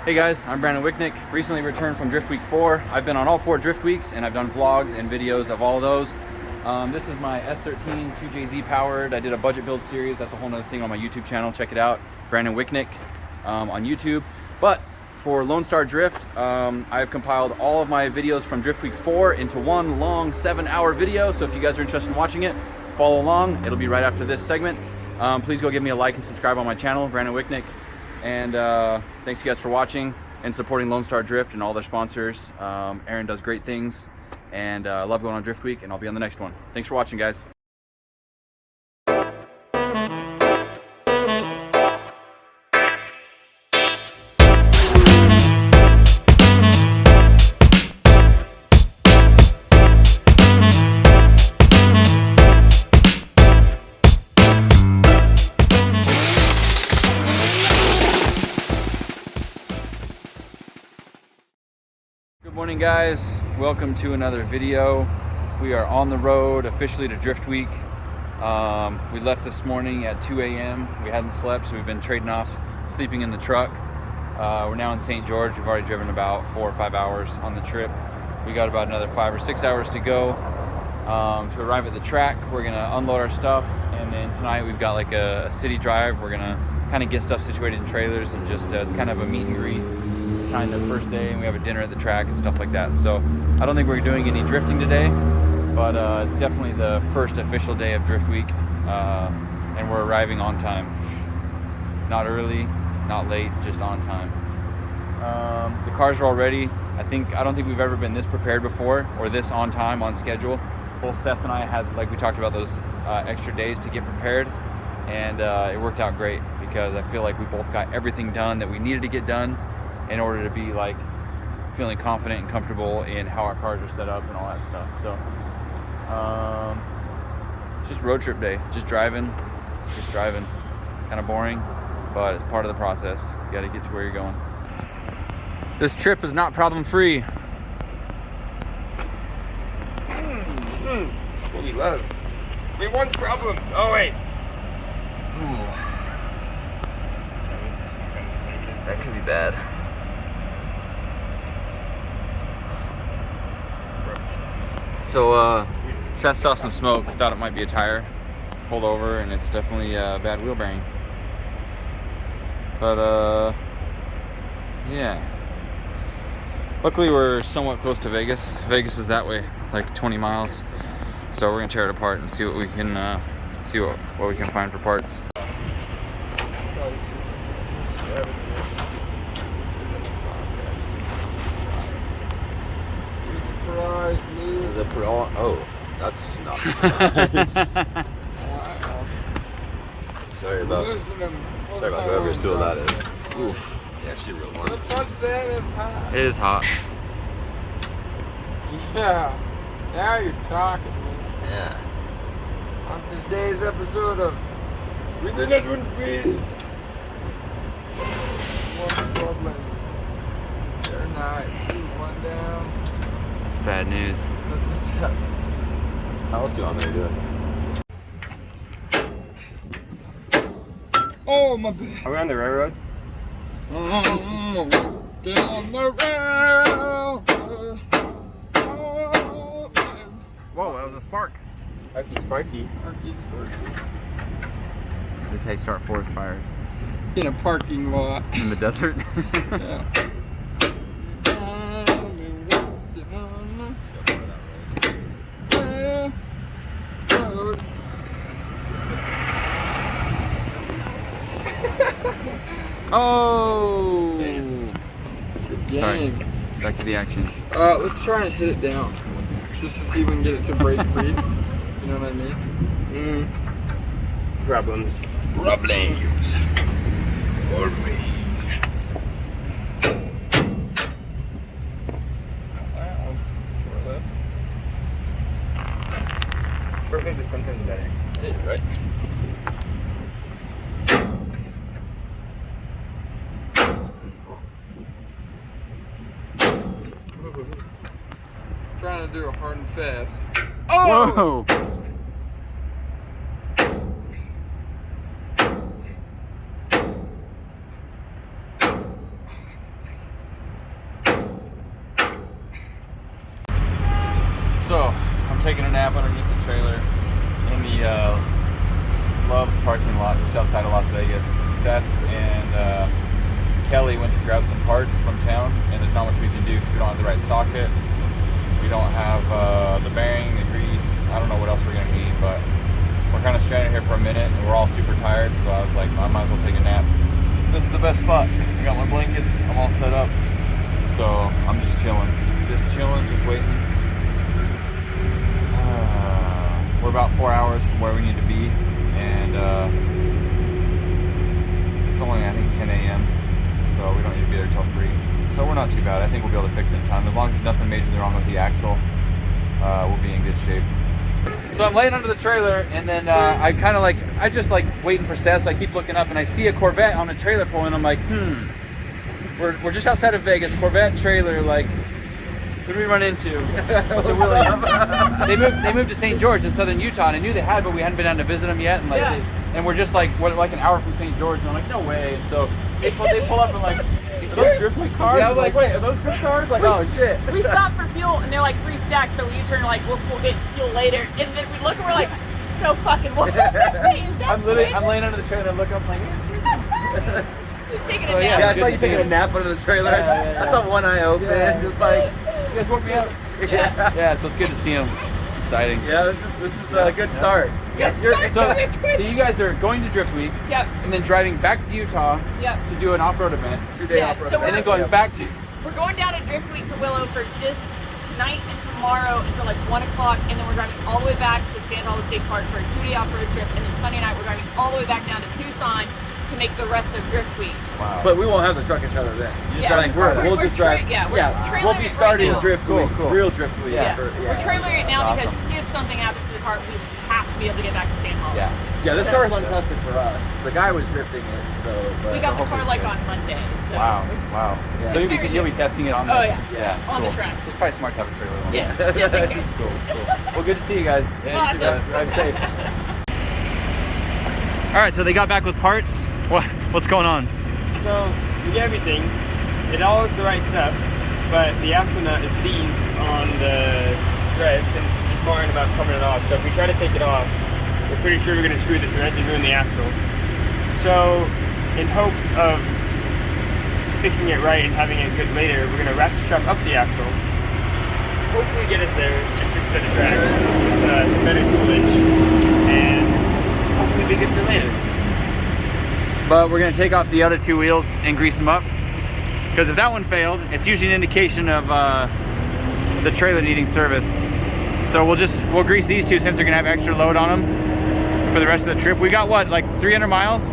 Hey guys, I'm Brandon Wicknick, recently returned from Drift Week 4. I've been on all 4 Drift Weeks and I've done vlogs and videos of all of those. This is my S13 2JZ powered. I did a budget build series. That's a whole nother thing on my YouTube channel. Check it out, Brandon Wicknick on YouTube. But for Lone Star Drift, I've compiled all of my videos from Drift Week 4 into one long 7-hour video. So if you guys are interested in watching it, follow along. It'll be right after this segment. Please go give me a like and subscribe on my channel, Brandon Wicknick. And thanks you guys for watching and supporting Lone Star Drift and all their sponsors. Aaron does great things, and I love going on Drift Week, and I'll be on the next one. Thanks for watching, guys. Good morning, guys. Welcome to another video. We are on the road officially to Drift Week. We left this morning at 2 a.m. We hadn't slept, so we've been trading off sleeping in the truck. We're now in St. George. We've already driven about 4 or 5 hours on the trip. We got about another 5 or 6 hours to go to arrive at the track. We're gonna unload our stuff, and then tonight we've got like a city drive. We're gonna kind of get stuff situated in trailers and just it's kind of a meet and greet kind of first day, and we have a dinner at the track and stuff like that. So I don't think we're doing any drifting today, but it's definitely the first official day of Drift Week, and we're arriving on time. Not early, not late, just on time. The cars are all ready. I don't think we've ever been this prepared before, or this on time, on schedule. Both Seth and I had, like we talked about, those extra days to get prepared, and it worked out great because I feel like we both got everything done that we needed to get done in order to be like feeling confident and comfortable in how our cars are set up and all that stuff. So it's just road trip day, just driving. Kind of boring, but it's part of the process. You got to get to where you're going. This trip is not problem free. That's what we love. We want problems always. Ooh. That could be bad. So Seth saw some smoke, thought it might be a tire, pulled over, and it's definitely a bad wheel bearing. But yeah. Luckily we're somewhat close to Vegas. Vegas is that way, like 20 miles. So we're gonna tear it apart and see what we can what we can find for parts. Oh, that's not nice. Wow. Sorry about whoever's tool that is. Oof. Yeah, actually real warm. The touchdown is hot. It is hot. Yeah. Now you're talking, man. Yeah. On today's episode of We Did It With Biz. One problems. They're nice. One down. That's bad news. What's up? How else do you want me to do it? Oh, my bad. Are we on the railroad? Down the railroad. Whoa, that was a spark. Sparky Sparky. This is how you start forest fires. In a parking lot. In the desert? Yeah. Oh! Sorry. Gang. Back to the action. Let's try and hit it down. Just to see if we can get it to break free. You know what I mean? Problems. Problems. Short lead is sometimes better. Yeah, right. Trying to do a hard and fast. Oh! Whoa! nap underneath the trailer in the Love's parking lot just outside of Las Vegas. Seth and Kelly went to grab some parts from town, and there's not much we can do because we don't have the right socket. We don't have the bearing, the grease. I don't know what else we're gonna need, but we're kind of stranded here for a minute, and we're all super tired. So I was like, I might as well take a nap. This is the best spot. I got my blankets. I'm all set up, so I'm just chilling, just waiting. We're about 4 hours from where we need to be, and it's only, I think, 10 a.m. So we don't need to be there till 3. So we're not too bad. I think we'll be able to fix it in time. As long as there's nothing majorly wrong with the axle, we'll be in good shape. So I'm laying under the trailer, and then I just like waiting for Seth. So I keep looking up, and I see a Corvette on a trailer pole, and I'm like, we're just outside of Vegas. Corvette trailer, like, who do we run into? They moved to St. George in southern Utah, and I knew they had, but we hadn't been down to visit them yet. And like, and we're just like, what, like an hour from St. George, and I'm like, no way. And so they pull up and like, are those driftway cars? Yeah, I'm like, wait, are those drift cars? Like, oh shit. We stopped for fuel, and they're like 3 stacks, so we turn like, we'll get fuel later. And then we look, and we're like, no fucking way. Is that I'm laying under the trailer, and I look up, like, he's taking So, a nap. Yeah, I saw you taking a nap under the trailer. Yeah. I saw one eye open, just like. You guys woke me up. Yeah, so it's good to see him. Exciting. Yeah, this is a good start. So you guys are going to Drift Week. Yep. And then driving back to Utah. Yep. To do an off-road event. 2-day off-road. So And then going back to. we're going down to Drift Week to Willow for just tonight and tomorrow until like 1 o'clock, and then we're driving all the way back to Sand Hollow State Park for a 2-day off-road trip, and then Sunday night we're driving all the way back down to Tucson to make the rest of Drift Week. Wow. But we won't have the truck and trailer then. We'll just drive. We'll be starting right Drift Week. Cool. Real Drift Week. We're trailering it now Awesome. because if something happens to the car, we have to be able to get back to Sand Hollow. Yeah, this car is untested for us. The guy was drifting it, so. We got the car like on Monday. So. Wow. Yeah. So you'll be testing it on the. Oh, yeah. On the track. It's probably smart to have a trailer on. Yeah. Just in case. Cool. Well, good to see you guys. Awesome. Drive safe. All right, so they got back with parts. What's going on? So we get everything. It all is the right stuff, but the axle nut is seized on the threads and it's just worrying about coming it off. So if we try to take it off, we're pretty sure we're going to screw the threads and ruin the axle. So in hopes of fixing it right and having it good later, we're going to ratchet strap up the axle, hopefully get us there and fix it at the track with some better toolage, and hopefully be good for later. But we're gonna take off the other 2 wheels and grease them up, because if that one failed, it's usually an indication of the trailer needing service. So we'll grease these 2 since they're gonna have extra load on them for the rest of the trip. We got what, like 300 miles?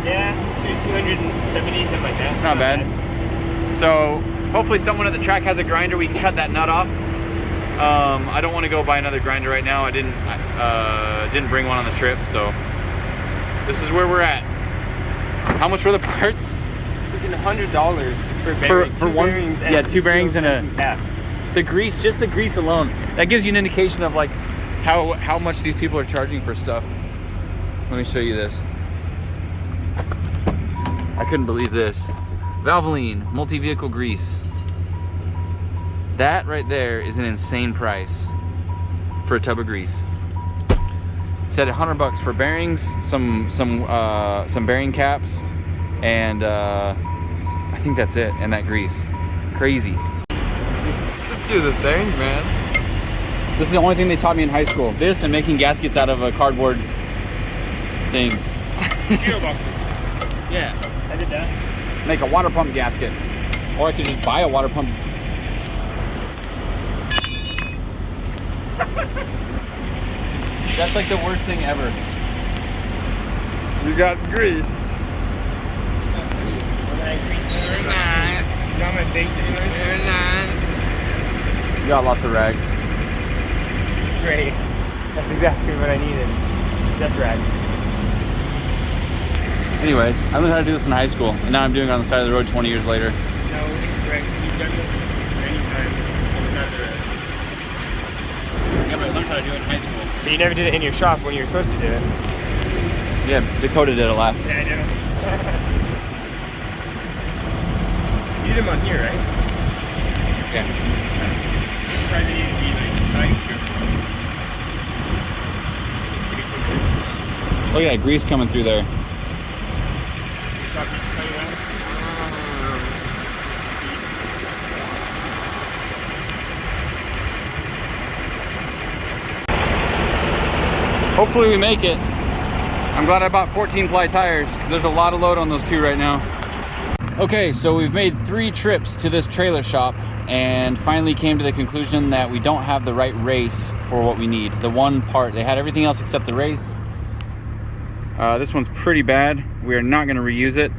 Yeah, 270, something like that. It's not bad. So hopefully someone at the track has a grinder. We can cut that nut off. I don't want to go buy another grinder right now. I didn't bring one on the trip, so this is where we're at. How much were the parts? Freaking $100 for bearings. For one, bearings and yeah, some 2 bearings seals and some caps. the grease. Just the grease alone, that gives you an indication of like how much these people are charging for stuff. Let me show you this. I couldn't believe this. Valvoline multi-vehicle grease. That right there is an insane price for a tub of grease. Said $100 for bearings, some bearing caps, and I think that's it. And that grease, crazy. Just do the thing, man. This is the only thing they taught me in high school. This and making gaskets out of a cardboard thing. Geo boxes. Yeah. I did that. Make a water pump gasket, or I could just buy a water pump. That's like the worst thing ever. You got greased. When I greased more. Nice. Not my face anyway. Very nice. You got lots of rags. Great. That's exactly what I needed. Just rags. Anyways, I learned how to do this in high school, and now I'm doing it on the side of the road 20 years later. No, rags. You've done this many times on the side of the road. Yeah, but I learned how to do it in high school. But you never did it in your shop when you were supposed to do it. Yeah, Dakota did it last. Yeah, I know. You did them on here, right? Yeah. Probably need to be like nice. Look at that grease coming through there. Hopefully we make it. I'm glad I bought 14 ply tires because there's a lot of load on those two right now. Okay, so we've made 3 trips to this trailer shop and finally came to the conclusion that we don't have the right race for what we need. The one part, they had everything else except the race. This one's pretty bad. We are not gonna reuse it.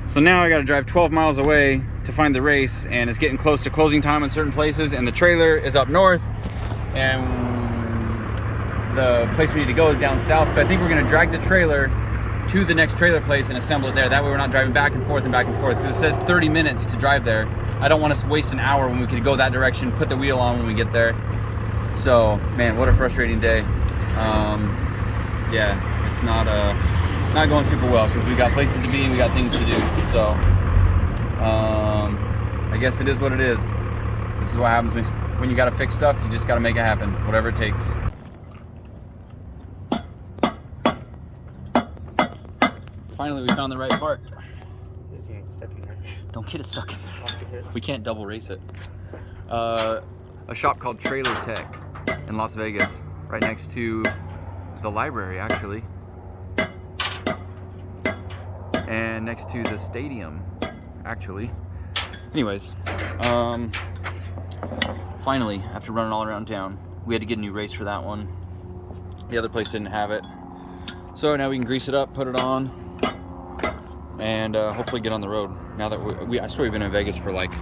So now I gotta drive 12 miles away to find the race, and it's getting close to closing time in certain places, and the trailer is up north, and the place we need to go is down south. So I think we're gonna drag the trailer to the next trailer place and assemble it there. That way we're not driving back and forth because it says 30 minutes to drive there. I don't want to waste an hour when we could go that direction, put the wheel on when we get there. So, man, what a frustrating day. Yeah, it's not going super well because we got places to be and we got things to do. So, I guess it is what it is. This is what happens when you got to fix stuff. You just got to make it happen, whatever it takes. Finally, we found the right part. This thing gets stuck in there. Don't get it stuck in there. We can't double race it. A shop called Trailer Tech in Las Vegas, right next to the library, actually. And next to the stadium, actually. Anyways, finally, after running all around town, we had to get a new race for that one. The other place didn't have it. So now we can grease it up, put it on, and hopefully get on the road. Now that I swear we've been in Vegas for like,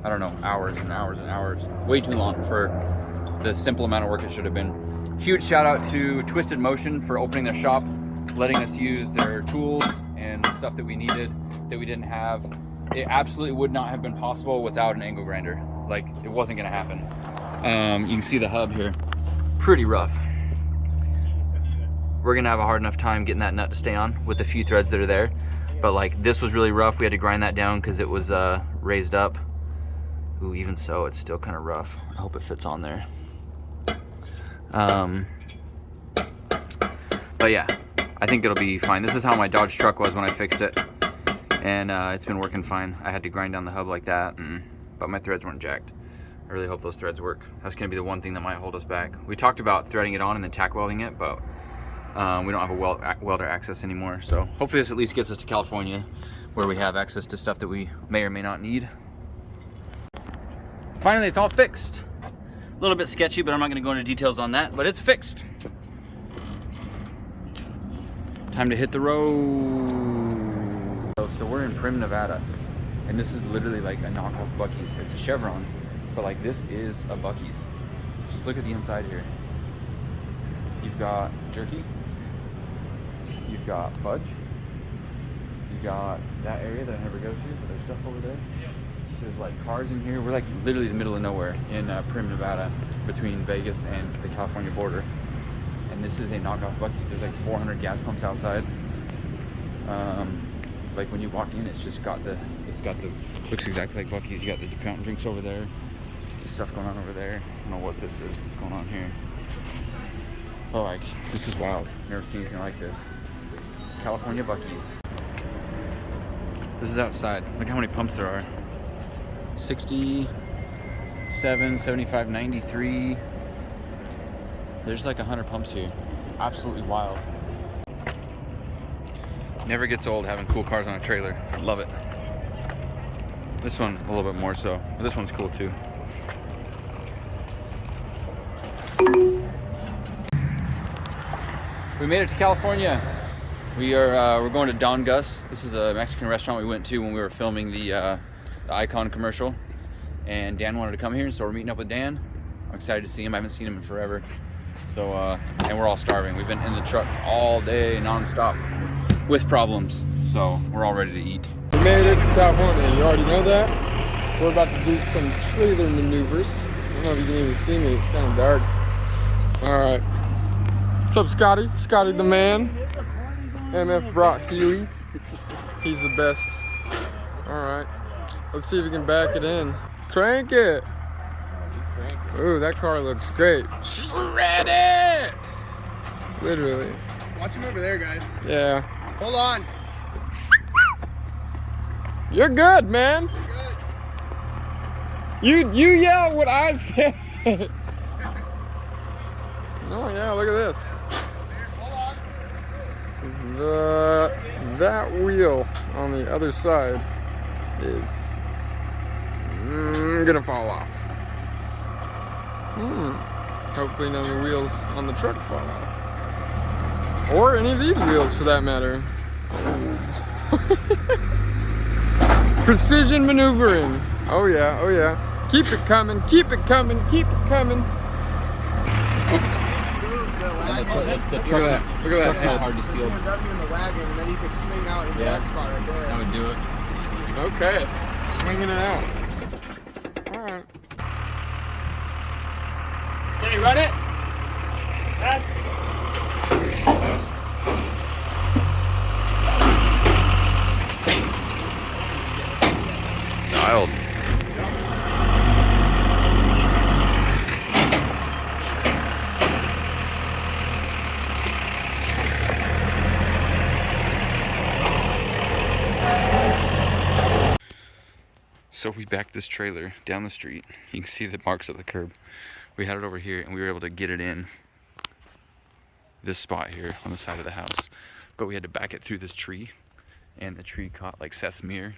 I don't know, hours and hours and hours. Way too long for the simple amount of work it should have been. Huge shout out to Twisted Motion for opening their shop, letting us use their tools and stuff that we needed that we didn't have. It absolutely would not have been possible without an angle grinder. Like, it wasn't gonna happen. You can see the hub here. Pretty rough. We're gonna have a hard enough time getting that nut to stay on with the few threads that are there. But like, this was really rough. We had to grind that down because it was raised up. Ooh, even so, it's still kind of rough. I hope it fits on there. But yeah, I think it'll be fine. This is how my Dodge truck was when I fixed it. And it's been working fine. I had to grind down the hub like that, but my threads weren't jacked. I really hope those threads work. That's gonna be the one thing that might hold us back. We talked about threading it on and then tack welding it, but we don't have a welder access anymore. So hopefully this at least gets us to California, where we have access to stuff that we may or may not need. Finally, it's all fixed. A little bit sketchy, but I'm not gonna go into details on that, but it's fixed. Time to hit the road. So we're in Prim, Nevada, and this is literally like a knockoff Buc-ee's. It's a Chevron, but like, this is a Buc-ee's. Just look at the inside here. You've got jerky, you've got fudge, you've got that area that I never go to, but there's stuff over there. There's like cars in here. We're like literally in the middle of nowhere in Prim, Nevada, between Vegas and the California border. And this is a knockoff Buc-ee's. There's like 400 gas pumps outside. Like when you walk in, looks exactly like Buc-ee's. You got the fountain drinks over there. There's stuff going on over there. I don't know what this is, what's going on here. But like, this is wild. Never seen anything like this. California Buc-ee's. This is outside. Look how many pumps there are. 67, 75, 93. There's like 100 pumps here. It's absolutely wild. Never gets old having cool cars on a trailer. Love it. This one a little bit more so, but this one's cool too. We made it to California. We're going to Don Gus. This is a Mexican restaurant we went to when we were filming the Icon commercial, and Dan wanted to come here, so we're meeting up with Dan. I'm excited to see him. I haven't seen him in forever. So, and we're all starving. We've been in the truck all day, non-stop, with problems. So we're all ready to eat. We made it to California. You already know that. We're about to do some trailer maneuvers. I don't know if you can even see me. It's kind of dark. All right. What's up, Scotty? Scotty the man. MF Brock Heelys. He's the best. All right. Let's see if we can back it in. Crank it. Ooh, that car looks great. Shred it. Literally. Watch him over there, guys. Yeah. Hold on. You're good, man. You yell what I say. Oh yeah, look at this. Hold on. That wheel on the other side is gonna fall off. Hopefully none of the wheels on the truck fall off. Or any of these wheels for that matter. Precision maneuvering. Oh yeah, oh yeah. Keep it coming, keep it coming, keep it coming. Look at that. Look at that. That's not hard to steal. Put a W in the wagon, and then you could swing out into that spot right there. I would do it. Okay. Swinging it out. Alright. Can you run it? Fast. Dialed. So we backed this trailer down the street. You can see the marks of the curb. We had it over here and we were able to get it in this spot here on the side of the house. But we had to back it through this tree, and the tree caught like Seth's mirror,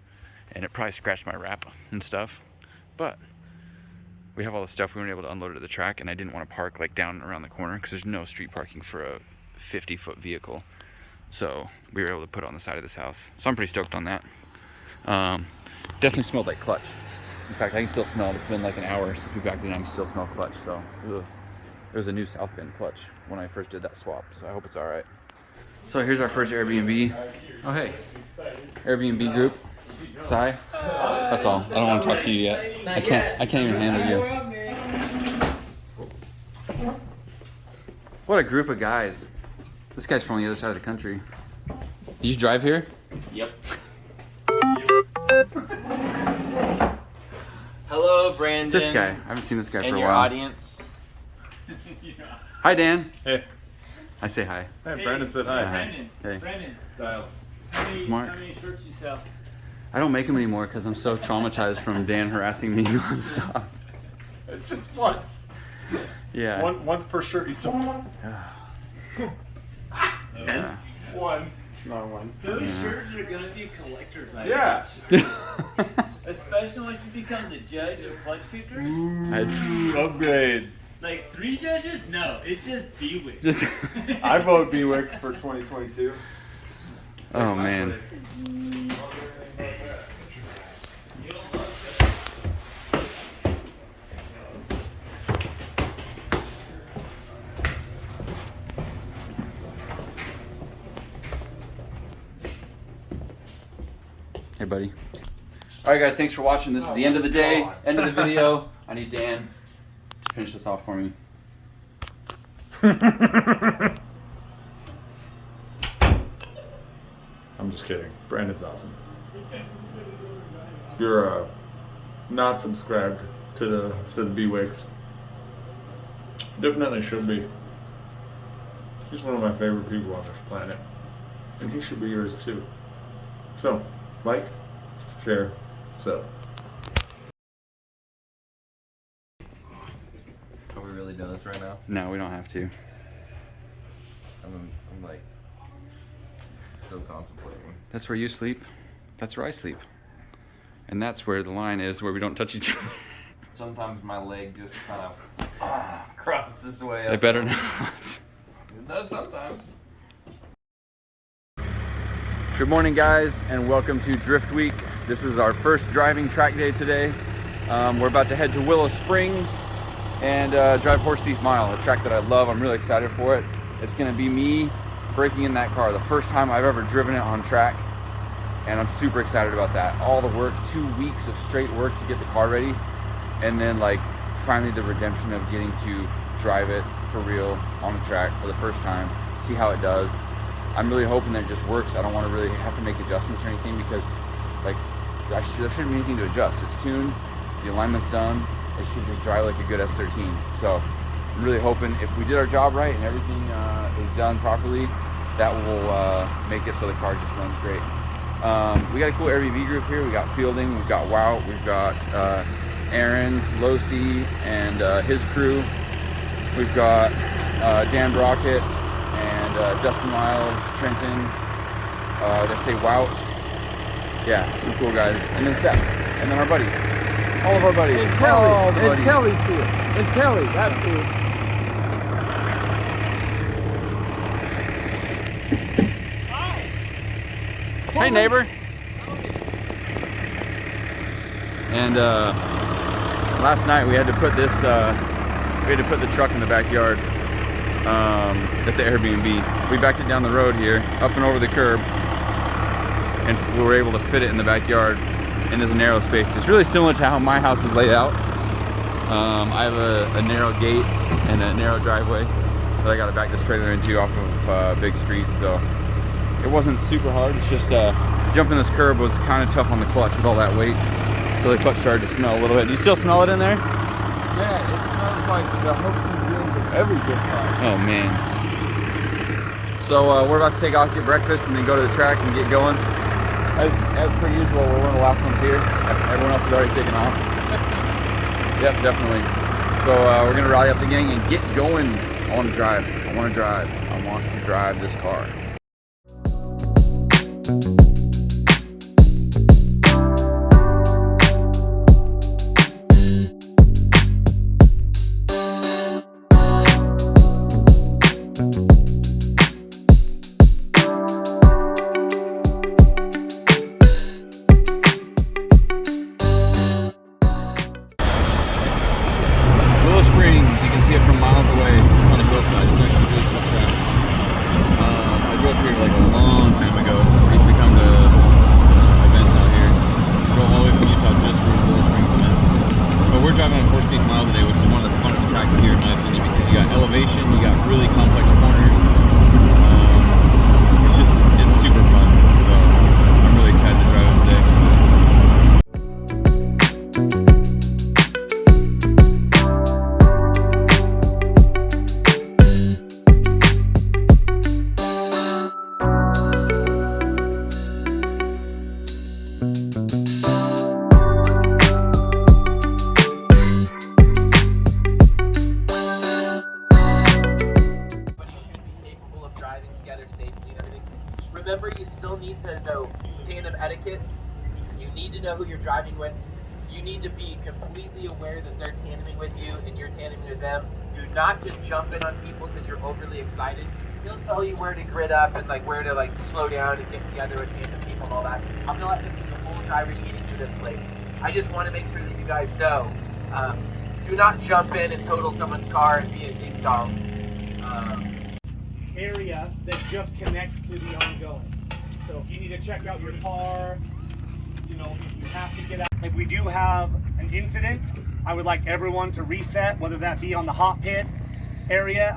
and it probably scratched my wrap and stuff. But we have all the stuff. We weren't able to unload it at the track, and I didn't want to park like down around the corner because there's no street parking for a 50-foot vehicle. So we were able to put it on the side of this house. So I'm pretty stoked on that. Definitely smelled like clutch. In fact, I can still smell it. It's been like an hour since we backed it in. I can still smell clutch. So ugh. There was a new South Bend clutch when I first did that swap. So I hope it's all right. So here's our first Airbnb. Oh hey, Airbnb group. Sai. That's all. I don't want to talk to you yet. I can't even handle you. What a group of guys. This guy's from the other side of the country. Did you drive here? Yep. Hello, Brandon. It's this guy. I haven't seen this guy and for a your while. audience. Hi, Dan. Hey. I say hi. Hey, Brandon said Say hi. hi. Hey. Brandon. Dial. It's Mark. How many shirts you sell? I don't make them anymore because I'm so traumatized from Dan harassing me nonstop. It's just once. Yeah. Once per shirt you sold. Yeah. One. Not one. Those shirts are gonna be collector's items. Yeah. Especially once you become the judge of clutch pickers. Upgrade. Like 3 judges? No, it's just Bewick. Just. I vote BWIX for 2022. Oh man. Hey, buddy. All right, guys. Thanks for watching. This is the end of the day, end of the video. I need Dan to finish this off for me. I'm just kidding. Brandon's awesome. If you're not subscribed to the BWIX, definitely should be. He's one of my favorite people on this planet, and he should be yours too. So, like, share, sub. Are we really doing this right now? No, we don't have to. I'm like still contemplating. That's where you sleep. That's where I sleep. And that's where the line is where we don't touch each other. Sometimes my leg just kind of crosses this way up. They better not. It does sometimes. Good morning, guys, and welcome to Drift Week. This is our first driving track day today. We're about to head to Willow Springs and drive Horse Thief Mile, a track that I love. I'm really excited for it. It's gonna be me breaking in that car, the first time I've ever driven it on track, and I'm super excited about that. All the work, 2 weeks of straight work to get the car ready, and then like finally the redemption of getting to drive it for real on the track for the first time, see how it does. I'm really hoping that it just works. I don't want to really have to make adjustments or anything because like there shouldn't be anything to adjust. It's tuned, the alignment's done, it should just drive like a good S13. So I'm really hoping if we did our job right and everything is done properly, that will make it so the car just runs great. We got a cool Airbnb group here. We got Fielding, we've got Wout, we've got Aaron, Losi, and his crew. We've got Dan Brockett and Dustin Miles, Trenton, did I say Wout? Yeah, some cool guys. And then Seth, and then our buddies. All of our buddies. And Kelly. All the And buddies. Kelly's here. And Kelly, that's cool. Hey neighbor. And last night we had to put this the truck in the backyard at the Airbnb. We backed it down the road here, up and over the curb, and we were able to fit it in the backyard in this narrow space. It's really similar to how my house is laid out. I have a narrow gate and a narrow driveway that I got to back this trailer into off of a big street, so it wasn't super hard. It's just jumping this curb was kind of tough on the clutch with all that weight, so the clutch started to smell a little bit. Do you still smell it in there? Yeah, it smells like the hopes and dreams of every good car. Oh man. So we're about to take off, get breakfast, and then go to the track and get going. As per usual, we're one of the last ones here. Everyone else has already taken off. Yep, definitely. So we're gonna rally up the gang and get going. I want to drive. I want to drive. I want to drive this car. You can see it from miles away. It's just on a hillside. It's actually really cool track. I drove here like a long time ago. I used to come to events out here. Drove all the way from Utah just for Willow Springs events. But we're driving on Horse Thief Mile today, which is one of the funnest tracks here in my opinion, because you got elevation, you got really complex corners. It's super fun. So I'm really excited to drive it today. Remember, you still need to know tandem etiquette. You need to know who you're driving with. You need to be completely aware that they're tandeming with you and you're tandeming with them. Do not just jump in on people because you're overly excited. He'll tell you where to grid up and where to slow down and get together with tandem people and all that. I'm gonna let him do the full driver's meeting through this place. I just want to make sure that you guys know. Do not jump in and total someone's car and be a ding dong. Area that just connects to the ongoing. So if you need to check out your car, if you have to get out. If we do have an incident, I would like everyone to reset, whether that be on the hot pit area,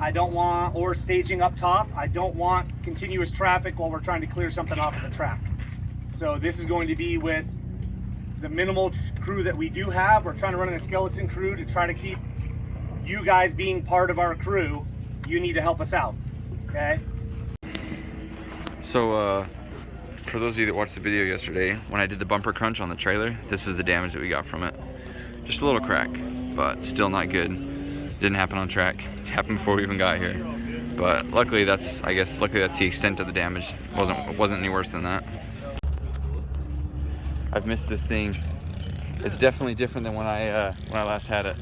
or staging up top. I don't want continuous traffic while we're trying to clear something off of the track. So this is going to be with the minimal crew that we do have. We're trying to run a skeleton crew to try to keep you guys being part of our crew. You need to help us out. Okay. So for those of you that watched the video yesterday, when I did the bumper crunch on the trailer, this is the damage that we got from it. Just a little crack, but still not good. Didn't happen on track. It happened before we even got here. But luckily that's the extent of the damage. It wasn't any worse than that. I've missed this thing. It's definitely different than when I last had it,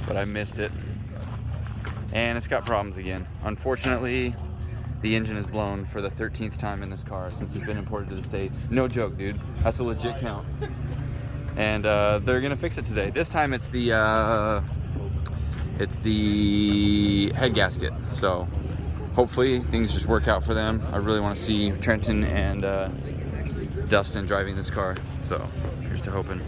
but I missed it. And it's got problems again. Unfortunately, the engine is blown for the 13th time in this car since it's been imported to the States. No joke, dude. That's a legit count. And they're gonna fix it today. This time it's the head gasket. So hopefully things just work out for them. I really want to see Trenton and Dustin driving this car. So here's to hoping.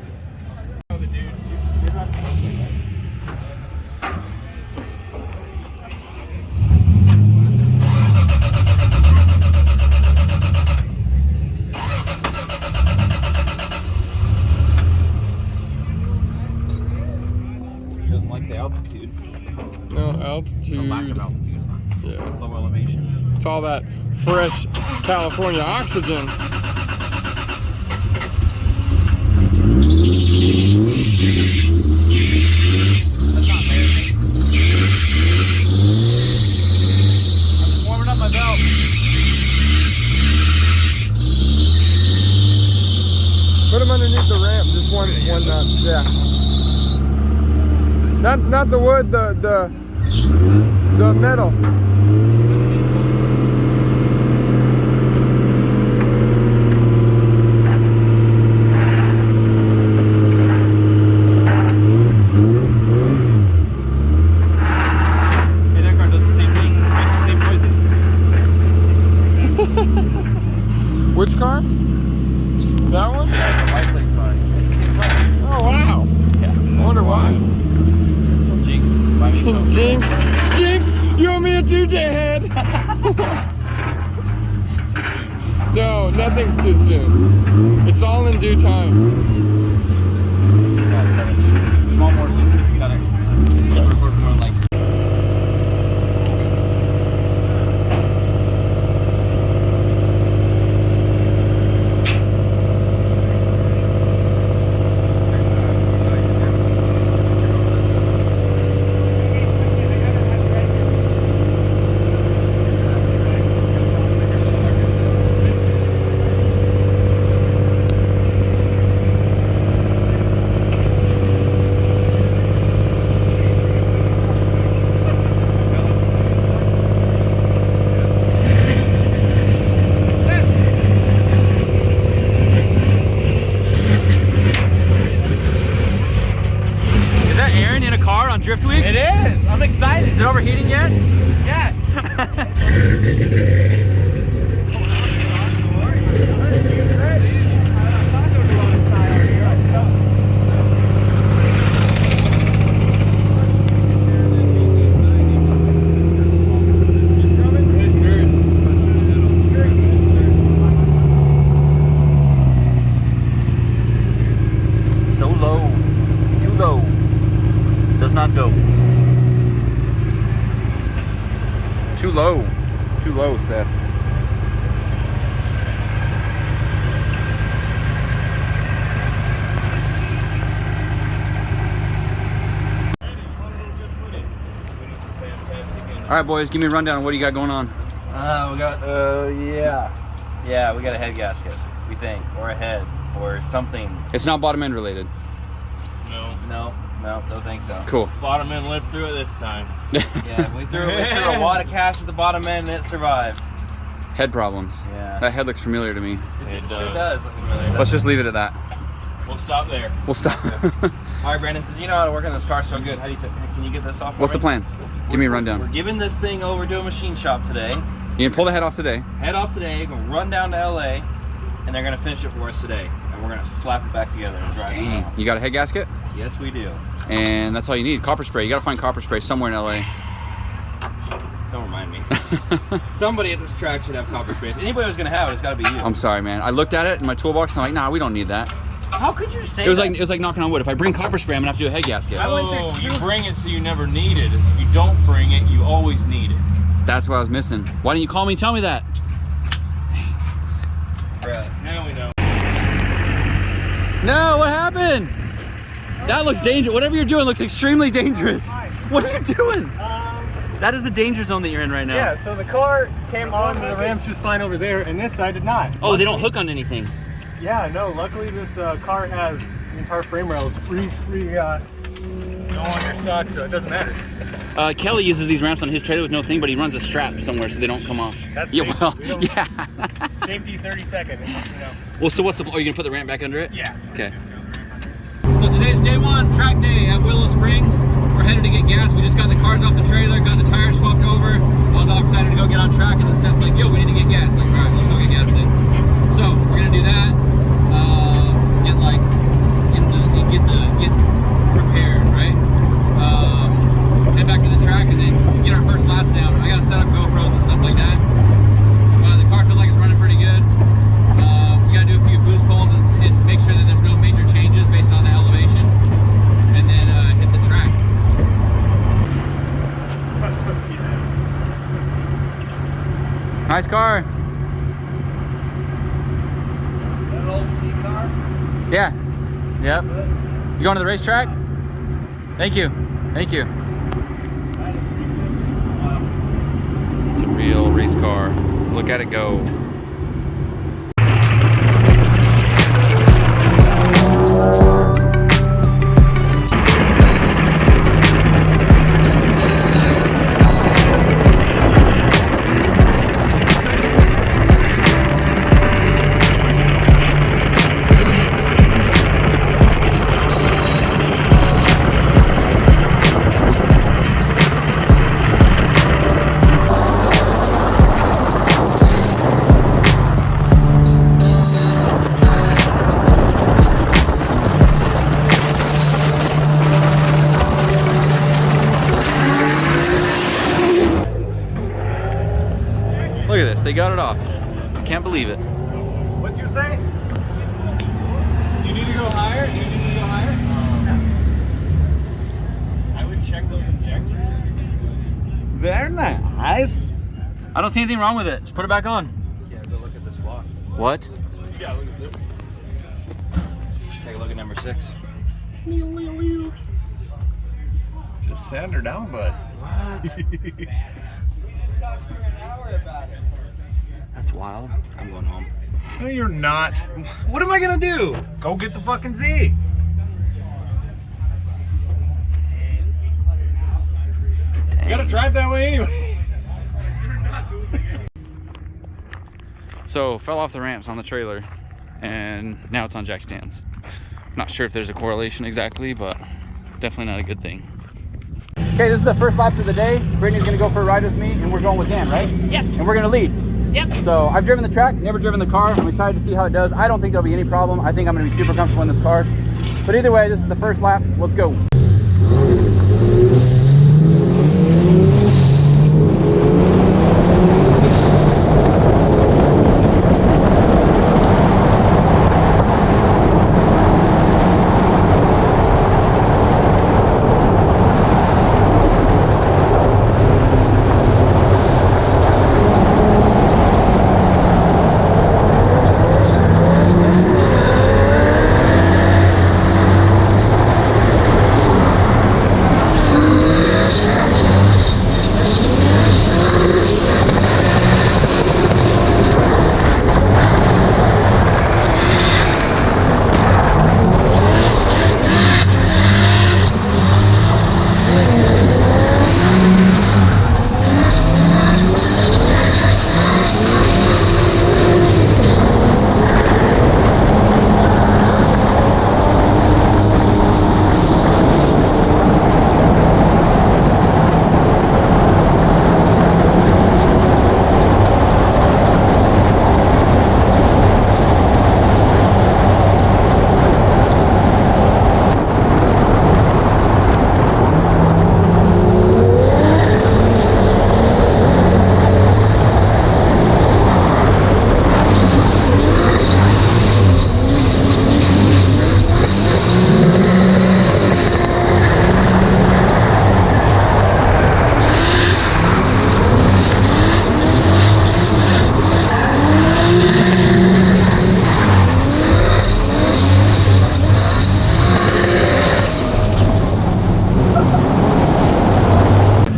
No altitude. No lack of altitude. Yeah. low elevation. It's all that fresh California oxygen. That's not embarrassing. I'm just warming up my belt. Put them underneath the ramp, just one notch. Yeah. Not the wood, the metal. Hey, that car does the same thing. Makes the same noises. Which car? That one? Yeah, the white plate car. It's the same car. Oh wow. Yeah. I wonder why. Jinx. Buy me a Coke. Jinx, you owe me a 2J head. Too soon. No, nothing's too soon. It's all in due time. Yeah, cut it. Small morsels. Cut it. We're more like. On Drift Week? It is. I'm excited. Is it overheating yet? Yes. So low. Too low. Does not go. Too low. Too low, Seth. All right, boys, give me a rundown on what do you got going on. We got, yeah, we got a head gasket, we think, or a head, or something. It's not bottom end related. No, don't think so. Cool. Bottom end lived through it this time. Yeah, we threw a wad of cash at the bottom end and it survived. Head problems. Yeah. That head looks familiar to me. It sure does look familiar. Let's just leave it at that. We'll stop there. We'll stop. All right, Brandon says, you know how to work on this car so good. How do you can you get this off for What's me? the plan? Give me a We're rundown. giving this thing over to a machine shop today. You can pull the head off today. Head off today, gonna run down to LA, and they're gonna finish it for us today. And we're gonna slap it back together and drive it Dang. home. You got a head gasket? Yes, we do. And that's all you need. Copper spray. You gotta find copper spray somewhere in LA. Don't remind me. Somebody at this track should have copper spray. If anybody was gonna have it, it's gotta be you. I'm sorry, man. I looked at it in my toolbox and I'm like, nah, we don't need that. How could you say It was that? like knocking on wood. If I bring copper spray, I'm gonna have to do a head gasket. I went Oh, through you bring it so you never need it. If you don't bring it, you always need it. That's what I was missing. Why didn't you call me and tell me that? Bruh. Now we know. No, what happened? That looks dangerous. Whatever you're doing looks extremely dangerous. What are you doing? That is the danger zone that you're in right now. Yeah, so the car came on, the ram's just fine over there, and this side did not. Oh, they don't hook on anything. Yeah, no, luckily this car has the entire frame rails go on your stock, so it doesn't matter. Kelly uses these ramps on his trailer with no thing, but he runs a strap somewhere so they don't come off. That's yeah, safety. well, We don't- yeah. Safety 30 seconds, you know. Well, so what's the? Are you gonna put the ramp back under it? Yeah. Okay. So today's day one, track day at Willow Springs. We're headed to get gas. We just got the cars off the trailer, got the tires swapped over. All dog excited to go get on track, and the Seth's like, "Yo, we need to get gas." Like, all right, let's go get gas then. So we're gonna do that. Get prepared, right? Head back to the track and then get our first laps down. I gotta set up GoPros and stuff like that. The car feels like it's running pretty good. We gotta do a few boost poles and make sure that there's no major changes based on the elevation, and then hit the track. Nice car. That old C car? Yeah. Yep. You going to the racetrack? Thank you. Thank you. It's a real race car. Look at it go. Look at this, they got it off. Can't believe it. What'd you say? You need to go higher? You need to go higher? I would check those injectors. Very nice. I don't see anything wrong with it. Just put it back on. Yeah, go look at this block. What? Yeah, look at this. Take a look at number 6. Just send her down, bud. That's wild. I'm going home. No, you're not. What am I gonna do? Go get the fucking Z. You gotta drive that way anyway. So, fell off the ramps on the trailer, and now it's on jack stands. Not sure if there's a correlation exactly, but definitely not a good thing. Okay, this is the first laps of the day. Brittany's gonna go for a ride with me, and we're going with Dan, right? Yes. And we're gonna lead. Yep. So I've driven the track, never driven the car. I'm excited to see how it does. I don't think there'll be any problem. I think I'm gonna be super comfortable in this car. But either way, this is the first lap. Let's go.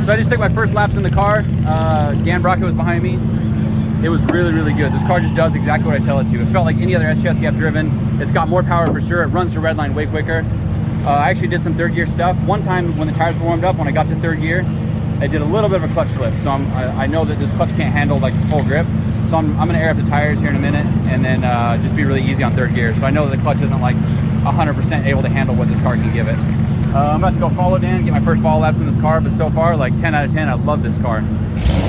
So I just took my first laps in the car. Dan Brocco was behind me. It was really, really good. This car just does exactly what I tell it to. It felt like any other S chassis I've driven. It's got more power for sure. It runs to redline way quicker. I actually did some third gear stuff. One time when the tires were warmed up, when I got to third gear, I did a little bit of a clutch slip. So I know that this clutch can't handle like full grip. So I'm gonna air up the tires here in a minute and then just be really easy on third gear. So I know that the clutch isn't like 100% able to handle what this car can give it. I'm about to go follow Dan, get my first follow laps in this car, but so far, like 10 out of 10, I love this car.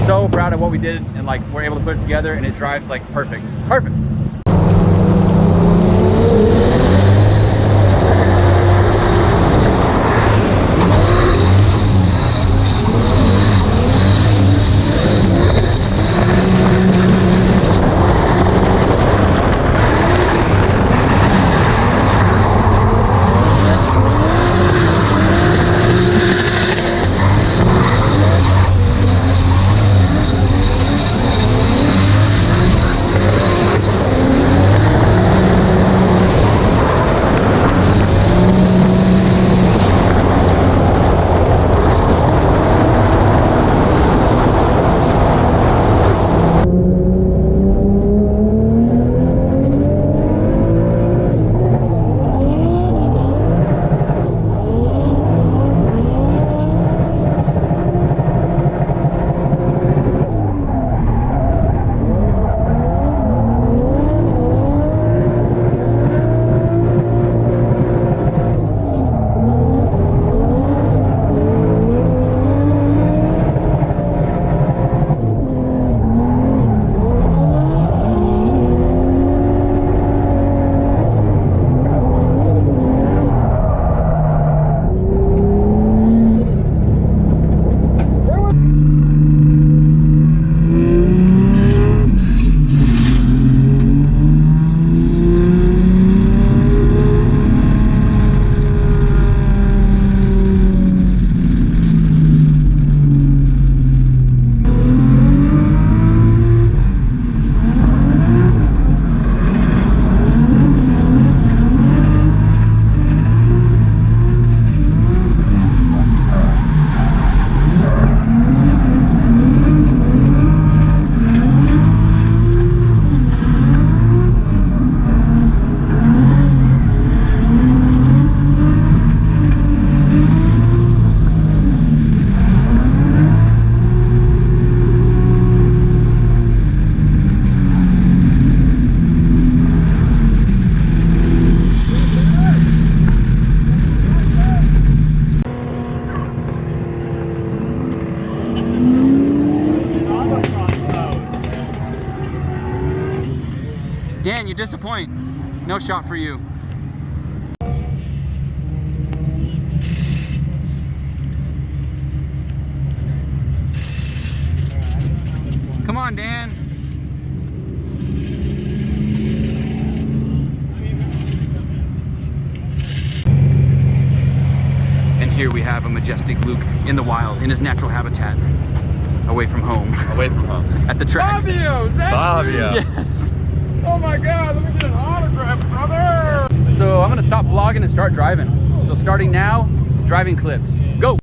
So proud of what we did, and like we're able to put it together, and it drives like perfect. Perfect. you disappoint. No shot for you. Come on, Dan. And here we have a majestic Luke in the wild, in his natural habitat, away from home. Away from home. At the track. Fabio, is that Fabio. Yes. Oh my God, let me get an autograph, brother. So I'm gonna stop vlogging and start driving. So starting now, driving clips. Go.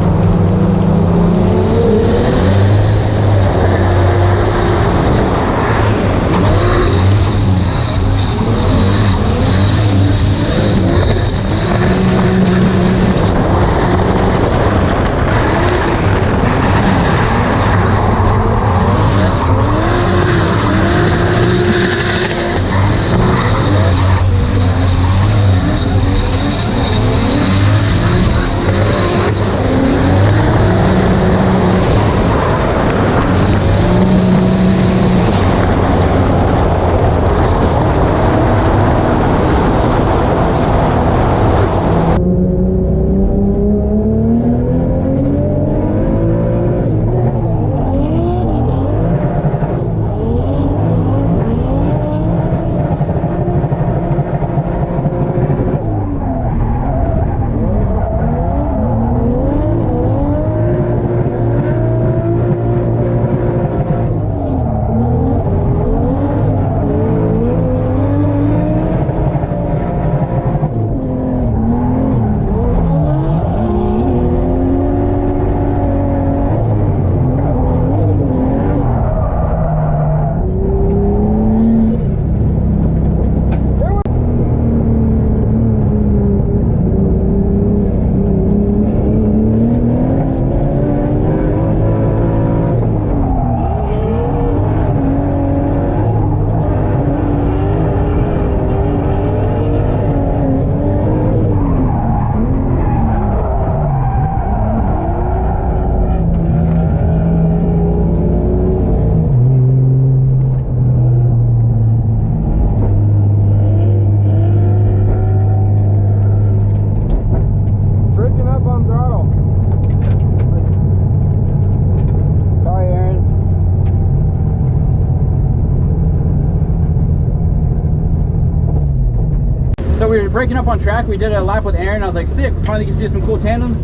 So we were breaking up on track. We did a lap with Aaron. I was like, sick, we finally get to do some cool tandems.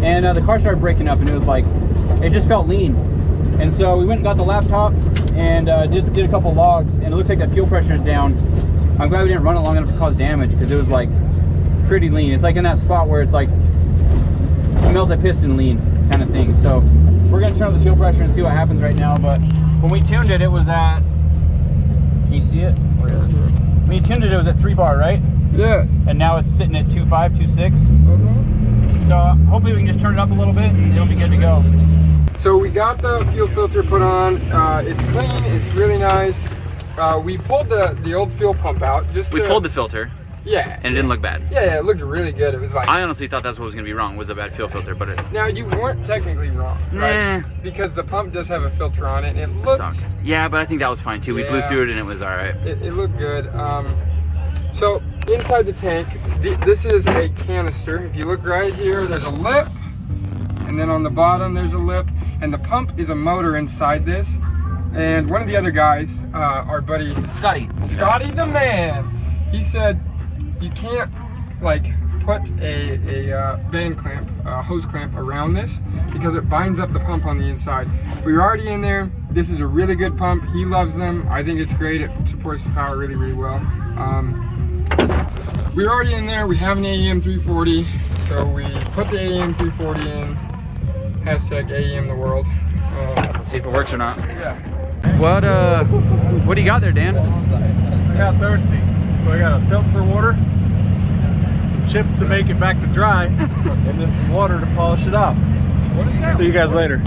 And the car started breaking up and it was like, it just felt lean. And so we went and got the laptop and did a couple logs, and it looks like that fuel pressure is down. I'm glad we didn't run it long enough to cause damage, because it was like pretty lean. It's like in that spot where it's like you melt a piston lean kind of thing. So we're gonna turn up the fuel pressure and see what happens right now. But when we tuned it, it was at, can you see it? When you tuned it, it was at 3 bar, right? Yes. And now it's sitting at 2.5, 2.6. So hopefully we can just turn it up a little bit and it'll be good to go. So we got the fuel filter put on. It's clean, it's really nice. We pulled the old fuel pump out just We pulled the filter. Yeah. And it didn't look bad. Yeah, it looked really good. It was like, I honestly thought that's what was gonna be wrong, was a bad fuel filter, but it now you weren't technically wrong, right? Because the pump does have a filter on it and it looked sucked. Yeah, but I think that was fine too. We blew through it and it was alright. It looked good. So inside the tank, this is a canister. If you look right here, there's a lip, and then on the bottom there's a lip, and the pump is a motor inside this. And one of the other guys, our buddy Scotty the man, he said you can't like put a band clamp, hose clamp around this because it binds up the pump on the inside. We were already in there. This is a really good pump. He loves them. I think it's great. It supports the power really, really well. We're already in there. We have an AEM 340, so we put the AEM 340 in. Hashtag AEM the world. Let's see if it works or not. Yeah. What do you got there, Dan? I got thirsty, so I got a seltzer water, some chips to make it back to dry, and then some water to polish it off. See you guys later.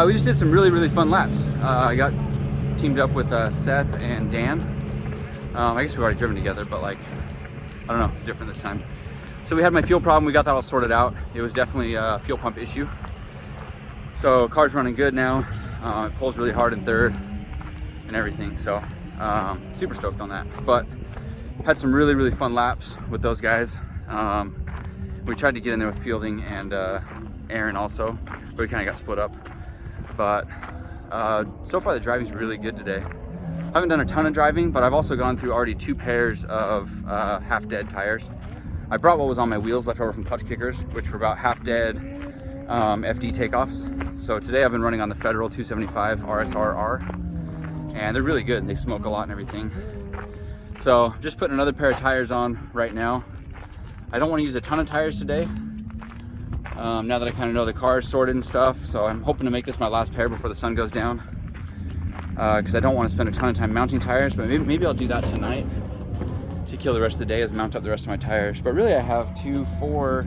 We just did some really fun laps. I got teamed up with Seth and Dan. I guess we've already driven together, but like, I don't know, it's different this time. So we had my fuel problem, we got that all sorted out. It was definitely a fuel pump issue. So car's running good now. It pulls really hard in third and everything. So super stoked on that. But had some really fun laps with those guys. We tried to get in there with Fielding and Aaron also, but we kind of got split up. But so far the driving's really good today. I haven't done a ton of driving, but I've also gone through already 2 pairs of half dead tires. I brought what was on my wheels left over from clutch kickers, which were about half dead FD takeoffs. So today I've been running on the Federal 275 RSR-R, and they're really good. They smoke a lot and everything. So just putting another pair of tires on right now. I don't want to use a ton of tires today, now that I kind of know the car is sorted and stuff. So I'm hoping to make this my last pair before the sun goes down, because I don't want to spend a ton of time mounting tires, but maybe I'll do that tonight to kill the rest of the day, is mount up the rest of my tires. But really I have 4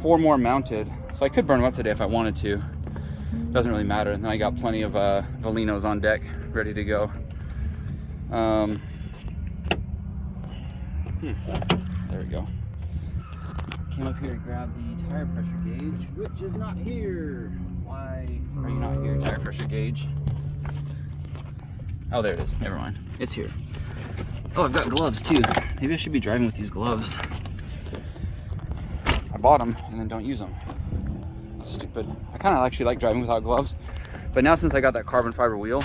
more mounted, so I could burn them up today if I wanted to. Doesn't really matter. And then I got plenty of Valinos on deck ready to go. There we go. Came up here to grab the tire pressure gauge, which is not here. Why are you not here, tire pressure gauge? Oh, there it is. Never mind. It's here. Oh, I've got gloves too. Maybe I should be driving with these gloves. I bought them and then don't use them. That's stupid. I kind of actually like driving without gloves, but now since I got that carbon fiber wheel,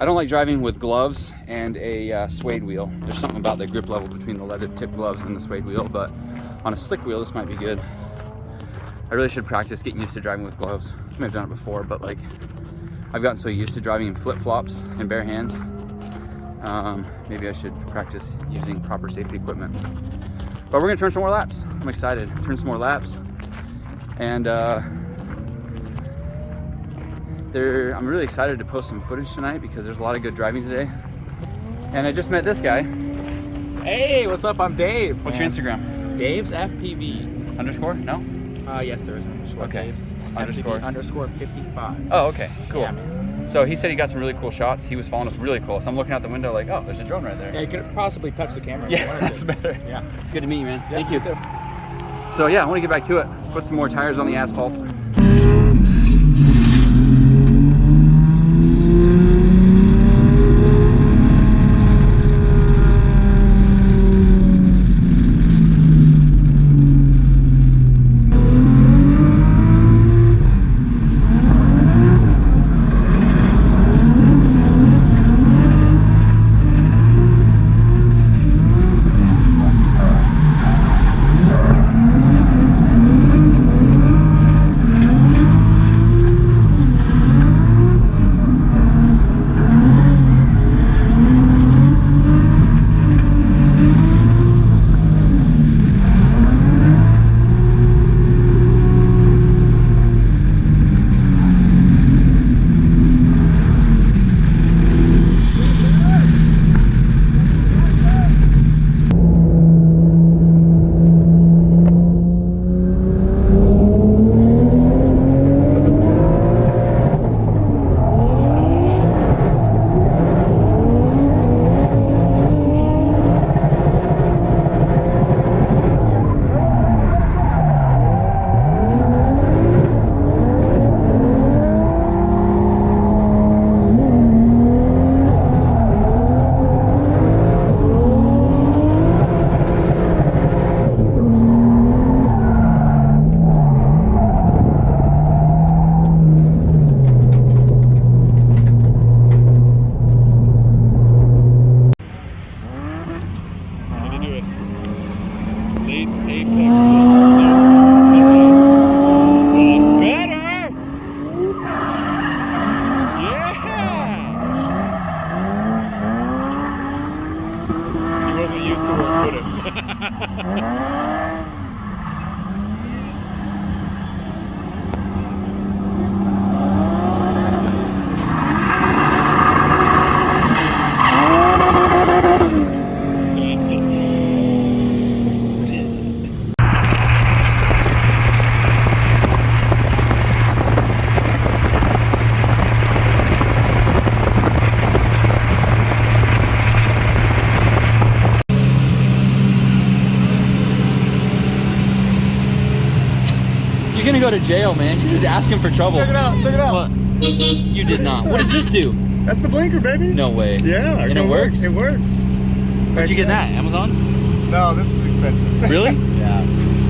I don't like driving with gloves and a suede wheel. There's something about the grip level between the leaded tip gloves and the suede wheel, but on a slick wheel this might be good. I really should practice getting used to driving with gloves. I may have done it before, but like, I've gotten so used to driving in flip-flops and bare hands. Maybe I should practice using proper safety equipment. But we're gonna turn some more laps. I'm excited. Turn some more laps. And I'm really excited to post some footage tonight because there's a lot of good driving today. And I just met this guy. Hey, what's up? I'm Dave. What's your Instagram? Dave's FPV. _ No? Yes, there is an underscore. Okay. Dave's Underscore. _ 55. Oh, okay. Cool. Yeah, man. So he said he got some really cool shots. He was following us really close. I'm looking out the window like, oh, there's a drone right there. Yeah, you could possibly touch the camera. Yeah, that's better. Yeah. Good to meet you, man. Yeah, Thank you. too. So yeah, I want to get back to it. Put some more tires on the asphalt. You're gonna go to jail, man. You're just asking for trouble. Check it out, check it out. What? You did not. What does this do? That's the blinker, baby. No way. Yeah. And it works? It works. Where'd you get that? Amazon? No, this was expensive. Really? Yeah.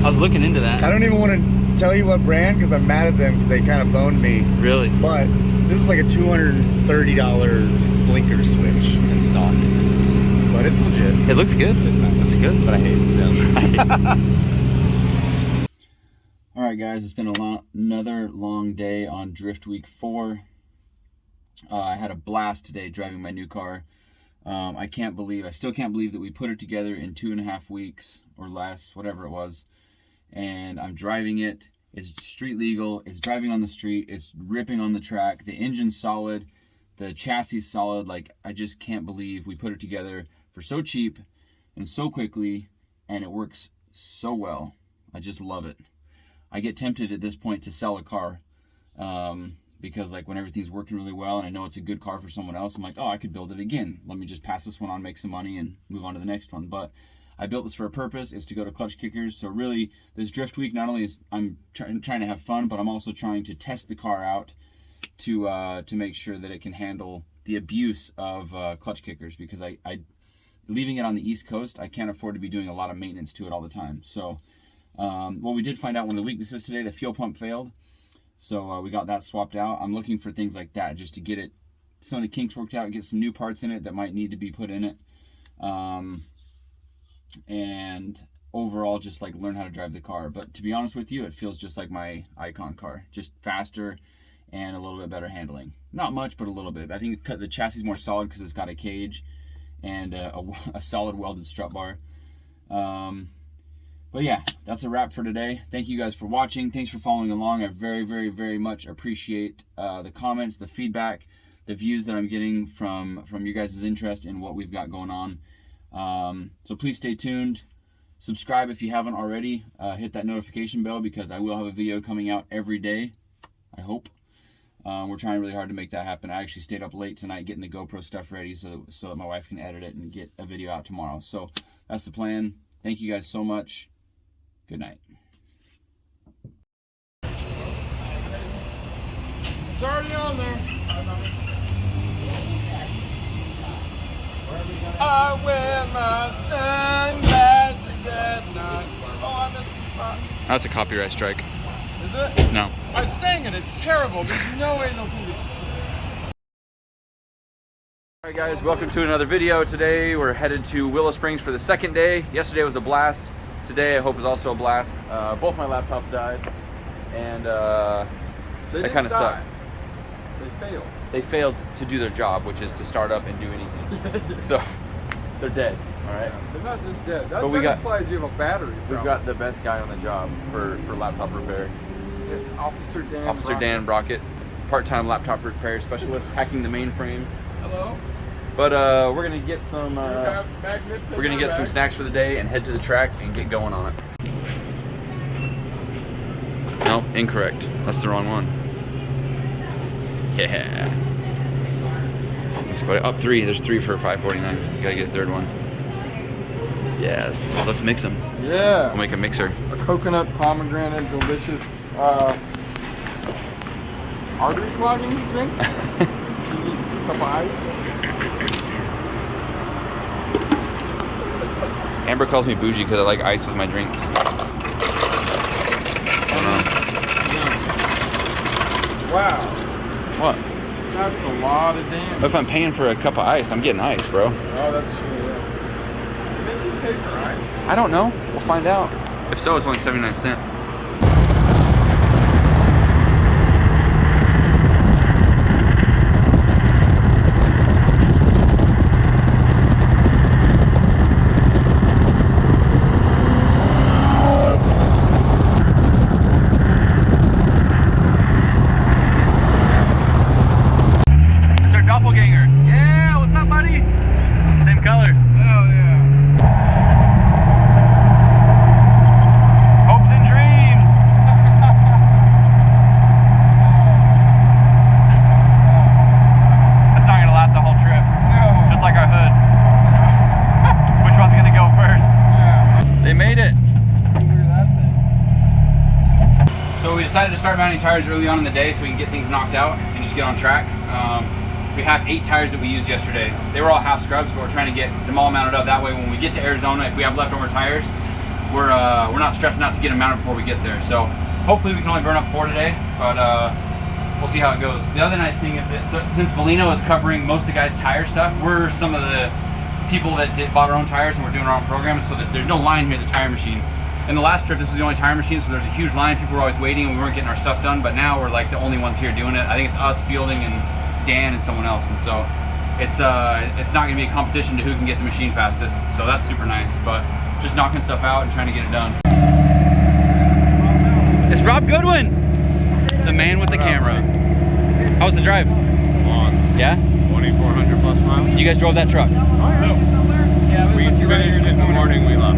I was looking into that. I don't even want to tell you what brand because I'm mad at them because they kind of boned me. Really? But this was like a $230 blinker switch in stock. But it's legit. It looks good. It's nice. It looks good. But I hate it. All right, guys, it's been another long day on Drift Week 4. I had a blast today driving my new car. I still can't believe that we put it together in 2.5 weeks or less, whatever it was. And I'm driving it. It's street legal. It's driving on the street. It's ripping on the track. The engine's solid. The chassis is solid. Like, I just can't believe we put it together for so cheap and so quickly, and it works so well. I just love it. I get tempted at this point to sell a car because like when everything's working really well and I know it's a good car for someone else, I'm like, oh, I could build it again. Let me just pass this one on, make some money, and move on to the next one. But I built this for a purpose. It's to go to Clutch Kickers. So really, this Drift Week, not only is I'm trying to have fun, but I'm also trying to test the car out to make sure that it can handle the abuse of Clutch Kickers, because I leaving it on the East Coast, I can't afford to be doing a lot of maintenance to it all the time. So well, we did find out one of the weaknesses today. The fuel pump failed, so we got that swapped out. I'm looking for things like that just to get it, some of the kinks worked out, get some new parts in it that might need to be put in it, and overall just like learn how to drive the car. But to be honest with you, it feels just like my Icon car, just faster and a little bit better handling. Not much, but a little bit. I think the chassis is more solid because it's got a cage and a solid welded strut bar. But yeah, that's a wrap for today. Thank you guys for watching. Thanks for following along. I very, very, very much appreciate the comments, the feedback, the views that I'm getting from you guys' interest in what we've got going on. So please stay tuned. Subscribe if you haven't already. Hit that notification bell because I will have a video coming out every day, I hope. We're trying really hard to make that happen. I actually stayed up late tonight getting the GoPro stuff ready so that my wife can edit it and get a video out tomorrow. So that's the plan. Thank you guys so much. Good night. It's already on there. I wear my sunglasses at night. Oh, I missed the spot. That's a copyright strike. Is it? No. I sang it. It's terrible. There's no way they'll think it's... Alright guys, welcome to another video. Today we're headed to Willow Springs for the second day. Yesterday was a blast. Today I hope is also a blast. Both my laptops died, and that kind of sucks. They failed. They failed to do their job, which is to start up and do anything. So they're dead. All right. Yeah, they're not just dead. That implies you have a battery problem. We've got the best guy on the job for laptop repair. Yes, Officer Dan. Officer Dan Brockett, part-time laptop repair specialist, hacking the mainframe. Hello. But we're gonna get some snacks for the day and head to the track and get going on it. No, incorrect. That's the wrong one. Yeah. Thanks, buddy. Up 3. There's 3 for $5.49. You gotta get a third one. Yes. Let's mix them. Yeah. We'll make a mixer. A coconut pomegranate delicious artery clogging drink. A cup of ice. Amber calls me bougie because I like ice with my drinks. I don't know. Wow. What? That's a lot of damage. If I'm paying for a cup of ice, I'm getting ice, bro. Oh, that's true, yeah. Maybe you pay for ice. I don't know. We'll find out. If so, it's only 79 cents. decided to start mounting tires early on in the day so we can get things knocked out and just get on track. We have 8 tires that we used yesterday. They were all half scrubs, but we're trying to get them all mounted up. That way when we get to Arizona, if we have leftover tires, we're not stressing out to get them mounted before we get there. So hopefully we can only burn up 4 today, but we'll see how it goes. The other nice thing is that since Valino is covering most of the guys' tire stuff, we're some of the people that bought our own tires and we're doing our own program, so that there's no line here at the tire machine. In the last trip, this was the only tire machine, so there's a huge line. People were always waiting and we weren't getting our stuff done, but now we're like the only ones here doing it. I think it's us, Fielding, and Dan and someone else, and so it's not gonna be a competition to who can get the machine fastest, so that's super nice, but just knocking stuff out and trying to get it done. It's Rob Goodwin, the man with the camera. How was the drive? Long. Yeah? 2,400 plus miles. You guys drove that truck? No. We finished in the morning, we left.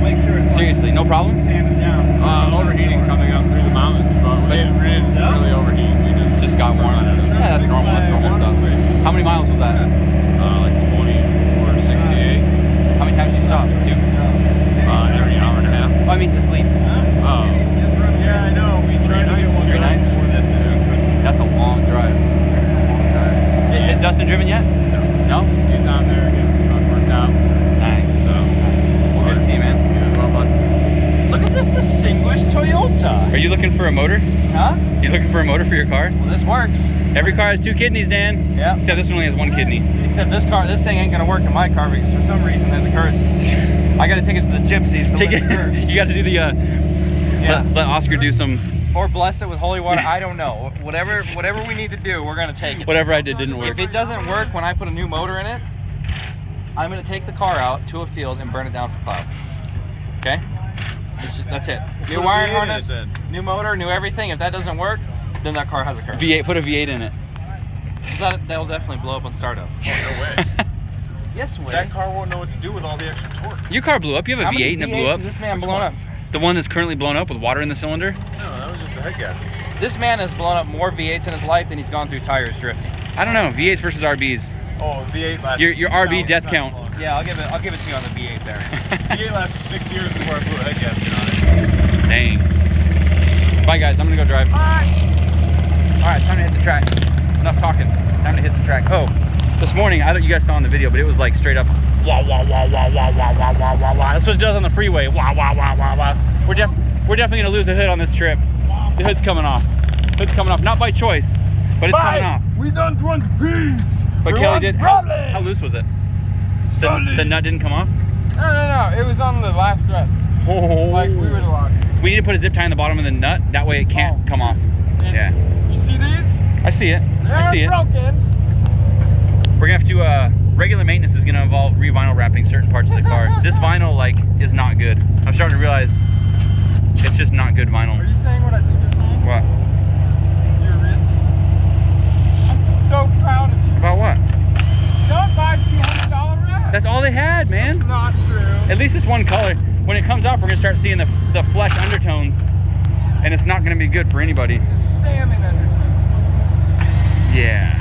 Seriously, no problem? Overheating coming up through the mountains, but we didn't really overheat. We just got warm. Yeah, that's normal. That's normal stuff. How many miles was that? Like 2468. How many times did you stop? 2? Every hour and a half. Oh, I mean to sleep. Oh. Yeah, I know. We tried to get one 3 nights before this and couldn't. That's a long drive. Has Dustin driven yet? No? He's out there getting worked out. Nice. So, Good to see you, man. you as well, bud. Look at this distinguished Toyota. Are you looking for a motor? Huh? You looking for a motor for your car? Well, this works. Every car has 2 kidneys, Dan. Yeah. Except this one only has 1 kidney. Except this thing ain't gonna work in my car because for some reason there's a curse. I gotta take it to the gypsies to Take let it. it curse. You got to do the. Yeah. Let Oscar do some. Or bless it with holy water. I don't know. Whatever we need to do, we're gonna take it. Whatever I did didn't work. If it doesn't work when I put a new motor in it, I'm gonna take the car out to a field and burn it down for cloud. Okay? That's it. New wiring harness, new motor, new everything. If that doesn't work, then that car has a curse. V8. Put a V8 in it. That'll definitely blow up on startup. Oh, no way. Yes, way. That car won't know what to do with all the extra torque. Your car blew up. You have a How V8 many and it blew V8s up. has this man Which blown one? up? The one that's currently blown up with water in the cylinder. No, that was just the head gasket. This man has blown up more V8s in his life than he's gone through tires drifting. I don't know. V8s versus RBs. Oh, V8 lasted. Your RB 1,000 death times count. longer. Yeah, I'll give it to you on the V8 there. V8 lasted 6 years before I blew a head gasket on it. Dang. Bye guys. I'm gonna go drive. All right, time to hit the track. Enough talking. Time to hit the track. Oh, this morning, I don't. You guys saw in the video, but it was like straight up. Wah wah wah wah wah wah wah wah wah wah. That's what it does on the freeway. Wah wah wah wah wah. We're definitely gonna lose a hood on this trip. The hood's coming off. Hood's coming off, not by choice, but it's coming off. We don't want peace. But we Kelly want did. How loose was it? The nut didn't come off. No. It was on the last thread. Oh. Like we would have lost it. We need to put a zip tie in the bottom of the nut. That way it can't come off. Yeah. You see these? I see it. I see They're it. broken. We're gonna have to. Regular maintenance is gonna involve re-vinyl wrapping certain parts of the car. This vinyl like is not good. I'm starting to realize it's just not good vinyl. Are you saying what I think you're saying? What? You're real. I'm so proud of you. About what? Don't buy $200 wrap. That's all they had, man. That's not true. At least it's one color. When it comes off, we're gonna start seeing the flesh undertones, and it's not gonna be good for anybody. It's a salmon undertone. Yeah.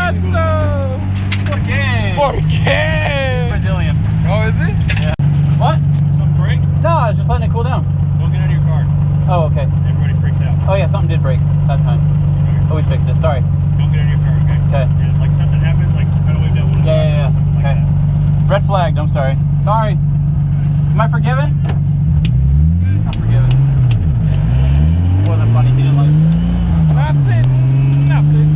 Cazzo! Porque! Brazilian. Oh, is it? Yeah. What? Something break? No, I was just letting it cool down. Don't get out of your car. Oh, okay. Everybody freaks out. Oh yeah, something did break that time. Oh, we fixed it. Sorry. Don't get out of your car, okay? Okay. And like something happens, like try to wave that one. Yeah. Something like Okay. that. Red flagged. I'm sorry. Sorry. Am I forgiven? I'm forgiven. It wasn't funny. He didn't like it. Nothing. Nothing.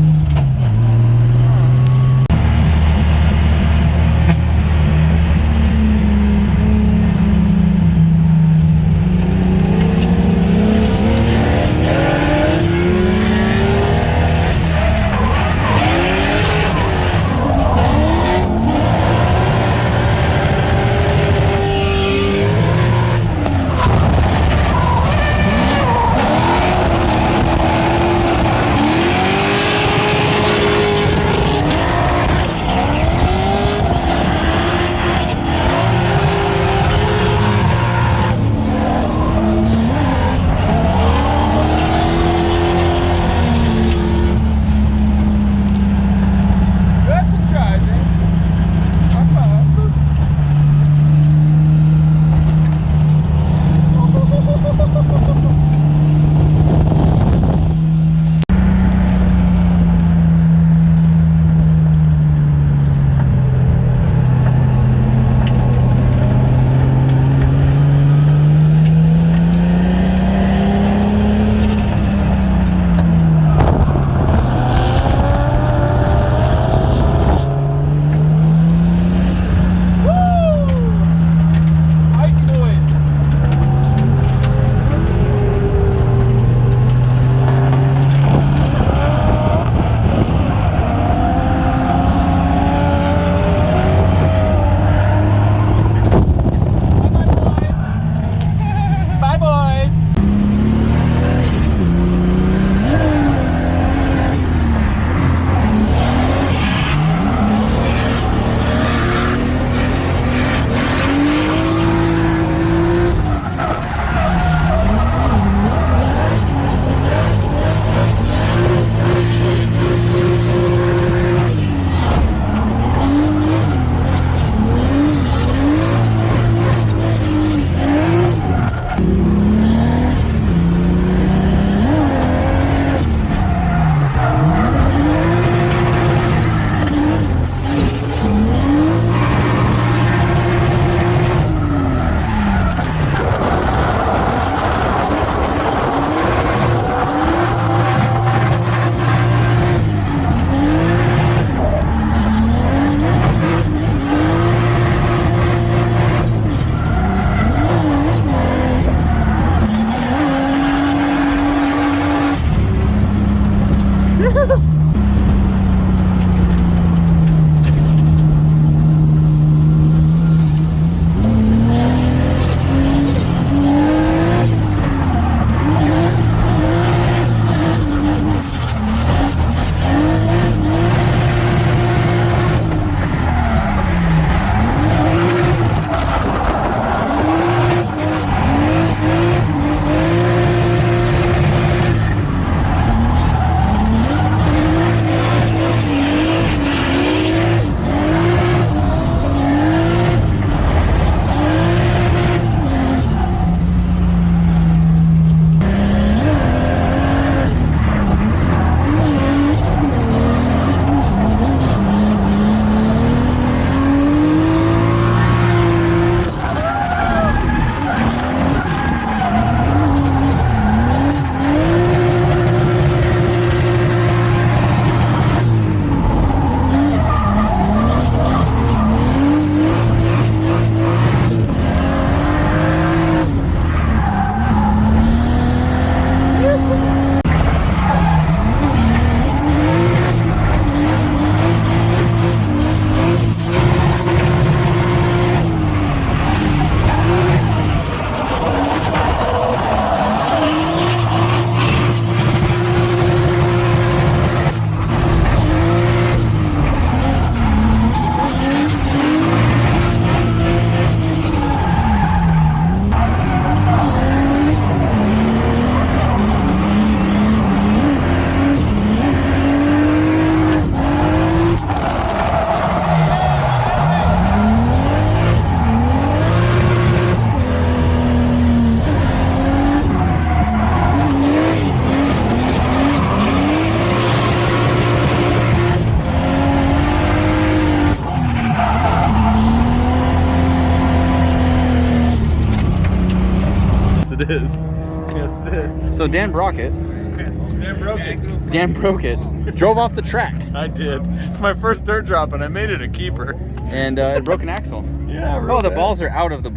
So Dan broke it. Dan broke it. Dan broke it. Drove off the track. I did. It's my first dirt drop, and I made it a keeper. And it broke an axle. Yeah. Oh, the balls are out of the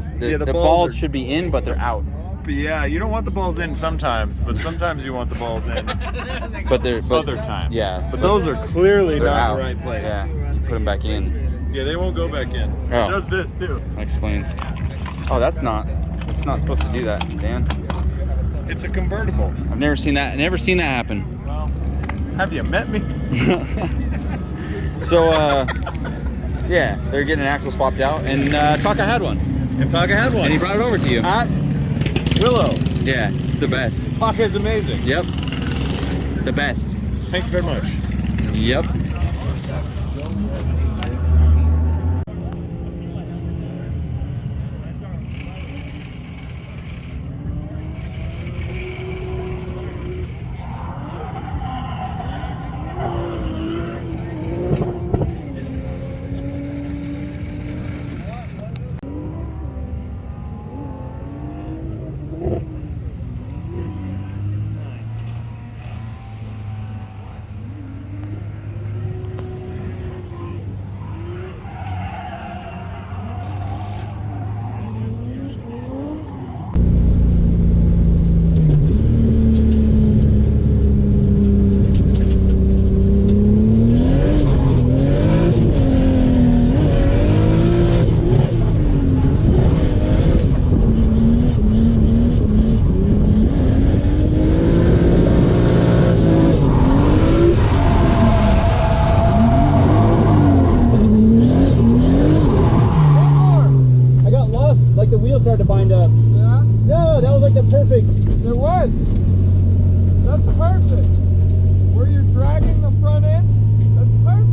balls are- should be in, but they're out. But yeah, you don't want the balls in sometimes, but sometimes you want the balls in. But they're Other times. Yeah. But those are clearly they're not out. in the right place. Yeah. Put them back in. Yeah, they won't go back in. Oh. It does this too. That explains. Oh, that's not supposed to do that, Dan. It's a convertible. I've never seen that. Never seen that happen. Well, have you met me? So, yeah, they're getting an axle swapped out, and Taka had one. And Taka had one. And he brought it over to you. At Willow. Yeah, it's the best. Taka is amazing. Yep. The best. Thank you very much. Yep. Started to bind up. Yeah? No, that was like the perfect. It was. That's perfect. Where you're dragging the front end, that's perfect.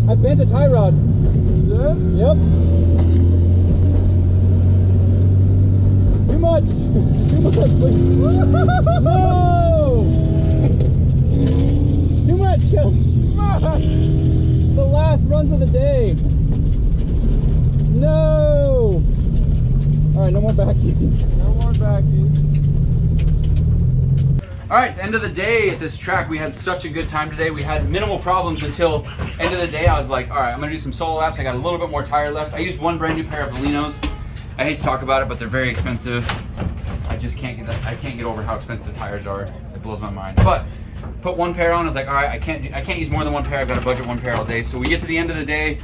I bent a tie rod. Good? Yep. Too much. Too much, please. No! Too much. The last runs of the day. No! All right, no more backies. No more backies. All right, it's end of the day at this track. We had such a good time today. We had minimal problems until end of the day. I was like, all right, I'm gonna do some solo laps. I got a little bit more tire left. I used one brand new pair of Valinos. I hate to talk about it, but they're very expensive. I just can't get that. I can't get over how expensive the tires are. It blows my mind. But put one pair on. I was like, all right, I can't use more than one pair. I've got to budget one pair all day. So we get to the end of the day,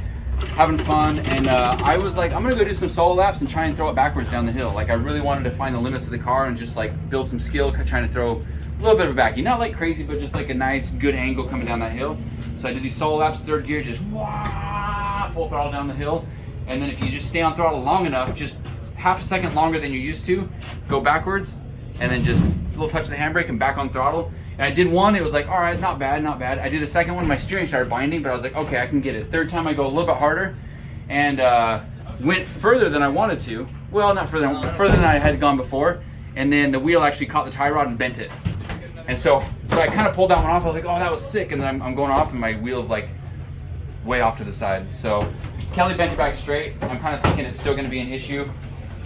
having fun, and I was like, I'm gonna go do some solo laps and try and throw it backwards down the hill. Like I really wanted to find the limits of the car and just like build some skill, trying to throw a little bit of a backy, not like crazy, but just like a nice, good angle coming down that hill. So I did these solo laps, third gear, just wah, full throttle down the hill. And then if you just stay on throttle long enough, just half a second longer than you're used to, go backwards, and then just a little touch of the handbrake and back on throttle. And I did one, it was like, all right, not bad, not bad. I did a second one, my steering started binding, but I was like, okay, I can get it. Third time I go a little bit harder, and went further than I wanted to. Well, not further than I had gone before. And then the wheel actually caught the tie rod and bent it. And so I kind of pulled that one off. I was like, oh, that was sick. And then I'm going off and my wheel's like way off to the side. So Kelly bent it back straight. I'm kind of thinking it's still going to be an issue.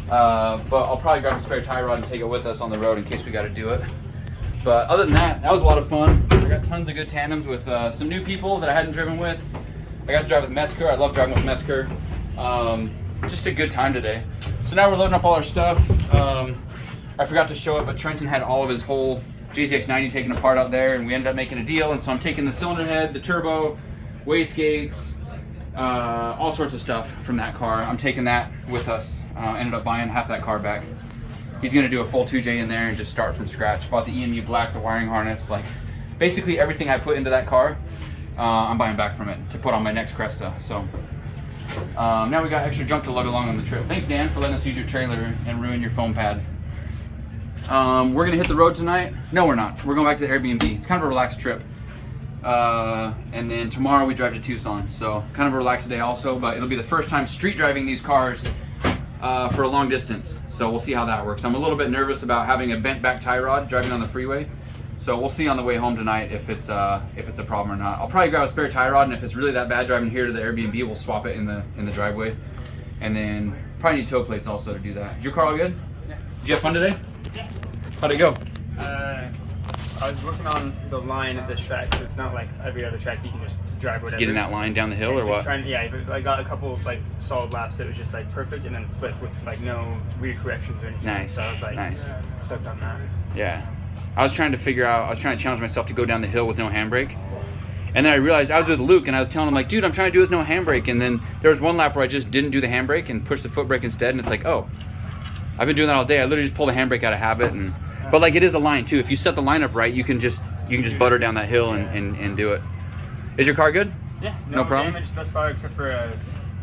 But I'll probably grab a spare tie rod and take it with us on the road in case we got to do it. But other than that, that was a lot of fun. I got tons of good tandems with some new people that I hadn't driven with. I got to drive with Mesker. I love driving with Mesker. Just a good time today. So now we're loading up all our stuff. I forgot to show it, but Trenton had all of his whole JZX90 taken apart out there, and we ended up making a deal. And so I'm taking the cylinder head, the turbo, wastegates, all sorts of stuff from that car. I'm taking that with us. Ended up buying half that car back. He's gonna do a full 2J in there and just start from scratch. Bought the EMU black, the wiring harness, like basically everything I put into that car, I'm buying back from it to put on my next Cresta. So now we got extra junk to lug along on the trip. Thanks, Dan, for letting us use your trailer and ruin your foam pad. We're gonna hit the road tonight. No, we're not. We're going back to the Airbnb. It's kind of a relaxed trip. And then tomorrow we drive to Tucson. So kind of a relaxed day also, but it'll be the first time street driving these cars for a long distance. So we'll see how that works. I'm a little bit nervous about having a bent back tie rod driving on the freeway. So we'll see on the way home tonight if it's a problem or not. I'll probably grab a spare tie rod, and if it's really that bad driving here to the Airbnb, we'll swap it in the driveway. And then probably need tow plates also to do that. Is your car all good? Yeah. Did you have fun today? Yeah. How'd it go? I was working on the line at this track. It's not like every other track you can just drive whatever. Getting that line down the hill or what? I got a couple like solid laps that was just like perfect, and then flipped with like no weird corrections or anything. Nice. So I was like, stoked on that. Yeah. I was trying to challenge myself to go down the hill with no handbrake. And then I realized I was with Luke and I was telling him like, dude, I'm trying to do it with no handbrake. And then there was one lap where I just didn't do the handbrake and pushed the foot brake instead. And it's like, oh, I've been doing that all day. I literally just pulled the handbrake out of habit. But like it is a line too. If you set the line up right, you can just butter down that hill and do it. Is your car good? Yeah. No problem? Damage thus far except for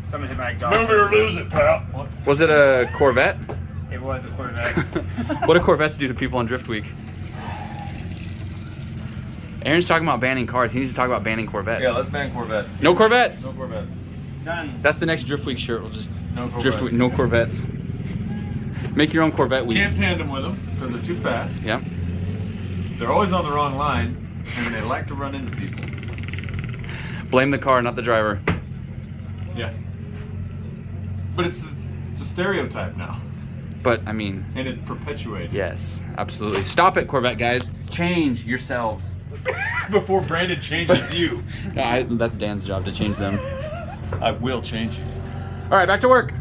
someone hit my exhaust. Move it or lose it, pal. Was it a Corvette? It was a Corvette. What do Corvettes do to people on Drift Week? Aaron's talking about banning cars. He needs to talk about banning Corvettes. Yeah, let's ban Corvettes. No Corvettes. No Corvettes. Done. That's the next Drift Week shirt. We'll just No Corvettes. Drift Week, no Corvettes. Make your own Corvette week. Can't tandem with them because they're too fast. Yep. They're always on the wrong line, and they like to run into people. Blame the car, not the driver. Yeah. But it's a stereotype now, But I mean, and it's perpetuated. yes, absolutely. Stop it, Corvette guys. Change yourselves. Before Brandon changes you. No, that's Dan's job to change them. I will change you. All right, back to work.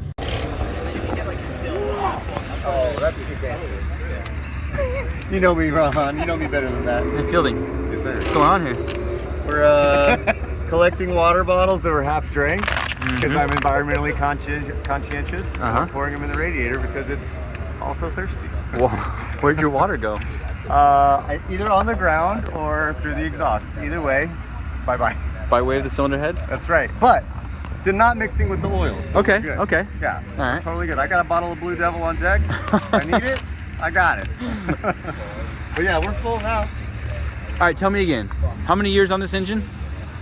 Oh, that's a good answer. You know me, Ron. You know me better than that. Hey, Fielding. Yes, sir. What's going on here? We're collecting water bottles that were half drained because I'm environmentally conscientious. Uh-huh. Pouring them in the radiator because it's also thirsty. Whoa. Where'd your water go? Either on the ground or through the exhaust. Either way, bye-bye. By way of the cylinder head? That's right. But did not mixing with the oils. So Okay, good. okay. Yeah. All right. Totally good. I got a bottle of Blue Devil on deck. I need it. I got it. But yeah, we're full now. All right, tell me again. How many years on this engine?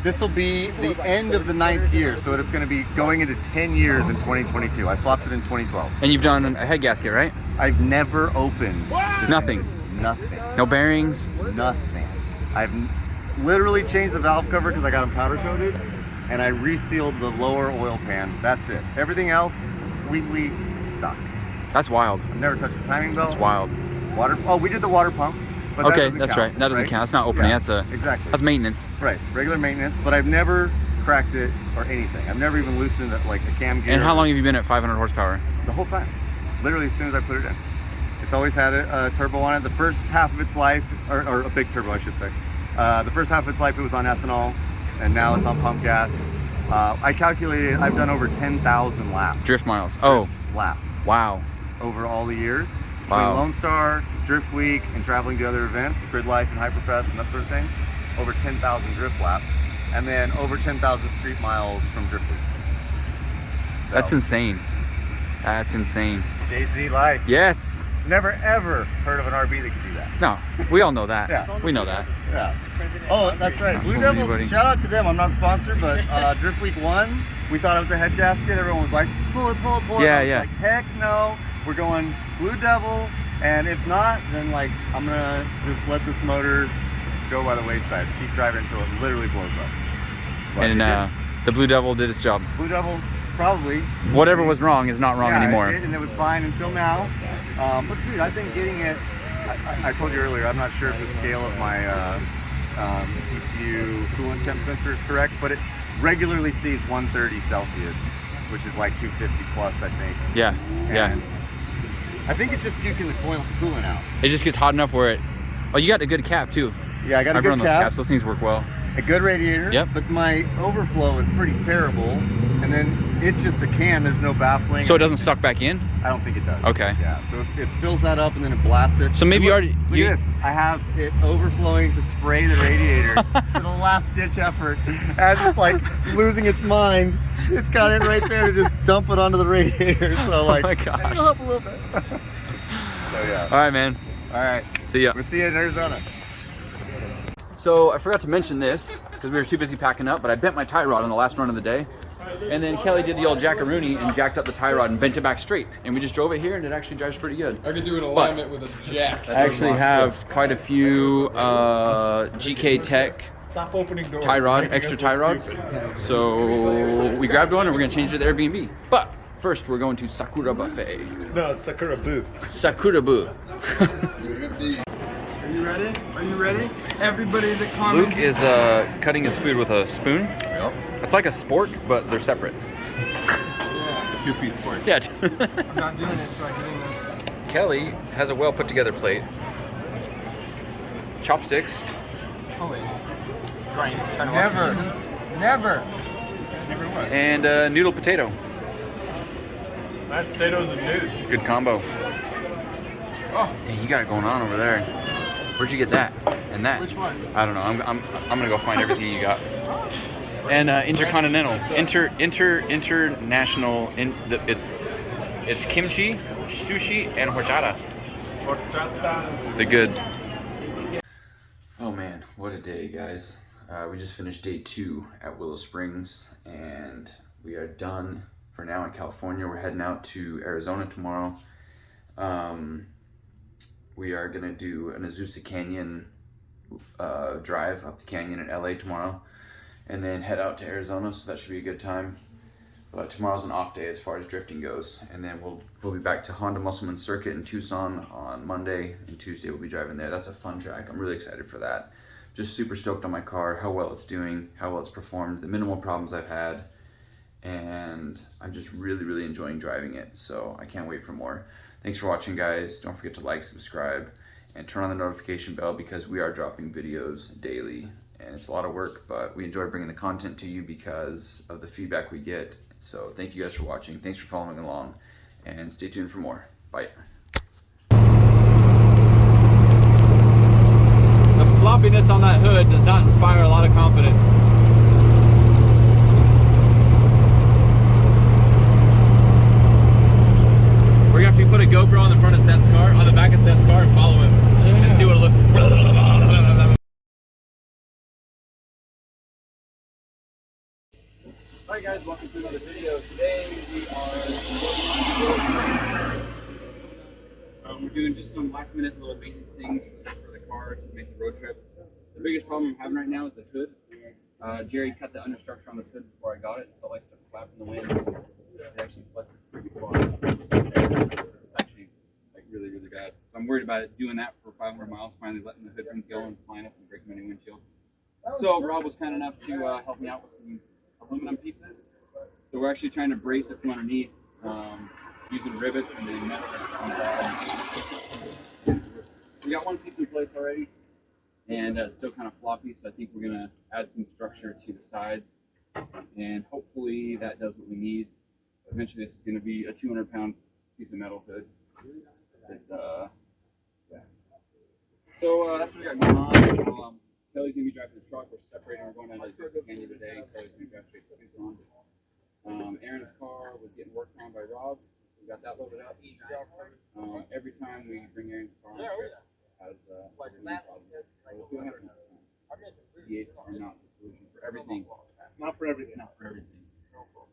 This will be the end of the 9th year, so it's going to be going into 10 years in 2022. I swapped it in 2012. And you've done a head gasket, right? I've never opened this Nothing. engine. Nothing. No bearings? Nothing. I've literally changed the valve cover because I got them powder coated, and I resealed the lower oil pan. That's it. Everything else, completely stock. That's wild. I've never touched the timing belt. That's wild. Water. Oh, we did the water pump. But that Okay, doesn't that's count, right. That doesn't count. That's not opening. Yeah, That's exactly. That's maintenance. Right, regular maintenance. But I've never cracked it or anything. I've never even loosened it, like a cam gear. And how long have you been at 500 horsepower? The whole time. Literally as soon as I put it in. It's always had a turbo on it. The first half of its life, or a big turbo, I should say. The first half of its life, it was on ethanol, and now it's on pump gas. I calculated I've done over 10,000 laps. Drift miles. Drift laps. Wow. Over all the years. Between Wow. Lone Star, Drift Week, and traveling to other events, Grid Life and Hyperfest and that sort of thing. Over 10,000 drift laps. And then over 10,000 street miles from Drift Weeks. So, That's insane. That's insane. JZ Life. Yes. Never ever heard of an RB that could do that. No, we all know that. Yeah. We know that. Yeah. Oh, that's right. Blue for Devil, me, buddy. shout out to them. I'm not sponsored, but Drift Week 1, we thought it was a head gasket. Everyone was like, pull it, pull it, pull it. Yeah, I was yeah. like, heck no. We're going Blue Devil, and if not, then like I'm gonna just let this motor go by the wayside. Keep driving until it literally blows up. But And it did. the Blue Devil did its job. Blue Devil, probably. Whatever was wrong is not wrong Yeah, anymore. and it was fine until now. But dude, I think getting it, I told you earlier, I'm not sure if the scale of my ECU coolant temp sensor is correct, but it regularly sees 130 Celsius, which is like 250 plus, I think. Yeah, yeah. And I think it's just puking the coolant out. It just gets hot enough where it. Oh, you got a good cap too. Yeah, I got a I've good run those cap. caps. Those things work well. A good radiator. Yep. But my overflow is pretty terrible, and then it's just a can. There's no baffling. So it doesn't suck back in. I don't think it does. Okay. Yeah. So it fills that up and then it blasts it. So maybe Look, you already. Look at this. I have it overflowing to spray the radiator for the last ditch effort. As it's like losing its mind, it's got it right there to just dump it onto the radiator. So like, my gosh. it'll help a little bit. So yeah. All right, man. All right. See ya. We'll see you in Arizona. So I forgot to mention this because we were too busy packing up, but I bent my tie rod on the last run of the day. And then Kelly did the old jackaroonie and jacked up the tie rod and bent it back straight. And we just drove it here and it actually drives pretty good. I could do an alignment with this jack. I actually have quite a few GK Tech Stop opening doors. tie rod, extra tie rods. So we grabbed one and we're gonna change it to Airbnb. But first we're going to Sakura Buffet. No, it's Sakura Boo. Sakura Boo. Are you ready? Are you ready? Everybody that commented. Luke is cutting his food with a spoon. Yep. It's like a spork, but they're separate. Yeah. Two-piece spork. Yeah. I'm not doing it until I get in this. Kelly has a well put together plate. Chopsticks. Always. Trying to Never. Never. Never what? And noodle potato. Mashed potatoes and nudes. Good combo. Oh, dang, you got it going on over there. Where'd you get that? And that? Which one? I don't know. I'm gonna go find everything you got. And intercontinental, international. It's kimchi, sushi, and horchata. The goods. Oh man, what a day, guys! We just finished day 2 at Willow Springs, and we are done for now in California. We're heading out to Arizona tomorrow. We are gonna do an Azusa Canyon drive up the canyon in LA tomorrow, and then head out to Arizona, so that should be a good time. But tomorrow's an off day as far as drifting goes, and then we'll be back to Honda Musselman Circuit in Tucson on Monday, and Tuesday we'll be driving there. That's a fun track. I'm really excited for that. Just super stoked on my car, how well it's doing, how well it's performed, the minimal problems I've had, and I'm just really enjoying driving it, so I can't wait for more. Thanks for watching, guys. Don't forget to like, subscribe, and turn on the notification bell because we are dropping videos daily, and it's a lot of work, but we enjoy bringing the content to you because of the feedback we get. So thank you guys for watching. Thanks for following along, and stay tuned for more. Bye. The floppiness on that hood does not inspire a lot of confidence. We're gonna have to put a GoPro on the front of Seth's car, on the back of Seth's car, and follow him and see what it looks like. Alright guys, welcome to another video. Today we are we're doing just some last minute little maintenance things for the car to make the road trip. The biggest problem I'm having right now is the hood. Jerry cut the understructure on the hood before I got it, so it likes to flap in the wind. It actually flexes pretty far. It's actually like really bad. So I'm worried about it doing that for 500 miles, finally letting the hood rings go and flying up and breaking my new windshield. So Rob was kind enough to help me out with some aluminum pieces. So we're actually trying to brace it from underneath using rivets and then metal. We got one piece in place already, and it's still kind of floppy, so I think we're going to add some structure to the sides, and hopefully that does what we need. Eventually this is going to be a 200-pound piece of metal hood. Yeah. So that's what we got going on. Kelly's going to be driving the truck. We're separating. We're going down to the canyon today. Kelly's going to drive straight to Tucson. Aaron's car was getting worked on by Rob. We got that loaded up. Every time we bring Aaron's car on a trip, has problems. So we'll see what happens. V8s are not the solution for everything. Not for everything. Not for everything.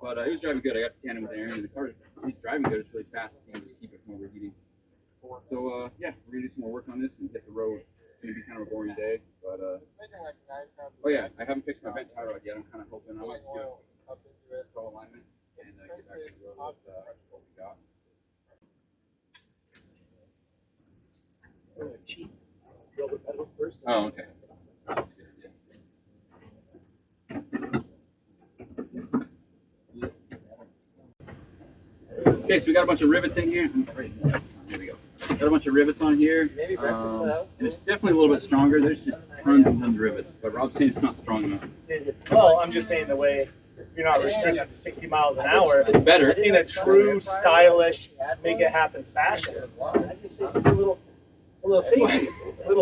But he was driving good. I got to tandem with Aaron, and the car, he's driving good. It's really fast. You can just keep it from overheating. So yeah, we're gonna do some more work on this and hit the road. It's gonna be kind of a boring day, but oh yeah, I haven't fixed my vent tie rod yet. I'm kind of hoping I might do pro alignment and get back to the road with what we got. Oh, okay. That's good. Yeah. Okay, so we got a bunch of rivets in here. There we go. Got a bunch of rivets on here. And it's definitely a little bit stronger. There's just tons and tons of rivets. But Rob's saying it's not strong enough. Well, I'm just saying the way you're not restricted to 60 miles an hour. It's better. In a true, stylish, make it happen fashion. I just say a little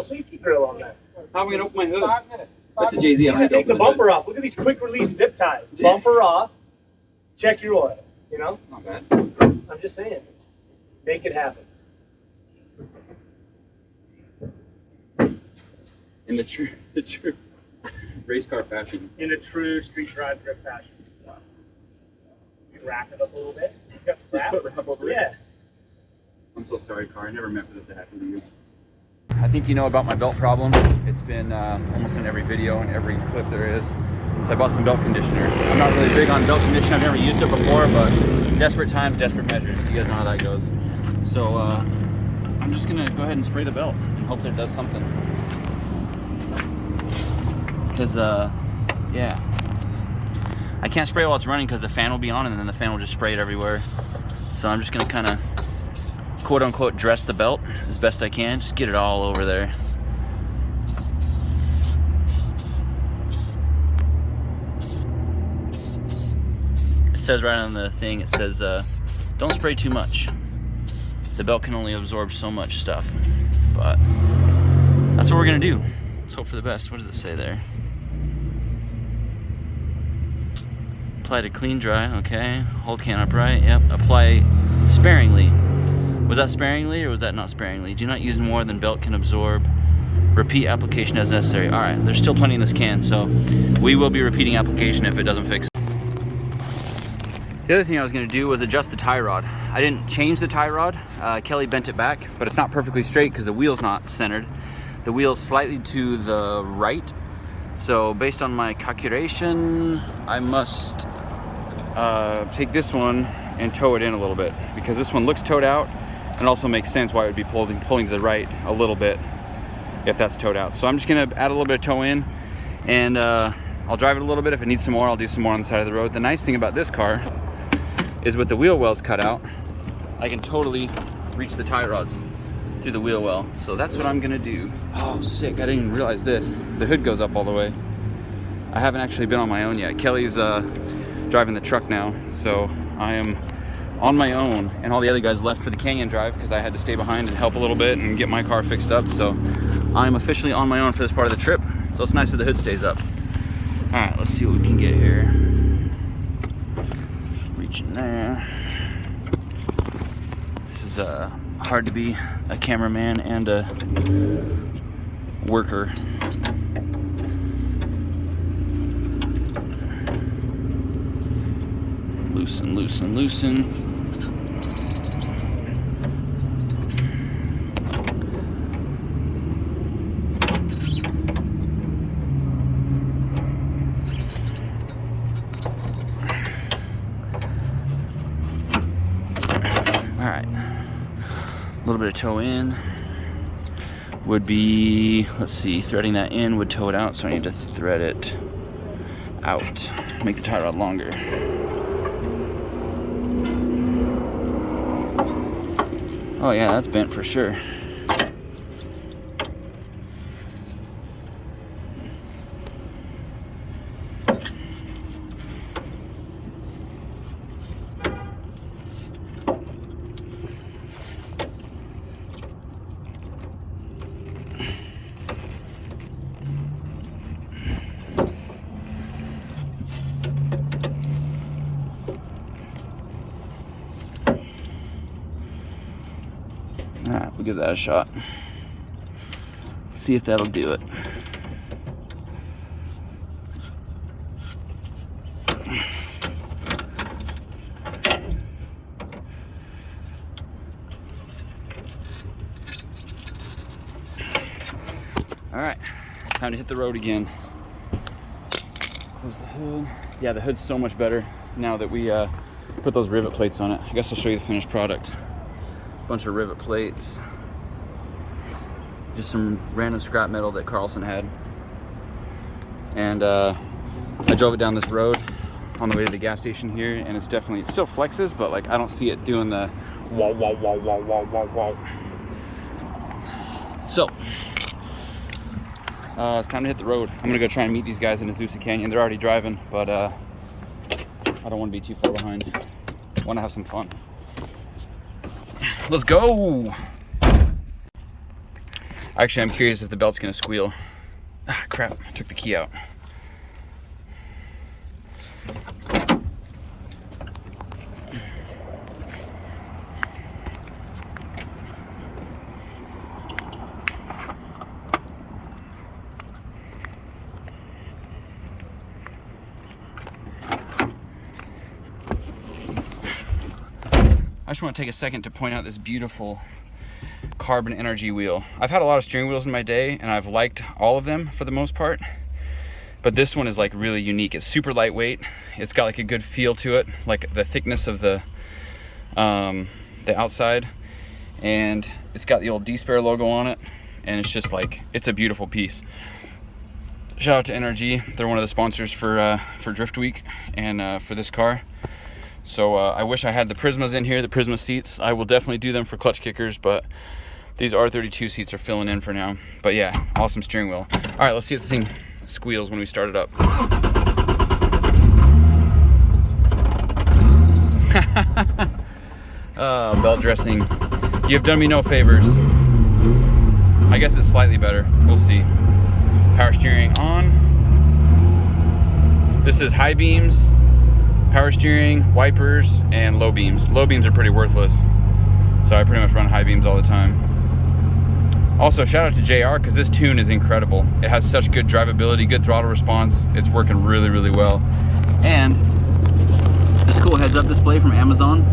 safety grill on that. How am I gonna open my hood? That's a Jay-Z. I'm gonna take the bumper off. Look at these quick release zip ties. Bumper off. Check your oil. You know? Not bad. I'm just saying. Make it happen. In the true race car fashion. In a true street drive drift fashion. You wrap it up a little bit. You got some wrap? Put wrap over it? Yeah. I'm so sorry, car. I never meant for this to happen to you. I think you know about my belt problem. It's been almost in every video and every clip there is. So I bought some belt conditioner. I'm not really big on belt conditioner. I've never used it before, but desperate times, desperate measures. You guys know how that goes. So I'm just gonna go ahead and spray the belt and hope that it does something. Because yeah, I can't spray while it's running because the fan will be on and then the fan will just spray it everywhere. So I'm just gonna kind of quote unquote dress the belt as best I can, just get it all over there. It says right on the thing, it says don't spray too much. The belt can only absorb so much stuff, but that's what we're gonna do. Let's hope for the best. What does it say there? Apply to clean dry, okay. Hold can upright, yep. Apply sparingly. Was that sparingly or was that not sparingly? Do not use more than belt can absorb. Repeat application as necessary. All right, there's still plenty in this can, so we will be repeating application if it doesn't fix it. The other thing I was gonna do was adjust the tie rod. I didn't change the tie rod. Kelly bent it back, but it's not perfectly straight because the wheel's not centered. The wheel's slightly to the right. So based on my calculation, I must take this one and toe it in a little bit because this one looks towed out and it also makes sense why it would be pulling to the right a little bit if that's towed out. So I'm just gonna add a little bit of toe in and I'll drive it a little bit. If it needs some more, I'll do some more on the side of the road. The nice thing about this car is with the wheel wells cut out, I can totally reach the tie rods through the wheel well. So that's what I'm gonna do. Oh, sick, I didn't even realize this. The hood goes up all the way. I haven't actually been on my own yet. Kelly's driving the truck now, so I am on my own, and all the other guys left for the canyon drive because I had to stay behind and help a little bit and get my car fixed up. So I'm officially on my own for this part of the trip. So it's nice that the hood stays up. All right, let's see what we can get here. Reaching there. This is hard to be a cameraman and a worker. Loosen, loosen, loosen. All right, a little bit of toe in would be, let's see, threading that in would toe it out, so I need to thread it out, make the tie rod longer. Oh yeah, that's bent for sure. All right, we'll give that a shot. See if that'll do it. All right, time to hit the road again. Close the hood. Yeah, the hood's so much better now that we put those rivet plates on it. I guess I'll show you the finished product. Bunch of rivet plates, just some random scrap metal that Carlson had, and I drove it down this road on the way to the gas station here, and it's definitely, it still flexes, but like I don't see it doing the wah wah wah wah wah wah wah. So it's time to hit the road. I'm gonna go try and meet these guys in Azusa Canyon. They're already driving, but I don't want to be too far behind. I want to have some fun. Let's go! Actually, I'm curious if the belt's gonna squeal. Ah, crap, I took the key out. I just want to take a second to point out this beautiful carbon energy wheel. I've had a lot of steering wheels in my day and I've liked all of them for the most part, but this one is like really unique. It's super lightweight. It's got like a good feel to it, like the thickness of the outside, and it's got the old D-Spare logo on it, and it's just like, it's a beautiful piece. Shout out to NRG. They're one of the sponsors for Drift Week and for this car. So I wish I had the Prismas in here, the Prisma seats. I will definitely do them for clutch kickers, but these R32 seats are filling in for now. But yeah, awesome steering wheel. All right, let's see if this thing squeals when we start it up. Belt dressing. You have done me no favors. I guess it's slightly better. We'll see. Power steering on. This is high beams, power steering, wipers, and low beams. Low beams are pretty worthless, so I pretty much run high beams all the time. Also, shout out to JR, because this tune is incredible. It has such good drivability, good throttle response. It's working really, really well. And this cool heads-up display from Amazon.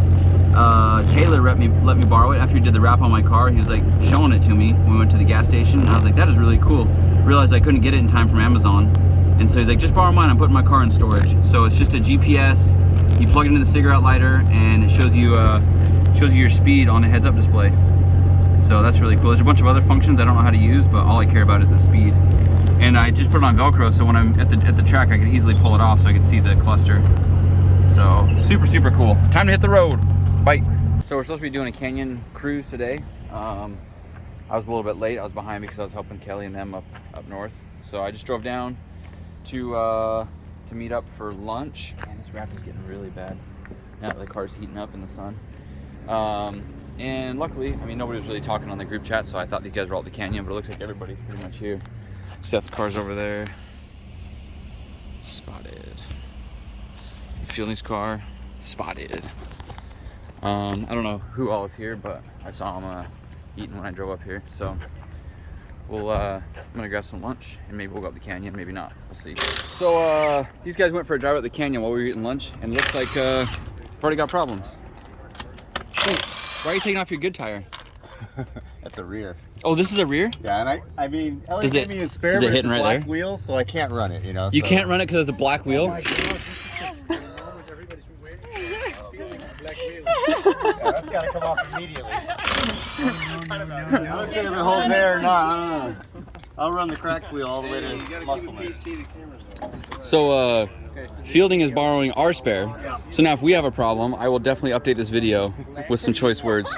Taylor let me borrow it after he did the wrap on my car. He was like showing it to me when we went to the gas station, and I was like, that is really cool. Realized I couldn't get it in time from Amazon, and so he's like, just borrow mine, I'm putting my car in storage. So it's just a GPS, you plug it into the cigarette lighter, and it shows you your speed on a heads-up display. So that's really cool. There's a bunch of other functions I don't know how to use, but all I care about is the speed. And I just put it on Velcro, so when I'm at the track, I can easily pull it off so I can see the cluster. So super, super cool. Time to hit the road. Bye. So we're supposed to be doing a canyon cruise today. I was a little bit late. I was behind because I was helping Kelly and them up north. So I just drove down to meet up for lunch. Man, this wrap is getting really bad now that the car's heating up in the sun. And luckily, I mean, nobody was really talking on the group chat, so I thought these guys were all at the canyon, but it looks like everybody's pretty much here. Seth's car's over there. Spotted. Fielding's car. Spotted. I don't know who all is here, but I saw him eating when I drove up here. So we'll I'm gonna grab some lunch and maybe we'll go up the canyon, maybe not. We'll see. So these guys went for a drive up the canyon while we were eating lunch, and it looks like we've already got problems. Hey, why are you taking off your good tire? That's a rear. Oh, this is a rear? Yeah, and I mean, Ellie gave me a spare, but it's a black wheel, so I can't run it, you know. You can't run it because it's a black wheel? Yeah, that's got to come off immediately. I don't care if it holds there or not. I don't know. I'll run the cracked wheel all the way to muscle man. So, Fielding is borrowing our spare. So now if we have a problem, I will definitely update this video with some choice words.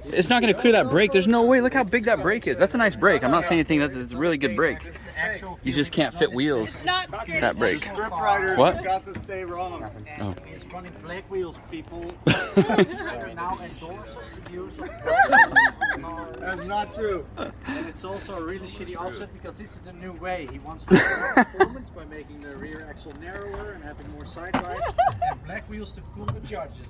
It's not going to clear that brake. There's no way. Look how big that brake is. That's a nice brake. I'm not saying anything. That's a really good brake. You just can't fit wheels. That brake. Script writers What? got to stay wrong. Oh. It's running black wheels, people. Now endorses the use of cars. That's not true. And it's also a really shitty offset because this is the new way. He wants to improve performance by making the rear axle narrower and having more side drive, and black wheels to fool the judges.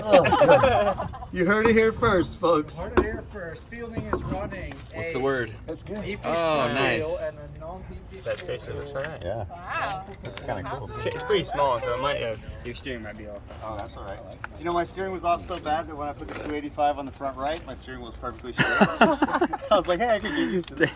Oh, you heard it here first, folks. Heard it here first. Fielding is running. What's the word? That's good. Oh, nice. And a non-DP That space looks alright. Yeah. Wow. That's kind of cool. It's pretty small, so it might your steering might be off. Oh, that's all right. You know, my steering was off so bad that when I put the 285 on the front right, my steering was perfectly straight. I was like, hey, I can get used to it.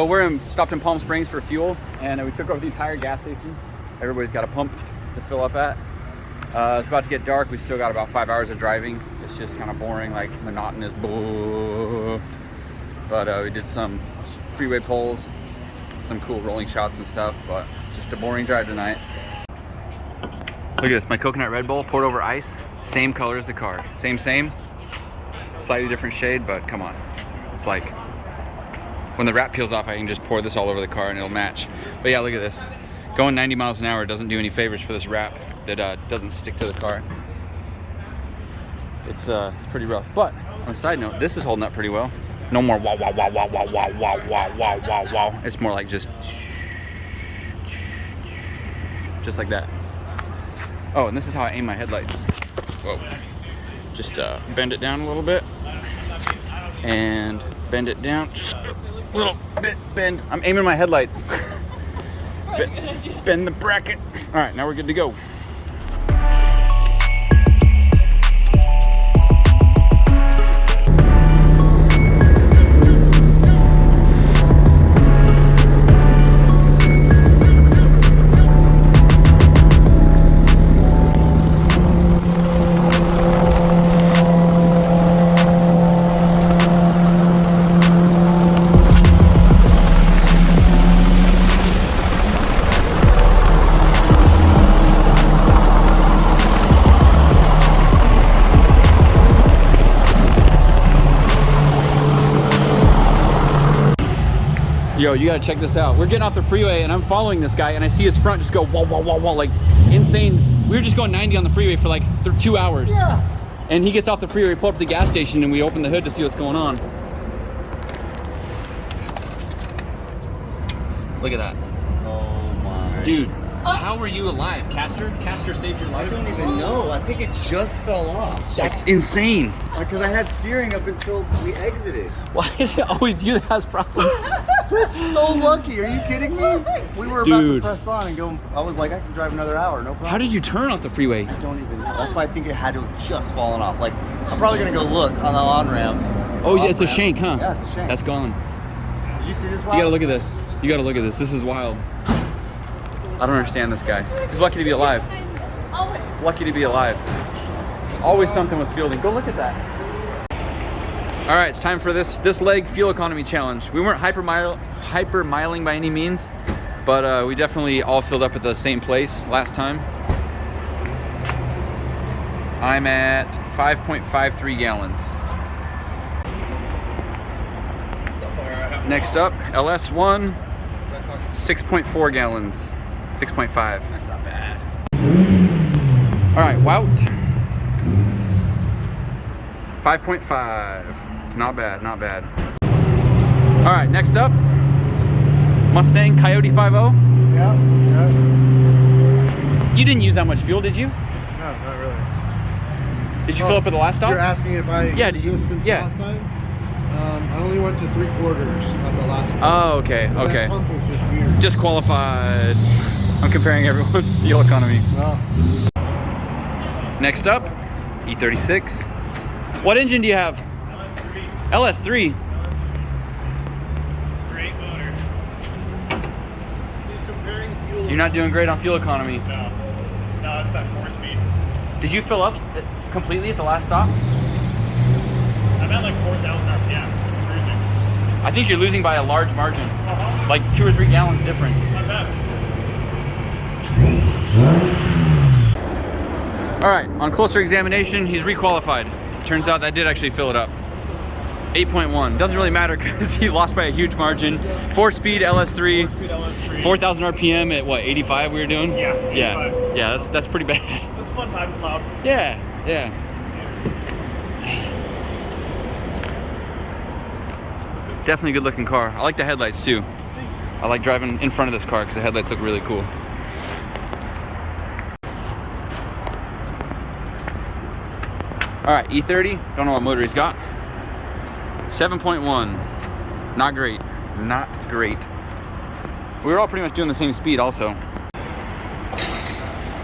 So stopped in Palm Springs for fuel, and we took over the entire gas station. Everybody's got a pump to fill up at. It's about to get dark. We still got about 5 hours of driving. It's just kind of boring, like monotonous. But we did some freeway pulls, some cool rolling shots and stuff, but just a boring drive tonight. Look at this, my coconut Red Bull poured over ice. Same color as the car. Same. Slightly different shade, but come on. It's like, when the wrap peels off, I can just pour this all over the car and it'll match. But yeah, look at this. Going 90 miles an hour doesn't do any favors for this wrap that doesn't stick to the car. It's pretty rough. But on a side note, this is holding up pretty well. No more wow, wow, wow, wow, wow, wow, wow, wow, wow, wow, wow. It's more like just like that. Oh, and this is how I aim my headlights. Whoa. Just bend it down a little bit. And bend it down just a little bit. Bend. I'm aiming my headlights. Bend the bracket. All right, now we're good to go. Yo, you gotta check this out. We're getting off the freeway and I'm following this guy and I see his front just go whoa, whoa, whoa, whoa, like insane. We were just going 90 on the freeway for like 2 hours. Yeah. And he gets off the freeway, we pull up to the gas station and we open the hood to see what's going on. Look at that. Oh my. Dude, how were you alive? Castor saved your life? I don't even know. I think it just fell off. That's insane. Because I had steering up until we exited. Why is it always you that has problems? That's so lucky. Are you kidding me? We were about to press on and go. I was like, I can drive another hour, no problem. How did you turn off the freeway? I don't even know. That's why I think it had to have just fallen off. Like, I'm probably going to go look on the on-ramp. Oh, yeah, it's a shank, huh? Yeah, it's a shank. That's gone. Did you see this? You gotta look at this. You gotta look at this. This is wild. I don't understand this guy. He's lucky to be alive. Lucky to be alive. Always something with fielding. Go look at that. All right, it's time for this leg fuel economy challenge. We weren't hyper miling by any means, but we definitely all filled up at the same place last time. I'm at 5.53 gallons. Next up, LS1, 6.4 gallons. 6.5. That's not bad. All right, Wout. 5.5. Not bad, not bad. All right, next up, Mustang Coyote 5.0. Yeah. You didn't use that much fuel, did you? No, not really. Did you fill up at the last stop? You're asking if I did you? since last time? I only went to 3/4 on the last one. Oh, okay, okay. That pump was just weird. Just qualified. I'm comparing everyone's fuel economy. Well. Next up, E36. What engine do you have? LS3. Great motor. You're not doing great on fuel economy. No, it's that 4-speed. Did you fill up completely at the last stop? I'm at like 4,000 RPM. Cruising. I think you're losing by a large margin. Like 2 or 3 gallons difference. Not bad. All right, on closer examination, he's requalified. Turns out that did actually fill it up. 8.1. Doesn't really matter because he lost by a huge margin. 4-speed LS3. 4-speed LS3. 4,000 RPM at what, 85 we were doing? Yeah, 85. Yeah, that's pretty bad. It's fun time, it's loud. Yeah. Definitely a good looking car. I like the headlights too. I like driving in front of this car because the headlights look really cool. All right, E30, don't know what motor he's got. 7.1, not great, not great. We were all pretty much doing the same speed also.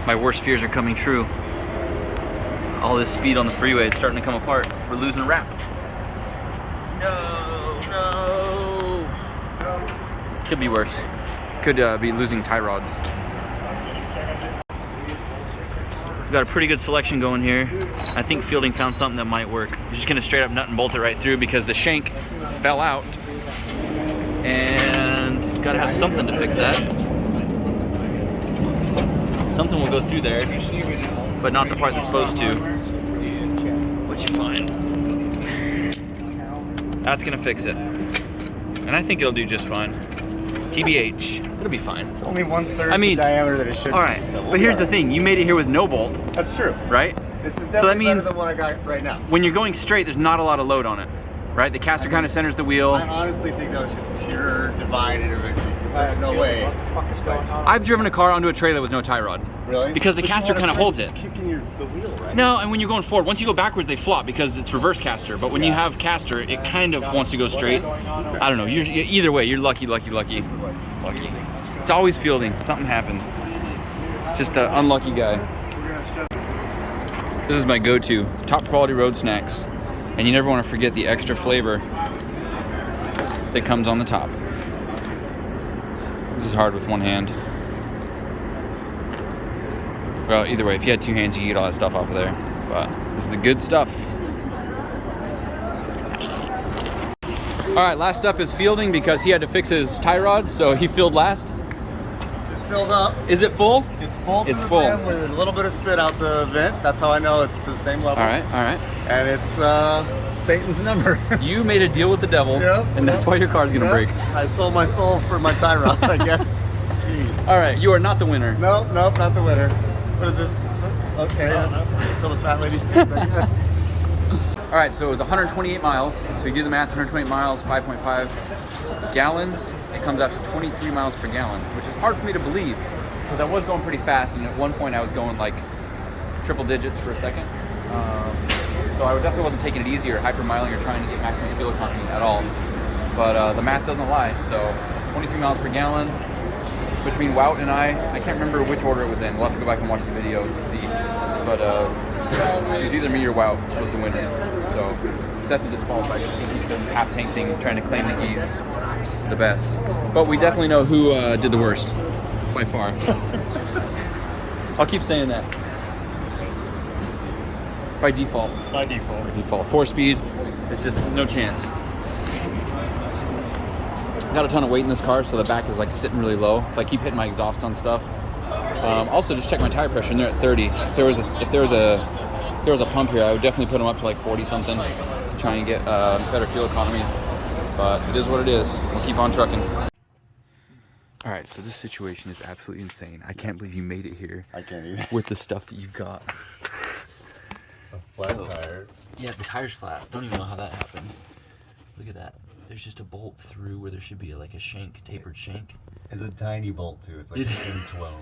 My worst fears are coming true. All this speed on the freeway is starting to come apart. We're losing wrap. No. Could be worse. Could be losing tie rods. We've got a pretty good selection going here. I think Fielding found something that might work. He's just gonna straight up nut and bolt it right through because the shank fell out. And gotta have something to fix that. Something will go through there, but not the part that's supposed to. What'd you find? That's gonna fix it. And I think it'll do just fine. TBH, it'll be fine. It's only 1/3 the diameter that it should be. All right, So but here's the thing. You made it here with no bolt. That's true. Right? This is so definitely that means better than what I got right now. When you're going straight, there's not a lot of load on it. Right? The caster kind of centers the wheel. I honestly think that was just pure divine intervention because there's no way. What the fuck is going on? I've driven a car onto a trailer with no tie rod. Really? Because the caster kind of holds it. Kicking the wheel, right? No, and when you're going forward, once you go backwards, they flop because it's reverse caster. But when you have caster, it kind of wants to go straight. I don't know. Either way, you're lucky. It's always Fielding. Something happens. Just an unlucky guy. This is my go-to. Top quality road snacks. And you never want to forget the extra flavor that comes on the top. This is hard with one hand. Well, either way, if you had two hands, you could get all that stuff off of there. But this is the good stuff. All right, last up is Fielding because he had to fix his tie rod, so he filled last. It's filled up. Is it full? It's full to It's the full. brim with a little bit of spit out the vent. That's how I know it's to the same level. All right. And it's Satan's number. You made a deal with the devil, and that's why your car's gonna break. I sold my soul for my tie rod, I guess. Jeez. All right, you are not the winner. Nope, not the winner. What is this? Okay, until the fat lady sings, I guess. All right, so it was 128 miles. So you do the math, 128 miles, 5.5 gallons. It comes out to 23 miles per gallon, which is hard for me to believe because I was going pretty fast, and at one point I was going like triple digits for a second. So I definitely wasn't taking it easy or hypermiling or trying to get maximum fuel economy at all. But the math doesn't lie. So 23 miles per gallon between Wout and I can't remember which order it was in. We'll have to go back and watch the video to see. But it was either me or Wout was the winner. So Seth is disqualified because he's doing this half tank thing, trying to claim that he's the best. But we definitely know who did the worst by far. I'll keep saying that. By default. By default. By default. 4-speed, it's just no chance. Got a ton of weight in this car, so the back is like sitting really low. So I keep hitting my exhaust on stuff. Also, just check my tire pressure, and they're at 30. If there was a pump here, I would definitely put them up to like 40 something to try and get better fuel economy. But it is what it is. We'll keep on trucking. All right, so this situation is absolutely insane. I can't believe you made it here. I can't either. With the stuff that you've got. Flat tire. Yeah, the tire's flat. Don't even know how that happened. Look at that. There's just a bolt through where there should be like a shank, tapered shank. It's a tiny bolt too. It's like an M12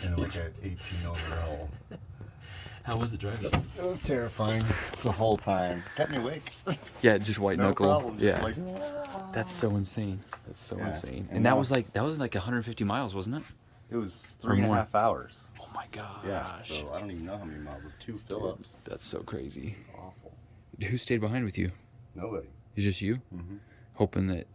and like an 18-over hole. How was it driving? It was terrifying the whole time. Kept me awake. Yeah, just white No knuckle. problem, just Yeah, like, that's so insane. That's so insane. And And that now- was like 150 miles, wasn't it? It was Or 3.5 hours. Oh my gosh. Yeah, so I don't even know how many miles. It's 2 fill-ups. That's so crazy. It's awful. Who stayed behind with you? Nobody. It's just you? Mm-hmm. Hoping that.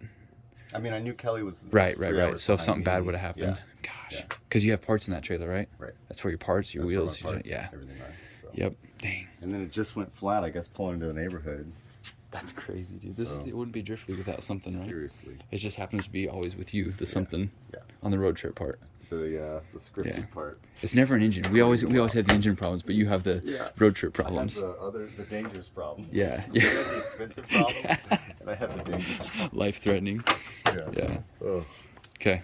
I mean, I knew Kelly was Right. 3 hours So if behind something bad me. would have happened. Yeah. Gosh. Because you have parts in that trailer, right? Right. That's where your parts, your That's where wheels. my parts, Yeah. everything are. So. Yep. Dang. And then it just went flat, I guess, pulling into the neighborhood. That's crazy, dude. This So- is, it wouldn't be Drift Week without something, right? Seriously. It just happens to be always with you, the something Yeah. on the road trip part. The scripted part. It's never an engine. We always have the engine problems, but you have the road trip problems. I have the dangerous problems. Yeah. You have the expensive problems, and I have the dangerous problems. Life threatening. Yeah. Oh. Okay.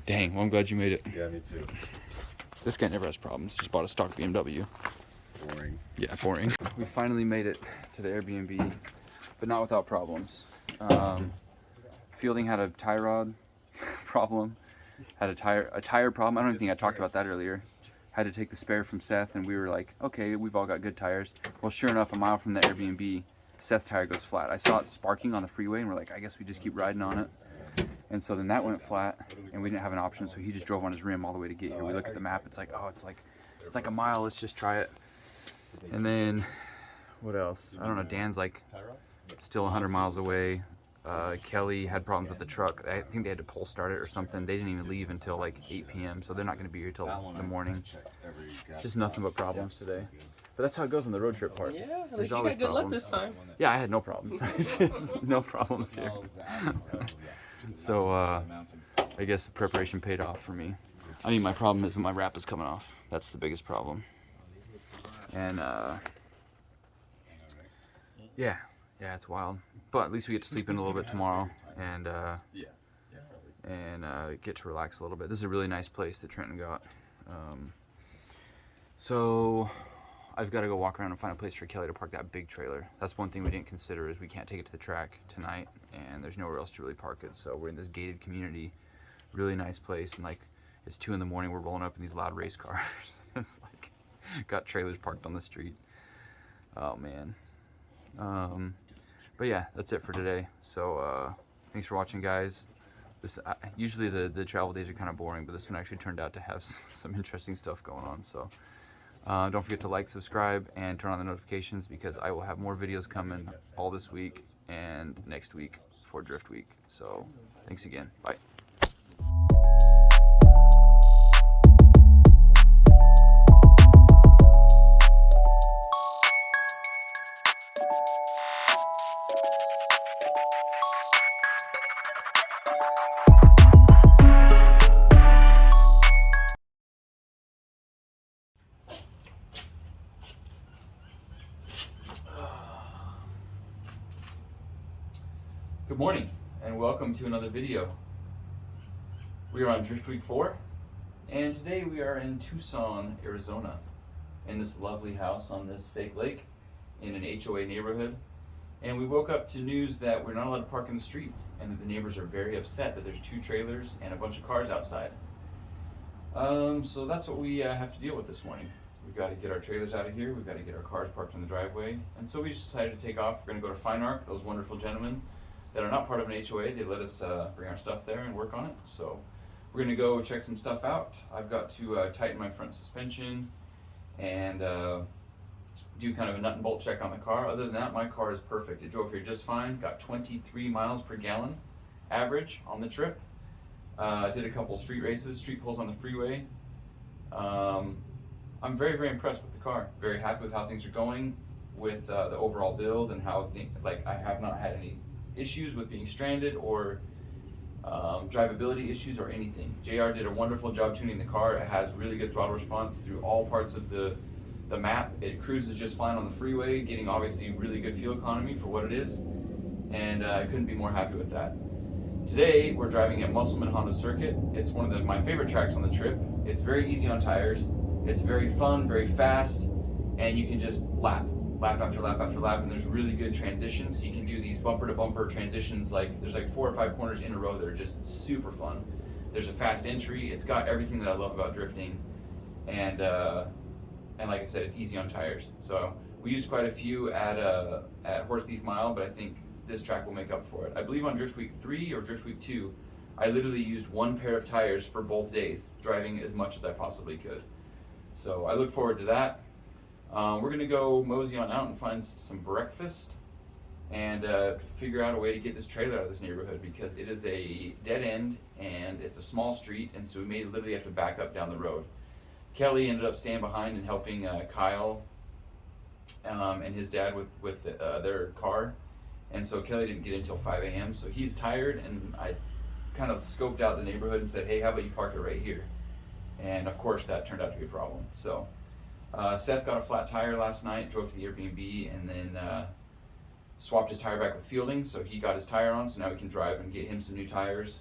Dang. Well, I'm glad you made it. Yeah, me too. This guy never has problems. Just bought a stock BMW. Boring. Yeah, boring. We finally made it to the Airbnb, but not without problems. Fielding had a tie rod problem. Had a tire problem. I don't think I talked about that earlier. Had to take the spare from Seth, and we were like, okay, we've all got good tires. Well, sure enough, a mile from the Airbnb, Seth's tire goes flat. I saw it sparking on the freeway, and we're like, I guess we just keep riding on it. And so then that went flat, and we didn't have an option, so he just drove on his rim all the way to get here. We look at the map, it's like, oh, it's like a mile. Let's just try it. And then what else? I don't know. Dan's like still 100 miles away. Kelly had problems with the truck. I think they had to pull start it or something. They didn't even leave until like 8 p.m. so they're not going to be here till the morning. Just nothing but problems today. But that's how it goes on the road trip part. Yeah, at There's least you always got good luck problems. this time. Yeah, I had no problems. No problems here. So I guess the preparation paid off for me. I mean, my problem is when my wrap is coming off. That's the biggest problem. And yeah, it's wild. But at least we get to sleep in a little bit tomorrow and get to relax a little bit. This is a really nice place that Trenton got. So I've got to go walk around and find a place for Kelly to park that big trailer. That's one thing we didn't consider, is we can't take it to the track tonight, and there's nowhere else to really park it. So we're in this gated community, really nice place, and like it's 2 in the morning. We're rolling up in these loud race cars. It's like got trailers parked on the street. Oh man. But yeah, that's it for today. So thanks for watching, guys. This usually the travel days are kind of boring, but this one actually turned out to have some interesting stuff going on. So don't forget to like, subscribe, and turn on the notifications, because I will have more videos coming all this week and next week for Drift Week. So thanks again. Bye. Good morning and welcome to another video. We are on Drift Week 4, and today we are in Tucson, Arizona, in this lovely house on this fake lake in an HOA neighborhood. And we woke up to news that we're not allowed to park in the street, and that the neighbors are very upset that there's 2 trailers and a bunch of cars outside. So that's what we have to deal with this morning. We've got to get our trailers out of here, we've got to get our cars parked in the driveway, and so we just decided to take off. We're going to go to Fine Arc, those wonderful gentlemen that are not part of an HOA. They let us bring our stuff there and work on it. So we're going to go check some stuff out. I've got to tighten my front suspension and do kind of a nut and bolt check on the car. Other than that, my car is perfect. It drove here just fine. Got 23 miles per gallon average on the trip. Did a couple street races, street pulls on the freeway. I'm very, very impressed with the car. Very happy with how things are going, with the overall build, and how I have not had any issues with being stranded or drivability issues or anything. JR did a wonderful job tuning the car. It has really good throttle response through all parts of the map. It cruises just fine on the freeway, getting obviously really good fuel economy for what it is, and I couldn't be more happy with that. Today we're driving at Musselman Honda Circuit. It's one of my favorite tracks on the trip. It's very easy on tires. It's very fun, very fast, and you can just lap after lap after lap, and there's really good transitions. So you can do these bumper to bumper transitions. There's like 4 or 5 corners in a row that are just super fun. There's a fast entry. It's got everything that I love about drifting, and like I said, it's easy on tires. So we used quite a few at Horse Thief Mile, but I think this track will make up for it. I believe on Drift Week 3 or Drift Week 2, I literally used 1 pair of tires for both days, driving as much as I possibly could. So I look forward to that. We're gonna go mosey on out and find some breakfast and figure out a way to get this trailer out of this neighborhood, because it is a dead end and it's a small street, and so we may literally have to back up down the road. Kelly ended up staying behind and helping Kyle and his dad with their car, and so Kelly didn't get in until 5 a.m. so he's tired, and I kind of scoped out the neighborhood and said, hey, how about you park it right here? And of course that turned out to be a problem. So Seth got a flat tire last night, drove to the Airbnb, and then swapped his tire back with Fielding, so he got his tire on, so now we can drive and get him some new tires.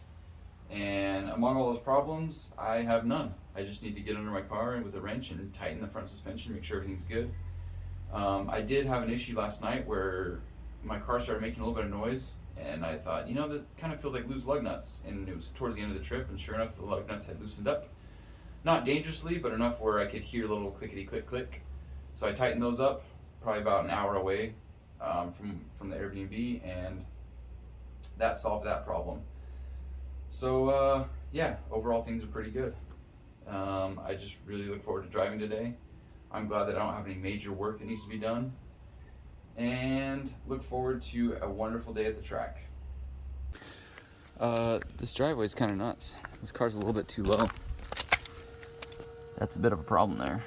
And among all those problems, I have none. I just need to get under my car and with a wrench and tighten the front suspension, make sure everything's good. I did have an issue last night where my car started making a little bit of noise, and I thought, this kind of feels like loose lug nuts, and it was towards the end of the trip, and sure enough, the lug nuts had loosened up. Not dangerously, but enough where I could hear a little clickety click click. So I tightened those up, probably about an hour away from the Airbnb, and that solved that problem. So yeah, overall things are pretty good. I just really look forward to driving today. I'm glad that I don't have any major work that needs to be done, and look forward to a wonderful day at the track. This driveway is kind of nuts. This car's a little bit too low. That's a bit of a problem there.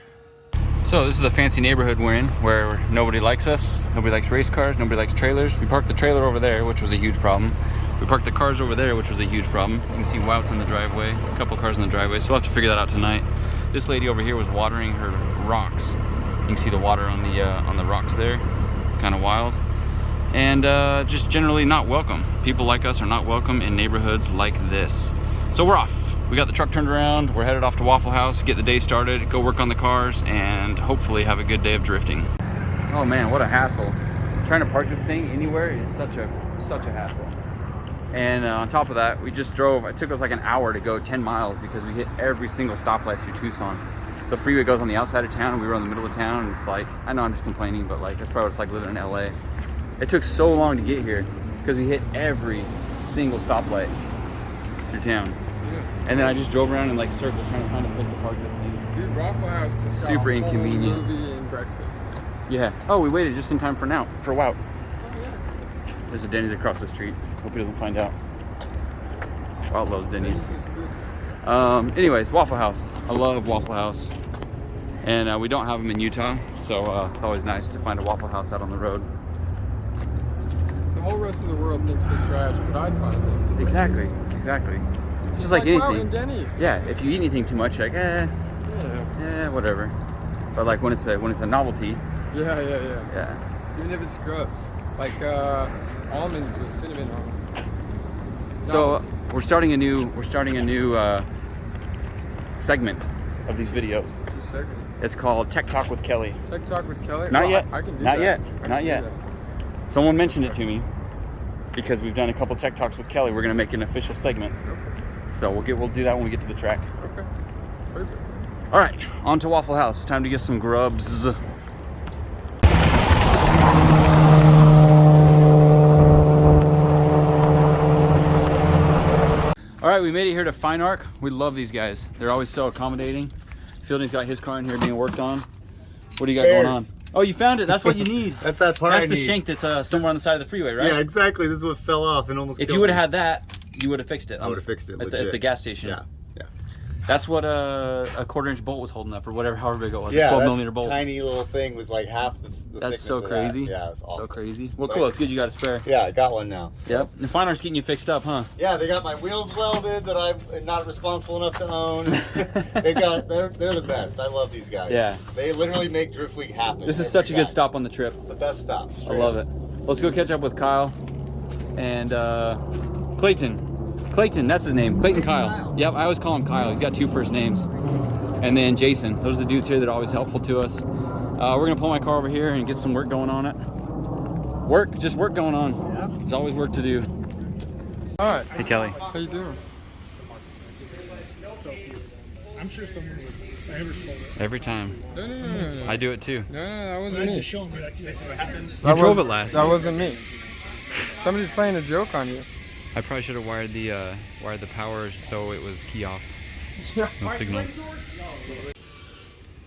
So this is the fancy neighborhood we're in, where nobody likes us. Nobody likes race cars, nobody likes trailers. We parked the trailer over there, which was a huge problem. We parked the cars over there, which was a huge problem. You can see Wouts in the driveway, a couple cars in the driveway, so we'll have to figure that out tonight. This lady over here was watering her rocks. You can see the water on the rocks there. It's kind of wild. And just generally not welcome. People like us are not welcome in neighborhoods like this. So we're off. We got the truck turned around. We're headed off to Waffle House, get the day started, go work on the cars, and hopefully have a good day of drifting. Oh man, what a hassle. Trying to park this thing anywhere is such a hassle. And on top of that, we just drove, it took us like an hour to go 10 miles because we hit every single stoplight through Tucson. The freeway goes on the outside of town, and we were in the middle of town, and it's like, I know I'm just complaining, but like, that's probably what it's like living in LA. It took so long to get here because we hit every single stoplight through town. And then I just drove around in like circles trying to find a place to park this thing. Dude, Waffle House just super got a whole inconvenient. movie and breakfast. Yeah. Oh, we waited just in time for Wout. There's a Denny's across the street. Hope he doesn't find out. Wout loves Denny's. Anyways, Waffle House. I love Waffle House. And we don't have them in Utah, so it's always nice to find a Waffle House out on the road. The whole rest of the world thinks they're trash, but I find them. Exactly. Just like anything. Denny's. Yeah, if you eat anything too much, like whatever. But like when it's a novelty. Yeah. Even if it's gross, like almonds with cinnamon on them. So we're starting a new segment of these videos. What's your segment? It's called Tech Talk with Kelly. Tech Talk with Kelly? Not yet. I can do Not that. yet. Not yet. Someone mentioned it to me because we've done a couple Tech Talks with Kelly. We're gonna make an official segment. Okay. So we'll do that when we get to the track. Okay. Perfect. All right, on to Waffle House. Time to get some grubs. All right, we made it here to Fine Arc. We love these guys. They're always so accommodating. Fielding's got his car in here being worked on. What do you got going on? Oh, you found it. That's what you need. That's that part I need. That's the shank that's somewhere on the side of the freeway, right? Yeah, exactly. This is what fell off and almost If killed you would have me. had that, you would have fixed it. I would have fixed it at legit. the gas station. Yeah. That's what a 1/4-inch bolt was holding up, or whatever, however big it was. Yeah, a 12 that millimeter bolt. tiny little thing was like half the That's thickness so of crazy. That. Yeah, it was awful. So crazy. Well, cool. It's good you got a spare. Yeah, I got one now. So. Yep. The Fine Art's getting you fixed up, huh? Yeah, they got my wheels welded that I'm not responsible enough to own. They're the best. I love these guys. Yeah. They literally make Drift Week happen. This is such a good stop on the trip. It's the best stop. I love it. Let's go catch up with Kyle and Clayton. Clayton, that's his name. Clayton Kyle. Yep, I always call him Kyle. He's got 2 first names. And then Jason. Those are the dudes here that are always helpful to us. We're gonna pull my car over here and get some work going on it. Just work going on. Yeah. There's always work to do. All right. Hey Kelly. How you doing? I'm sure someone would ever sold it. Every time. No. I do it too. No, that wasn't me. Show me like this is what happens. You drove it last. That wasn't me. Somebody's playing a joke on you. I probably should have wired the power so it was key off. No signals.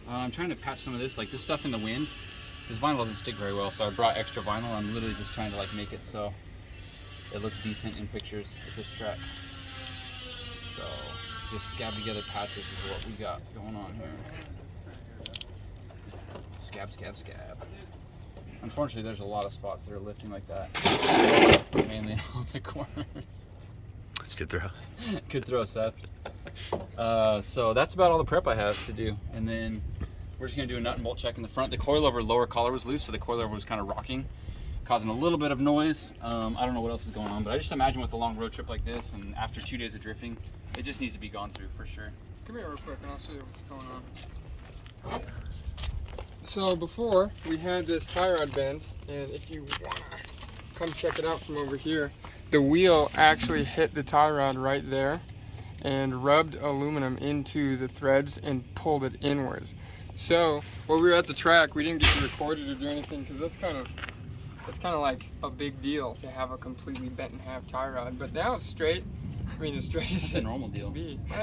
I'm trying to patch some of this, like this stuff in the wind. This vinyl doesn't stick very well, so I brought extra vinyl. I'm literally just trying to like make it so it looks decent in pictures with this track. So just scab together patches is what we got going on here. Scab. Unfortunately, there's a lot of spots that are lifting like that. Mainly on the corners. It's a good throw. Good throw, Seth. So that's about all the prep I have to do. And then we're just gonna do a nut and bolt check in the front. The coilover lower collar was loose, so the coilover was kind of rocking, causing a little bit of noise. I don't know what else is going on, but I just imagine with a long road trip like this and after 2 days of drifting, it just needs to be gone through for sure. Come here real quick and I'll show you what's going on. So before, we had this tie rod bend, and if you wanna come check it out from over here, the wheel actually hit the tie rod right there and rubbed aluminum into the threads and pulled it inwards. So while we were at the track, we didn't get to record it or do anything because that's kind of like a big deal to have a completely bent in half tie rod. But now it's straight. I mean, as straight as It's a normal deal.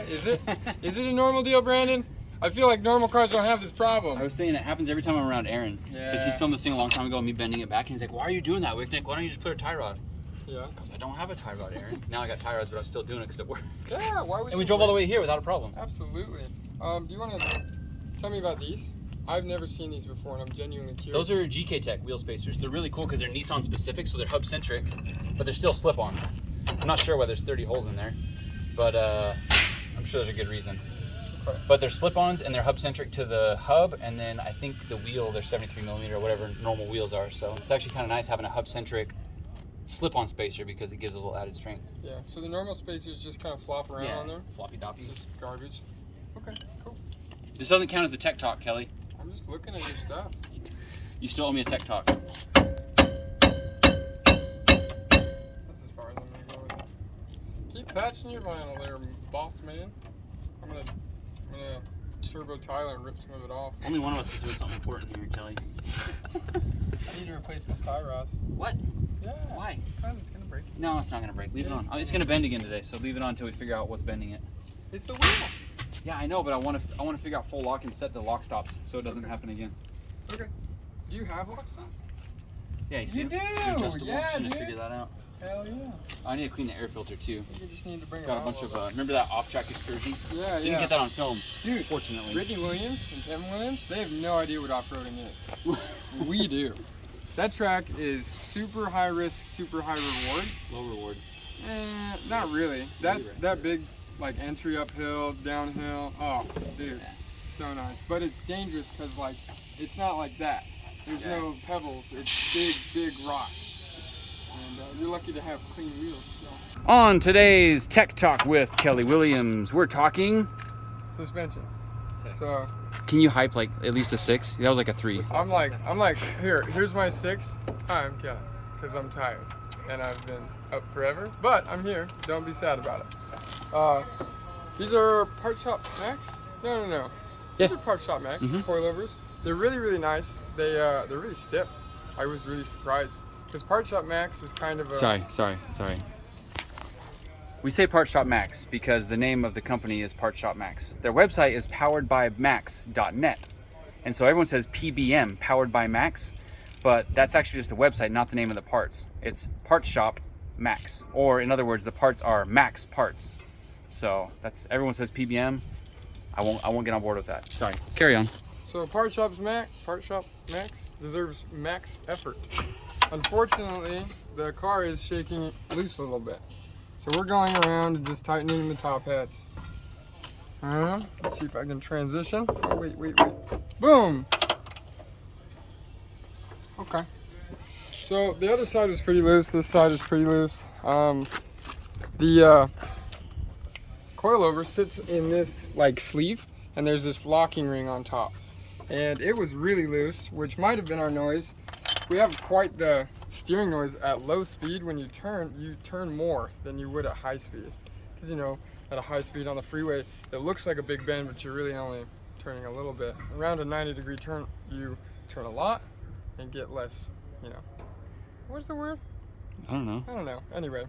Is it? Is it a normal deal, Brandon? I feel like normal cars don't have this problem. I was saying it happens every time I'm around Aaron. Because he filmed this thing a long time ago, me bending it back, and he's like, "Why are you doing that, Wicknick? Why don't you just put a tie rod?" Yeah. Because I don't have a tie rod, Aaron. Now I got tie rods, but I'm still doing it because it works. Yeah, why would And you we drove all the waste- way here without a problem. Absolutely. Do you want to tell me about these? I've never seen these before, and I'm genuinely curious. Those are GK Tech wheel spacers. They're really cool because they're Nissan specific, so they're hub centric, but they're still slip-ons. I'm not sure why there's 30 holes in there, but I'm sure there's a good reason. Okay. But they're slip-ons and they're hub centric to the hub, and then I think the wheel, they're 73 millimeter or whatever normal wheels are. So it's actually kind of nice having a hub centric slip-on spacer because it gives a little added strength. Yeah. So the normal spacers just kind of flop around on there. Floppy doppy. Just garbage. Okay. Cool. This doesn't count as the tech talk, Kelly. I'm just looking at your stuff. You still owe me a tech talk. That's as far as I'm gonna go with it. Keep patching your vinyl there, boss man. I'm gonna turbo Tyler and rip some of it off. Only one of us is doing something important here, Kelly. I need to replace this tie rod. What? Yeah. Why? It's gonna break. No, it's not gonna break. Leave it on. It's gonna bend again today, so leave it on until we figure out what's bending it. It's the wheel. Yeah, I know, but I want to figure out full lock and set the lock stops so it doesn't happen again. Okay. Do you have lock stops? Yeah, you see You them? do! They're adjustable. Yeah, Shouldn't dude. have figured that out. Hell yeah. I need to clean the air filter too. You just need to bring It's got a bunch of remember that off-track excursion? Yeah, Didn't get that on film, Dude, fortunately. Brittany Williams and Kevin Williams, they have no idea what off-roading is. We do. That track is super high risk, super high reward. Low reward. Not really. That big like entry uphill, downhill. Oh, dude, so nice. But it's dangerous because like it's not like that. There's no pebbles. It's big rocks. And you're lucky to have clean wheels. So. On today's Tech Talk with Kelly Williams, we're talking. Suspension. So Can you hype like at least a 6? That was like a 3. I'm like, here's my 6. Hi, I'm Kelly, because I'm tired and I've been up forever, but I'm here. Don't be sad about it. These are Part Shop Max. No. These are Part Shop Max coilovers. They're really nice. They're really stiff. I was really surprised because Part Shop Max is kind of a. Sorry. We say Part Shop Max because the name of the company is Part Shop Max. Their website is poweredbymax.net. And so everyone says PBM, Powered by Max, but that's actually just a website, not the name of the parts. It's Part Shop Max, or in other words, the parts are Max parts. So that's, everyone says PBM. I won't get on board with that. Sorry, carry on. So Part Shop Max deserves max effort. Unfortunately, the car is shaking loose a little bit. So we're going around and just tightening the top hats. Let's see if I can transition. Oh, wait. Boom! Okay. So the other side is pretty loose. This side is pretty loose. The coilover sits in this like sleeve, and there's this locking ring on top. And it was really loose, which might have been our noise. We have quite the steering noise at low speed. When you turn more than you would at high speed. Because at a high speed on the freeway, it looks like a big bend, but you're really only turning a little bit. Around a 90-degree turn, you turn a lot and get less, What's the word? I don't know. Anyway,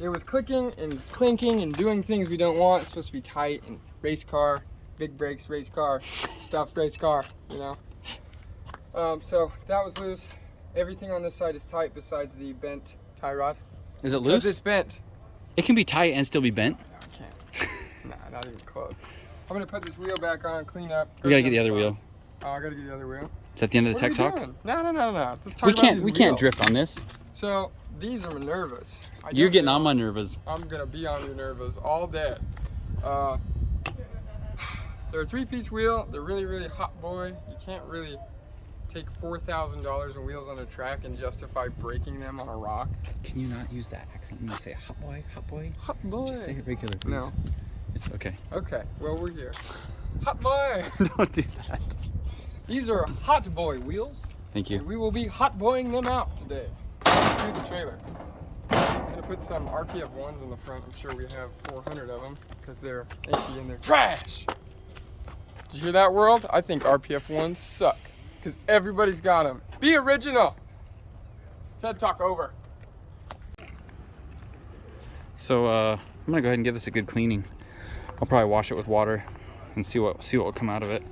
it was clicking and clinking and doing things we don't want. It's supposed to be tight and race car, big brakes, race car, stuff, race car, So that was loose. Everything on this side is tight besides the bent tie rod. Is it loose? Because it's bent. It can be tight and still be bent. No, I can't. Nah, not even close. I'm gonna put this wheel back on, clean up. We gotta get the other wheel. Oh, I gotta get the other wheel. Is that the end of the tech talk? Doing? No. Just talk We about can't. these We can't wheels. drift on this. So these are Minervas. You're getting on my nerves. I'm gonna be on your nervous all day. They're a 3-piece wheel. They're really hot boy. You can't really take $4,000 in wheels on a track and justify breaking them on a rock. Can you not use that accent? You say hot boy, hot boy. Hot boy. Just say it regular, please. No. It's okay. Okay. Well, we're here. Hot boy. Don't do that. These are hot boy wheels. Thank you. And we will be hot boying them out today to the trailer. I'm gonna put some RPF 1s in the front. I'm sure we have 400 of them because they're empty and they're trash. Did you hear that, world? I think RPF 1s suck because everybody's got them. Be original. TED Talk over. So I'm gonna go ahead and give this a good cleaning. I'll probably wash it with water and see what will come out of it.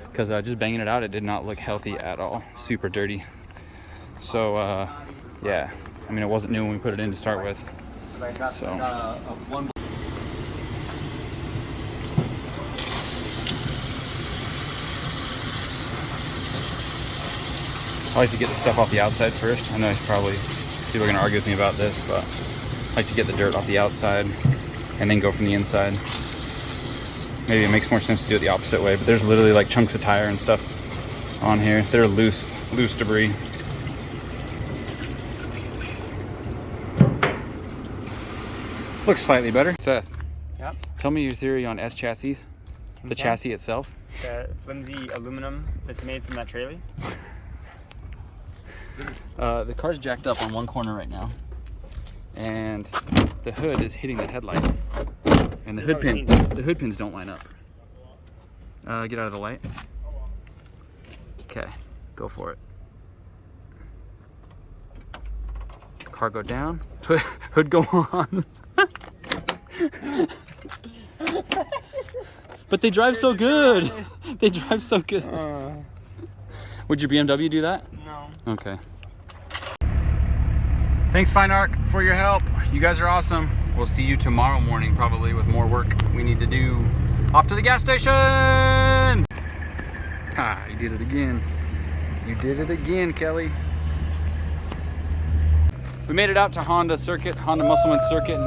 Because just banging it out, it did not look healthy at all. Super dirty. So Yeah, I mean, it wasn't new when we put it in to start with. So. I like to get the stuff off the outside first. I know probably people are going to argue with me about this, but I like to get the dirt off the outside and then go from the inside. Maybe it makes more sense to do it the opposite way, but there's literally like chunks of tire and stuff on here. They're loose debris. Looks slightly better. Seth, Yep. tell me your theory on S chassis, the chassis itself. The flimsy aluminum that's made from that trailer. The car's jacked up on one corner right now, and the hood is hitting the headlight, and the hood pins don't line up. Get out of the light. Okay, go for it. Car go down, hood go on. But they drive so good. They drive so good. Would your BMW do that? No. Okay. Thanks, Fine Arc, for your help. You guys are awesome. We'll see you tomorrow morning, probably, with more work we need to do. Off to the gas station! Ah, you did it again. You did it again, Kelly. We made it out to Honda Musselman Circuit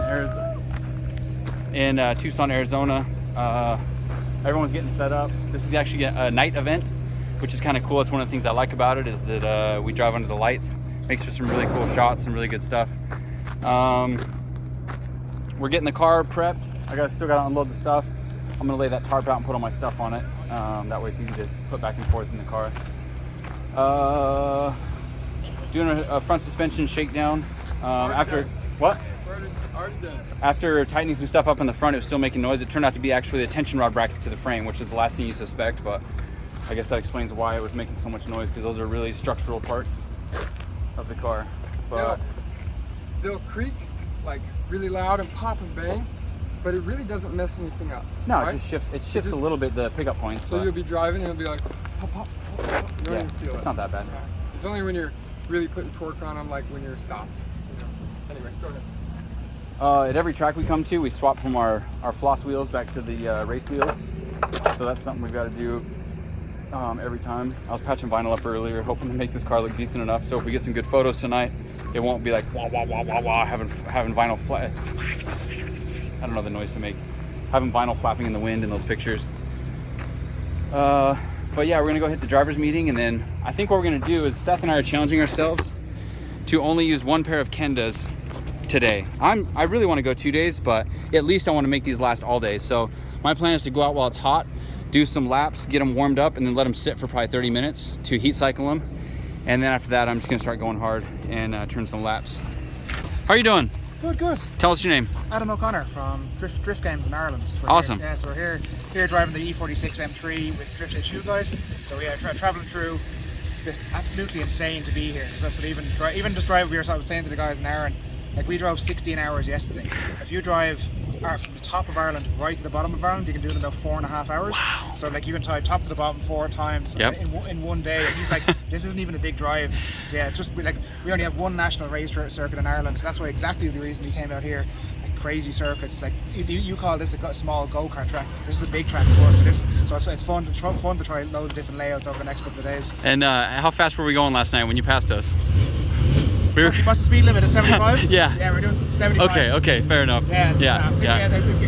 in Tucson, Arizona. Everyone's getting set up. This is actually a night event, which is kind of cool. It's one of the things I like about it, is that we drive under the lights. Makes for some really cool shots, some really good stuff. We're getting the car prepped. Still gotta unload the stuff. I'm gonna lay that tarp out and put all my stuff on it. That way it's easy to put back and forth in the car. Doing a front suspension shakedown. After tightening some stuff up in the front, it was still making noise. It turned out to be actually the tension rod brackets to the frame, which is the last thing you suspect, but I guess that explains why it was making so much noise, because those are really structural parts of the car. But they'll creak like really loud and pop and bang, but it really doesn't mess anything up. No, right? it shifts a little bit the pickup points. So you'll be driving and it'll be like pop, pop, pop, pop. You don't even feel it. It's not that bad. Yeah. It's only when you're really putting torque on them, like when you're stopped. You know. Anyway, go ahead. At every track we come to, we swap from our floss wheels back to the race wheels. So that's something we've got to do every time. I was patching vinyl up earlier, hoping to make this car look decent enough. So if we get some good photos tonight, it won't be like wah wah wah wah wah having vinyl flat. I don't know the noise to make. Having vinyl flapping in the wind in those pictures. But yeah, we're gonna go hit the driver's meeting, and then I think what we're gonna do is Seth and I are challenging ourselves to only use one pair of Kendas today. I really want to go 2 days, but at least I want to make these last all day. So my plan is to go out while it's hot, do some laps, get them warmed up, and then let them sit for probably 30 minutes to heat cycle them. And then after that, I'm just gonna start going hard and turn some laps. How are you doing? Good, good. Tell us your name. Adam O'Connor from Drift Games in Ireland. Awesome. So we're here driving the E46 M3 with Drift HU guys. So yeah, traveling through. Absolutely insane to be here. Because that's what even just drive. I was saying to the guys in Ireland, like we drove 16 hours yesterday. If you drive from the top of Ireland right to the bottom of Ireland, you can do it in about 4.5 hours. Wow. So like you can tie top to the bottom 4 times in one day. And he's like, this isn't even a big drive. So yeah, it's just like we only have one national race circuit in Ireland. So that's why exactly the reason we came out here. Like crazy circuits. Like you call this a small go-kart track. This is a big track for us. So it's fun to try loads of different layouts over the next couple of days. And how fast were we going last night when you passed us? What's the speed limit is 75? Yeah. Yeah, we're doing 75. Okay, fair enough. Yeah.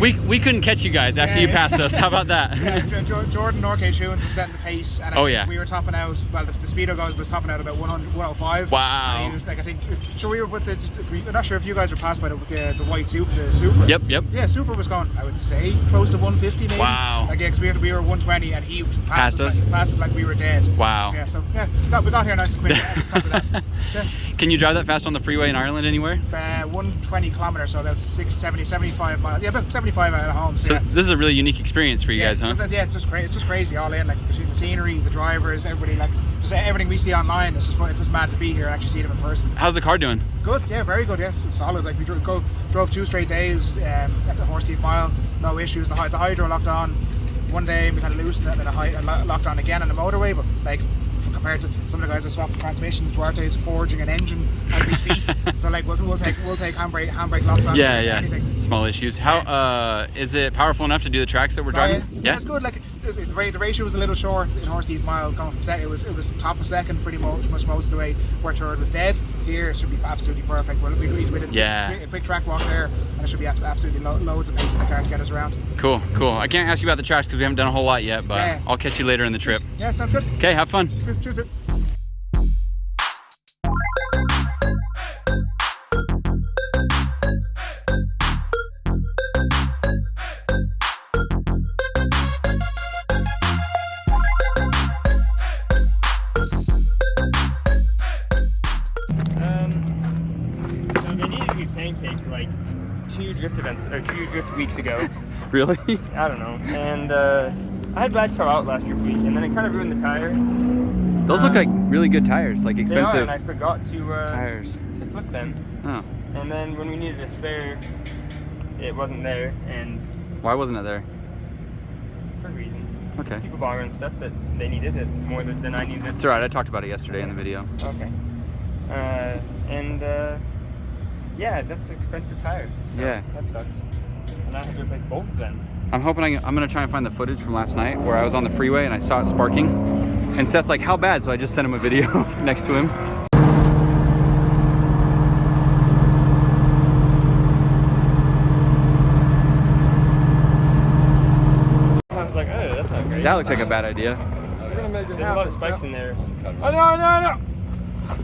We couldn't catch you guys after you passed us. How about that? Yeah, Jordan Norke Shoons was setting the pace, and we were topping out. Well, the speedo guys was topping out about 105. Wow. And he was like, I think, we were with I'm not sure if you guys were passed by the white Supra. The Supra. Yep. Yeah, Supra was going, I would say, close to 150 maybe. Wow. Like, yeah, because we were 120, and he passed us like we were dead. Wow. So we got here nice and quick because of that. Can you drive that fast on the freeway in Ireland anywhere? 120 kilometers, so about 75 miles. Yeah, about 75 out of home. So this is a really unique experience for you guys, huh? Yeah, it's just crazy. It's just crazy all in. Like between the scenery, the drivers, everybody. Like just everything we see online. It's just fun. It's just mad to be here and actually see them in person. How's the car doing? Good. Yeah, very good. Yes, it's solid. Like we drove 2 straight days at the Horse Teeth Mile. No issues. The hydro locked on one day. We kind of loosened it, and then locked on again on the motorway. But like compared to some of the guys that swap transmissions. Duarte's forging an engine as we speak. So like we'll take handbrake locks on. Yeah. Small issues. How is it powerful enough to do the tracks that we're driving? Yeah, it's good. Like the ratio was a little short in horse heat mile coming from second. It was top of second pretty much most of the way. Where third was dead. Here it should be absolutely perfect. We'll be with a quick track walk there, and it should be absolutely loads of pace in the car to get us around. Cool. I can't ask you about the tracks because we haven't done a whole lot yet, but I'll catch you later in the trip. Yeah, sounds good. Okay, have fun. Cheers. They needed to be pancaked like 2 drift weeks ago. Really? I don't know. And I had bad toe out last drift week, and then it kind of ruined the tire. Those look like really good tires, like expensive. They are, and I forgot to tires to flip them. Oh. And then when we needed a spare, it wasn't there. And why wasn't it there? For reasons. Okay. People borrowing stuff that they needed it more than I needed it. It's alright. I talked about it yesterday in the video. Okay. Yeah, that's an expensive tire. So yeah. That sucks. And I had to replace both of them. I'm hoping I'm gonna try and find the footage from last night where I was on the freeway and I saw it sparking. And Seth's like, how bad? So I just sent him a video next to him. I was like, oh, that's not great. That looks like a bad idea. We're gonna make it There's a lot of spikes in there. Oh, no.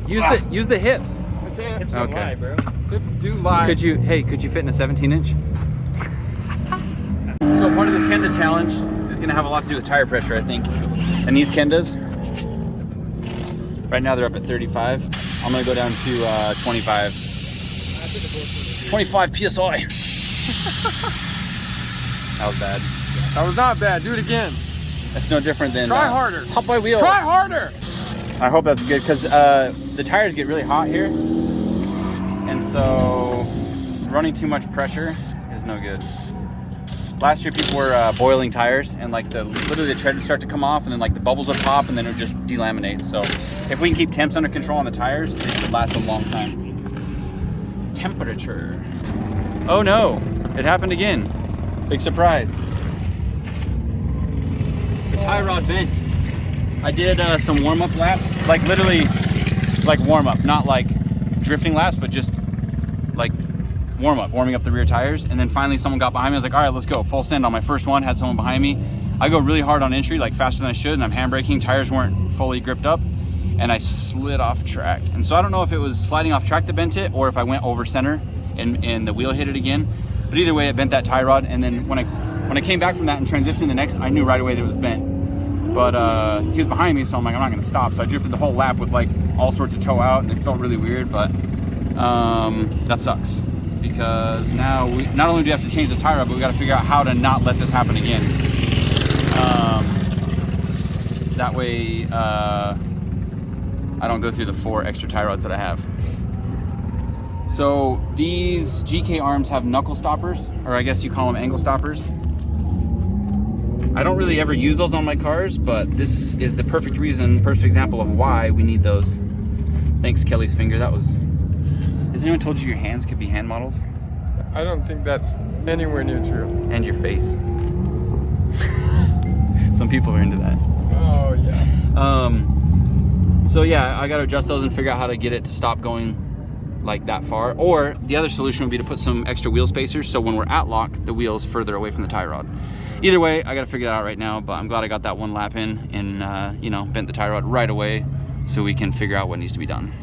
Use the hips. I can't. Hips don't lie, bro. Hips do lie. Could you fit in a 17-inch? So part of this Kenda challenge is gonna have a lot to do with tire pressure, I think. And these Kendas, right now they're up at 35. I'm gonna go down to 25. 25 PSI. That was bad. That was not bad. Do it again. That's no different than try harder. Hop by wheel. Try harder. I hope that's good because the tires get really hot here, and so running too much pressure is no good. Last year people were boiling tires, and like literally the tread would start to come off, and then like the bubbles would pop, and then it would just delaminate. So if we can keep temps under control on the tires, they should last a long time. Temperature. Oh no, it happened again. Big surprise. The tie rod bent. I did some warm-up laps, like literally like warm-up, not like drifting laps, but just like warming up the rear tires. And then finally someone got behind me. I was like, all right, let's go. Full send on my first one, had someone behind me. I go really hard on entry, like faster than I should, and I'm handbraking. Tires weren't fully gripped up, and I slid off track. And so I don't know if it was sliding off track that bent it, or if I went over center and the wheel hit it again. But either way, it bent that tie rod. And then when I came back from that and transitioned to the next, I knew right away that it was bent. But he was behind me, so I'm like, I'm not gonna stop. So I drifted the whole lap with like all sorts of toe out, and it felt really weird, but that sucks. Because now not only do we have to change the tire rod, but we gotta figure out how to not let this happen again. That way I don't go through the 4 extra tie rods that I have. So these GK arms have knuckle stoppers, or I guess you call them angle stoppers. I don't really ever use those on my cars, but this is the perfect example of why we need those. Thanks, Kelly's finger. Has anyone told you your hands could be hand models? I don't think that's anywhere near true. And your face. Some people are into that. Oh yeah. So yeah, I gotta adjust those and figure out how to get it to stop going like that far. Or the other solution would be to put some extra wheel spacers, so when we're at lock, the wheel's further away from the tie rod. Either way, I gotta figure that out right now, but I'm glad I got that one lap in and bent the tie rod right away so we can figure out what needs to be done.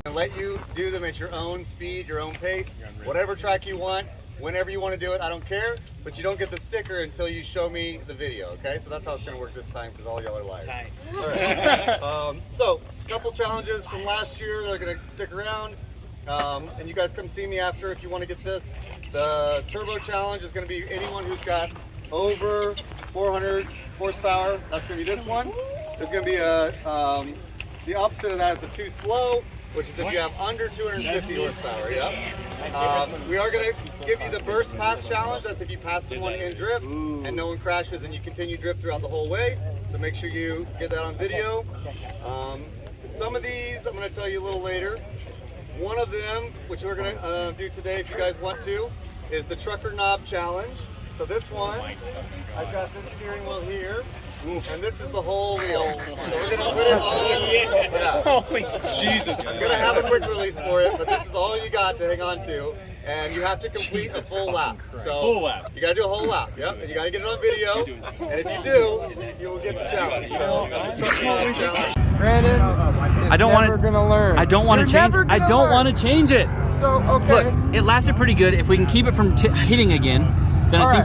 And let you do them at your own speed, your own pace, whatever track you want, whenever you want to do it, I don't care, but you don't get the sticker until you show me the video, okay? So that's how it's gonna work this time, because all y'all are liars. All right. So, a couple challenges from last year that are gonna stick around, and you guys come see me after if you want to get this. The turbo challenge is gonna be anyone who's got over 400 horsepower. That's gonna be this one. There's gonna be the opposite of that is the too slow, which is if you have under 250 horsepower. We are gonna give you the burst pass challenge. That's if you pass someone in drift and no one crashes and you continue drift throughout the whole way. So make sure you get that on video. Some of these I'm going to tell you a little later. One of them, which we're going to do today if you guys want to, is the Trucker Knob Challenge. So this one, I've got this steering wheel here, and this is the whole wheel. So we're going to put it on. Yeah. Jesus. I'm going to have a quick release for it, but this is all you got to hang on to. And you have to complete a full lap. So full lap. You got to do a whole lap. Yep. And you got to get it on video. And if you do, you will get the challenge. So that's the Trucker Knob Challenge. Brandon, I don't want to gonna learn. I don't want to change. I don't want to change it. So okay. Look, it lasted pretty good. If we can keep it from hitting again, then I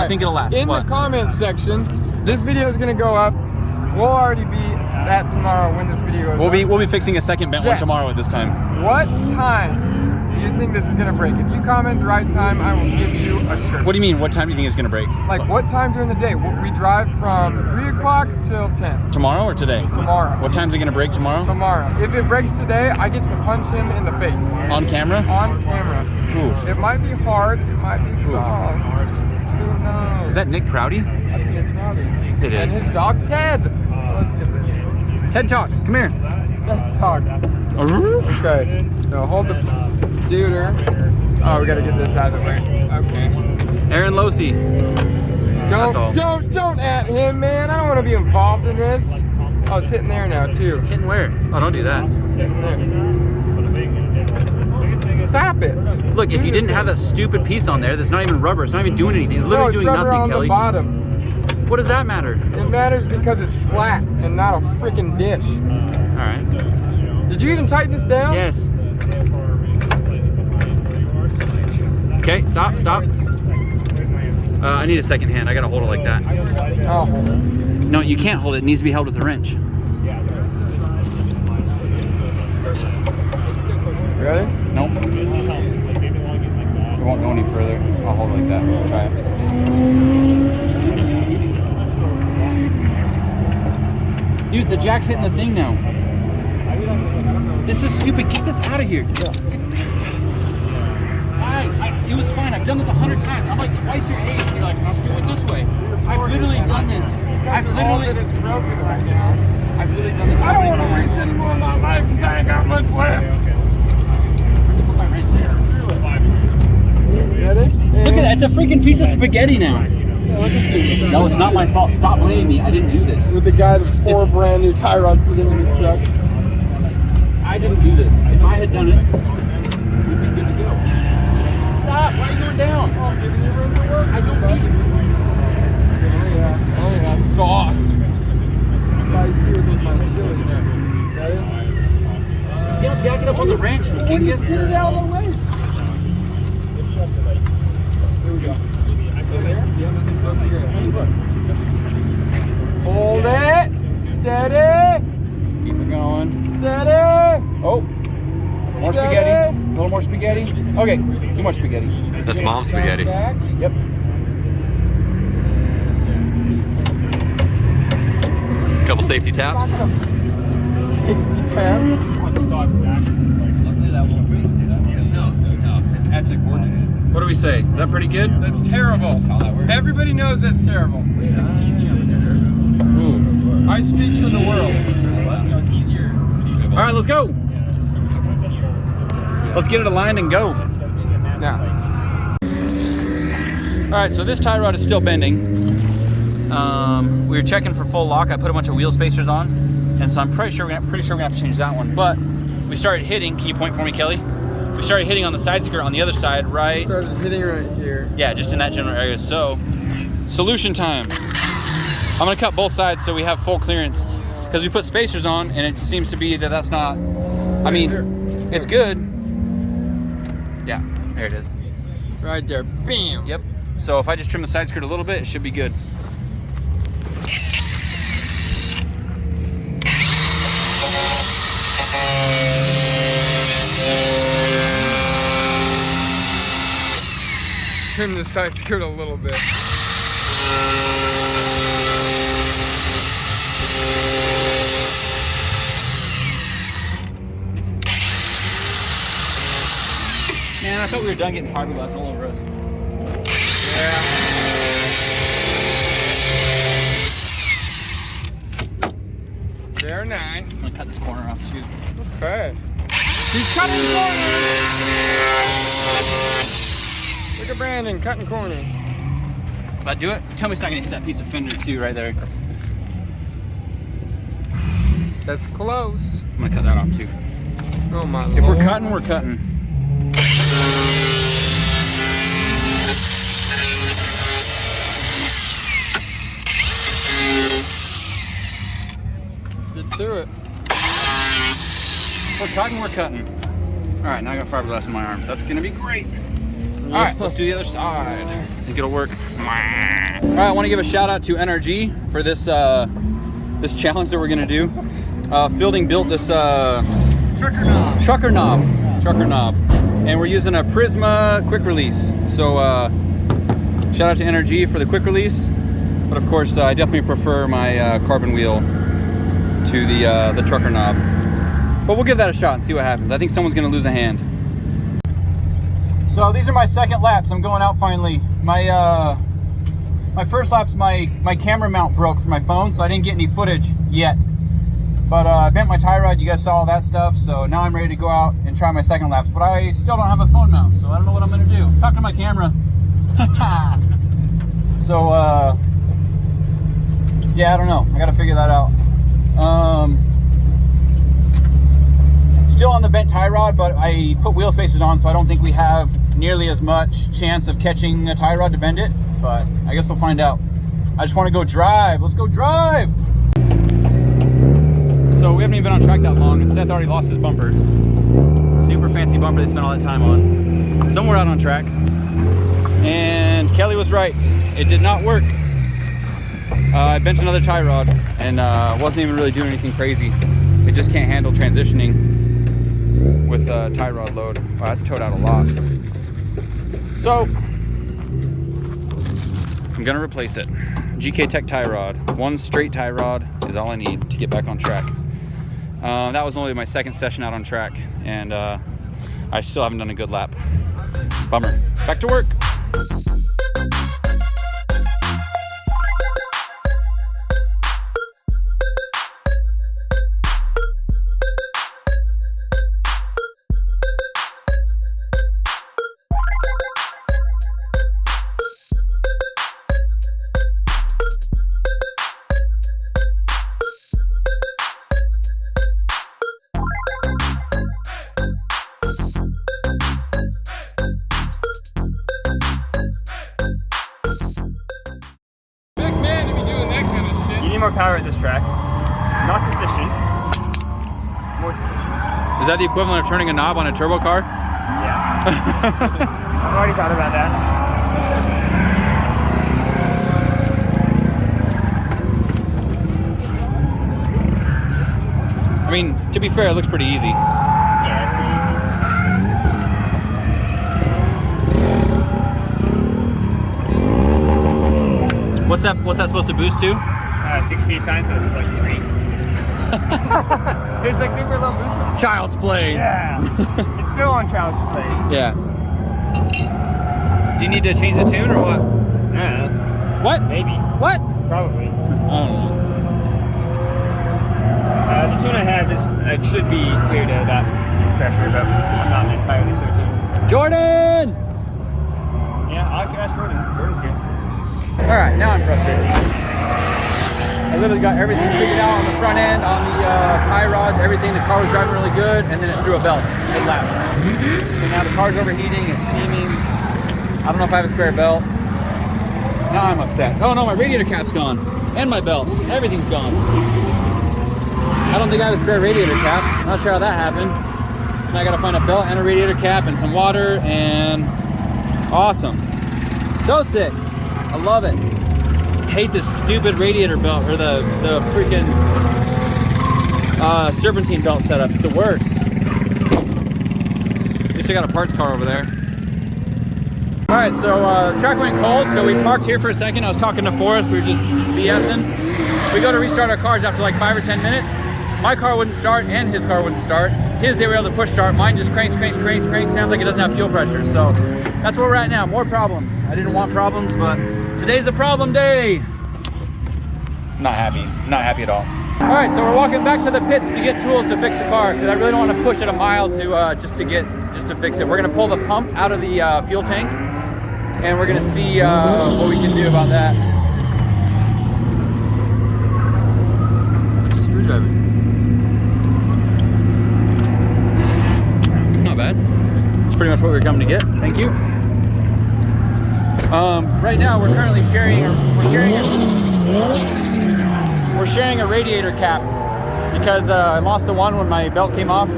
think it'll last. In the comments section, this video is gonna go up. We'll already be at tomorrow when this video goes. We'll be fixing a second bent one tomorrow at this time. What time do you think this is gonna break? If you comment the right time, I will give you a shirt. What do you mean? What time do you think it's gonna break? Like what time during the day? We drive from 3 o'clock till 10. Tomorrow or today? Tomorrow. What time's it gonna break tomorrow? Tomorrow. If it breaks today, I get to punch him in the face. On camera? On camera. Oof. It might be hard. It might be soft. Who knows? Is that Nick Prouty? That's Nick Prouty. It is. And his dog Ted. Let's get this. Ted Talk. Come here. Ted Talk. Okay. So hold the deuter. Oh, we gotta get this out of the way. Okay. Aaron Losey. Don't at him, man. I don't want to be involved in this. Oh, it's hitting there now too. Hitting where? Oh, don't do that. Hitting there. Stop it. Look, if you didn't have that stupid piece on there, that's not even rubber. It's not even doing anything. It's literally doing rubber nothing, on Kelly. The bottom. What does that matter? It matters because it's flat and not a freaking dish. All right. Did you even tighten this down? Yes. Okay, stop. I need a second hand. I gotta hold it like that. I'll hold it. No, you can't hold it. It needs to be held with a wrench. Ready? Nope. It won't go any further. I'll hold it like that. Try it. Dude, the jack's hitting the thing now. This is stupid. Get this out of here. It was fine. I've done this 100 times. I'm like twice your age. You're like, let's do it this way. I've literally done this. It's broken right now. I've literally done this. I don't want to waste any more of my life because I ain't got much left. Put my wrench there. Ready? Look at that. It's a freaking piece of spaghetti now. No, it's not my fault. Stop blaming me. I didn't do this. With the guy with 4 brand new tie rods sitting in the truck. I didn't do this. If I had done it, we'd be good to go. Stop! Why are you going down? Oh, give me room to work. I don't need it. Oh yeah, sauce. Spicier than my chili. Ready? Yeah, jack it up on the wrench. When you get it out of the way. Here we go. Hold it. Steady. Keep it going. Steady. Oh. More spaghetti. A little more spaghetti. Okay, too much spaghetti. That's mom's spaghetti. Yep. Couple safety taps. Safety taps. No, it's actually fortunate. What do we say? Is that pretty good? That's terrible. That's how that works. Everybody knows that's terrible. Ooh. I speak for the world. All right, let's go. Let's get it aligned and go. Now. All right, so this tie rod is still bending. We were checking for full lock. I put a bunch of wheel spacers on, and so I'm pretty sure we're gonna have to change that one. But we started hitting. Can you point for me, Kelly? We started hitting on the side skirt on the other side, right? Started hitting right here. Yeah, just in that general area. So, solution time. I'm gonna cut both sides so we have full clearance, because we put spacers on, and it seems to be that that's not. I mean, it's good. Yeah, there it is. Right there, bam. Yep. So if I just trim the side skirt a little bit, it should be good. Trim the side skirt a little bit. Man, I thought we were done getting fiberglass all over us. Very nice. I'm gonna cut this corner off too. Okay. He's cutting corners! Look at Brandon cutting corners. If I do it, tell me it's not gonna hit that piece of fender too right there. That's close. I'm gonna cut that off too. Oh my Lord. If we're cutting, we're cutting. Get to it. We're cutting, we're cutting. All right, now I got fiberglass in my arms. That's gonna be great. All right, let's do the other side. I think it'll work. All right, I want to give a shout out to NRG for this this challenge that we're gonna do. Fielding built this trucker knob, and we're using a Prisma quick release. So shout out to NRG for the quick release, but of course I definitely prefer my carbon wheel to the trucker knob. But we'll give that a shot and see what happens. I think someone's gonna lose a hand. So these are my second laps. I'm going out finally. My first lap's my camera mount broke for my phone, so I didn't get any footage yet. But I bent my tie rod, you guys saw all that stuff, so now I'm ready to go out and try my second laps. But I still don't have a phone mount, so I don't know what I'm gonna do. Talk to my camera. So yeah, I don't know. I gotta figure that out. Still on the bent tie rod, but I put wheel spacers on, so I don't think we have nearly as much chance of catching a tie rod to bend it, but I guess we'll find out. I just want to go drive. Let's go drive! So we haven't even been on track that long, and Seth already lost his bumper. Super fancy bumper they spent all that time on. Somewhere out on track. And Kelly was right. It did not work. I bent another tie rod, and wasn't even really doing anything crazy. It just can't handle transitioning with tie rod load. Wow, that's towed out a lot. So I'm gonna replace it. GK Tech tie rod. One straight tie rod is all I need to get back on track. That was only my second session out on track, and I still haven't done a good lap. Bummer. Back to work. More power at this track. Not sufficient. More sufficient. Is that the equivalent of turning a knob on a turbo car? Yeah. I've already thought about that. I mean, to be fair, it looks pretty easy. Yeah, it's pretty easy. What's that supposed to boost to? 6 sign, so it's like 3. It's like super low boost. Child's play. Yeah. It's still on child's play. Yeah. Do you need to change the tune or what? Yeah. What? Maybe. What? Probably. I don't know. The tune I have is it should be cleared of that pressure, but I'm not entirely certain. Jordan! Yeah, I can ask Jordan. Jordan's here. All right, now I'm frustrated. I literally got everything figured out on the front end, on the tie rods, everything. The car was driving really good, and then it threw a belt mid-lap. So now the car's overheating, it's steaming. I don't know if I have a spare belt. Now I'm upset. Oh no, my radiator cap's gone. And my belt. Everything's gone. I don't think I have a spare radiator cap. Not sure how that happened. So now I gotta find a belt and a radiator cap and some water, and awesome. So sick. I love it. Hate this stupid radiator belt, or the freaking serpentine belt setup. It's the worst. At least I got a parts car over there. All right, so the track went cold, so we parked here for a second. I was talking to Forrest, we were just BSing. We go to restart our cars after like 5 or 10 minutes. My car wouldn't start and his car wouldn't start. His, they were able to push start. Mine just cranks. Sounds like it doesn't have fuel pressure. So that's where we're at now, more problems. I didn't want problems, but today's a problem day. Not happy at all. All right, so we're walking back to the pits to get tools to fix the car because I really don't want to push it a mile to just to fix it. We're gonna pull the pump out of the fuel tank, and we're gonna see what we can do about that. What's a screwdriver? Not bad. It's pretty much what we were coming to get. Thank you. Right now we're currently sharing a radiator cap because I lost the one when my belt came off.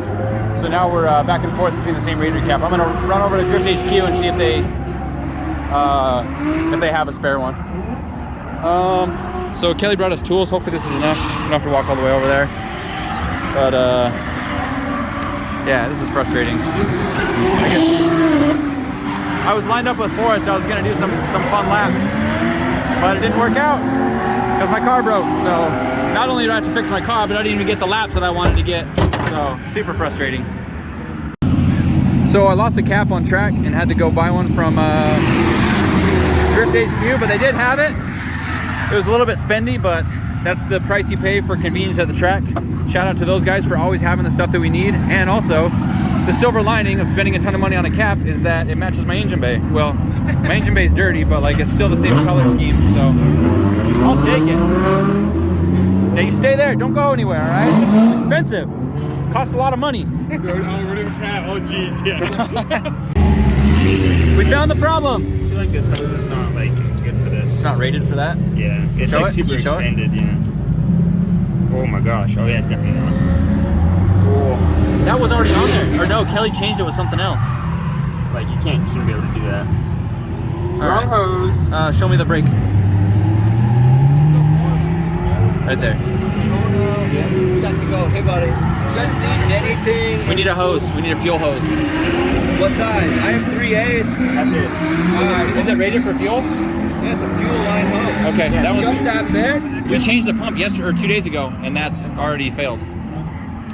So now we're back and forth between the same radiator cap. I'm gonna run over to Drift HQ and see if they have a spare one. So Kelly brought us tools. Hopefully this is enough. We don't have to walk all the way over there. But yeah, this is frustrating. I guess I was lined up with Forrest. I was gonna do some fun laps, but it didn't work out because my car broke. So not only do I have to fix my car, but I didn't even get the laps that I wanted to get. So super frustrating. So I lost a cap on track and had to go buy one from Drift HQ, but they did have it. It was a little bit spendy, but that's the price you pay for convenience at the track. Shout out to those guys for always having the stuff that we need. And also, the silver lining of spending a ton of money on a cap is that it matches my engine bay. Well, my engine bay is dirty, but like it's still the same color scheme, so I'll take it. Now you stay there, don't go anywhere, all right? It's expensive, cost a lot of money. Oh jeez, yeah. We found the problem. I feel like this hose is not like good for this. It's not rated for that? Yeah, it's Show like it? super Can you show it? expanded, yeah. Oh my gosh, oh yeah, it's definitely not. Oh. That was already on there. Or no, Kelly changed it with something else. Like you shouldn't be able to do that. Wrong hose. Show me the brake. Right there. We got to go. Hey, buddy. You guys need anything? We need a hose. We need a fuel hose. What size? I have 3As. That's it. Is it rated for fuel? Yeah, it's a fuel line hose. Okay, yeah, that was just that big. We changed the pump yesterday or 2 days ago, and that's already failed.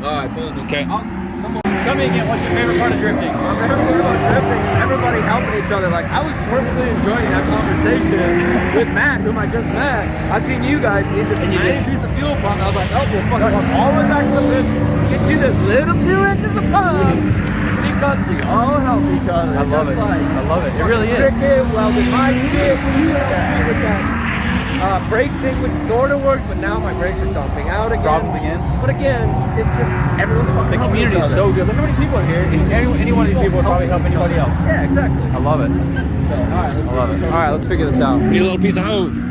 All right, pull it. Okay. Tell me again, what's your favorite part of drifting? My favorite part about drifting is everybody helping each other. Like, I was perfectly enjoying that conversation with Matt, whom I just met. I seen you guys need this tiny piece of fuel pump. I was like, oh, we'll fucking walk all the way back to the pit, get you this little 2 inches of pump, because we all help each other. I love it. Like, I love it. It really is. Cricket, welding my shit, you helped me with that brake thing, which sort of worked, but now my brakes are dumping out again. Problems again? But again, it's just everyone's fucking The helping community each is other. so good. Look how many people are here. Any one of these people would probably help anybody else. Yeah, exactly. I love it. So, all right, I love it. All right, let's figure this out. We need a little piece of hose.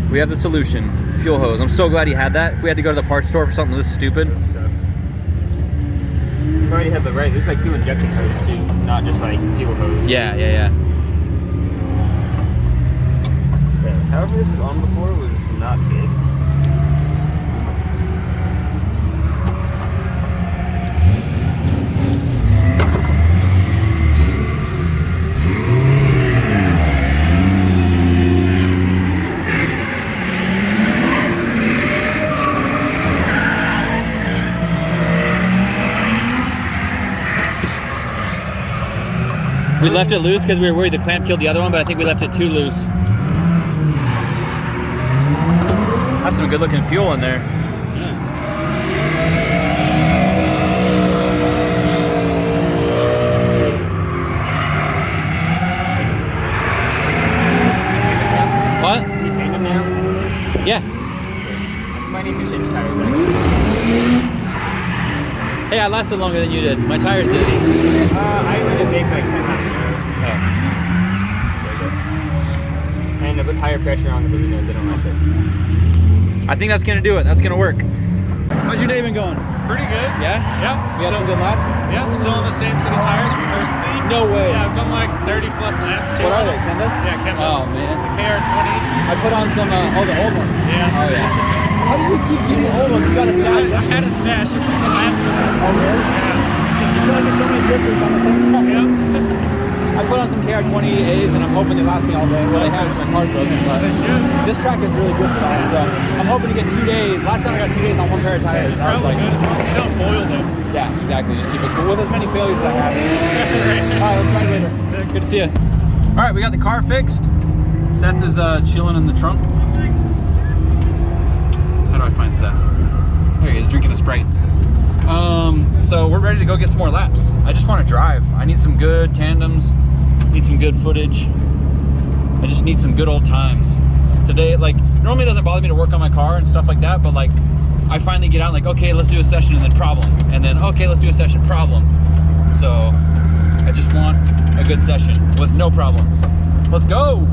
We have the solution. Fuel hose. I'm so glad he had that. If we had to go to the parts store for something this stupid. You already have the right. This is like fuel injection hose too, not just like fuel hose. Yeah. Okay. However, this was on before was not good. We left it loose because we were worried the clamp killed the other one, but I think we left it too loose. That's some good looking fuel in there. What? You tamed them now? Yeah. I might need to change tires actually. Hey, I lasted longer than you did. My tires did. I let it make like 10 laps an hour. And with higher pressure on the bolinos, they don't like it. I think that's gonna do it. That's gonna work. How's your day been going? Pretty good. Yeah? Yeah. We had some good laps? Yeah, still on the same set of tires from Hursley. No way. Yeah, I've done like 30 plus laps too. What are they, Kendas? Yeah, Kendas. Oh, man. The KR20s. I put on some, the old ones. Yeah. Oh, yeah. How do you keep getting old ones? You got a stash? I had a stash. This is the last one. Oh, really? Yeah. You feel like there's so many drifters on the same time. Yeah. I put on some KR20As and I'm hoping they last me all day. Well, they have because my car's broken, but this track is really good for that. So I'm hoping to get 2 days. Last time I got 2 days on one pair of tires. I was like, good as long as you don't boil them. Yeah, exactly. Just keep it cool with as many failures as I have. All right, let's try later. Good to see you. All right, we got the car fixed. Seth is chilling in the trunk. How do I find Seth? There he is, drinking a Sprite. So we're ready to go get some more laps. I just want to drive. I need some good tandems, need some good footage. I just need some good old times. Today, like, normally it doesn't bother me to work on my car and stuff like that, but like, I finally get out like, okay, let's do a session and then problem. And then, okay, let's do a session, problem. So I just want a good session with no problems. Let's go.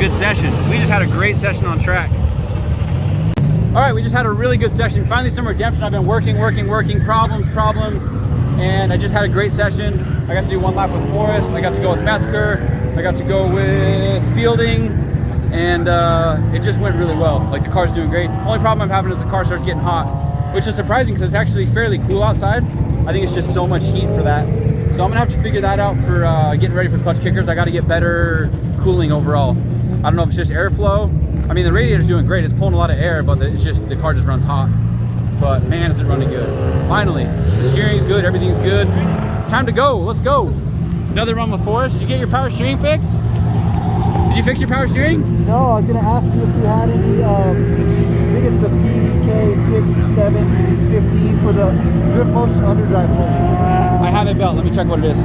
good session. We just had a great session on track. All right, we just had a really good session. Finally some redemption. I've been working, problems, and I just had a great session. I got to do one lap with Forrest. I got to go with Massacre. I got to go with Fielding, and it just went really well. Like, the car's doing great. Only problem I'm having is the car starts getting hot, which is surprising because it's actually fairly cool outside. I think it's just so much heat for that. So I'm gonna have to figure that out for getting ready for clutch kickers. I got to get better cooling overall. I don't know if it's just airflow. I mean, the radiator's doing great. It's pulling a lot of air, but it's just, the car just runs hot. But man, is it running good. Finally, the steering's good, everything's good. It's time to go, let's go. Another run with Forrest. Did you get your power steering fixed? Did you fix your power steering? No, I was gonna ask you if you had any, I think it's the PK6715 for the drift motion underdrive pull. I have it belt, let me check what it is.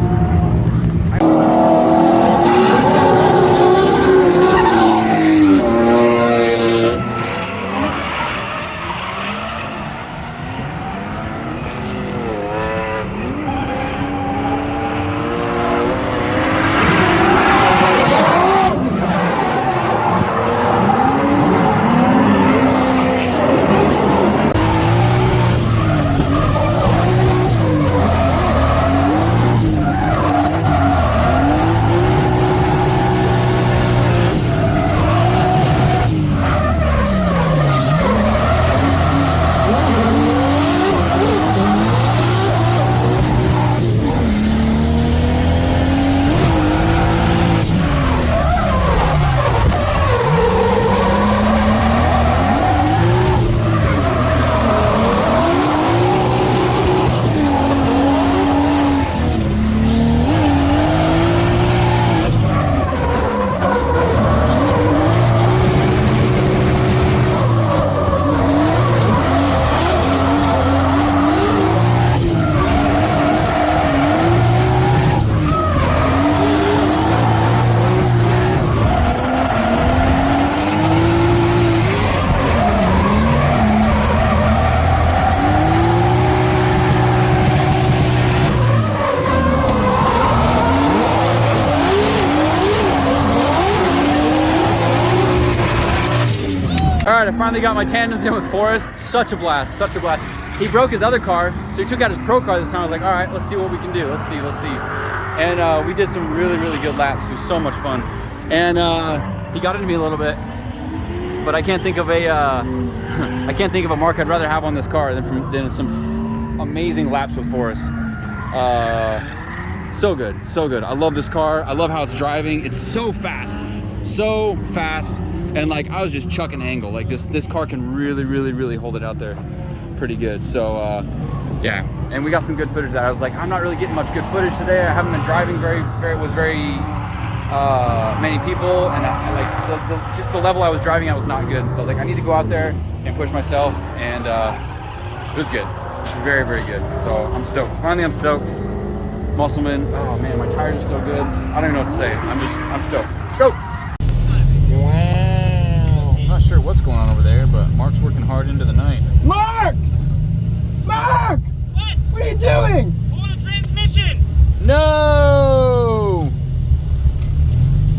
All right, I finally got my tandems in with Forrest. Such a blast, such a blast. He broke his other car, so he took out his pro car this time. I was like, all right, let's see what we can do. Let's see. And we did some really, really good laps. It was so much fun. And he got into me a little bit, but I can't think of a mark I'd rather have on this car than some amazing laps with Forrest. So good, so good. I love this car. I love how it's driving. It's so fast. And like, I was just chucking angle. Like, this car can really hold it out there pretty good. So yeah, and we got some good footage of that. I was like, I'm not really getting much good footage today. I haven't been driving very many people, and just the level I was driving at was not good. So I was like, I need to go out there and push myself, and it was good. It was very good. So I'm stoked. Finally, I'm stoked. Muscleman, oh man, my tires are still good. I don't even know what to say. I'm stoked. Wow. I'm not sure what's going on over there, but Mark's working hard into the night. Mark! Mark! What are you doing? Pulling a transmission! No!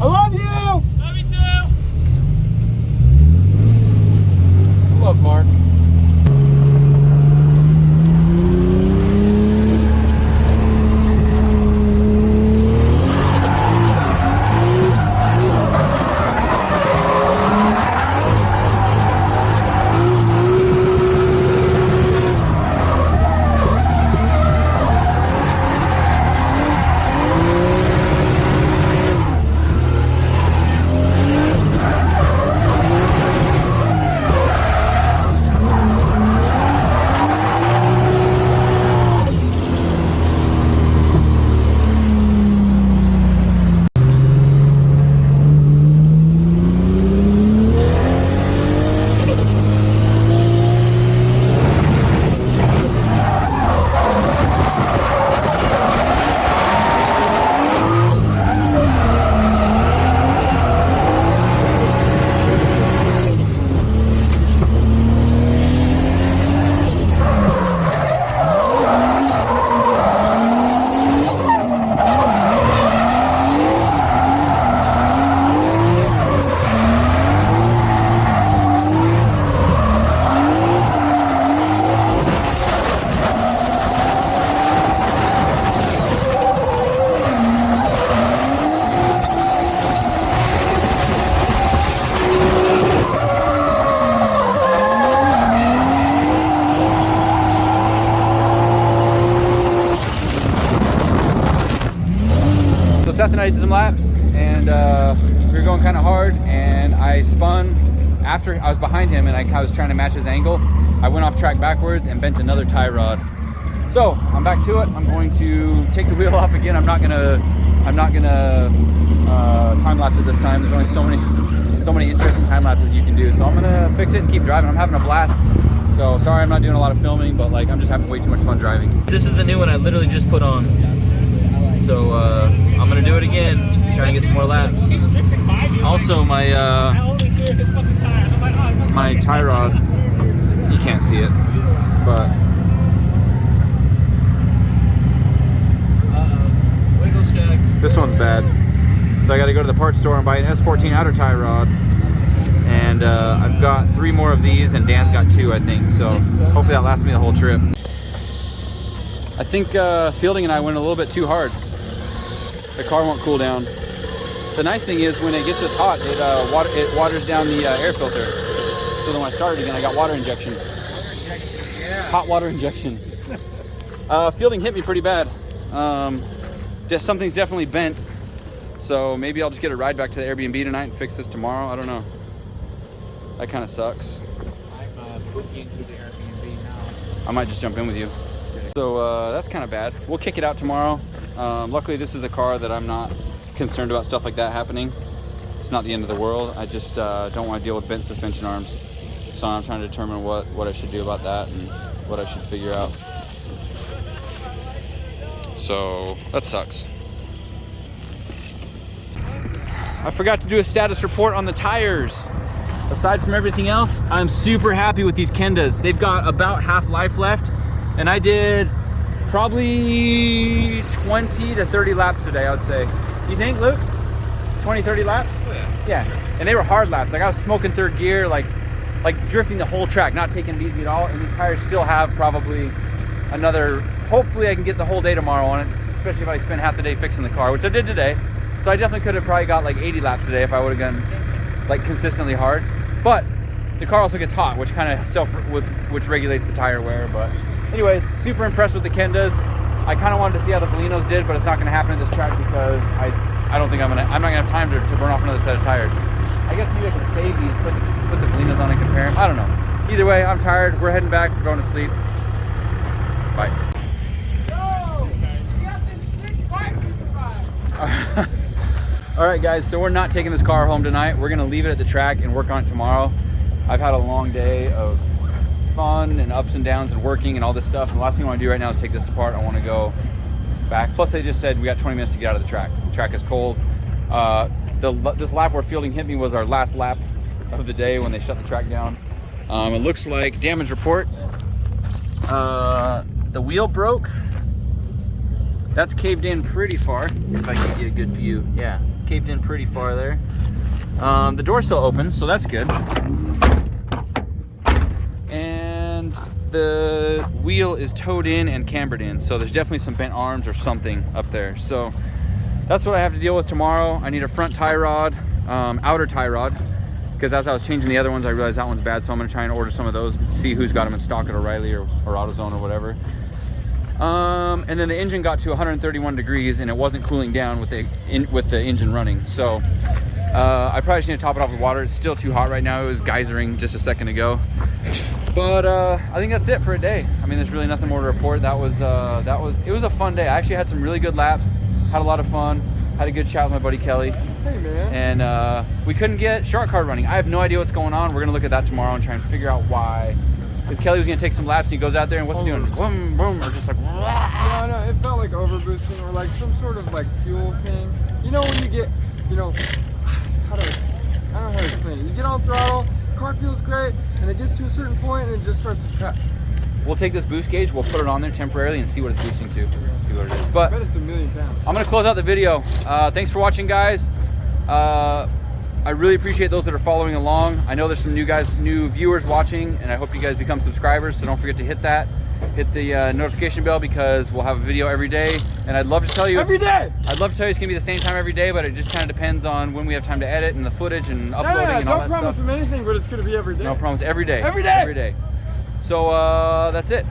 I love you! Love you too! Love Mark. Seth and I did some laps, and we were going kind of hard, and I spun after I was behind him, and I was trying to match his angle. I went off track backwards and bent another tie rod. So I'm back to it. I'm going to take the wheel off again. I'm not gonna time lapse it this time. There's only so many interesting time lapses you can do. So I'm gonna fix it and keep driving. I'm having a blast. So sorry I'm not doing a lot of filming, but like I'm just having way too much fun driving. This is the new one I literally just put on. So I'm gonna do it again, try and get some more laps. Also my my tie rod, you can't see it, but this one's bad. So I got to go to the parts store and buy an S14 outer tie rod, and I've got 3 more of these, and Dan's got 2, I think. So hopefully that lasts me the whole trip. I think Fielding and I went a little bit too hard. The car won't cool down. The nice thing is when it gets this hot, it waters down the air filter. So then when I started again, I got water injection. Hot water injection. Fielding hit me pretty bad. Something's definitely bent. So maybe I'll just get a ride back to the Airbnb tonight and fix this tomorrow. I don't know. That kind of sucks. I'm booking to the Airbnb now. I might just jump in with you. So that's kind of bad. We'll kick it out tomorrow. Luckily this is a car that I'm not concerned about stuff like that happening. It's not the end of the world. I just don't want to deal with bent suspension arms. So I'm trying to determine what I should do about that and what I should figure out. So that sucks. I forgot to do a status report on the tires. Aside from everything else, I'm super happy with these Kendas. They've got about half life left, and I did probably 20 to 30 laps today, I would say. You think, Luke? 20, 30 laps? Oh, yeah. Yeah, sure. And they were hard laps. Like I was smoking third gear, like drifting the whole track, not taking it easy at all. And these tires still have probably another, hopefully I can get the whole day tomorrow on it, especially if I spend half the day fixing the car, which I did today. So I definitely could have probably got like 80 laps today if I would have gone like consistently hard. But the car also gets hot, which kind of which regulates the tire wear. But anyways, super impressed with the Kendas. I kind of wanted to see how the Valinos did, but it's not going to happen at this track because I don't think I'm not gonna have time to burn off another set of tires. I guess maybe I can save these, put the Valinos on and compare them. I don't know. Either way, I'm tired. We're heading back. We're going to sleep. Bye. All right guys, so we're not taking this car home tonight. We're gonna leave it at the track and work on it tomorrow. I've had a long day of fun and ups and downs and working and all this stuff, and the last thing I want to do right now is take this apart. I want to go back. Plus they just said we got 20 minutes to get out of the track. The track is cold. This lap where Fielding hit me was our last lap of the day when they shut the track down. It looks like damage report. The wheel broke. That's caved in pretty far. Let's see if I can get you a good view. Yeah, caved in pretty far there. The door still opens, so that's good. And the wheel is towed in and cambered in, so there's definitely some bent arms or something up there. So that's what I have to deal with tomorrow. I need a front tie rod, outer tie rod, because as I was changing the other ones, I realized that one's bad, so I'm gonna try and order some of those, see who's got them in stock at O'Reilly or AutoZone or whatever. And then the engine got to 131 degrees and it wasn't cooling down with the engine running. So I probably just need to top it off with water. It's still too hot right now. It was geysering just a second ago. But I think that's it for a day. I mean, there's really nothing more to report. It was a fun day. I actually had some really good laps, had a lot of fun, had a good chat with my buddy Kelly. Hey man. And we couldn't get shark card running. I have no idea what's going on. We're gonna look at that tomorrow and try and figure out why. Because Kelly was gonna take some laps and he goes out there and what's he doing? Boom, boom, or just like no, it felt like overboosting or like some sort of like fuel thing. You know when you get, I don't know how to explain it. You get on throttle, car feels great, and it gets to a certain point and it just starts to cut. We'll take this boost gauge, we'll put it on there temporarily and see what it's boosting to. See what it is. But I bet it's 1,000,000 pounds. I'm gonna close out the video. Thanks for watching, guys. I really appreciate those that are following along. I know there's some new viewers watching, and I hope you guys become subscribers, so don't forget to hit that. Hit the notification bell because we'll have a video every day. And I'd love to tell you every day. I'd love to tell you it's gonna be the same time every day, but it just kind of depends on when we have time to edit and the footage and uploading and all that stuff. Don't promise them anything, but it's gonna be every day. No promise, every day. Every day. Every day. So that's it.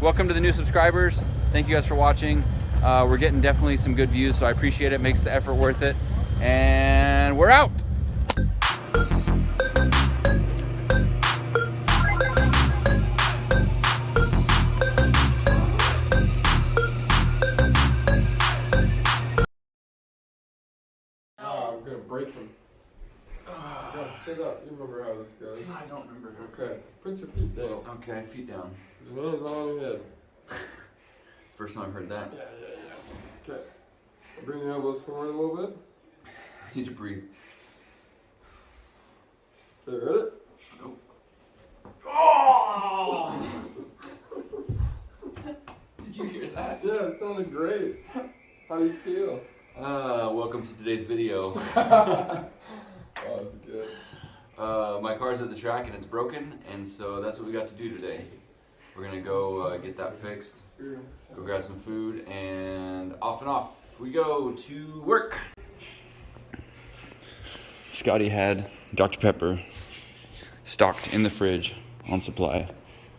Welcome to the new subscribers. Thank you guys for watching. We're getting definitely some good views, so I appreciate it. Makes the effort worth it. And we're out. Oh, I'm gonna break him. You gotta sit up. You remember how this goes. I don't remember. Okay, put your feet down. Okay, feet down. There's hands on your head. First time I've heard that. Yeah. Okay. Bring your elbows forward a little bit. I need to breathe. Okay, ready? Go. Oh! Did you hear that? Yeah, it sounded great. How do you feel? Welcome to today's video. Oh, that's good. My car's at the track and it's broken, and so that's what we got to do today. We're gonna go get that fixed, go grab some food, and off we go to work. Scotty had Dr. Pepper stocked in the fridge on supply,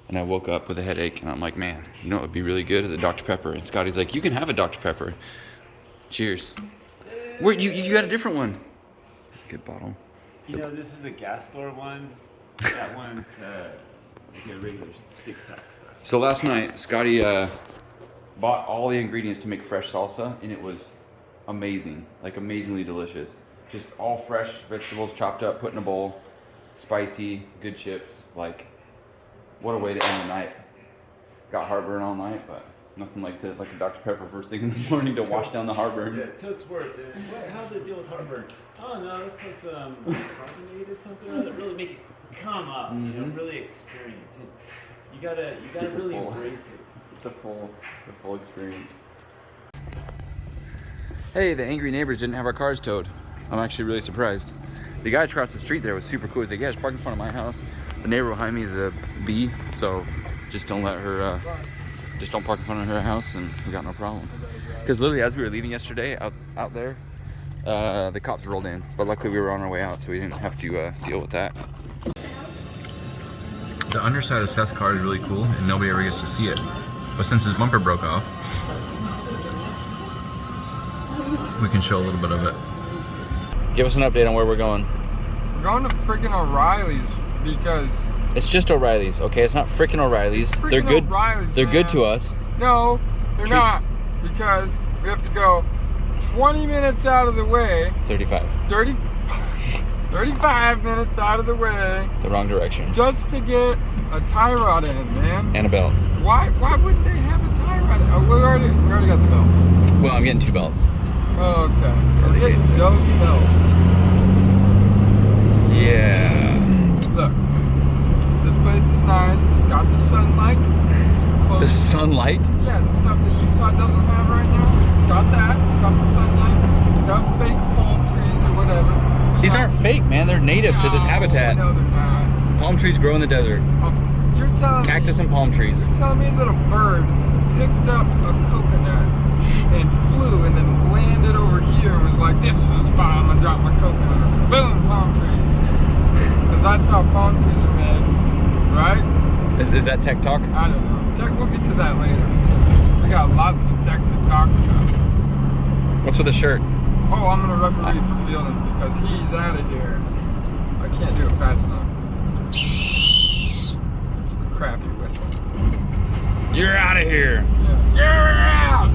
and I woke up with a headache, and I'm like, man, you know what would be really good is a Dr. Pepper. And Scotty's like, you can have a Dr. Pepper. Cheers. Wait, you got a different one. Good bottle. You know, this is a gas store one. That one's like a regular 6-pack stuff. So last night, Scotty bought all the ingredients to make fresh salsa, and it was amazing, like amazingly delicious. Just all fresh vegetables chopped up, put in a bowl, spicy, good chips. Like, what a way to end the night. Got heartburn all night, but nothing like a Dr. Pepper first thing in the morning to wash down the heartburn. Yeah, totes work. How's it deal with heartburn? Oh no, let's put some carbonate or something that really make it come up. You know, really experience it. You gotta really embrace it. The full experience. Hey, the angry neighbors didn't have our cars towed. I'm actually really surprised. The guy across the street there was super cool. He's like, yeah, just park in front of my house. The neighbor behind me is a bee, so just don't let her, just don't park in front of her house, and we got no problem. Because literally as we were leaving yesterday out there, the cops rolled in, but luckily we were on our way out, so we didn't have to deal with that. The underside of Seth's car is really cool, and nobody ever gets to see it. But since his bumper broke off, we can show a little bit of it. Give us an update on where we're going. We're going to freaking O'Reilly's because... It's just O'Reilly's, okay? It's not freaking O'Reilly's. They're good. O'Reilly's, they're man. good to us. No, they're not. Because we have to go 20 minutes out of the way. 35 minutes out of the way. The wrong direction. Just to get a tie rod in, man. And a belt. Why wouldn't they have a tie rod in? Oh, we already got the belt. Well, I'm getting 2 belts. Oh, okay. We're getting those belts. Yeah. Look, this place is nice. It's got the sunlight. The sunlight? Yeah, the stuff that Utah doesn't have right now. It's got that. It's got the sunlight. It's got fake palm trees or whatever. These aren't fake, man. They're native to this habitat. No, they're not. Palm trees grow in the desert. You're telling Cactus me, and palm trees. You're telling me that a bird picked up a coconut and flew and then landed over here and was like, this is the spot I'm gonna drop my coconut. Boom, palm trees. Because that's how palm trees are made, right? Is that tech talk? I don't know. We'll get to that later. We got lots of tech to talk about. What's with the shirt? Oh, I'm gonna referee for fielding because he's out of here. I can't do it fast enough. Crappy whistle. You're out of here. Yeah. You're out.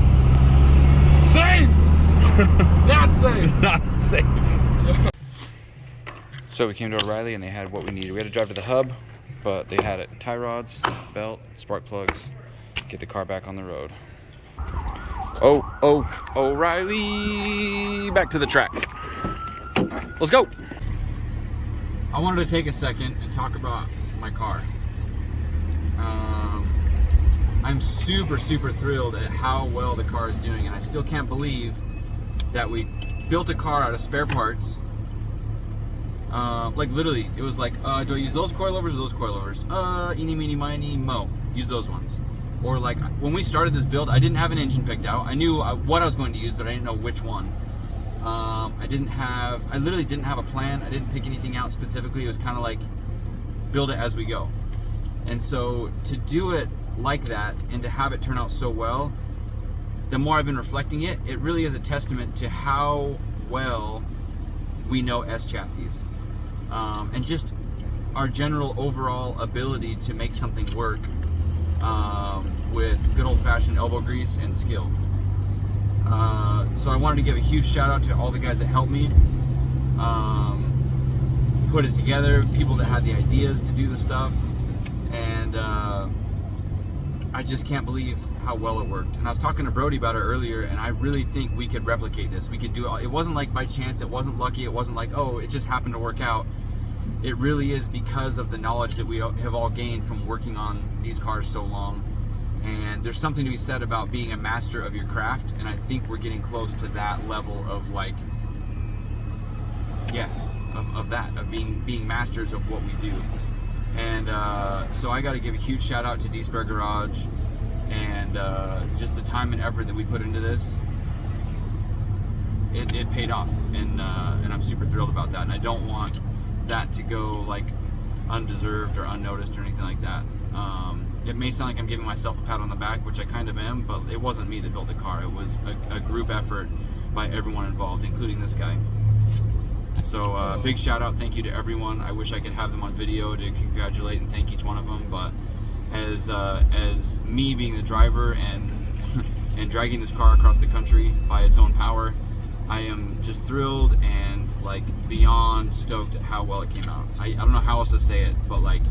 Safe. Not safe. Not safe. So we came to O'Reilly and they had what we needed. We had to drive to the hub, but they had it: tie rods, belt, spark plugs. Get the car back on the road. Oh, O'Reilly, back to the track. Let's go. I wanted to take a second and talk about my car. I'm super thrilled at how well the car is doing, and I still can't believe that we built a car out of spare parts. Like literally, it was like, do I use those coilovers or those coilovers? Eeny, meeny, miny, mo. Use those ones. Or like, when we started this build, I didn't have an engine picked out. I knew what I was going to use, but I didn't know which one. I literally didn't have a plan. I didn't pick anything out specifically. It was kind of like, build it as we go. And so to do it like that and to have it turn out so well, the more I've been reflecting it, it really is a testament to how well we know S chassis, and just our general overall ability to make something work with good old-fashioned elbow grease and skill. So I wanted to give a huge shout out to all the guys that helped me put it together, people that had the ideas to do the stuff, and I just can't believe how well it worked. And I was talking to Brody about it earlier, and I really think we could replicate this. We could do it. It wasn't like by chance, it wasn't lucky, it wasn't like, oh, it just happened to work out. It really is because of the knowledge that we have all gained from working on these cars so long. And there's something to be said about being a master of your craft, and I think we're getting close to that level of like, yeah, of being masters of what we do. And so I got to give a huge shout out to D-Spare Garage, and just the time and effort that we put into this. It paid off, and I'm super thrilled about that. And I don't want that to go like undeserved or unnoticed or anything like that. It may sound like I'm giving myself a pat on the back, which I kind of am, but it wasn't me that built the car. It was a group effort by everyone involved, including this guy. So big shout out, thank you to everyone. I wish I could have them on video to congratulate and thank each one of them, but as me being the driver and and dragging this car across the country by its own power, I am just thrilled and like beyond stoked at how well it came out. I don't know how else to say it, but like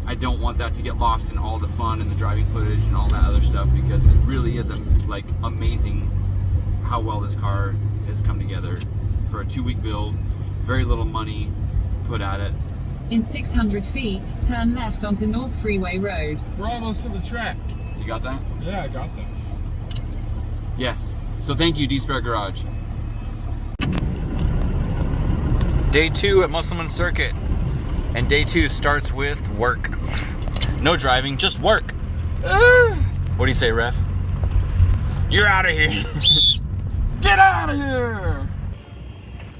I don't want that to get lost in all the fun and the driving footage and all that other stuff, because it really is like amazing how well this car has come together for a 2-week build. Very little money put at it. In 600 feet, turn left onto North Freeway Road. We're almost to the track. You got that? Yeah, I got that. Yes. So thank you, D-Spare Garage. Day 2 at Musselman Circuit. And day 2 starts with work. No driving, just work. What do you say, ref? You're out of here. Get out of here.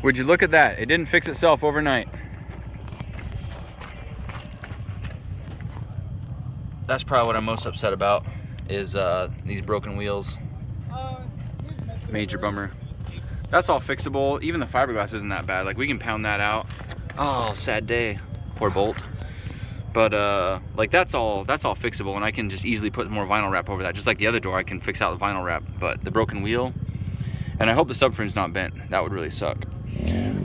Would you look at that? It didn't fix itself overnight. That's probably what I'm most upset about, is these broken wheels. Major bummer. That's all fixable. Even the fiberglass isn't that bad. Like, we can pound that out. Oh, sad day. Poor bolt. But like that's all fixable, and I can just easily put more vinyl wrap over that. Just like the other door, I can fix out the vinyl wrap. But the broken wheel, and I hope the subframe's not bent. That would really suck.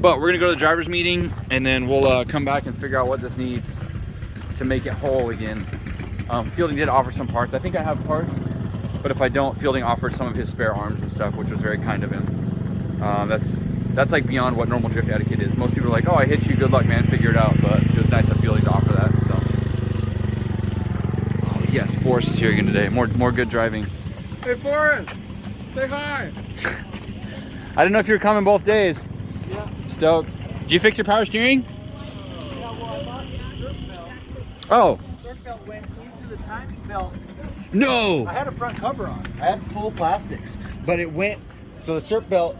But we're gonna go to the driver's meeting, and then we'll come back and figure out what this needs to make it whole again. Fielding did offer some parts. I think I have parts, but if I don't, Fielding offered some of his spare arms and stuff, which was very kind of him. That's like beyond what normal drift etiquette is. Most people are like, oh, I hit you, good luck, man, figure it out. But it was nice of Fielding to offer that. So yes, Forrest is here again today. More good driving. Hey, Forrest, say hi. I didn't know if you were coming both days. Yeah. Stoked. Did you fix your power steering? Yeah, well, I lost the circ belt. Oh. The circ belt went into the timing belt. No. I had a front cover on. I had full plastics, but it went. So the circ belt,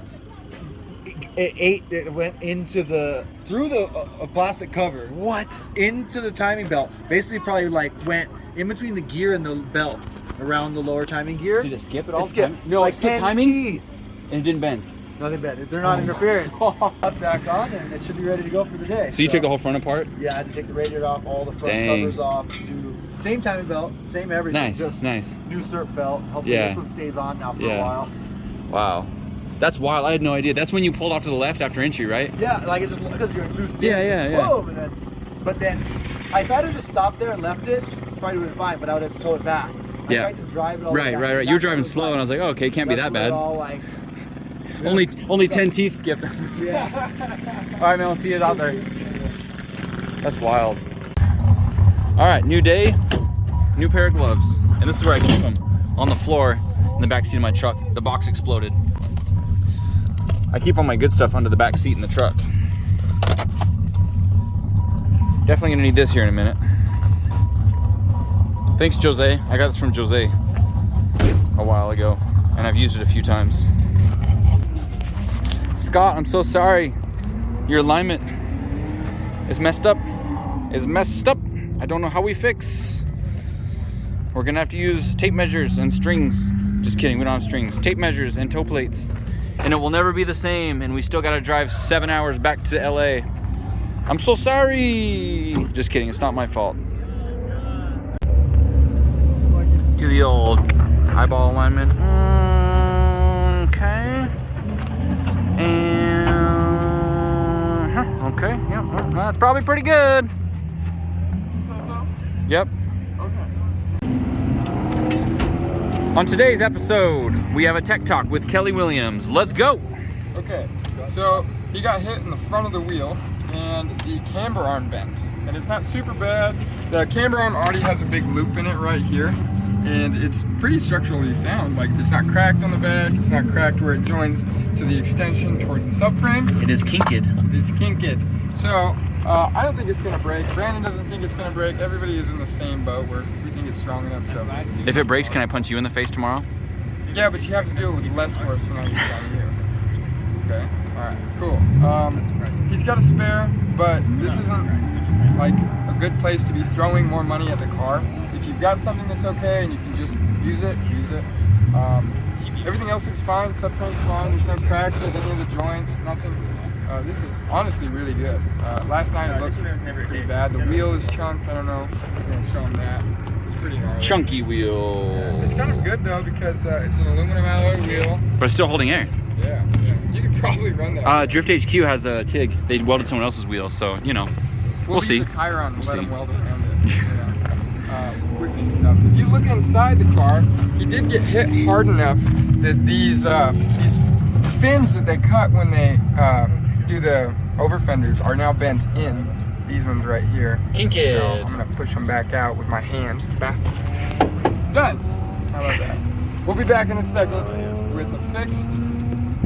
it went into through the plastic cover. What? Into the timing belt. Basically, probably like went in between the gear and the belt, around the lower timing gear. Did it skip it all? It skipped. No, like it skipped timing? teeth. And it didn't bend. Nothing bad. They're not interference. That's back on, and it should be ready to go for the day. So you took the whole front apart? Yeah, I had to take the radiator off, all the front Dang. covers off. Same timing belt, same everything. Nice, just nice. New circ belt. Hopefully Yeah. this one stays on now for Yeah. a while. Wow. That's wild. I had no idea. That's when you pulled off to the left after entry, right? Yeah, like it just because you're loose. Yeah, yeah, yeah. Boom, and but then if I'd have just stopped there and left it, probably would have been fine. But I would have to tow it back. I Yeah. tried to drive it all the way Right, down. right, right. You were driving slow, and I was like, oh, okay, can't be that bad. All like, Only 10 teeth skipped. yeah. All right, man. I'll see you out there. That's wild. All right, new day, new pair of gloves, and this is where I keep them, on the floor in the back seat of my truck. The box exploded. I keep all my good stuff under the back seat in the truck. Definitely gonna need this here in a minute. Thanks, Jose. I got this from Jose a while ago, and I've used it a few times. Scott, I'm so sorry. Your alignment is messed up. I don't know how we fix. We're gonna have to use tape measures and strings Just kidding, we don't have strings. Tape measures and toe plates. And it will never be the same, and we still gotta drive 7 hours back to LA. I'm so sorry. Just kidding, it's not my fault. Do the old eyeball alignment. Okay. And okay, yep, well, that's probably pretty good. Yep. Okay. On today's episode, we have a tech talk with Kelly Williams. Let's go. Okay, so he got hit in the front of the wheel and the camber arm bent. And it's not super bad. The camber arm already has a big loop in it right here. And it's pretty structurally sound. Like, it's not cracked on the back, it's not cracked where it joins to the extension towards the subframe. It is kinked. It is kinked. So, I don't think it's gonna break. Brandon doesn't think it's gonna break. Everybody is in the same boat where we think it's strong enough to. If it breaks, can I punch you in the face tomorrow? Yeah, but you have to do it with less force than I use on you. Okay, alright, cool. He's got a spare, but this isn't like a good place to be throwing more money at the car. If you've got something that's okay and you can just use it, use it. Everything else looks fine, subframe's fine, there's no cracks at any of the joints, nothing. This is honestly really good. Last night it looked pretty bad. The wheel is chunked, I don't know if I'm gonna show them that. It's pretty gnarly. Chunky wheel. Yeah, it's kind of good though because it's an aluminum alloy wheel. But it's still holding air. Yeah, you could probably run that. Drift HQ has a TIG. They welded someone else's wheel, so, you know, we'll see. Leave the tire on and We'll let see. him weld around it. Yeah. Wicknick stuff. If you look inside the car, he did get hit hard enough that these fins that they cut when they do the over fenders are now bent in. These ones right here. Kinked. So I'm gonna push them back out with my hand. Back. Done. How about that? We'll be back in a second with a fixed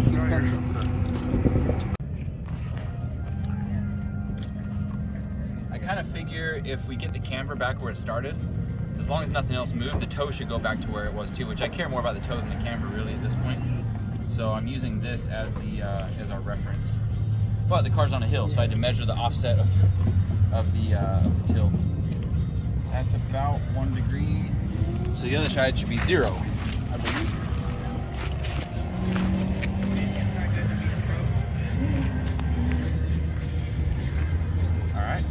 suspension. I kind of figure if we get the camber back where it started, as long as nothing else moved, the toe should go back to where it was too, which I care more about the toe than the camber really at this point. So I'm using this as the as our reference. But the car's on a hill, so I had to measure the offset of the tilt. That's about 1 degree. So the other side should be 0, I believe. All right.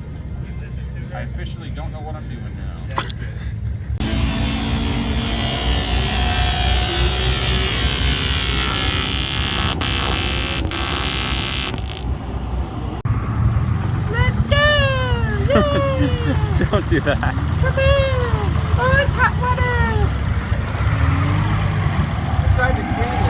I officially don't know what I'm doing now. Don't do that. Come here! Oh, it's hot water! I tried to clean it.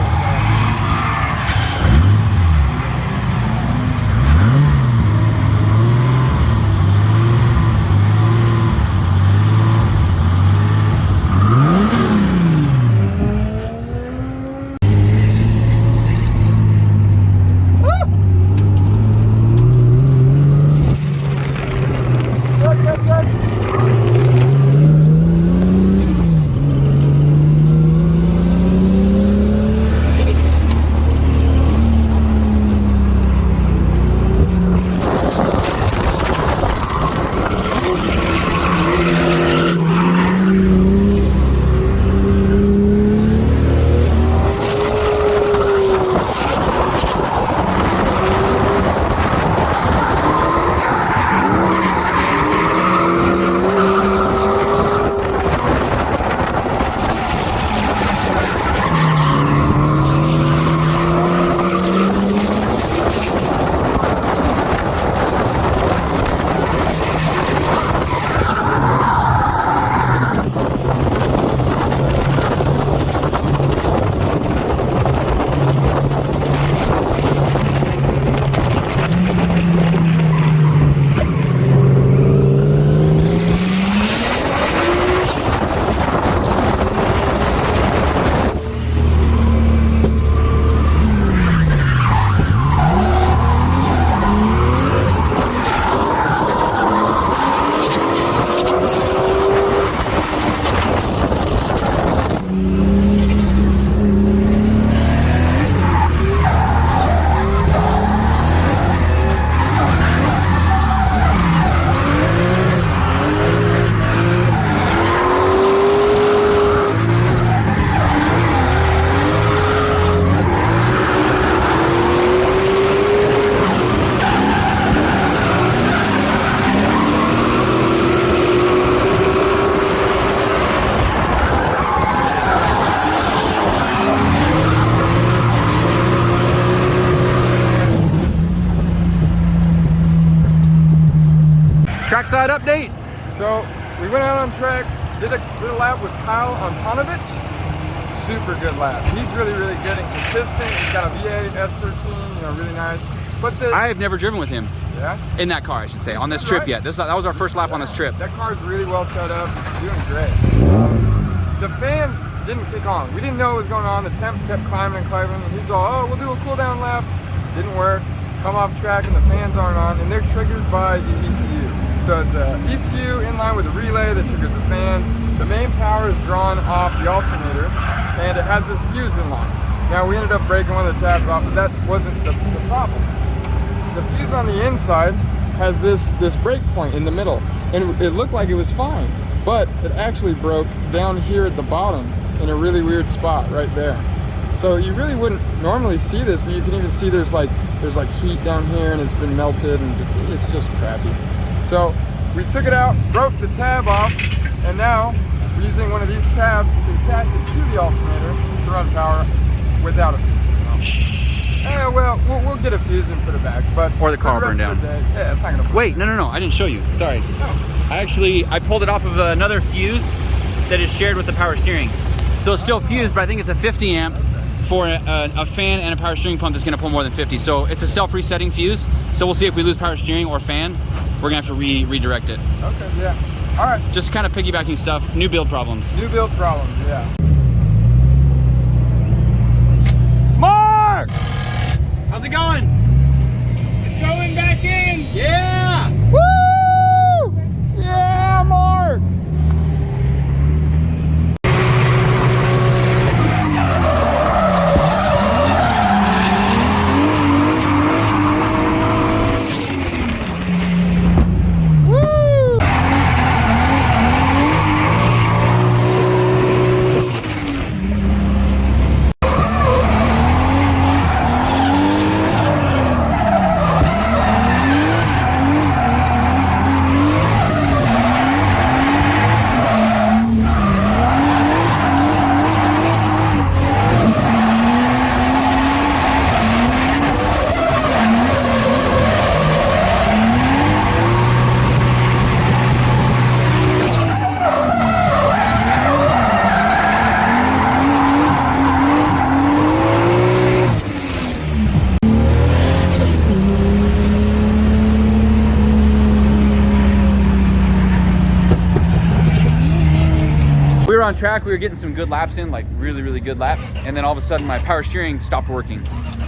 trackside update. So we went out on track, did a lap with Kyle on Panovich. Super good lap. He's really, really good and consistent. He's got a V8 S13, you know, really nice. But I have never driven with him. Yeah? In that car, I should say, on this trip yet. That was our first lap on this trip. That car's really well set up. He's doing great. The fans didn't kick on. We didn't know what was going on. The temp kept climbing and climbing. And he's all, oh, we'll do a cool down lap. Didn't work. Come off track and the fans aren't on. And they're triggered by the ECU. So it's a ECU in line with a relay that triggers the fans. The main power is drawn off the alternator. And it has this fuse in line. Now we ended up breaking one of the tabs off, but that wasn't the problem. The fuse on the inside has this break point in the middle, and it looked like it was fine, but it actually broke down here at the bottom in a really weird spot right there. So you really wouldn't normally see this, but you can even see there's like heat down here, and it's been melted, and it's just crappy. So we took it out, broke the tab off, and now we're using one of these tabs to attach it to the alternator to run power without a fuse. Well, we'll get a fuse and put it back, but or the car will burn down. Yeah, it's not gonna. Wait, no, I didn't show you. Sorry. I pulled it off of another fuse that is shared with the power steering. So it's still fused, but I think it's a 50 amp for a fan and a power steering pump that's gonna pull more than 50. So it's a self-resetting fuse. So we'll see if we lose power steering or fan, we're gonna have to redirect it. Okay, yeah. All right. Just kind of piggybacking stuff. New build problems. New build problems, yeah. Mark! How's it going? It's going back in. Yeah! Woo! Yeah, Mark! On track, we were getting some good laps in, like really good laps, and then all of a sudden my power steering stopped working,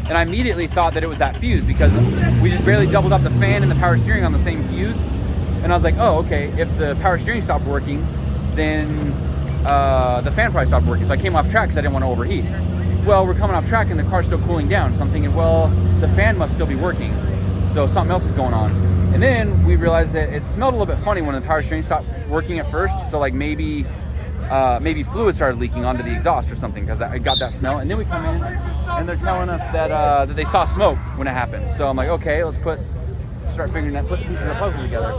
and I immediately thought that it was that fuse because we just barely doubled up the fan and the power steering on the same fuse, and I was like, oh, okay, if the power steering stopped working, then the fan probably stopped working. So I came off track because I didn't want to overheat. Well, we're coming off track and the car's still cooling down, so I'm thinking, well, the fan must still be working, so something else is going on. And then we realized that it smelled a little bit funny when the power steering stopped working at first, so like maybe fluid started leaking onto the exhaust or something, because I got that smell. And then we come in and they're telling us that they saw smoke when it happened. So I'm like, okay, let's start figuring that, put the pieces of the puzzle together.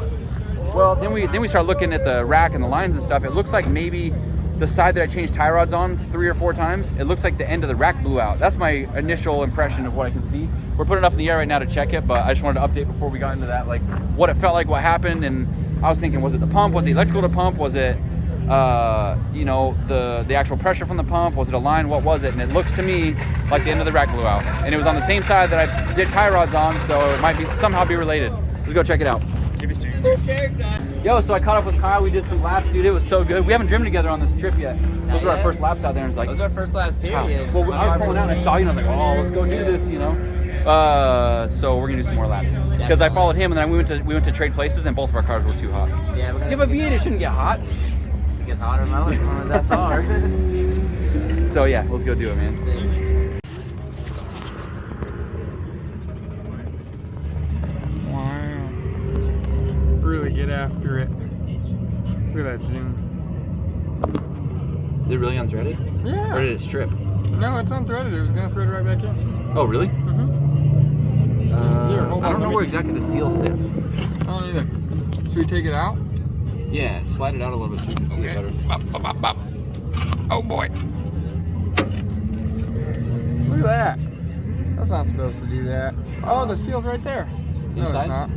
Well, then we start looking at the rack and the lines and stuff. It looks like maybe the side that I changed tie rods on 3 or 4 times, it looks like the end of the rack blew out. That's my initial impression of what I can see. We're putting it up in the air right now to check it, but I just wanted to update before we got into that, like what it felt like, what happened. And I was thinking, was it the pump? Was it electrical to pump? Was it you know, the actual pressure from the pump? Was it a line? What was it? And it looks to me like the end of the rack blew out, and it was on the same side that I did tie rods on, so it might be somehow be related. Let's go check it out. Yo, so I caught up with Kyle. We did some laps, dude. It was so good. We haven't driven together on this trip yet. Those were our first laps out there, and it's like, those are our first laps, period. Well, I was pulling out and I saw you, and I was like, oh, let's go do this, you know. So we're gonna do some more laps because I followed him, and then we went to trade places, and both of our cars were too hot. Yeah, you have a V8, it shouldn't get hot. It gets hotter as long as that's hard. So yeah, let's go do it, man. Wow. Really get after it. Look at that zoom. Is it really unthreaded? Yeah. Or did it strip? No, it's unthreaded. It was gonna thread right back in. Oh, really? Here, hold on. I don't know where exactly the seal sits. I don't either. Should we take it out? Yeah, slide it out a little bit so we can see it better. Oh boy. Look at that. That's not supposed to do that. Oh, the seal's right there. Inside? No, it's not.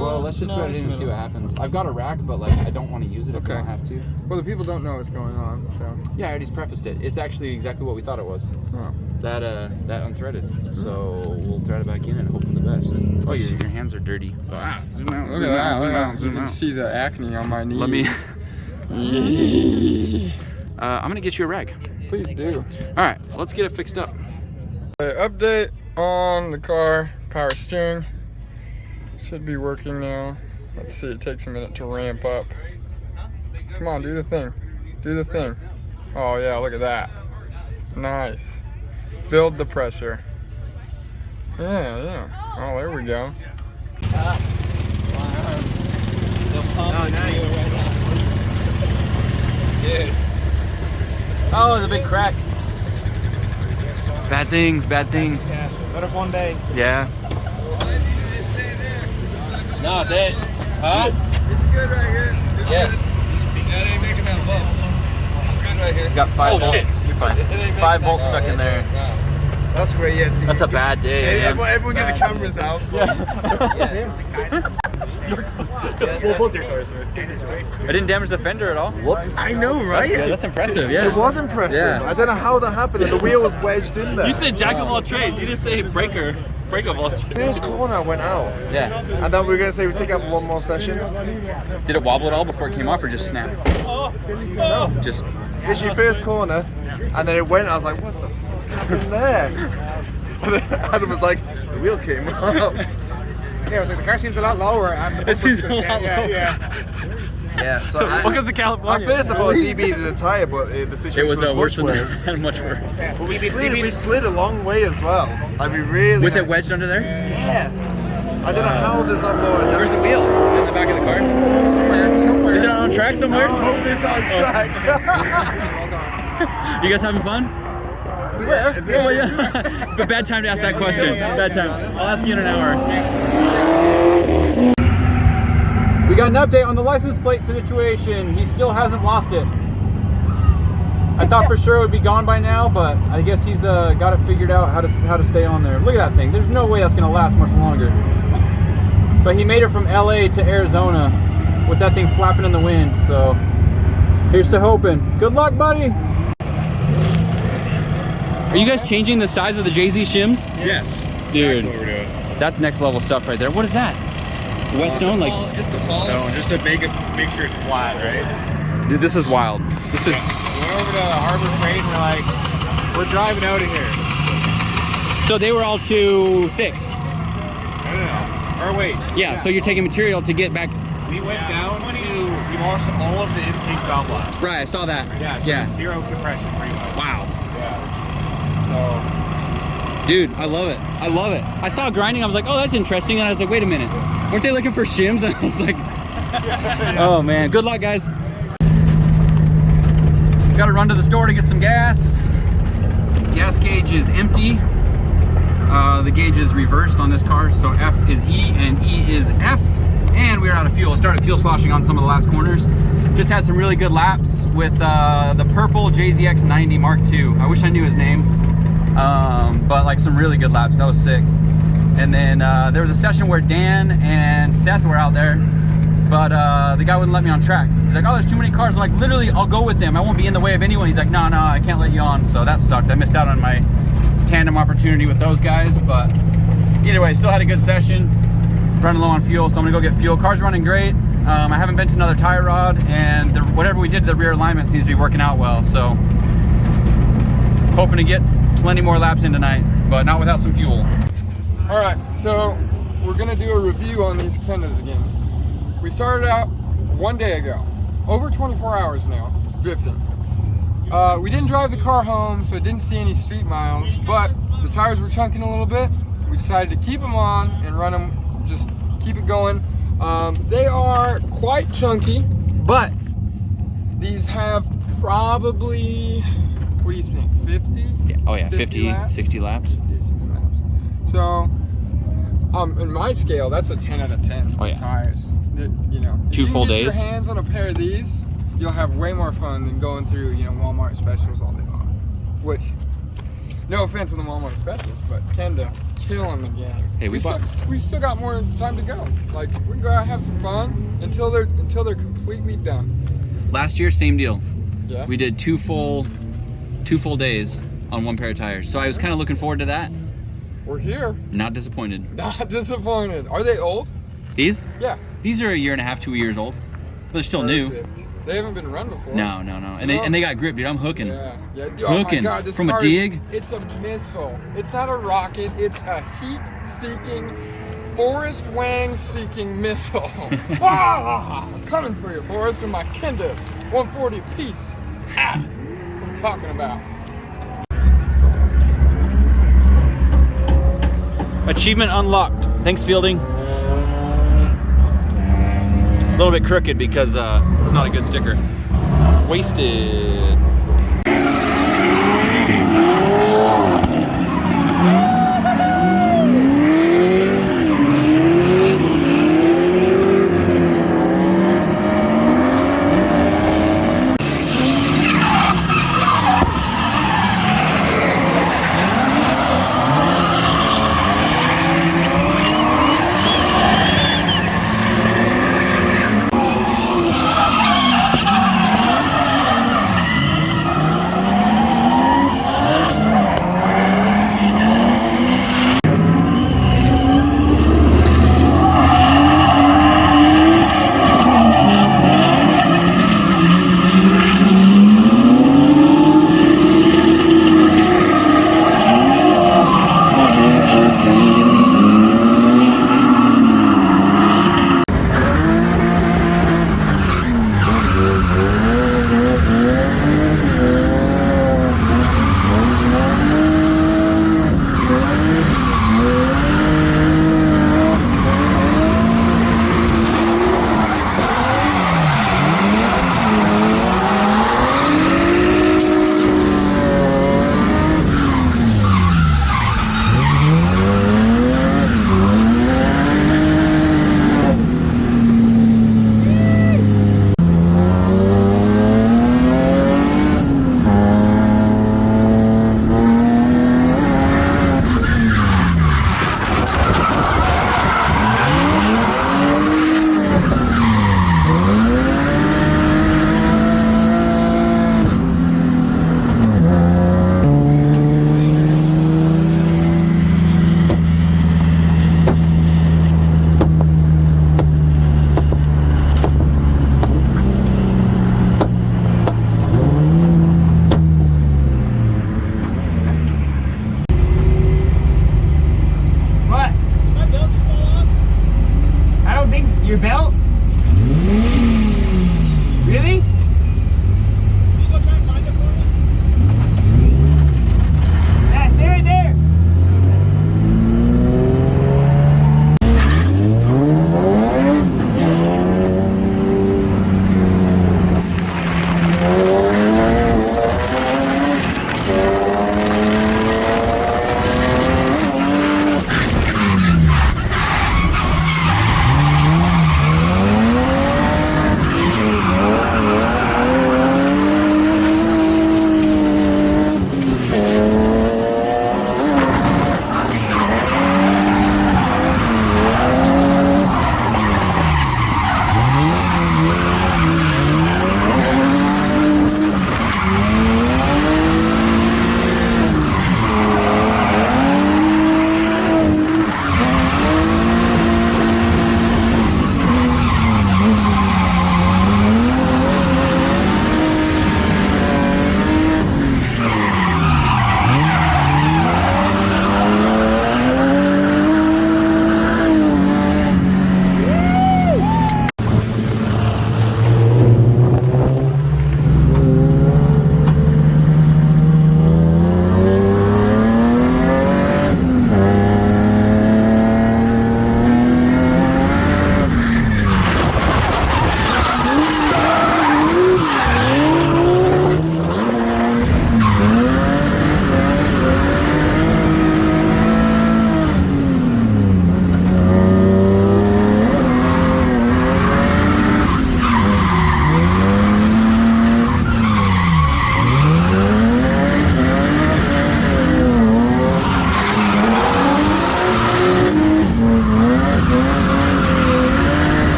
Well, let's just thread it in and see what happens. I've got a rack, but like I don't want to use it if we don't have to. Well, the people don't know what's going on, so. Yeah, I already prefaced it. It's actually exactly what we thought it was. Oh. That unthreaded. So we'll thread it back in and hope for the best. Oh, your hands are dirty. Wow. Zoom out. Look at that. Look at that. You can see the acne on my knees. Let me. I'm gonna get you a rag. Please do. All right, let's get it fixed up. Update on the car. Power steering should be working now. Let's see. It takes a minute to ramp up. Come on, do the thing. Do the thing. Oh yeah, look at that. Nice. Build the pressure. Yeah, yeah. Oh, there we go. Dude. Oh, there's a big crack. Bad things, bad things. Yeah, better one day. Yeah. No, dead. Huh? It's good right here. It's Yeah. good. Yeah, it ain't making that bump. It's good right here. Got 5 bolts. Shit, you're fine. 5 bolts stuck in there. That's great, yeah. That's a bad day. Hey, Man. everyone get the cameras out. Well, both your cars are. I didn't damage the fender at all. Whoops. I know, right? Yeah, that's impressive. Yeah. It was impressive. Yeah. I don't know how that happened, and the wheel was wedged in there. You said jack of all trades. You didn't say break of all trades. First corner went out. Yeah. And then we were going to say we take out for one more session. Did it wobble at all before it came off, or just snap? No. Just. Literally first corner, and then it went. I was like, what the fuck happened there? And then Adam was like, the wheel came off. Yeah, I was like, the car seems a lot lower. And It seems a lot lower. Yeah, so Welcome to California. at first I thought DB did a tire, but the situation It was was worse much than worse. that. Much worse. But we slid a long way as well. Like we really. With it wedged under there? Yeah. I don't know how there's not more. Where's the wheel? In the back of the car? Somewhere. Is it on track somewhere? Hopefully it's not on track. You guys having fun? Yeah. Oh, yeah. But bad time to ask that question. Bad time. I'll ask you in an hour. We got an update on the license plate situation. He still hasn't lost it. I thought for sure it would be gone by now, but I guess he's got it figured out how to stay on there. Look at that thing. There's no way that's gonna last much longer. But he made it from LA to Arizona with that thing flapping in the wind. So here's to hoping. Good luck, buddy. Are you guys changing the size of the Jay-Z shims? Yes. Dude, That's what we're doing. that's next level stuff right there. What is that? Wet stone? Like, It's the stone, just to make sure it's flat, right? dude, this is wild. This is. We went over to Harbor Freight and we're like, we're driving out of here. So they were all too thick. No. Or wait. Yeah. So you're taking material to get back. We went down to, we lost all of the intake valve blast. Right. I saw that. Yeah, so Yeah. zero compression pretty much. Wow. Yeah. Dude, I love it. I love it. I saw grinding. I was like, oh, that's interesting. And I was like, wait a minute. Weren't they looking for shims? And I was like, oh man. Good luck, guys. Got to run to the store to get some gas. Gas gauge is empty. The gauge is reversed on this car, so F is E and E is F. And we're out of fuel. I started fuel sloshing on some of the last corners. Just had some really good laps with the purple JZX 90 Mark II. I wish I knew his name, but like some really good laps. That was sick. And then there was a session where Dan and Seth were out there, but the guy wouldn't let me on track. He's like, oh, there's too many cars. I'm like, literally, I'll go with them. I won't be in the way of anyone. He's like, no, I can't let you on. So that sucked. I missed out on my tandem opportunity with those guys, but either way, still had a good session. Running low on fuel, so I'm gonna go get fuel. Car's running great. I haven't been to another tie rod, and whatever we did to the rear alignment seems to be working out well. So hoping to get plenty more laps in tonight, but not without some fuel. All right, so we're gonna do a review on these Kendas again. We started out one day ago, over 24 hours now, drifting. We didn't drive the car home, so it didn't see any street miles, but the tires were chunking a little bit. We decided to keep them on and run them, just keep it going. They are quite chunky, but these have probably, what do you think, 50? Yeah. Oh yeah, 50 laps? 60 laps. 56 laps. So, in my scale, that's a 10 out of 10 Oh, yeah. tires. You know, if 2 you full can get days. your hands on a pair of these, you'll have way more fun than going through, Walmart specials all day long. Which, no offense to the Walmart specials, but Kenda kill them again. Hey, we still got more time to go. Like we can go out and have some fun until they're completely done. Last year, same deal. Yeah. We did two full days on one pair of tires. So I was kind of looking forward to that. We're here. Not disappointed. Not disappointed. Are they old? These? Yeah. These are 1.5 to 2 years old. But they're still new. They haven't been run before. No. And they got grip, dude. I'm hooking. Yeah. Hooking Oh my God, this from a car dig. It's a missile. It's not a rocket. It's a heat-seeking, Forrest Wang-seeking missile. Coming for you, Forrest, with my Kendas 140 piece. What I'm talking about. Achievement unlocked. Thanks, Fielding. A little bit crooked because it's not a good sticker. Wasted.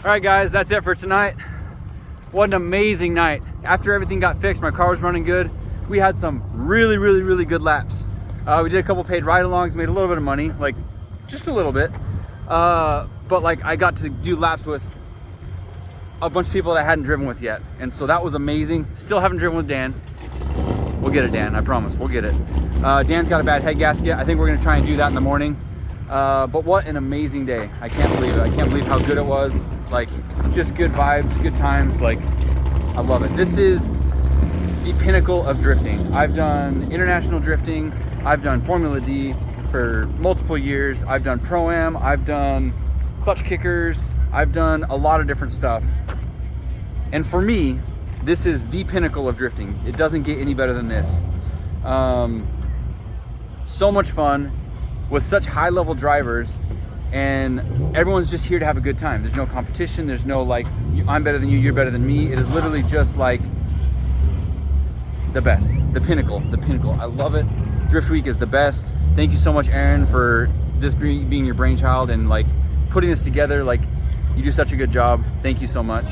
right, guys, that's it for tonight. What an amazing night. After everything got fixed, my car was running good. We had some really good laps. We did a couple paid ride-alongs, made a little bit of money, like just a little bit. But like I got to do laps with a bunch of people that I hadn't driven with yet. And so that was amazing. Still haven't driven with Dan. We'll get it, Dan, I promise, we'll get it. Dan's got a bad head gasket. I think we're gonna try and do that in the morning. But what an amazing day. I can't believe it. I can't believe how good it was. Like, just good vibes, good times. Like, I love it. This is the pinnacle of drifting. I've done international drifting. I've done Formula D for multiple years. I've done Pro-Am. I've done clutch kickers. I've done a lot of different stuff. And for me, this is the pinnacle of drifting. It doesn't get any better than this. So much fun with such high-level drivers, and everyone's just here to have a good time. There's no competition. There's no like, I'm better than you, you're better than me. It is literally just like the best, the pinnacle. I love it. Drift Week is the best. Thank you so much, Aaron, for this being your brainchild and like putting this together. Like, you do such a good job. Thank you so much.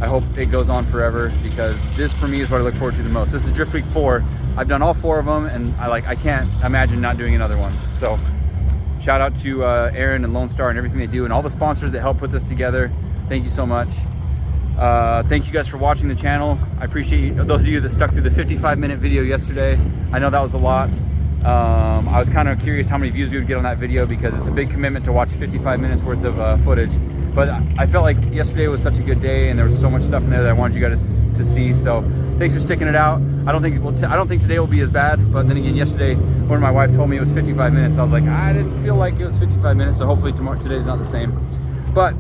I hope it goes on forever, because this for me is what I look forward to the most. This is Drift Week 4. I've done all 4 of them, and I can't imagine not doing another one. So shout out to Aaron and Lone Star and everything they do, and all the sponsors that help put this together. Thank you so much. Thank you guys for watching the channel. I appreciate those of you that stuck through the 55-minute video yesterday. I know that was a lot. I was kind of curious how many views we would get on that video, because it's a big commitment to watch 55 minutes worth of footage. But I felt like yesterday was such a good day, and there was so much stuff in there that I wanted you guys to see. So thanks for sticking it out. I don't think today will be as bad. But then again, yesterday when my wife told me it was 55 minutes, I was like, I didn't feel like it was 55 minutes. So hopefully today's not the same. But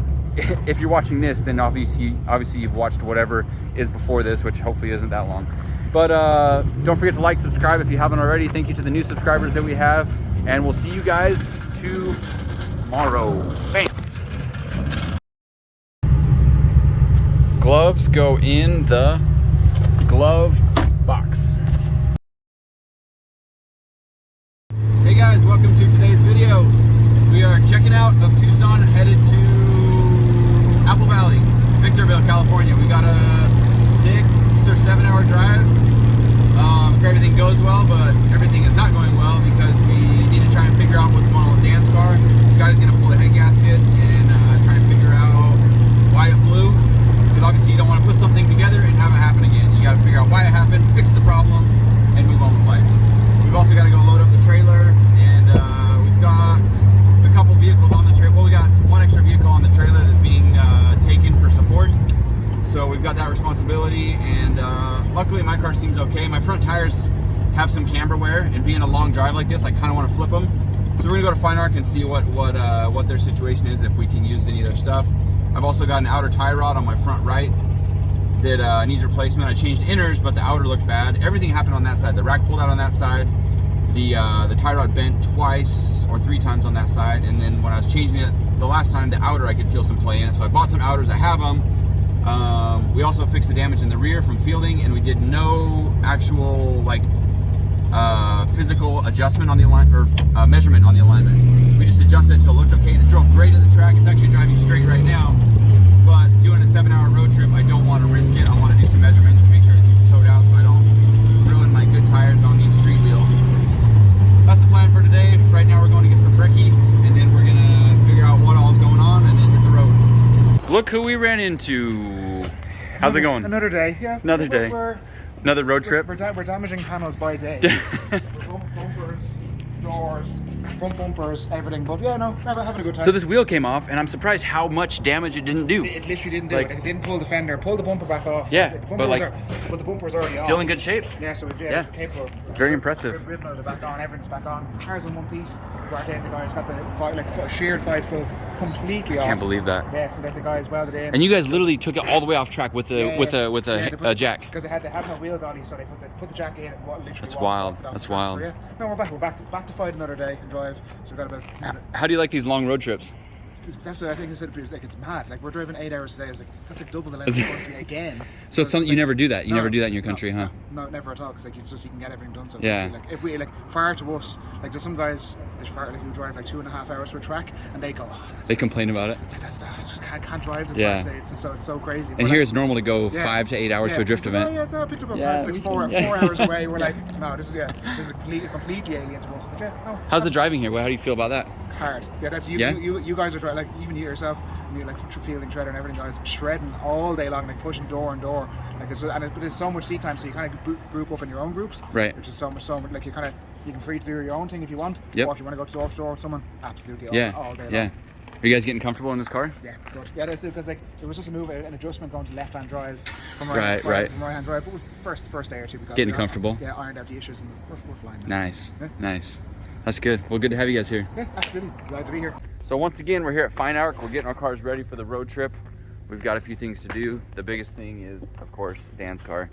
if you're watching this, then obviously you've watched whatever is before this, which hopefully isn't that long. But don't forget to like, subscribe if you haven't already. Thank you to the new subscribers that we have, and we'll see you guys tomorrow. Bam. Gloves go in the glove box. Hey guys, welcome to today's video. We are checking out of Tucson and headed to Apple Valley, Victorville, California. We got a 6 or 7 hour drive. If everything goes well, but everything is not going well, because we need to try and figure out what's going on with Dan's car. Scotty's gonna pull the head gasket and try and figure out why it blew. Because obviously you don't want to put something together and have it happen again. You got to figure out why it happened, fix the problem, and move on with life. We've also got to go load up the trailer, and we've got a couple vehicles on the trailer. Well, we got one extra vehicle on the trailer that's being taken for support. So we've got that responsibility, and luckily my car seems okay. My front tires have some camber wear, and being a long drive like this, I kind of want to flip them. So we're gonna go to Fine Arc and see what their situation is, if we can use any of their stuff. I've also got an outer tie rod on my front right that needs replacement. I changed inners, but the outer looked bad. Everything happened on that side. The rack pulled out on that side. The tie rod bent twice or 3 times on that side, and then when I was changing it the last time, the outer, I could feel some play in it. So I bought some outers. I have them. We also fixed the damage in the rear from fielding, and we did no actual like physical adjustment on the alignment, or measurement on the alignment. We just adjusted it until it looked okay, and it drove great at the track. It's actually driving straight right now, but doing a 7-hour road trip, I don't want to risk it. I want to do some measurements and make sure everything's towed out so I don't ruin my good tires on these street wheels. That's the plan for today. Right now we're going to get some brekkie, and then we're gonna figure out what all's going on and then hit the road. Look who we ran into. How's it going? Another day, yeah. Another day. Another road trip. We're damaging panels by day. Bumpers, doors, front bumpers, everything. But yeah, no, having a good time. So this wheel came off, and I'm surprised how much damage it didn't do. It literally didn't do it. It didn't pull the fender, pull the bumper back off. Yeah, but the bumper's already off. Still in good shape. Yeah, so we're capable. Very impressive. We've it back on, everything's back on. Ours in one piece. Right there, the guy's got the sheared 5 studs completely off. Can't believe that. Yeah, so that the guys welded in. And you guys literally took it all the way off track with a jack. Because they had no wheel dolly, so they put the jack in and literally. That's wild. That's wild. So yeah, no, we're back to fight another day and drive. So we've got about. How do you like these long road trips? That's what I think. I said, like, it's mad. Like, we're driving 8 hours today. It's like, that's like double the length of the country again. So it's something you never do that. You never do that in your country, huh? no, never at all, because like you can get everything done so Yeah. quickly. Like if we like far to us, like there's some guys who drive like 2.5 hours to a track, and they go, they complain about it. It's like, I just can't drive this. Yeah. It's so crazy. And here it's normal to go 5 to 8 hours to a drift event. Oh, yeah, so I picked up a Yeah, it's like we four can- hours away. We're like, no, this is completely alien to us. But yeah, no, How's the driving here? How do you feel about that? hard. Yeah, that's you. Yeah? You guys are driving, like even you yourself, and you're like fielding shredder and everything, guys, shredding all day long, like pushing door and door. Like but there's so much seat time, so you kind of group up in your own groups. Right. Which is so much like you can free to do your own thing if you want. Yep. Or if you want to go door to door with someone, absolutely all day long. Yeah. Are you guys getting comfortable in this car? Yeah, good. Yeah, that's it, because like it was just an adjustment going to left-hand drive from Right. from right-hand drive. But first day or two, we got Getting comfortable. Yeah, ironed out the issues, and we're flying. Nice. Yeah. Nice. That's good. Well, good to have you guys here. Yeah, absolutely. Glad to be here. So once again, we're here at Fine Arc. We're getting our cars ready for the road trip. We've got a few things to do. The biggest thing is, of course, Dan's car.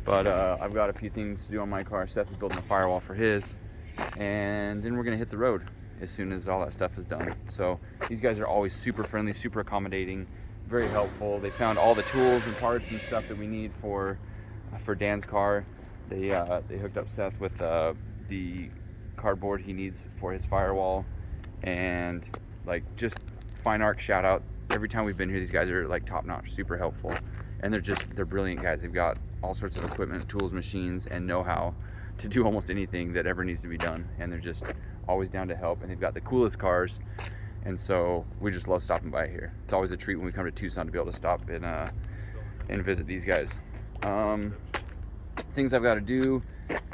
But I've got a few things to do on my car. Seth is building a firewall for his. And then we're gonna hit the road as soon as all that stuff is done. So these guys are always super friendly, super accommodating, very helpful. They found all the tools and parts and stuff that we need for Dan's car. They hooked up Seth with the cardboard he needs for his firewall. And like, just Fine Arc shout out. Every time we've been here, these guys are like top notch, super helpful. And they're brilliant guys. They've got all sorts of equipment, tools, machines, and know-how to do almost anything that ever needs to be done. And they're just always down to help. And they've got the coolest cars. And so we just love stopping by here. It's always a treat when we come to Tucson to be able to stop and visit these guys. Things I've got to do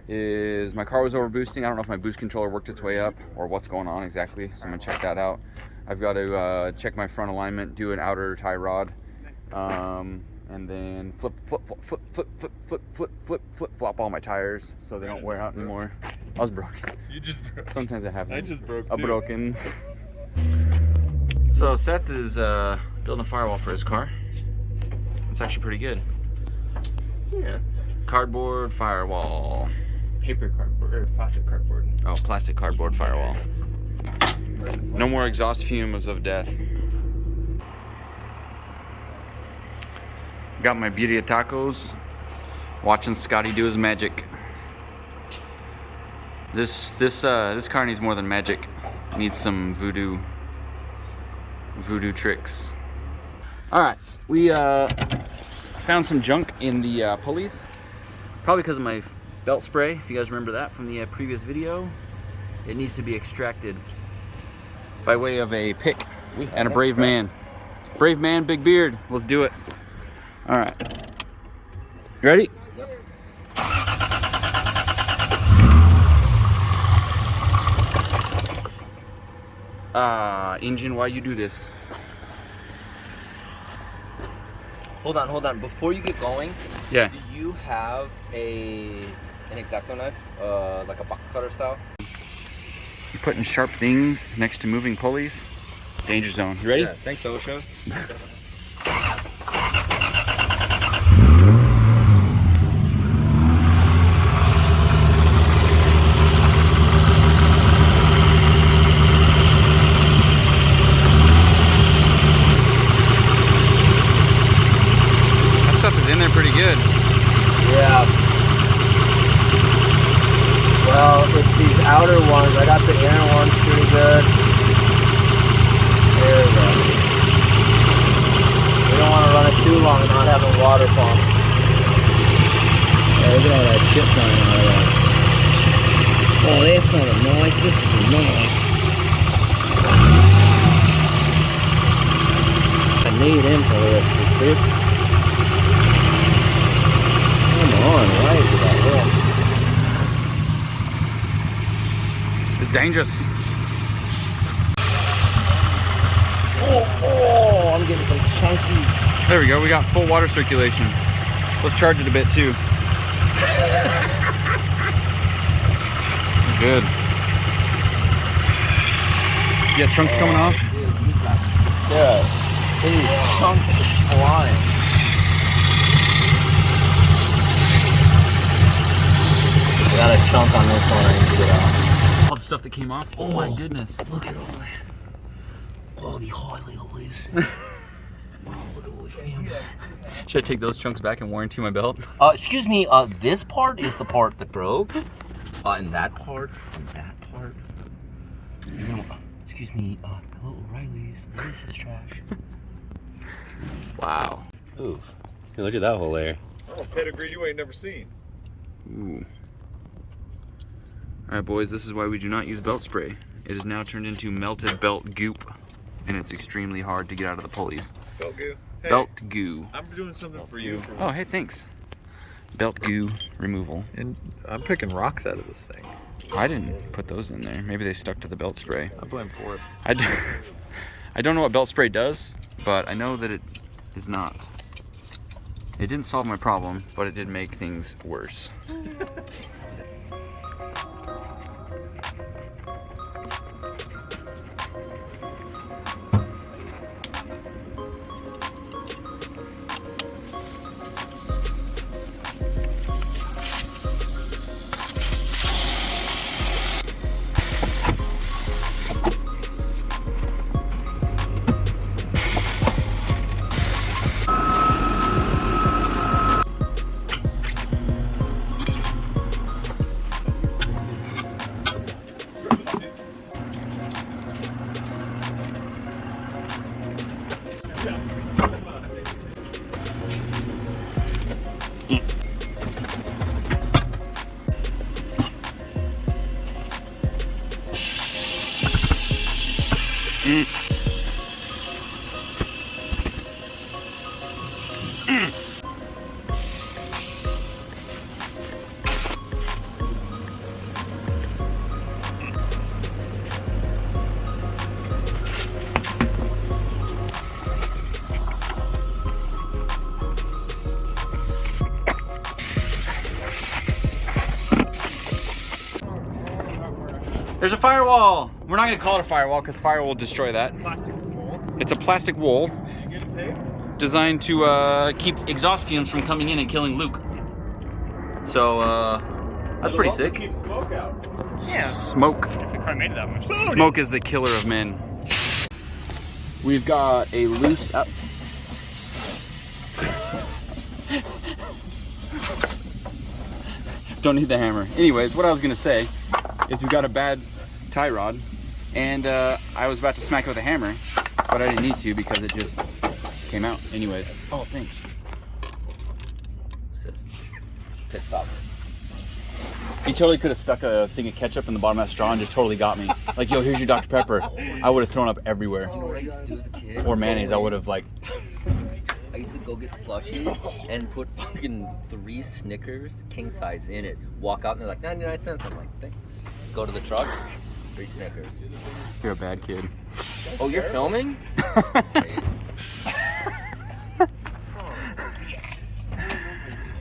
is my car was over boosting. I don't know if my boost controller worked its way up or what's going on exactly. So I'm gonna check that out. I've got to check my front alignment, do an outer tie rod, and then flip all my tires so they don't wear out anymore. I was broken. You just broke. Sometimes it happens. I just broke I'm too. broken. So Seth is building a firewall for his car. It's actually pretty good. Yeah. Cardboard firewall. Paper cardboard or plastic cardboard. Oh, plastic cardboard firewall. No more exhaust fumes of death. Got my beauty of tacos. Watching Scotty do his magic. This car needs more than magic. It needs some voodoo tricks. All right, we found some junk in the pulleys. Probably because of my belt spray. If you guys remember that from the previous video, it needs to be extracted by way of a pick and a brave man. Brave man, big beard. Let's do it. All right. You ready? Yep. Engine, why you do this? Hold on. Before you get going, Yeah. do you have an X-Acto knife, like a box cutter style? You're putting sharp things next to moving pulleys. Danger zone. You ready? Yeah, thanks, OSHA. That stuff is in there pretty good. Yeah. Well, it's these outer ones. I got the inner ones pretty good. There we go. We don't want to run it too long and not have a water pump. Oh, look at all that shit flying out of that. Oh, that's not a noise. This is a noise. I need him for this, dude. Come on, why is it that way? It's dangerous. Oh, I'm getting some chunky. There we go. We got full water circulation. Let's charge it a bit too. Good. You got chunks coming off? Yeah. These chunks flying. We got a chunk on this one I need to get out. All the stuff that came off? Oh my goodness. Look at all that. All the highly elusive. Should I take those chunks back and warranty my belt? Excuse me, this part is the part that broke. And that part, and that part. No, excuse me, hello O'Reilly's, what is this trash? Wow. Ooh, hey, look at that hole there. Oh, pedigree you ain't never seen. Ooh. Alright boys, this is why we do not use belt spray. It is now turned into melted belt goop, and it's extremely hard to get out of the pulleys. Belt goo? Hey, belt goo. I'm doing something for you. Oh, hey, thanks. Belt goo removal. And I'm picking rocks out of this thing. I didn't put those in there. Maybe they stuck to the belt spray. I blame Forrest. I don't know what belt spray does, but I know that it is not. It didn't solve my problem, but it did make things worse. There's a firewall. We're not gonna call it a firewall because fire will destroy that. Plastic wool. It's a plastic wall designed to keep exhaust fumes from coming in and killing Luke. So that's pretty sick. Keep smoke out. Yeah. Smoke. If the car made it that much. Smoke is the killer of men. We've got a loose up. Don't need the hammer. Anyways, what I was gonna say is we got a bad tie rod, and I was about to smack it with a hammer, but I didn't need to because it just came out. Anyways. Oh, thanks. Pit stop. He totally could have stuck a thing of ketchup in the bottom of that straw and just totally got me. Like, yo, here's your Dr. Pepper. I would have thrown up everywhere. You know what I used to do as a kid? Or mayonnaise, I would have like. I used to go get slushies and put fucking 3 Snickers king size in it. Walk out and they're like 99 cents. I'm like, thanks. Go to the truck, 3 Snickers. You're a bad kid. Oh, you're filming? Okay.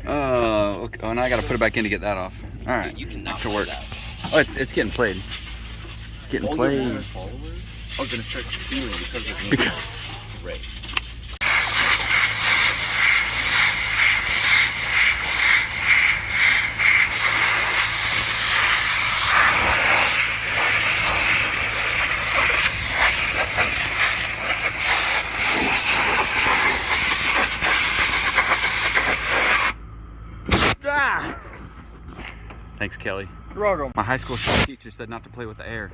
Oh, now I gotta put it back in to get that off. All right. Dude, you cannot to work. that. Oh, it's getting played. It's getting played. I was gonna start stealing because of me. Right. Thanks, Kelly. You're welcome. My high school teacher said not to play with the air.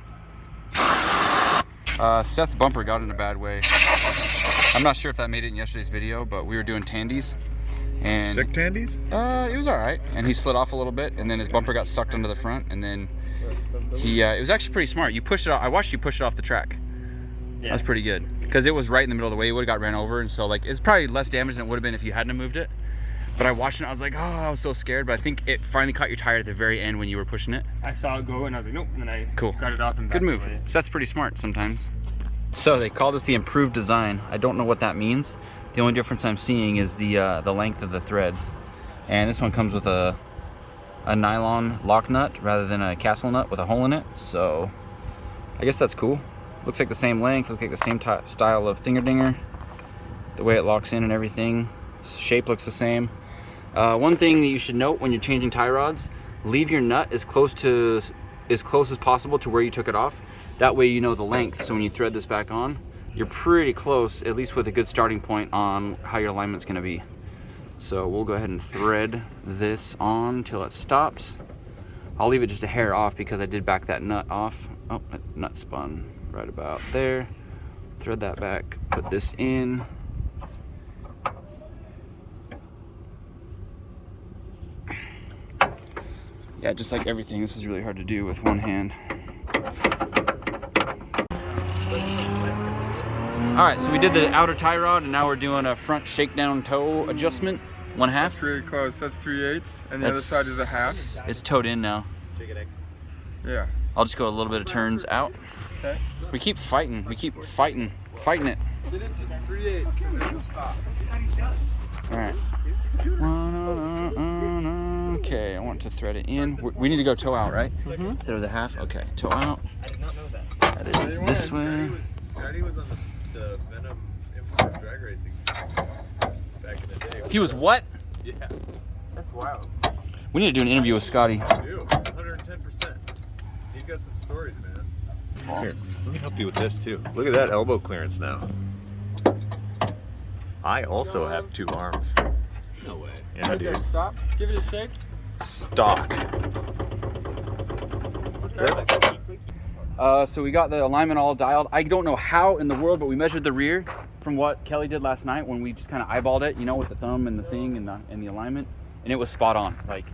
Seth's bumper got in a bad way. I'm not sure if that made it in yesterday's video, but we were doing tandies. And sick tandies? It was all right. And he slid off a little bit, and then his bumper got sucked under the front, and then he, it was actually pretty smart. You pushed it off. I watched you push it off the track. Yeah. That was pretty good. Because it was right in the middle of the way. It would have got ran over, and so like it's probably less damage than it would have been if you hadn't moved it. But I watched it, I was like, oh, I was so scared. But I think it finally caught your tire at the very end when you were pushing it. I saw it go and I was like, nope. And then I got it off and good move. Seth's pretty smart sometimes. So they call this the improved design. I don't know what that means. The only difference I'm seeing is the length of the threads. And this one comes with a nylon lock nut rather than a castle nut with a hole in it. So I guess that's cool. Looks like the same length, looks like the same style of finger dinger. The way it locks in and everything. Shape looks the same. One thing that you should note when you're changing tie rods, leave your nut as close as possible to where you took it off. That way you know the length, so when you thread this back on, you're pretty close, at least with a good starting point on how your alignment's gonna be. So we'll go ahead and thread this on till it stops. I'll leave it just a hair off because I did back that nut off. Oh, that nut spun right about there. Thread that back, put this in. Yeah, just like everything, this is really hard to do with one hand. All right, so we did the outer tie rod and now we're doing a front shakedown toe adjustment, 1/2. That's really close, that's 3/8, and the other side is a 1/2. It's towed in now. Yeah. I'll just go a little bit of turns out. Okay. We keep fighting it. Get into 3/8 and then we'll stop. All right. Okay, I want to thread it in. We need to go toe out, right? Mm-hmm. So it was a 1/2. Okay, toe out. I did not know that. That is this way. Scotty was on the Venom Import drag racing back in the day. He was what? Yeah. That's wild. We need to do an interview with Scotty. 110%. He's got some stories, man. Here, let me help you with this too. Look at that elbow clearance now. I also have 2 arms. No way. Yeah, dude. Stop. Give it a shake. Stock. So we got the alignment all dialed. I don't know how in the world, but we measured the rear from what Kelly did last night when we just kind of eyeballed it, you know, with the thumb and the thing and the alignment, and it was spot on. Like,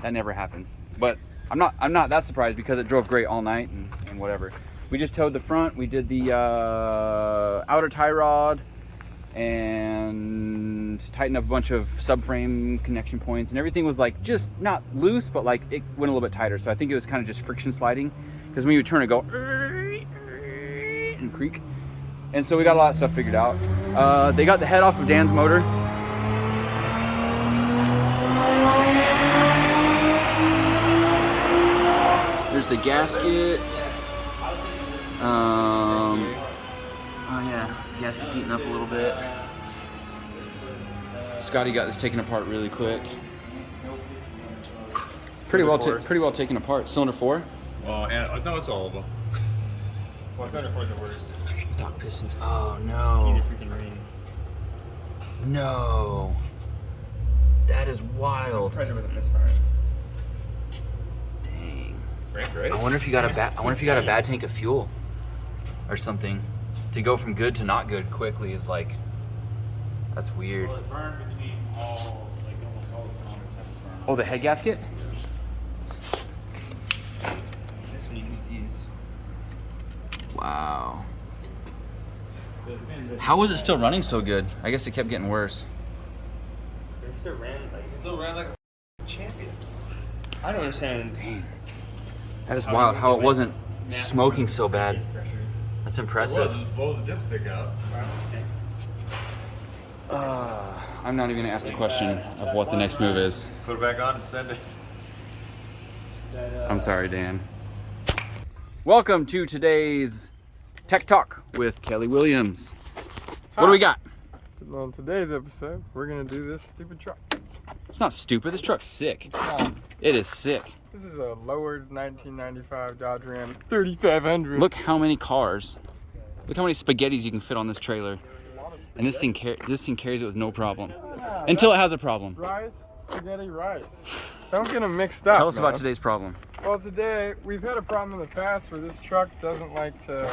that never happens. But I'm not that surprised because it drove great all night and whatever. We just towed the front. We did the outer tie rod and tightened up a bunch of subframe connection points, and everything was like just not loose, but like it went a little bit tighter. So I think it was kind of just friction sliding, because when you turn it, go and creak. And so we got a lot of stuff figured out. They got the head off of Dan's motor. There's the gasket. Oh yeah, gasket's eaten up a little bit. Scotty got this taken apart really quick. Pretty well taken apart. Cylinder 4. Oh, and no, it's all of them. Well, cylinder 4 is the worst. Stock pistons. Oh no. See the freaking rain. No. That is wild. Pressure wasn't misfiring. Dang. Right? I wonder if you got a bad tank of fuel or something. To go from good to not good quickly is like, that's weird. Well, it burned between almost all the cylinders have to burn. Oh, the head gasket? This one you can see is. Wow. How was it still running so good? I guess it kept getting worse. It still ran like a champion. I don't understand. Dang. That is wild how it wasn't smoking so bad. That's impressive. Blow the dipstick out. I'm not even gonna ask the question of what the next move is. Put it back on and send it. I'm sorry, Dan. Welcome to today's Tech Talk with Kelly Williams. What do we got? On today's episode, we're gonna do this stupid truck. It's not stupid. This truck's sick. It's not. It is sick. This is a lowered 1995 Dodge Ram 3500. Look how many cars. Look how many spaghettis you can fit on this trailer. And this thing carries it with no problem. Until it has a problem. Rice, spaghetti, rice. Don't get them mixed up. Tell us man. about today's problem. Well, today we've had a problem in the past where this truck doesn't like to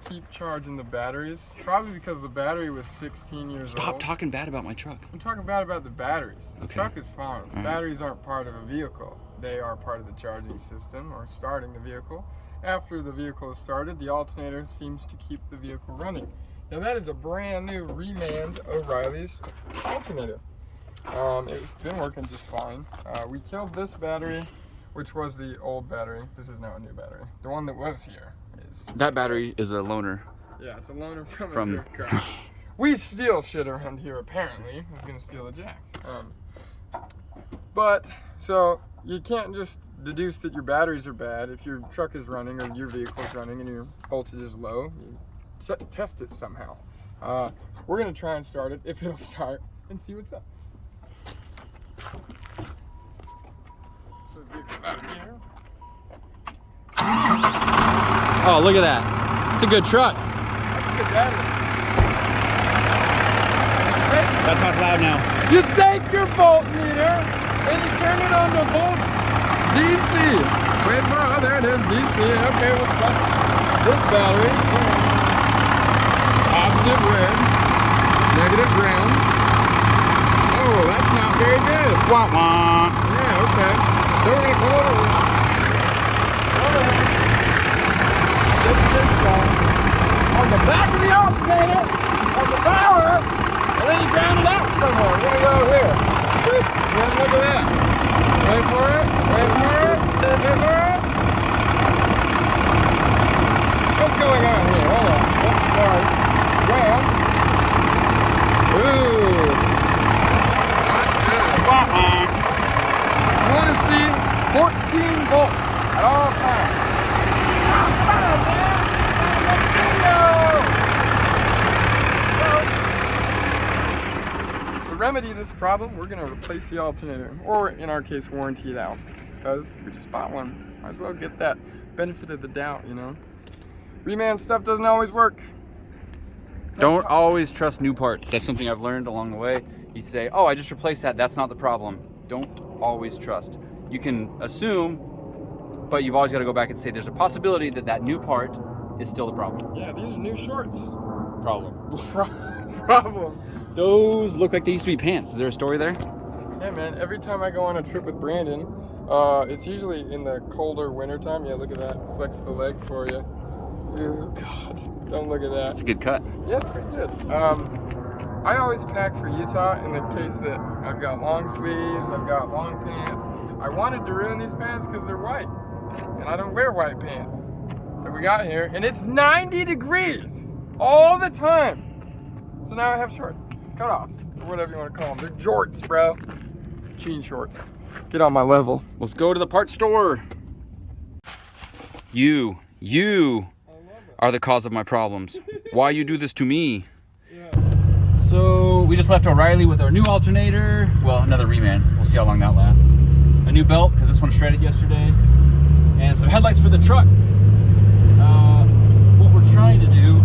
keep charging the batteries. Probably because the battery was 16 years old. Stop talking bad about my truck. I'm talking bad about the batteries. The Okay. truck is fine. The All right. batteries aren't part of a vehicle. They are part of the charging system or starting the vehicle. After the vehicle is started, the alternator seems to keep the vehicle running. Now that is a brand new Remand O'Reilly's alternator. It's been working just fine. We killed this battery, which was the old battery. This is now a new battery. The one that was here is... That battery is a loaner. Yeah, it's a loaner from a drift car. We steal shit around here, apparently. I was gonna steal a jack. But, so, you can't just deduce that your batteries are bad if your truck is running or your vehicle is running and your voltage is low. You test it somehow. We're gonna try and start it, if it'll start, and see what's up. So the vehicle out of here. Oh, look at that. It's a good truck. good battery. Gotta talk loud now. You take your voltmeter and you turn it on to volts DC. Wait for, oh, there it is, DC. Okay, we'll test this battery. Positive red, negative ground. Oh, that's not very good. Wah wah. Yeah, okay. So we're gonna come over. Get this one on the back of the alternator, on the power, and then you ground it out somewhere. We're gonna go here. Yeah, look at that. Wait for it. Wait for it. Wait for it. What's going on here? Hold on. Oh, sorry. Ground. Ooh. I want to see 14 volts at all times. To remedy this problem, we're going to replace the alternator, or in our case, warranty it out, because we just bought one. Might as well get that benefit of the doubt, you know? Reman stuff doesn't always work. Don't always trust new parts. That's something I've learned along the way. You say, oh, I just replaced that. That's not the problem. Don't always trust. You can assume, but you've always got to go back and say there's a possibility that that new part is still the problem. Yeah, these are new shorts. Problem. Problem. Those look like they used to be pants. Is there a story there? Yeah, man. Every time I go on a trip with Brandon, it's usually in the colder winter time. Yeah, look at that. Flex the leg for you. Oh, God. Don't look at that. It's a good cut. Yeah, pretty good. I always pack for Utah in the case that I've got long sleeves, I've got long pants. I wanted to ruin these pants because they're white, and I don't wear white pants. So we got here, and it's 90 degrees all the time. So now I have shorts, cutoffs, or whatever you want to call them. They're jorts, bro. Jean shorts. Get on my level. Let's go to the parts store. You are the cause of my problems. Why you do this to me? So we just left O'Reilly with our new alternator. Well, another reman. We'll see how long that lasts. A new belt, because this one shredded yesterday. And some headlights for the truck. What we're trying to do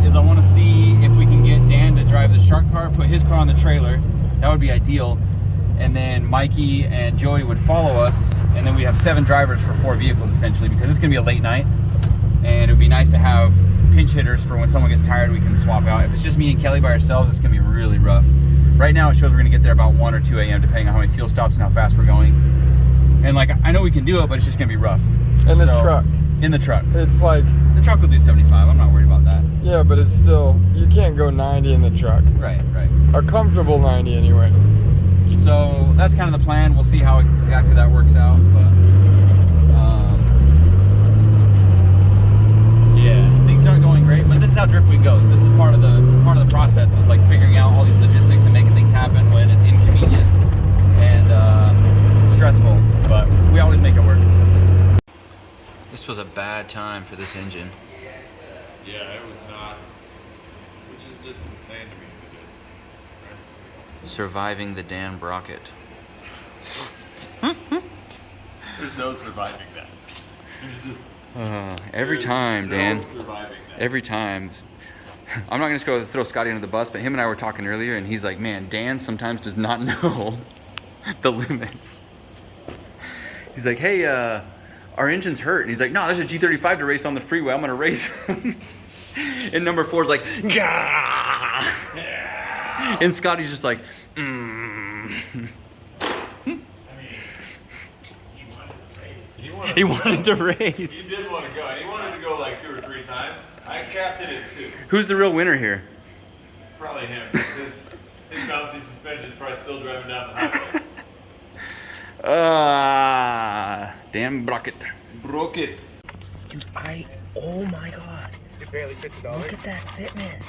is I want to see if we can get Dan to drive the shark car, put his car on the trailer. That would be ideal. And then Mikey and Joey would follow us. And then we have 7 drivers for 4 vehicles essentially, because it's going to be a late night. And it would be nice to have pinch hitters for when someone gets tired, we can swap out. If it's just me and Kelly by ourselves, it's gonna be really rough. Right now it shows we're gonna get there about 1 or 2 a.m. depending on how many fuel stops and how fast we're going. And like, I know we can do it, but it's just gonna be rough. In the truck. In the truck. It's like... The truck will do 75, I'm not worried about that. Yeah, but it's still, you can't go 90 in the truck. Right, right. A comfortable 90 anyway. So that's kind of the plan. We'll see how exactly that works out, but yeah, things aren't going great, but this is how Drift Week goes. This is part of the process, is like figuring out all these logistics and making things happen when it's inconvenient and stressful, but we always make it work. This was a bad time for this engine. Yeah, it was not, which is just insane to me. Surviving the Dan Brocket. There's no surviving that. There's just... Every time, Dan. Surviving that. Every time. I'm not gonna just go throw Scotty under the bus, but him and I were talking earlier, and he's like, "Man, Dan sometimes does not know the limits." He's like, "Hey, our engine's hurt," and he's like, "No, there's a G35 to race on the freeway. I'm gonna race." And number 4 is like, "Gah!" And Scotty's just like, He wanted to race. He did want to go, and he wanted to go like 2 or 3 times. I capped it at 2. Who's the real winner here? Probably him. His bouncy suspension is probably still driving down the highway. Dan Brocket. Brocket. Dude, oh my god. It barely fits a dollar. Look at that fitment.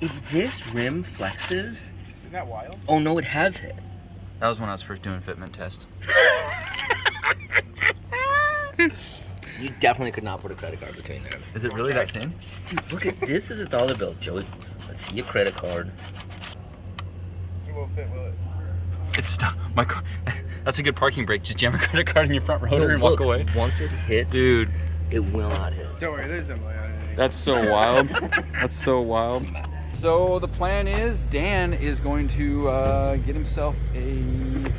If this rim flexes... Isn't that wild? Oh no, it has hit. That was when I was first doing fitment test. You definitely could not put a credit card between there. Is it really that thin? Dude, look at this is a dollar bill, Joey. Let's see your credit card. It won't fit, will it? It's stuck. My car. That's a good parking brake. Just jam a credit card in your front rotor and walk away. Once it hits, dude, it will not hit. Don't worry, there's no way on it anyway. That's so wild. That's so wild. So the plan is Dan is going to get himself a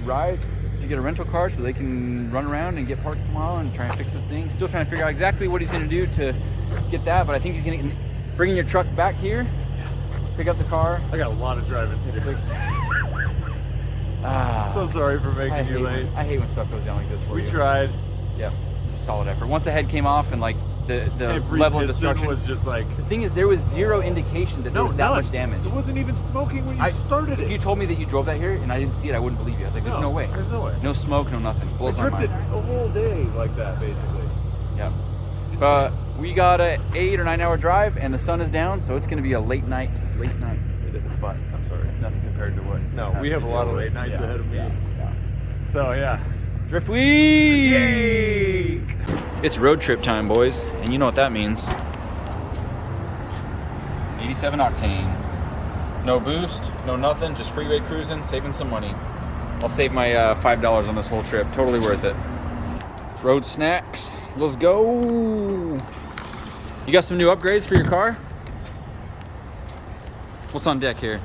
ride to get a rental car so they can run around and get parts tomorrow and try and fix this thing. Still trying to figure out exactly what he's going to do to get that, but I think he's going to bring your truck back here, pick up the car. I got a lot of driving to do. I'm so sorry for making you late. I hate when stuff goes down like this for you. We tried. Yep, it was a solid effort. Once the head came off and like the Every level of piston destruction was just like. The thing is, there was zero indication that there was that much damage. It wasn't even smoking when you started it. If you told me that you drove that here and I didn't see it, I wouldn't believe you. I was like, there's no way. There's no way. No smoke, no nothing. I Blows my drifted mind. a whole day like that, basically. Yeah. But we got a 8 or 9 hour drive and the sun is down, so it's going to be a late night. It is. But I'm sorry, it's nothing compared to what. No, we have a lot of late nights ahead of me. So yeah. Drift week! Yay! It's road trip time, boys, and you know what that means. 87 octane. No boost, no nothing, just freeway cruising, saving some money. I'll save my $5 on this whole trip. Totally worth it. Road snacks. Let's go. You got some new upgrades for your car? What's on deck here?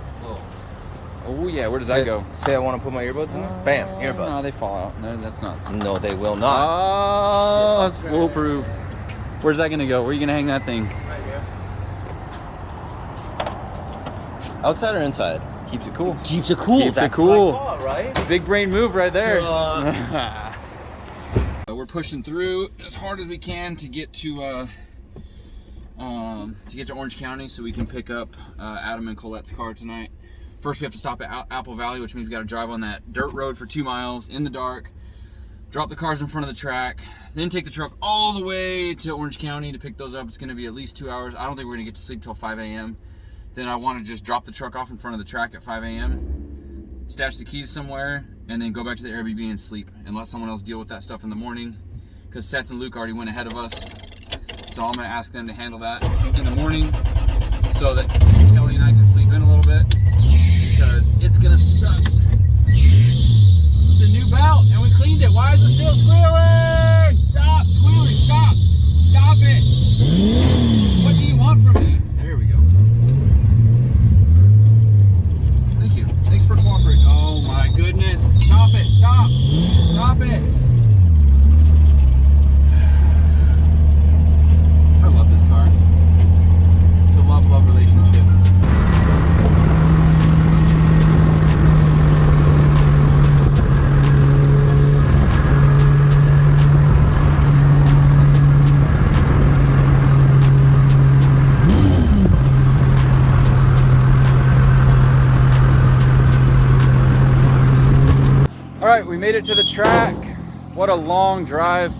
Oh yeah, where does that go? Say I want to put my earbuds in there? Bam, earbuds. No, they fall out. No, that's not. No, they will not. Oh, it's foolproof. Where's that gonna go? Where are you gonna hang that thing? Right here. Outside or inside? Keeps it cool. Keeps it cool. Keeps it cool. Thought, right? Big brain move right there. We're pushing through as hard as we can to get to Orange County so we can pick up Adam and Colette's car tonight. First, we have to stop at Apple Valley, which means we got to drive on that dirt road for 2 miles in the dark, drop the cars in front of the track, then take the truck all the way to Orange County to pick those up. It's going to be at least 2 hours. I don't think we're going to get to sleep till 5 a.m. Then I want to just drop the truck off in front of the track at 5 a.m., stash the keys somewhere, and then go back to the Airbnb and sleep and let someone else deal with that stuff in the morning, because Seth and Luke already went ahead of us. So I'm going to ask them to handle that in the morning so that Kelly and I can sleep in a little bit, because it's gonna suck. It's a new belt and we cleaned it. Why is it still squealing? Stop squealing, stop. Stop it. What do you want from me? There we go. Thank you. Thanks for cooperating. Oh my goodness. Stop it, stop. Stop it. I love this car. It's a love-love relationship. All right, we made it to the track. What a long drive.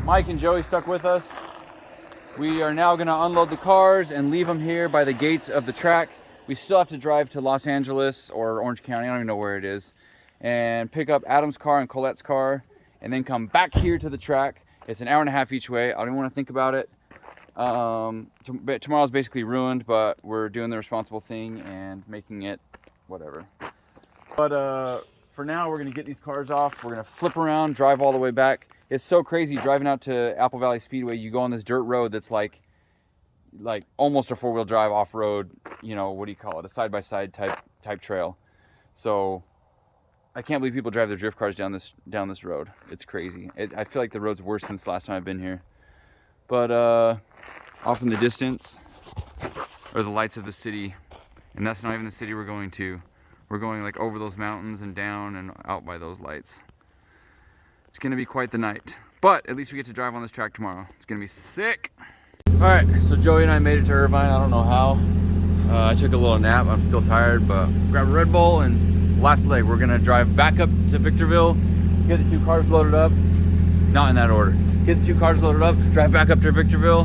Mike and Joey stuck with us. We are now gonna unload the cars and leave them here by the gates of the track. We still have to drive to Los Angeles or Orange County, I don't even know where it is, and pick up Adam's car and Colette's car, and then come back here to the track. It's an hour and a half each way. I don't even want to think about it. Tomorrow's basically ruined, but we're doing the responsible thing and making it whatever. But for now, we're gonna get these cars off. We're gonna flip around, drive all the way back. It's so crazy driving out to Apple Valley Speedway. You go on this dirt road that's like almost a 4-wheel drive off-road, you know, what do you call it? A side-by-side type trail. So I can't believe people drive their drift cars down this road. It's crazy. I feel like the road's worse since last time I've been here. But off in the distance are the lights of the city, and that's not even the city we're going to. We're going like over those mountains and down and out by those lights. It's gonna be quite the night, but at least we get to drive on this track tomorrow. It's gonna be sick. All right, so Joey and I made it to Irvine. I don't know how. I took a little nap. I'm still tired, but grab a Red Bull and last leg. We're gonna drive back up to Victorville, get the 2 cars loaded up. Not in that order. Get the 2 cars loaded up, drive back up to Victorville.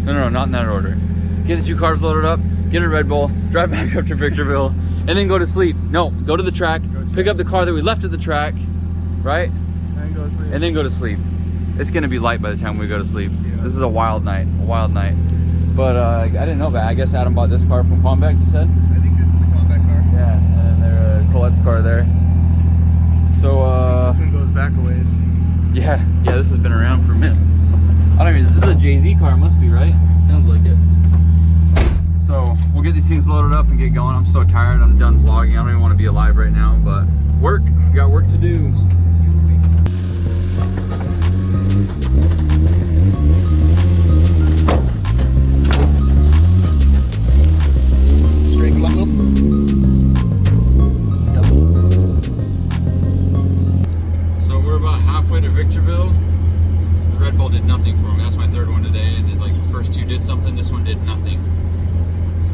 No, not in that order. Get the 2 cars loaded up, get a Red Bull, drive back up to Victorville, and then go to sleep. No, go to the track, pick up the car that we left at the track, right? And then go to sleep. It's gonna be light by the time we go to sleep. Yeah. This is a wild night, But I didn't know that. I guess Adam bought this car from Quambeck, you said? I think this is the Quambeck car. Yeah, and then there's Colette's car there. So, this one goes back a ways. Yeah, this has been around for a minute. I don't mean, this is a Jay-Z car, must be, right? Sounds like it. So we'll get these things loaded up and get going. I'm so tired, I'm done vlogging. I don't even want to be alive right now, but work, we got work to do. Straighten them up a little. So we're about halfway to Victorville. The Red Bull did nothing for me. That's my third one today, and like the first two did something, this one did nothing.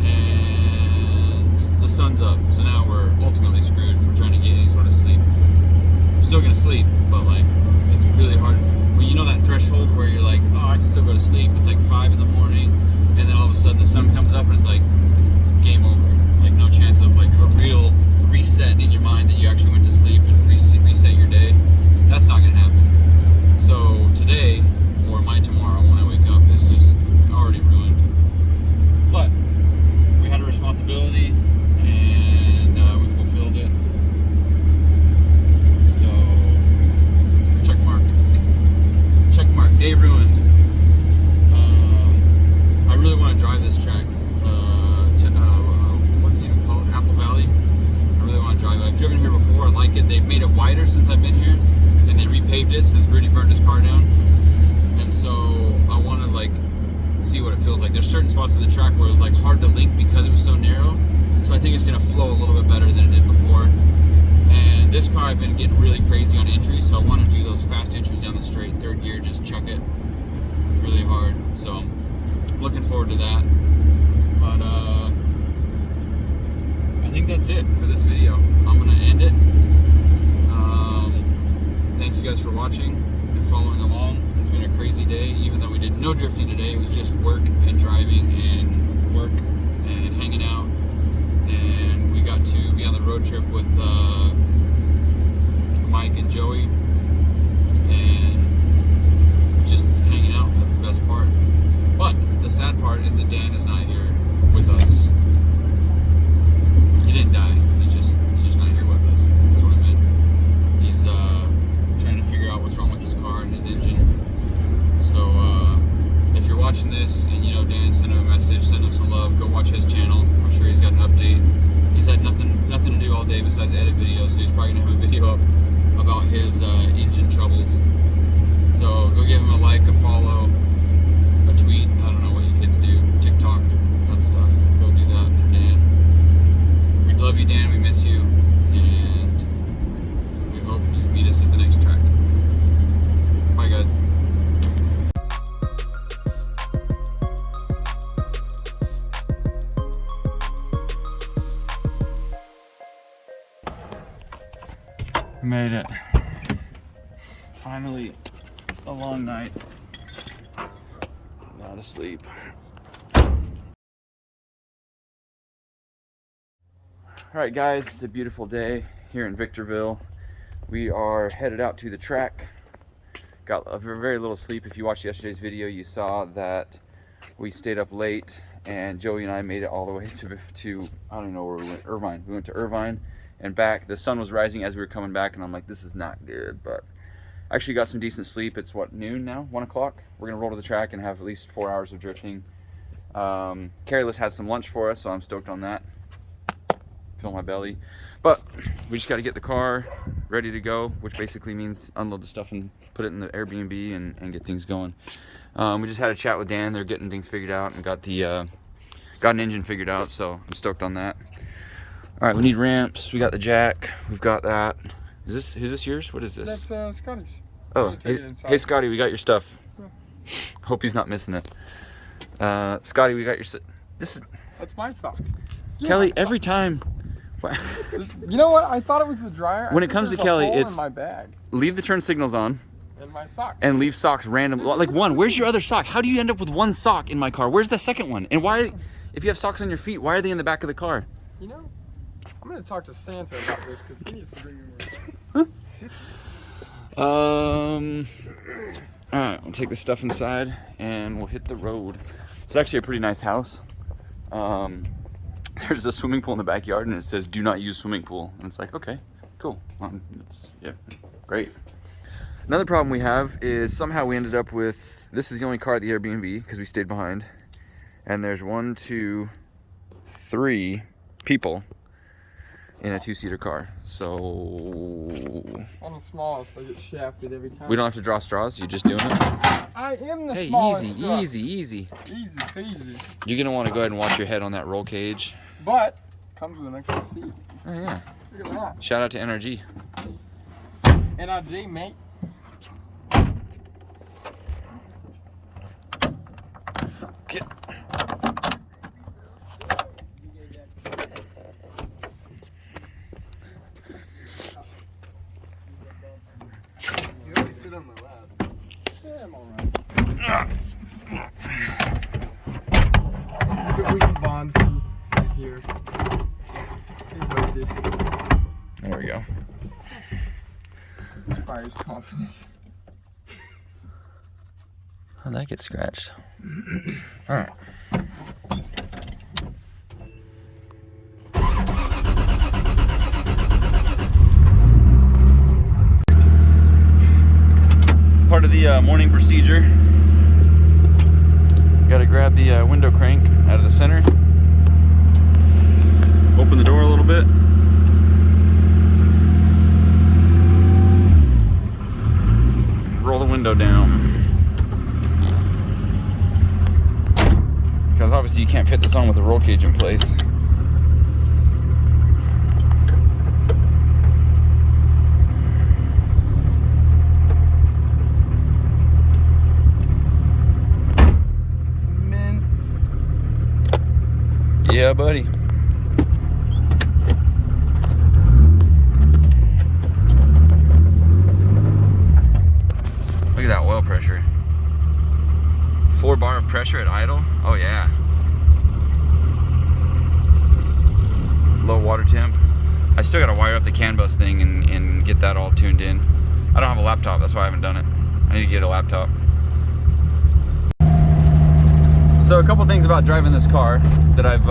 And the sun's up, so now we're ultimately screwed for trying to get any sort of sleep. I'm still gonna sleep, but like it's really hard. When you know that threshold where you're like, oh, I can still go to sleep. It's like 5 in the morning, and then all of a sudden the sun comes up and it's like game over. Like no chance of like a real reset in your mind that you actually went to sleep and reset your day. That's not gonna happen. So today, or my tomorrow when I wake up, is just already ruined. But we had a responsibility and we fulfilled it. So check mark. Check mark. Day ruined. I really want to drive this track to what's it even called? Apple Valley. I really want to drive it. I've driven here before. I like it. They've made it wider since I've been here, and they repaved it since Rudy burned his car down. And so I want to like see what it feels like. There's certain spots of the track where it was like hard to link because it was so narrow. So I think it's gonna flow a little bit better than it did before. And this car I've been getting really crazy on entries, so I want to do those fast entries down the straight, third gear, just chuck it really hard. So I'm looking forward to that. But I think that's it for this video. I'm gonna end it. Thank you guys for watching and following along. It's been a crazy day, even though we did no drifting today. It was just work and driving and work and hanging out. And we got to be on the road trip with Mike and Joey and just hanging out. That's the best part. But the sad part is that Dan is not here with us. He didn't die. He's just not here with us. That's what I meant. He's trying to figure out what's wrong with his car and his engine. So if you're watching this and you know Dan, send him a message, send him some love. Go watch his channel. I'm sure he's got an update. He's had nothing to do all day besides edit videos, so he's probably gonna have a video up about his engine troubles. So go give him a like, a follow, a tweet. I don't know what you kids do. TikTok, that stuff. Go do that for Dan. We love you, Dan. We miss you, and we hope you meet us at the next track. Bye, guys. Made it. Finally, a long night. Not asleep. Alright guys, it's a beautiful day here in Victorville. We are headed out to the track. Got a very little sleep. If you watched yesterday's video, you saw that we stayed up late and Joey and I made it all the way to I don't even know where we went, Irvine. We went to Irvine and back. The sun was rising as we were coming back and I'm like, this is not good, but actually got some decent sleep. It's what, noon now? 1 o'clock? We're gonna roll to the track and have at least 4 hours of drifting. Careless has some lunch for us, so I'm stoked on that. Fill my belly. But we just got to get the car ready to go, which basically means unload the stuff and put it in the Airbnb and get things going. We just had a chat with Dan. They're getting things figured out and got an engine figured out, so I'm stoked on that. All right, we need ramps. We got the jack. We've got that. Is this yours? What is this? That's Scotty's. Oh, hey Scotty, we got your stuff. Yeah. Hope he's not missing it. Scotty, we got your. This is. That's my sock. Kelly, every time. You know what? I thought it was the dryer. When it comes to Kelly, it's in my bag. Leave the turn signals on. In my sock. And leave socks random. Like one. Where's your other sock? How do you end up with one sock in my car? Where's the second one? And why, if you have socks on your feet, why are they in the back of the car? You know, I'm gonna talk to Santa about this because he needs to bring me more. All right, we'll take this stuff inside and we'll hit the road. It's actually a pretty nice house. There's a swimming pool in the backyard and it says do not use swimming pool, and it's like, okay, cool. Yeah, great. Another problem we have is somehow we ended up with this is the only car at the Airbnb because we stayed behind. And there's 1, 2, 3 people in a 2-seater car. So I'm the smallest. I get shafted every time. we don't have to draw straws. You're just doing it. I am the hey, smallest. easy, truck. easy, easy. Easy peasy. You're gonna want to go ahead and watch your head on that roll cage. But comes with an extra seat. Oh yeah. Look at that. Shout out to NRG. NRG, mate. Get. You always sit on my lap. Yeah, I'm alright. We can bond right here. There we go. Inspires confidence. How'd that get scratched? All right. Part of the morning procedure. Got to grab the window crank out of the center. Open the door a little bit. Roll the window down. Because obviously you can't fit this on with the roll cage in place. Yeah, buddy. Look at that oil pressure. 4 bar of pressure at idle. Oh yeah. Low water temp. I still gotta wire up the CAN bus thing and get that all tuned in. I don't have a laptop, that's why I haven't done it. I need to get a laptop. So a couple things about driving this car that I've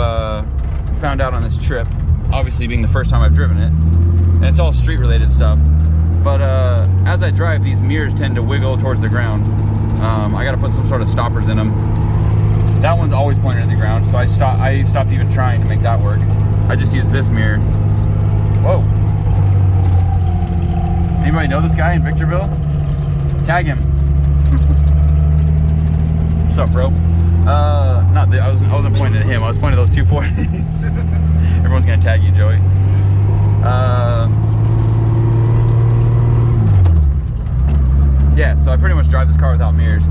found out on this trip, obviously being the first time I've driven it, and it's all street related stuff, but as I drive, these mirrors tend to wiggle towards the ground. I gotta put some sort of stoppers in them. That one's always pointed at the ground, so I stopped even trying to make that work. I just use this mirror. Whoa. Anybody know this guy in Victorville? Tag him. What's up, bro? I wasn't pointing at him. I was pointing at those 240s. Everyone's gonna tag you, Joey. Yeah, so I pretty much drive this car without mirrors.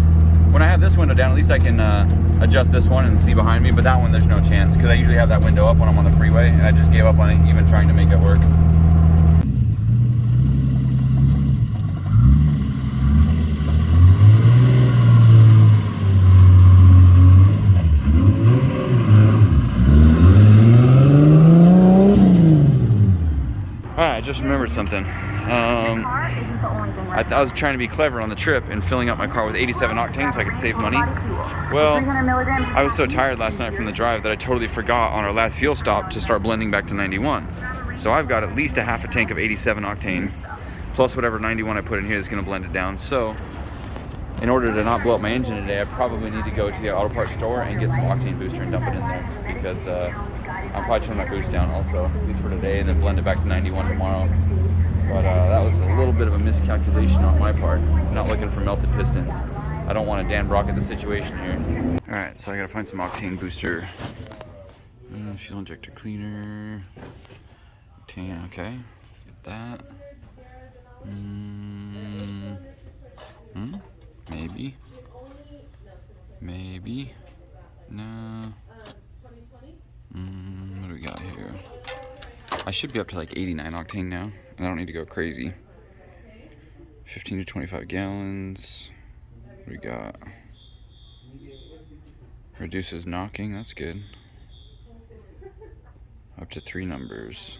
When I have this window down, at least I can adjust this one and see behind me, but that one there's no chance because I usually have that window up when I'm on the freeway, and I just gave up on it, even trying to make it work. Alright, I just remembered something. I was trying to be clever on the trip and filling up my car with 87 octane so I could save money. Well, I was so tired last night from the drive that I totally forgot on our last fuel stop to start blending back to 91. So I've got at least a half a tank of 87 octane, plus whatever 91 I put in here is going to blend it down. So in order to not blow up my engine today, I probably need to go to the auto parts store and get some octane booster and dump it in there, because I'll probably turn my boost down also, at least for today, and then blend it back to 91 tomorrow. But that was a little bit of a miscalculation on my part, not looking for melted pistons. I don't want to Dan Brockett the situation here. Alright, so I gotta find some octane booster. Fuel injector cleaner. Octane, okay. Get that. Maybe. Maybe. No. What do we got here? I should be up to like 89 octane now, and I don't need to go crazy. 15 to 25 gallons. What do we got? Reduces knocking, that's good. Up to 3 numbers.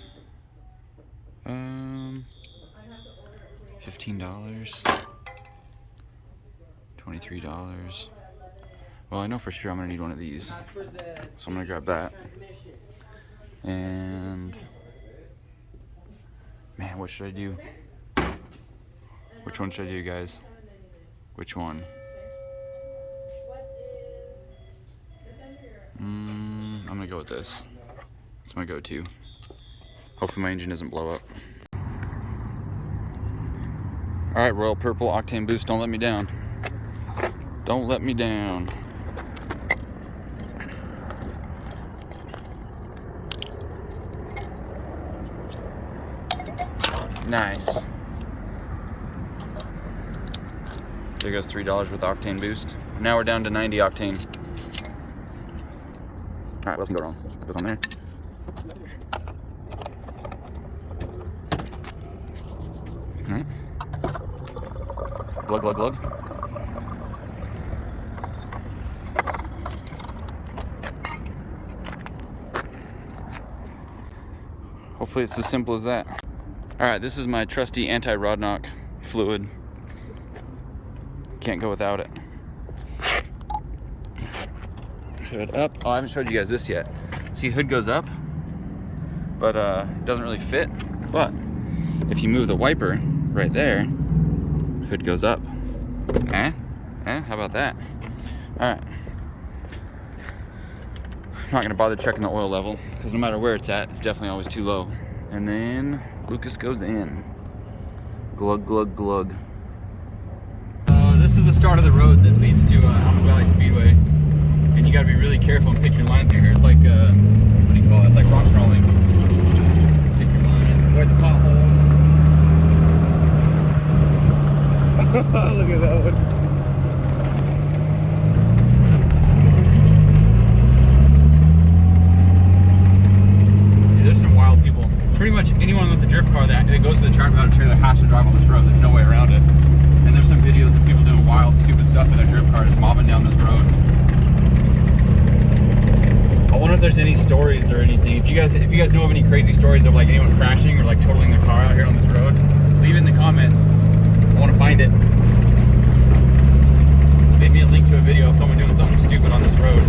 $15. $23. Well, I know for sure I'm gonna need one of these, so I'm gonna grab that. And man, what should I do? Which one should I do, guys? Which one? I'm gonna go with this. It's my go-to. Hopefully my engine doesn't blow up. All right, Royal Purple Octane Boost, don't let me down. Don't let me down. Nice. There goes $3 with Octane Boost. Now we're down to 90 octane. All right, what else can go wrong? What goes on there? All right. Glug, glug, glug. Hopefully it's as simple as that. All right, this is my trusty anti-rod knock fluid. Can't go without it. Hood up. Oh, I haven't showed you guys this yet. See, hood goes up, but it doesn't really fit. But if you move the wiper right there, hood goes up. How about that? All right. I'm not gonna bother checking the oil level because no matter where it's at, it's definitely always too low. And then Lucas goes in. Glug, glug, glug. This is the start of the road that leads to Apple Valley Speedway, and you got to be really careful and pick your line through here. It's like what do you call it? It's like rock crawling. Pick your line, avoid the potholes. Look at that one. Yeah, there's some wild people. Pretty much anyone with a drift car that goes to the track without a trailer has to drive on this road. There's no way around it. And there's some videos of people doing wild, stupid stuff in their drift cars, mobbing down this road. I wonder if there's any stories or anything. If you guys know of any crazy stories of like anyone crashing or like totaling their car out here on this road, leave it in the comments. I want to find it. Maybe a link to a video of someone doing something stupid on this road.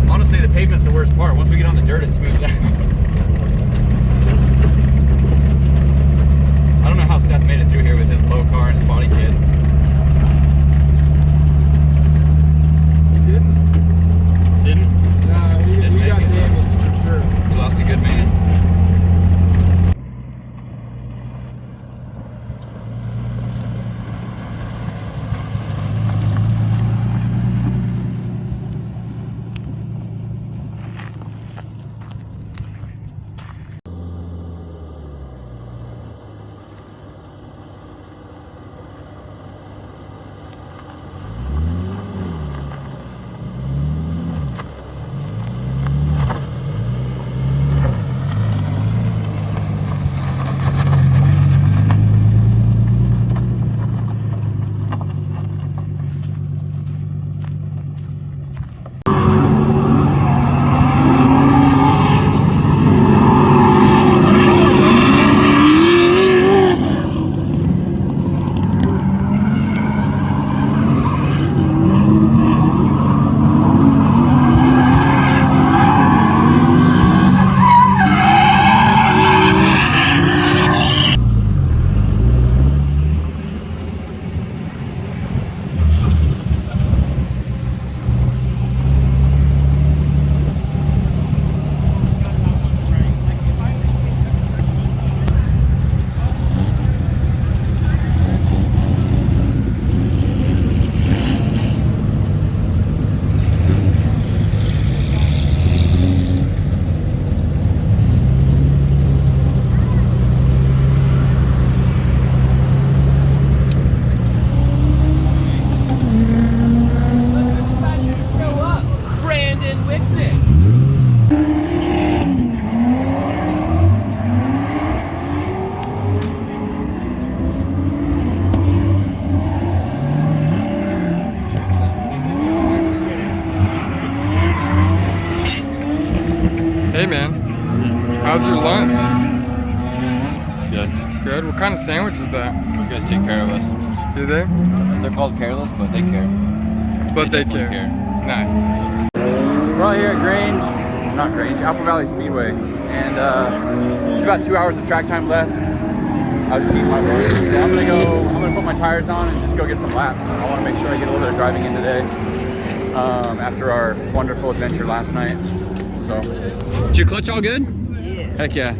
Honestly, the pavement's the worst part. Once we get on the dirt, it smooths out. I don't know how Seth made it through here with his low car and his body kit. He didn't? Didn't? No, he got damaged for sure. We lost a good man. Brandon Wicknick. Hey man, how's your lunch? Good. Good. What kind of sandwich is that? Those guys take care of us. Do they? They're called careless, but they care. But they definitely care. Nice. We're out here at Apple Valley Speedway, and there's about 2 hours of track time left. I was just eating my lunch. So I'm gonna put my tires on and just go get some laps. I want to make sure I get a little bit of driving in today after our wonderful adventure last night. So, is your clutch all good? Yeah. Heck yeah.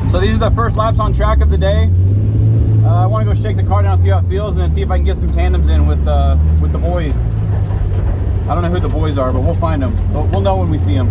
So these are the first laps on track of the day. I want to go shake the car down, see how it feels, and then see if I can get some tandems in with the boys. I don't know who the boys are, but we'll find them. We'll know when we see them.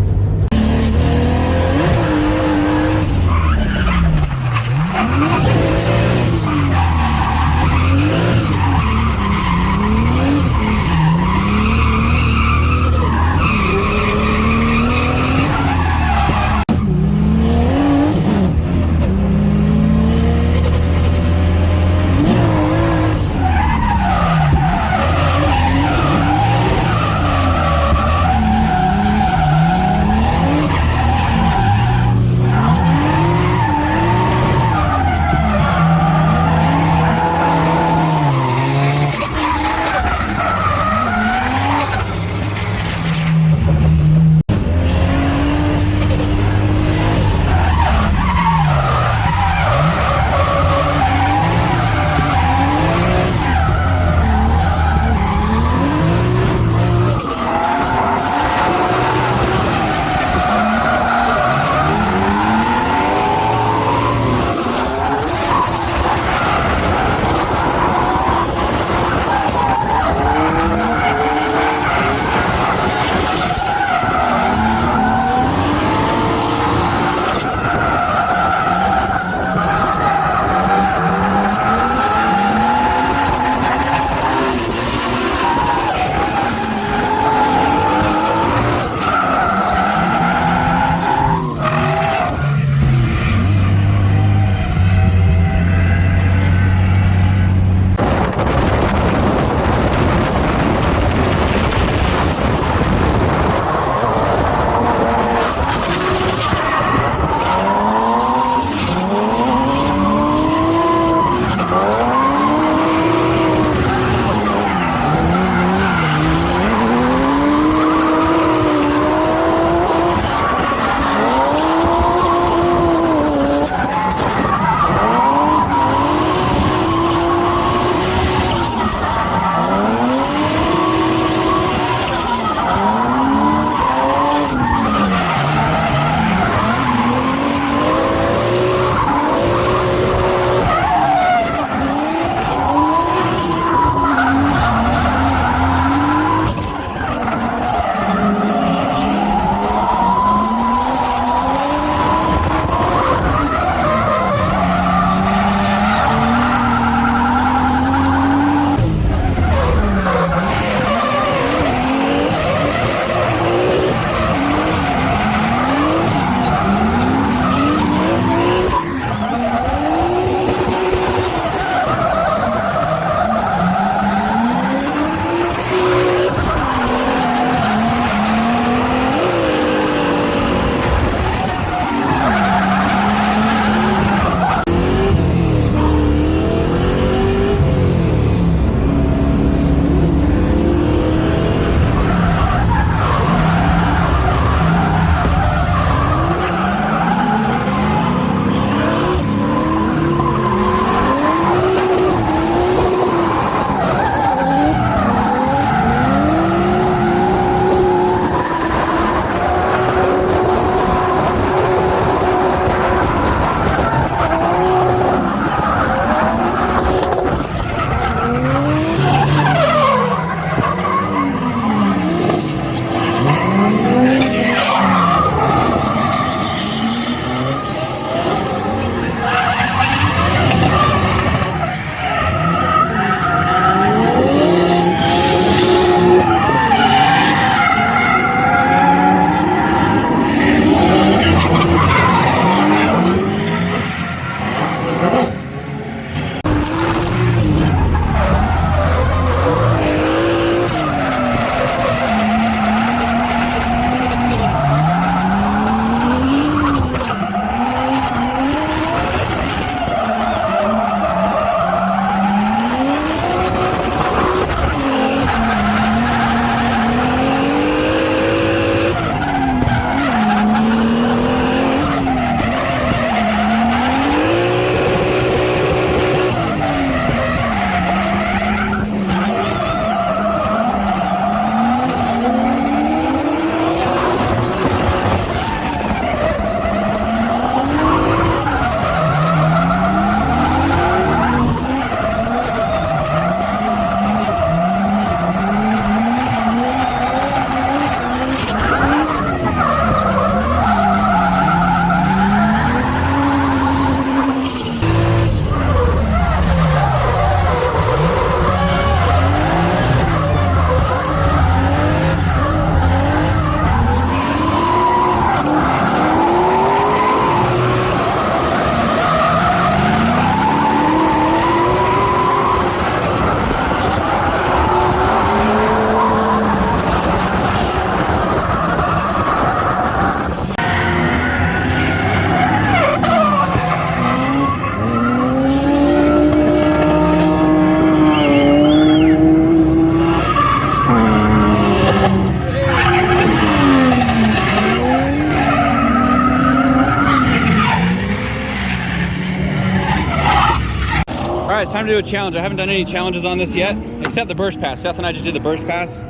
right, it's time to do a challenge. I haven't done any challenges on this yet, except the burst pass. Seth and I just did the burst pass.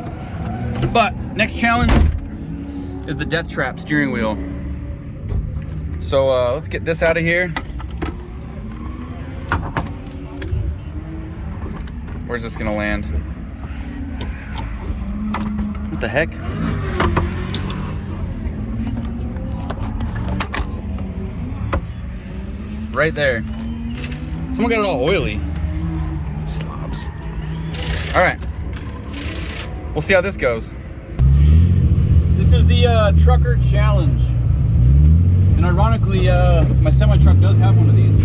But next challenge is the death trap steering wheel. So let's get this out of here. Where's this gonna land? What the heck? Right there. Someone got it all oily. Slobs. All right. We'll see how this goes. This is the trucker challenge. And ironically, my semi-truck does have one of these.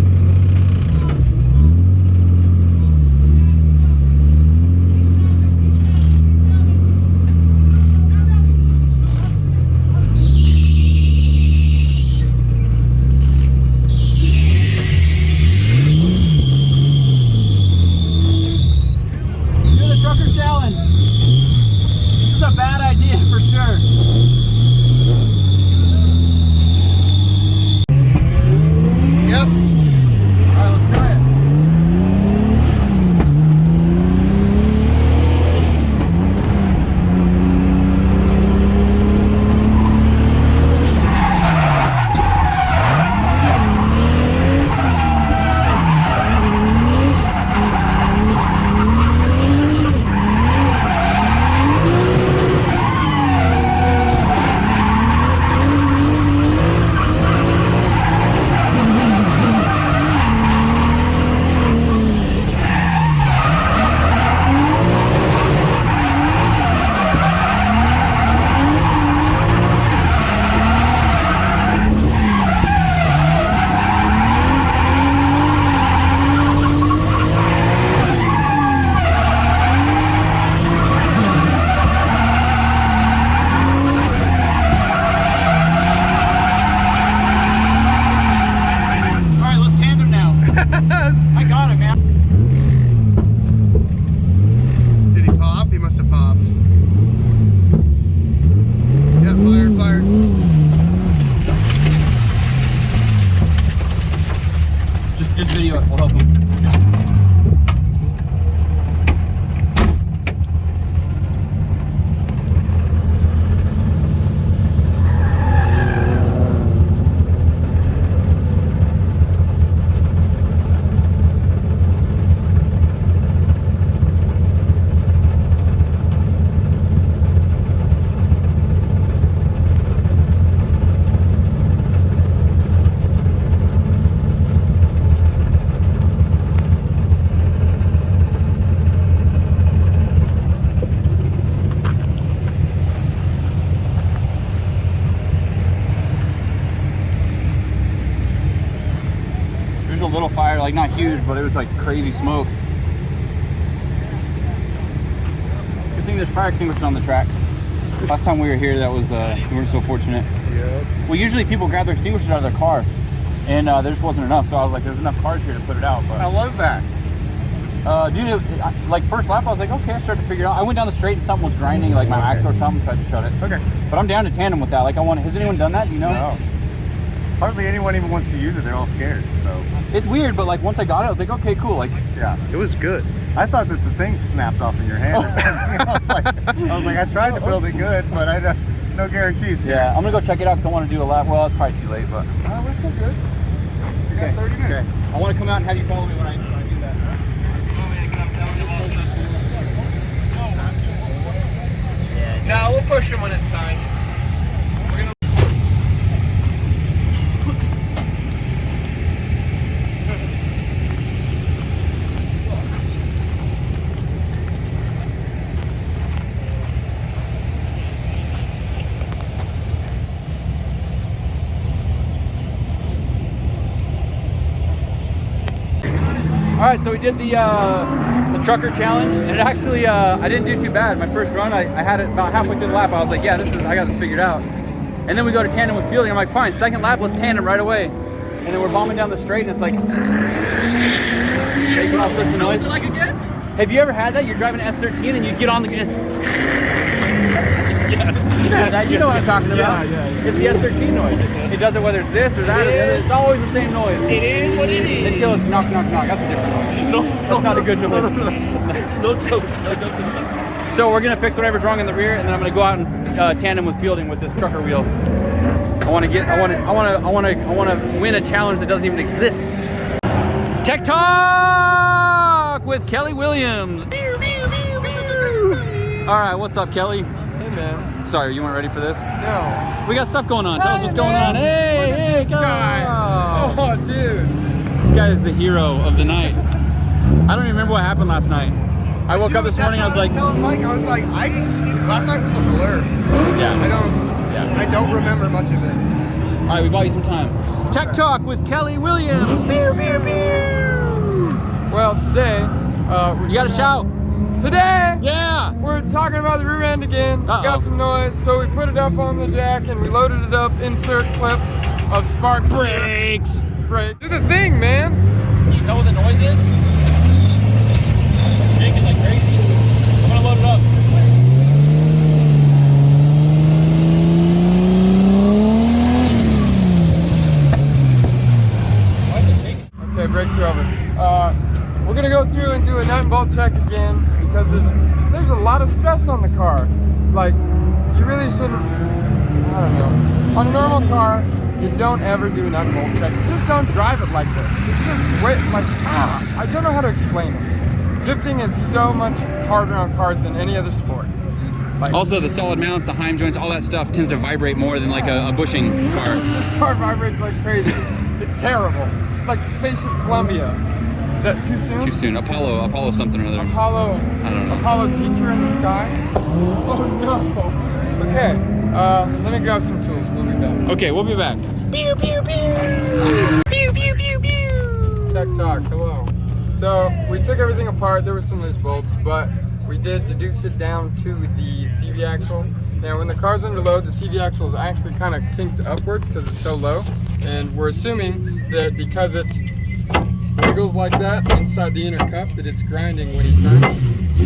Just video it, we'll help him. A little fire, like not huge, but it was like crazy smoke. Good thing there's fire extinguishers on the track. Last time we were here, that was we weren't so fortunate. Yep. Well, usually people grab their extinguishers out of their car, and there just wasn't enough. So I was like, "There's enough cars here to put it out." But how was that? Dude, like first lap, I was like, "Okay," I started to figure it out. I went down the straight and something was grinding, like my axle or something, so I had to shut it. Okay. But I'm down to tandem with that. Like, has anyone done that? Do you know? No. Hardly anyone even wants to use it. They're all scared. So it's weird, but like once I got it, I was like, okay, cool. Like, yeah, it was good. I thought that the thing snapped off in your hand or something. I was like, I tried to build it good, but I no guarantees here. Yeah, I'm gonna go check it out because I want to do a lap. Well, it's probably too late, but we're still good. We got 30 minutes. Okay. I want to come out and have you follow me when I do that. No, we'll push him when it's signed. All right, so we did the trucker challenge, and it actually, I didn't do too bad. My first run, I had it about halfway through the lap. I was like, yeah, I got this figured out. And then we go to tandem with fielding. I'm like, fine, second lap, let's tandem right away. And then we're bombing down the straight, and it's like, making all sorts of noise. Like again? Have you ever had that? You're driving an S13 and you get on the... Yes. that, you know what I'm talking about. Yeah. It's the S13 noise. It does it whether it's this or that or the other. It's always the same noise. It is what it is. Until it's knock, knock, knock. That's a different noise. That's not a good noise. No jokes. No jokes. So we're gonna fix whatever's wrong in the rear, and then I'm gonna go out and tandem with Fielding with this trucker wheel. I want to win a challenge that doesn't even exist. Tech Talk with Kelly Williams. All right, what's up, Kelly? Hey, man. Sorry, you weren't ready for this? No. We got stuff going on. Tell us what's going on. Hey, this guy. Oh, dude. This guy is the hero of the night. I don't even remember what happened last night. I woke up this morning. I was like, telling Mike, I was like, last night was a blur. Yeah. I don't remember much of it. All right, we bought you some time. Tech Talk with Kelly Williams. Well, today, you gotta shout. Today, yeah, we're talking about the rear end again. We got some noise, so we put it up on the jack and we loaded it up. Insert clip of Sparks. Brakes. Brake. Do the thing, man. Can you tell what the noise is? It's shaking like crazy. I'm gonna load it up. Why is it shaking? Okay, brakes are over. We're gonna go through and do a nut and bolt check again because there's a lot of stress on the car. Like, you really shouldn't, I don't know. On a normal car, you don't ever do a nut and bolt check. You just don't drive it like this. You just wait, I don't know how to explain it. Drifting is so much harder on cars than any other sport. Like, also, the solid mounts, the Heim joints, all that stuff tends to vibrate more than like a bushing car. This car vibrates like crazy. It's terrible. It's like the spaceship Columbia. Is that too soon? Too soon. Apollo something or other. I don't know. Apollo teacher in the sky? Oh no. Okay, let me grab some tools. We'll be back. Okay, we'll be back. Pew, pew, pew. Pew, pew, pew, pew. Tech Talk, hello. So, we took everything apart. There were some loose bolts, but we did deduce it down to the CV axle. Now, when the car's under load, the CV axle is actually kind of kinked upwards because it's so low. And we're assuming that because it wiggles like that inside the inner cup, that it's grinding when he turns,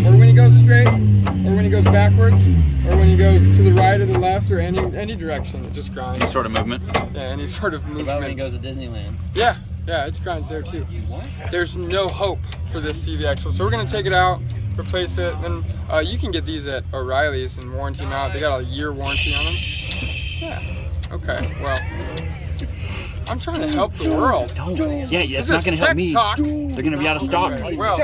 or when he goes straight, or when he goes backwards, or when he goes to the right or the left, or any direction. It just grinds. Any sort of movement? Yeah, any sort of movement. What about when he goes to Disneyland? Yeah, it grinds there too. What? There's no hope for this CV axle, so we're gonna take it out, replace it, and you can get these at O'Reilly's and warranty them out. They got a year warranty on them. Yeah. Okay. Well, I'm trying to help the world. Yeah, it's not going to help me. Talk. They're going to be out of stock. Okay, well,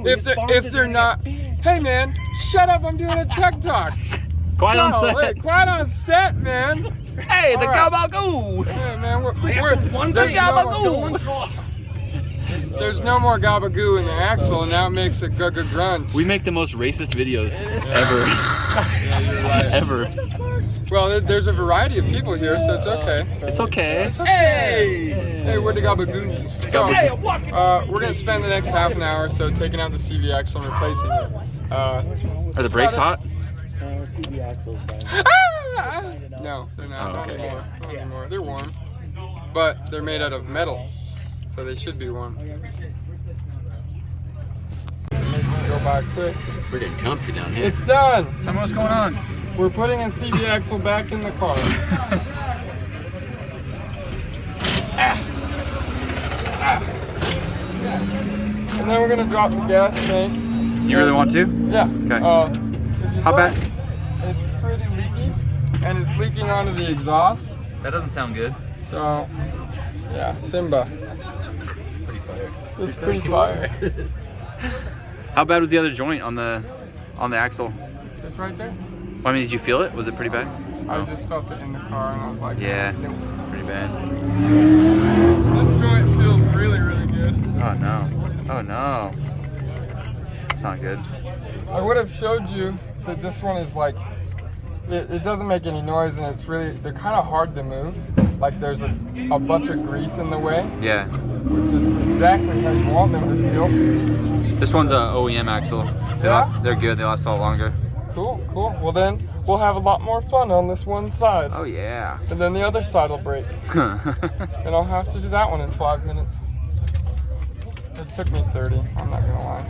if they're not, hey man, shut up! I'm doing a tech talk. Quiet on set. Wait, quiet on set, man. Hey, the gabagoo. Hey man, we're one thing gabagoo. There's no more gabagoo in the axle, and now it makes a grunt. We make the most racist videos ever. Yeah, you're right. Ever. Well, there's a variety of people here, so it's okay. It's okay. It's okay. Hey, we're the gabagoons. So, we're gonna spend the next half an hour or so taking out the CV axle and replacing it. Are the brakes hot? CV axle's bad. No, they're not. Oh, Not okay. anymore. Not anymore. They're warm, but they're made out of metal, so they should be warm. Go by quick. We're getting comfy down here. It's done. Tell me what's going on. We're putting a CV axle back in the car. And then we're gonna drop the gas tank. You really want to? Yeah. Okay. How bad? It's pretty leaky, and it's leaking onto the exhaust. That doesn't sound good. So, yeah, Simba. Pretty fire. It's pretty fire. How bad was the other joint on the axle? It's right there. I mean, did you feel it? Was it pretty bad? I just felt it in the car, and I was like, Yeah, nope. pretty bad. This joint feels really, really good. Oh no. Oh no. It's not good. I would have showed you that this one is like, it doesn't make any noise, and they're kind of hard to move. Like there's a bunch of grease in the way. Yeah. Which is exactly how you want them to feel. This one's a OEM axle. They're good. They last a lot longer. Cool. Well then, we'll have a lot more fun on this one side. Oh yeah. And then the other side will break. And I'll have to do that one in 5 minutes. It took me 30, I'm not gonna lie.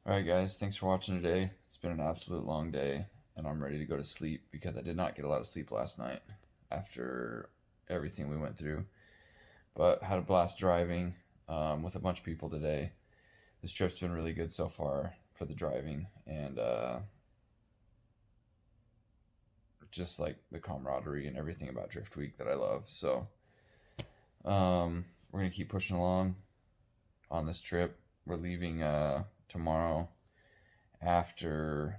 Alright guys, thanks for watching today. It's been an absolute long day, and I'm ready to go to sleep because I did not get a lot of sleep last night after everything we went through. But had a blast driving with a bunch of people today. This trip's been really good so far for the driving, and just like the camaraderie and everything about Drift Week that I love. So we're gonna keep pushing along on this trip. We're leaving tomorrow after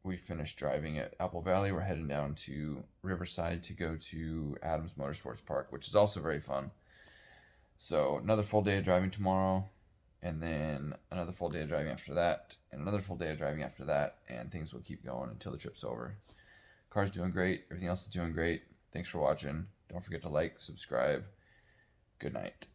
we finish driving at Apple Valley. We're heading down to Riverside to go to Adams Motorsports Park, which is also very fun. So another full day of driving tomorrow, and then another full day of driving after that, and another full day of driving after that, and things will keep going until the trip's over. Car's doing great. Everything else is doing great. Thanks for watching. Don't forget to like, subscribe. Good night.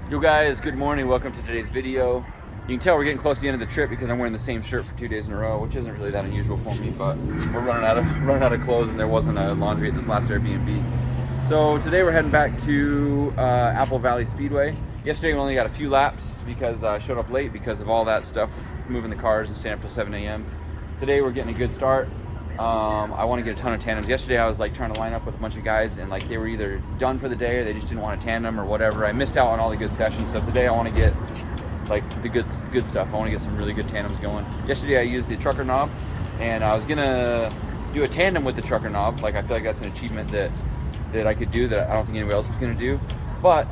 Yo guys, good morning. Welcome to today's video. You can tell we're getting close to the end of the trip because I'm wearing the same shirt for 2 days in a row, which isn't really that unusual for me, but we're running out of clothes, and there wasn't a laundry at this last Airbnb. So today we're heading back to Apple Valley Speedway. Yesterday we only got a few laps because I showed up late because of all that stuff, moving the cars and staying up till 7 a.m. Today we're getting a good start. I want to get a ton of tandems. Yesterday I was like trying to line up with a bunch of guys, and like they were either done for the day or they just didn't want a tandem or whatever. I missed out on all the good sessions, so today I want to get like the good stuff. I want to get some really good tandems going. Yesterday I used the trucker knob, and I was gonna do a tandem with the trucker knob. Like I feel like that's an achievement that I could do that I don't think anybody else is gonna do. But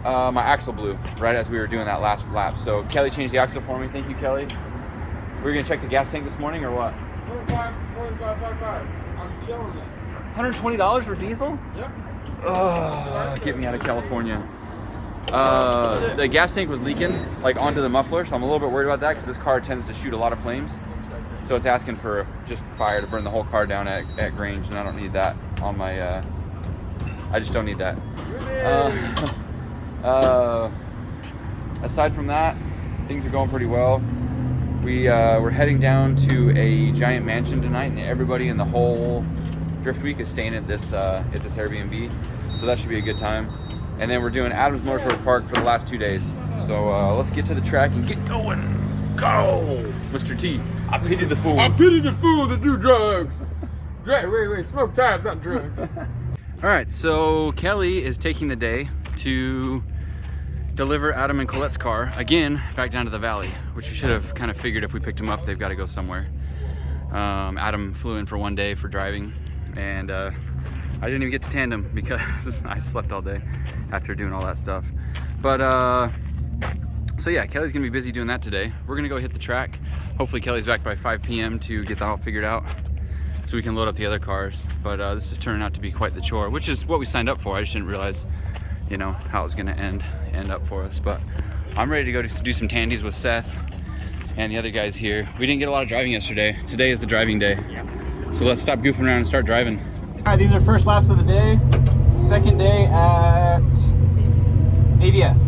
my axle blew right as we were doing that last lap. So Kelly changed the axle for me. Thank you, Kelly. We're gonna check the gas tank this morning or what? 45.55. I'm killing it. $120 for diesel? Yep. Oh, get me out of California. The gas tank was leaking like onto the muffler, so I'm a little bit worried about that because this car tends to shoot a lot of flames. So it's asking for just fire to burn the whole car down at Grange, and I don't need that on my. I just don't need that. Aside from that, things are going pretty well. We're heading down to a giant mansion tonight, and everybody in the whole Drift Week is staying at this Airbnb, so that should be a good time. And then we're doing Adams Motorsports Park for the last 2 days. So let's get to the track and get going. Go, Mr. T. I pity the fool. I pity the fool that do drugs. Wait, smoke tire, not drugs. All right, so Kelly is taking the day to deliver Adam and Colette's car again back down to the valley, which you should have kind of figured if we picked them up, they've got to go somewhere. Adam flew in for 1 day for driving, and I didn't even get to tandem because I slept all day after doing all that stuff. But so yeah, Kelly's gonna be busy doing that today. We're gonna go hit the track. Hopefully Kelly's back by 5 p.m. to get that all figured out so we can load up the other cars. But this is turning out to be quite the chore, which is what we signed up for. I just didn't realize, you know, how it was gonna end up for us. But I'm ready to go do some tandies with Seth and the other guys here. We didn't get a lot of driving yesterday. Today is the driving day. Yeah. So let's stop goofing around and start driving. All right, these are first laps of the day. Second day at AVS.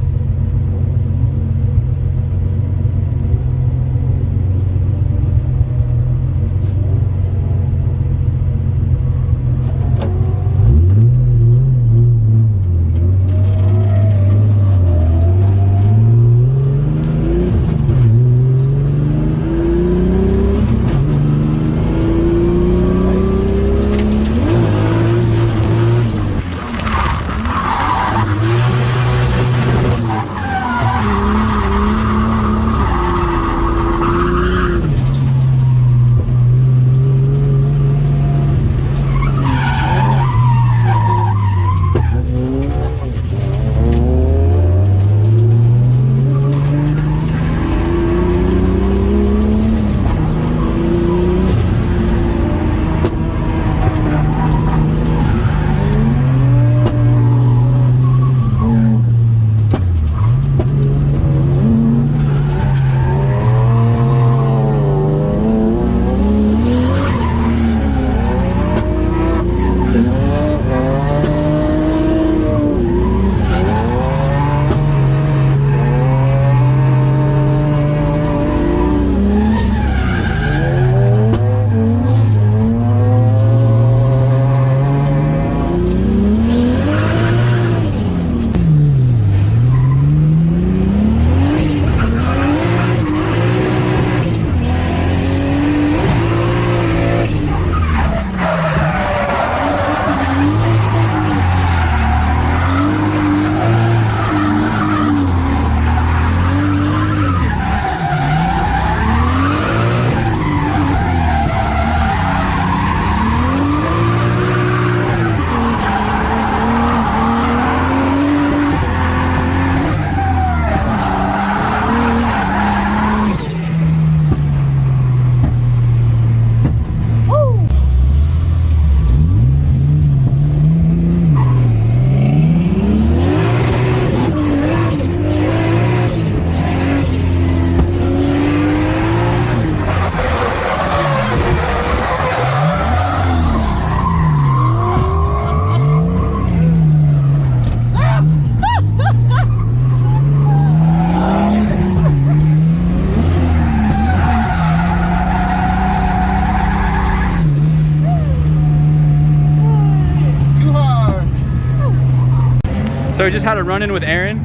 So we just had a run-in with Aaron.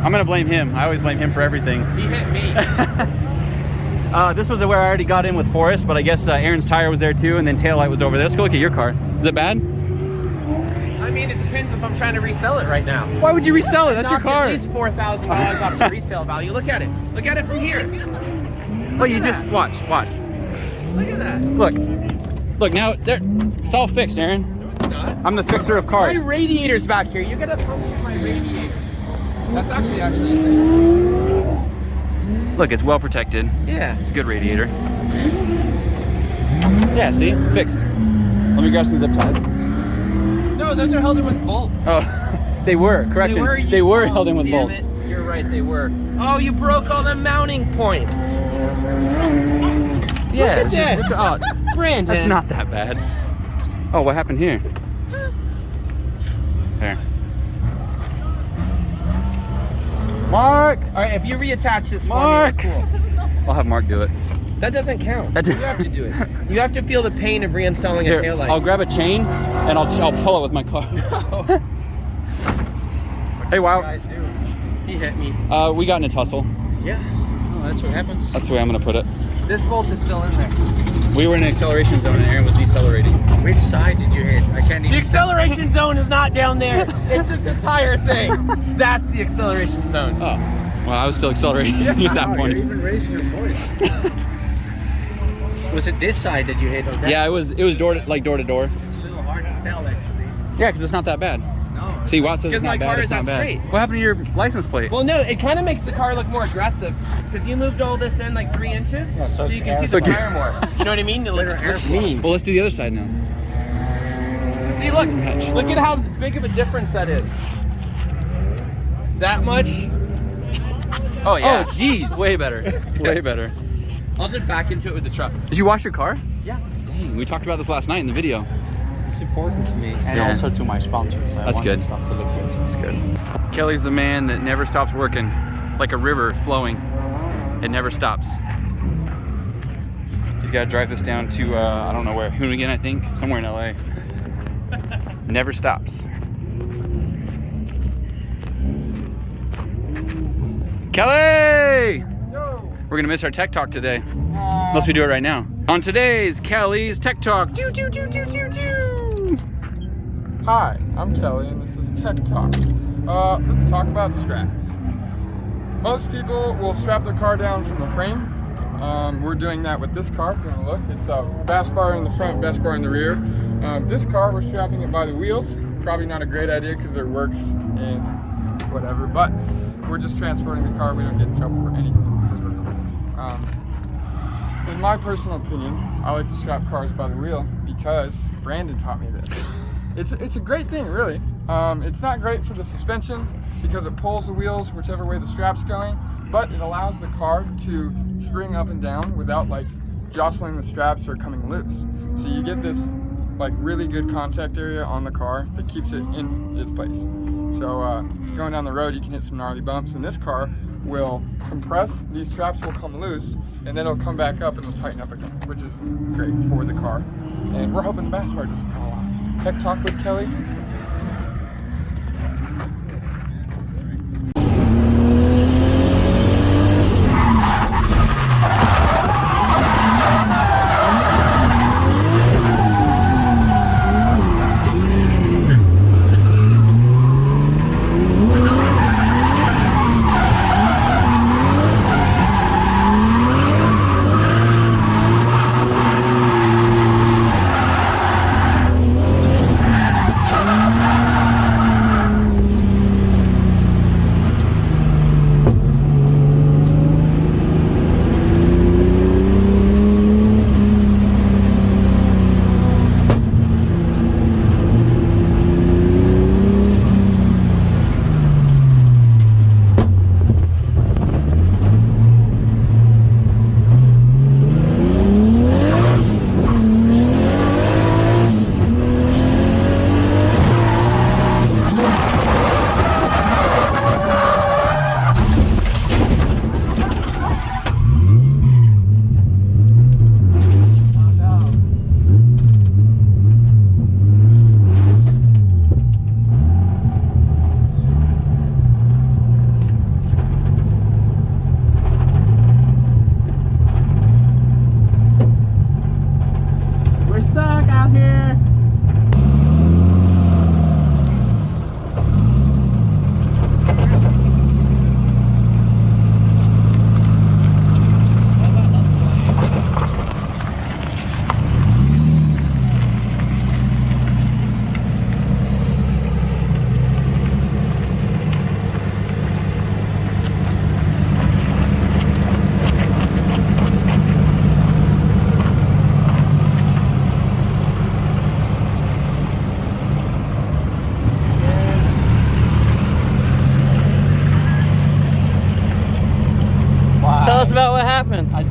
I'm gonna blame him. I always blame him for everything. He hit me. This was where I already got in with Forrest, but I guess Aaron's tire was there too, and then taillight was over there. Let's go look at your car. Is it bad? I mean, it depends if I'm trying to resell it right now. Why would you resell it? That's your car. At least $4,000 off the resale value. Look at it. Look at it from here. Well, you just watch. Look at that. Look. Now it's all fixed, Aaron. No, it's not. I'm the fixer of cars. My radiator's back here. You gotta puncture my radiator. That's actually a thing. Look, it's well protected. Yeah. It's a good radiator. Yeah, see? Fixed. Let me grab some zip ties. No, those are held in with bolts. Oh, they were. Correction. They were held in with bolts. You're right, they were. Oh, you broke all the mounting points. Yeah. Look at this. Brandon. That's not that bad. Oh, what happened here? There. Mark! All right, if you reattach this Mark! for me, cool. I'll have Mark do it. That doesn't count. You have to do it. You have to feel the pain of reinstalling a taillight. I'll grab a chain and I'll pull it with my car. Hey, wow. He hit me. We got in a tussle. Yeah. Oh, that's what happens. That's the way I'm gonna put it. This bolt is still in there. We were in an acceleration zone and Aaron was decelerating. Which side did you hit? I can't even. The acceleration zone is not down there. It's this entire thing. That's the acceleration zone. Oh. Well, I was still accelerating at that point. You're even raising your voice. Was it this side that you hit? Or that? Yeah, it was door to door. It's a little hard to tell actually. Yeah, because it's not that bad. No. See, Watt says it's not my bad. car It's is not that bad. straight. What happened to your license plate? Well, no, it kind of makes the car look more aggressive because you moved all this in like 3 inches, so you can see the tire more. You know what I mean? It looks mean. Well, let's do the other side now. See, look at how big of a difference that is. That much. Oh yeah. Oh jeez. Way better. Way better. I'll just back into it with the truck. Did you wash your car? Yeah. Dang, we talked about this last night in the video. It's important to me, and Yeah. also to my sponsors. I That's want good. the stuff to look good. That's good. Kelly's the man that never stops working, like a river flowing. It never stops. He's got to drive this down to I don't know where, Hoonigan, I think, somewhere in LA. Never stops. Kelly! We're gonna miss our tech talk today. Unless we do it right now. On today's Kelly's Tech Talk. Hi, I'm Kelly and this is Tech Talk. Let's talk about straps. Most people will strap their car down from the frame. We're doing that with this car. If you want to look, it's a bash bar in the front, bash bar in the rear. This car, we're strapping it by the wheels. Probably not a great idea because it works and whatever, but we're just transporting the car. We don't get in trouble for anything because we're cool. In my personal opinion, I like to strap cars by the wheel because Brandon taught me this. It's a great thing, really. It's not great for the suspension because it pulls the wheels whichever way the strap's going, but it allows the car to spring up and down without like jostling the straps or coming loose. So you get this like really good contact area on the car that keeps it in its place. So going down the road, you can hit some gnarly bumps, and this car will compress, these straps will come loose, and then it'll come back up and it'll tighten up again, which is great for the car. And we're hoping the bash bar doesn't fall off. Tech Talk with Kelly.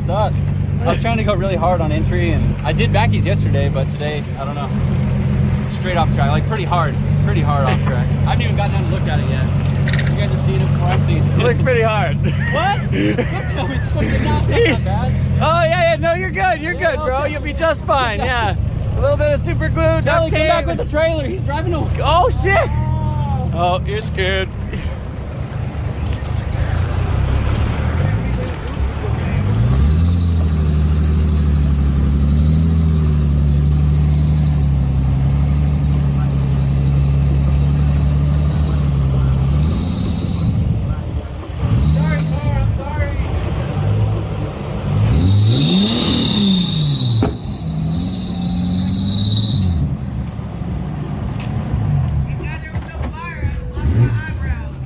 suck. I was trying to go really hard on entry, and I did backies yesterday, but today, I don't know. Straight off track, like pretty hard off track. I haven't even gotten down to look at it yet. You guys have seen it before I've seen it. It looks pretty hard. What? That's not bad. Oh yeah, no, you're good. You're good, bro. You'll be just fine. Yeah. A little bit of super glue. Kelly, come back with the trailer. He's driving away. Oh shit. Oh, you're scared.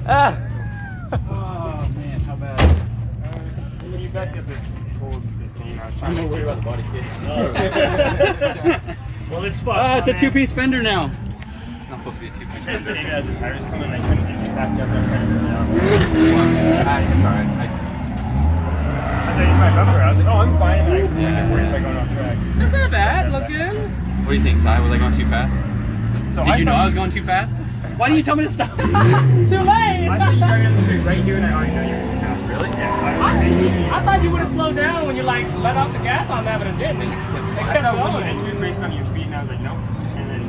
Oh man, how bad? You backed up the thing. I was trying I'm to more worried about the body kit. Well, it's fun. It's a two-piece fender now. Not supposed to be a two-piece Couldn't fender. save it as the tires come in. I couldn't get it backed up. I was trying to bring it out. It's alright. I was in my bumper. I was like, oh, I'm fine. And I get worried by going off track. That's not bad. Look good. What do you think, Si? Was I going too fast? So Did you know saw I was going too fast? Why didn't you tell me to stop? Too late! I saw you driving down the street right here, and I already know you were too fast. Really? Yeah. I thought you would have slowed down when you like let off the gas on that, but it didn't. It I kept saw when you going. entry brakes on your speed, and I was like, nope. And then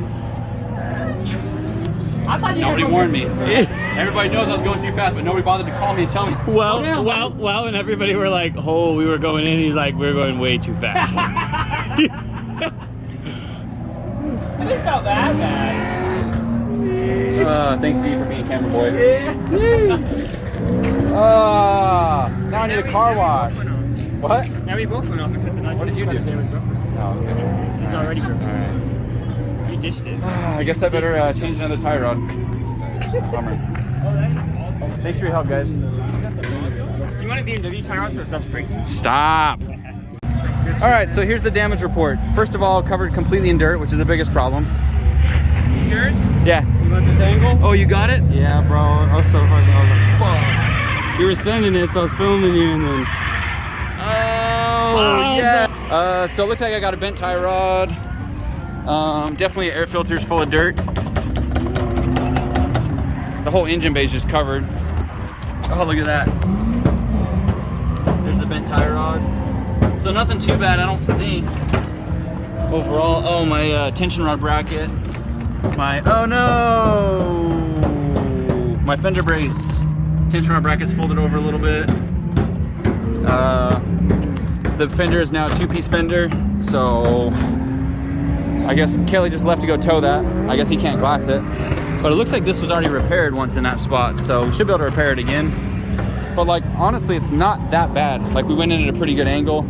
I thought you Nobody had warned me. Everybody knows I was going too fast, but nobody bothered to call me and tell me. Well, slow down, well, and everybody were like, oh, we were going in. He's like, we're going way too fast. I didn't feel that bad. Thanks, D, for being camera boy. Now I need a car wash. What? Now we both went off except that What did you do? Oh, okay. It's already broken. All right. You dished it. I guess I better change another tie rod. Bummer. Thanks for your help, guys. Do you want a BMW tie rod so it stops breaking? Stop. All right, so here's the damage report. First of all, covered completely in dirt, which is the biggest problem. Yours? Yeah. You want this angle? Oh, you got it? Yeah, bro. I was so fucking. I was like, fuck. You were sending it, so I was filming you, and then. Oh, yeah. So it looks like I got a bent tie rod. Definitely air filters full of dirt. The whole engine bay is just covered. Oh, look at that. There's the bent tie rod. So nothing too bad, I don't think. Overall, oh, my tension rod bracket. Oh no! My fender brace. Tension rod bracket's folded over a little bit. The fender is now a two-piece fender, so I guess Kelly just left to go tow that. I guess he can't glass it. But it looks like this was already repaired once in that spot, so we should be able to repair it again. But like, honestly, it's not that bad. Like, we went in at a pretty good angle.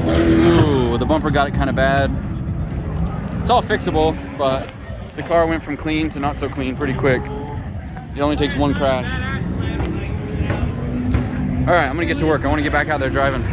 Ooh, the bumper got it kind of bad. It's all fixable, but the car went from clean to not so clean pretty quick. It only takes one crash. All right, I'm gonna get to work. I wanna get back out there driving.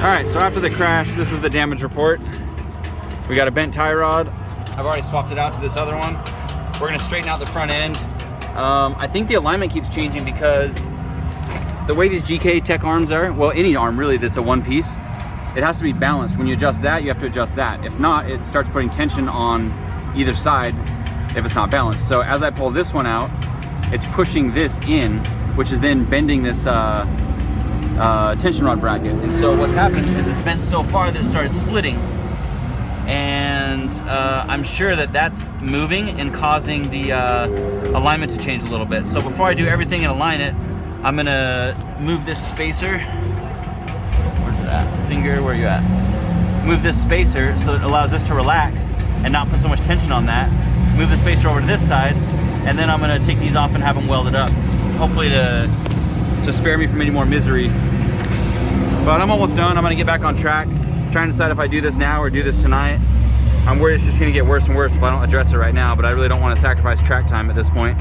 Alright, so after the crash, this is the damage report. We got a bent tie rod. I've already swapped it out to this other one. We're gonna straighten out the front end. I think the alignment keeps changing because the way these GK Tech arms are, well, any arm really that's a one piece, it has to be balanced. When you adjust that, you have to adjust that. If not, it starts putting tension on either side if it's not balanced. So as I pull this one out, it's pushing this in, which is then bending this tension rod bracket. And so what's happened is it's bent so far that it started splitting. And and I'm sure that that's moving and causing the alignment to change a little bit. So before I do everything and align it, I'm gonna move this spacer. Where's it at? Finger, where are you at? Move this spacer so it allows this to relax and not put so much tension on that. Move the spacer over to this side, and then I'm gonna take these off and have them welded up. Hopefully to spare me from any more misery. But I'm almost done. I'm gonna get back on track. Trying to decide if I do this now or do this tonight. I'm worried it's just gonna get worse and worse if I don't address it right now, but I really don't want to sacrifice track time at this point.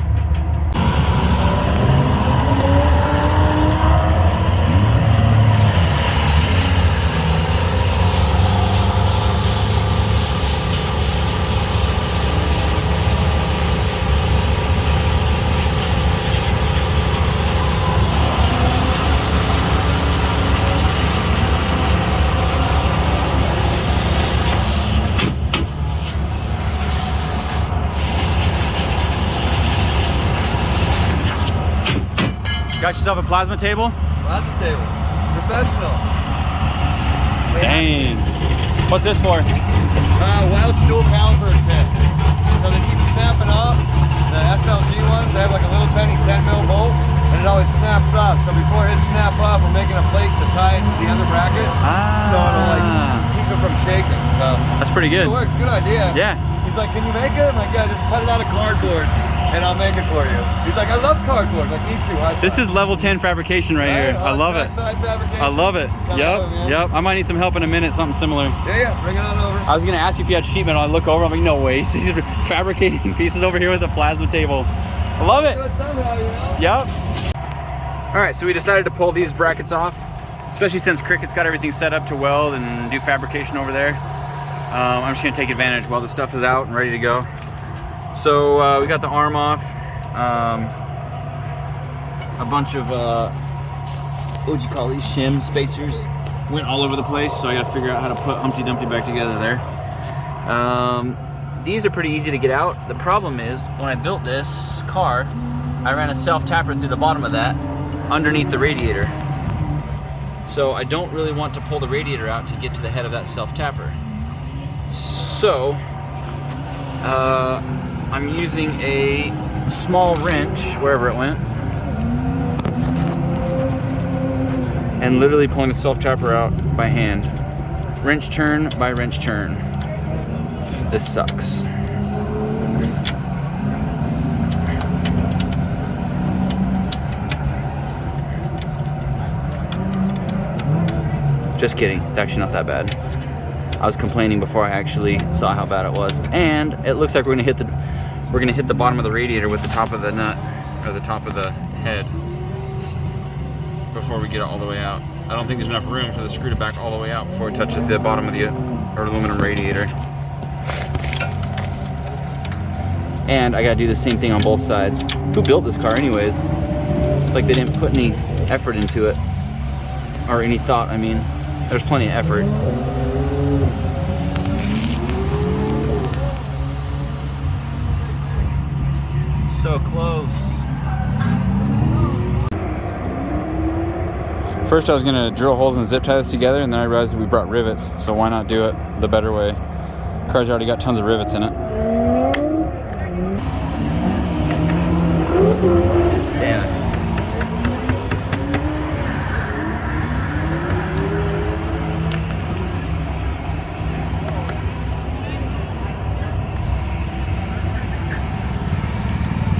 Got yourself a plasma table? Plasma table. Professional. Dang. What's this for? Wild dual caliper pin. So they keep snapping off. The SLG ones, they have like a little tiny 10 mil bolt, and it always snaps off. So before it snap off, we're making a plate to tie it to the other bracket. So it'll like keep it from shaking. So that's pretty good. It works. Good idea. Yeah. He's like, can you make it? I'm like, yeah, just cut it out of cardboard and I'll make it for you. He's like, I love cardboard. Like, me too. This is level 10 fabrication right here. I love it. I love it. Yep. I might need some help in a minute, something similar. Yeah, bring it on over. I was gonna ask you if you had sheet metal. I look over, I'm like, no way. He's fabricating pieces over here with a plasma table. I love it. Yep. All right, so we decided to pull these brackets off, especially since Cricket's got everything set up to weld and do fabrication over there. I'm just gonna take advantage while the stuff is out and ready to go. So we got the arm off. A bunch of, what'd you call these, shim spacers went all over the place, so I gotta figure out how to put Humpty Dumpty back together there. These are pretty easy to get out. The problem is, when I built this car, I ran a self-tapper through the bottom of that underneath the radiator. So I don't really want to pull the radiator out to get to the head of that self-tapper. So, I'm using a small wrench, wherever it went, and literally pulling the self-tapper out by hand. Wrench turn by wrench turn. This sucks. Just kidding, it's actually not that bad. I was complaining before I actually saw how bad it was. And it looks like we're gonna hit the bottom of the radiator with the top of the nut, or the top of the head, before we get it all the way out. I don't think there's enough room for the screw to back all the way out before it touches the bottom of the aluminum radiator. And I gotta do the same thing on both sides. Who built this car anyways? It's like they didn't put any effort into it. Or any thought, I mean. There's plenty of effort. So close. First I was gonna drill holes and zip tie this together, and then I realized we brought rivets, so why not do it the better way? Car's already got tons of rivets in it. Damn it.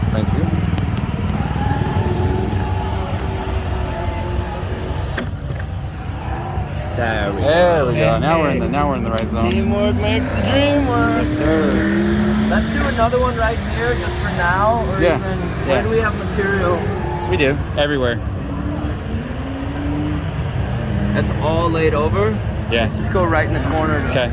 Thank you. There we go. Now we're in the right zone. Teamwork makes the dream work. Yes, sir. Let's do another one right here just for now, or Yeah. even where do we have material? We do. Everywhere. That's all laid over. Yeah. Let's just go right in the corner. Okay.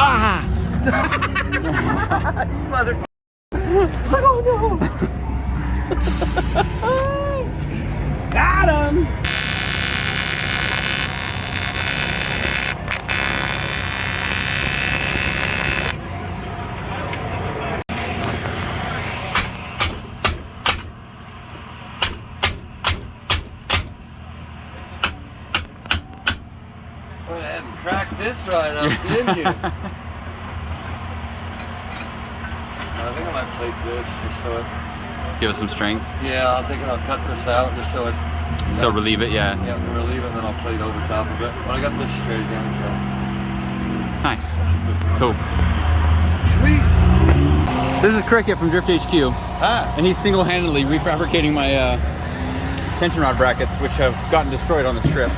Ah! You motherfucker. Oh no! Got him! went ahead and cracked this right up, didn't you? I think I might plate this just so it... Give us some strength. Yeah, I'm thinking I'll cut this out just so it... So relieve it, yeah. Yeah, relieve it, and then I'll plate over top of it. But I got this straight again, so... Nice. Cool. Sweet. This is Cricket from Drift HQ. Hi. And he's single-handedly refabricating my tension rod brackets, which have gotten destroyed on this trip.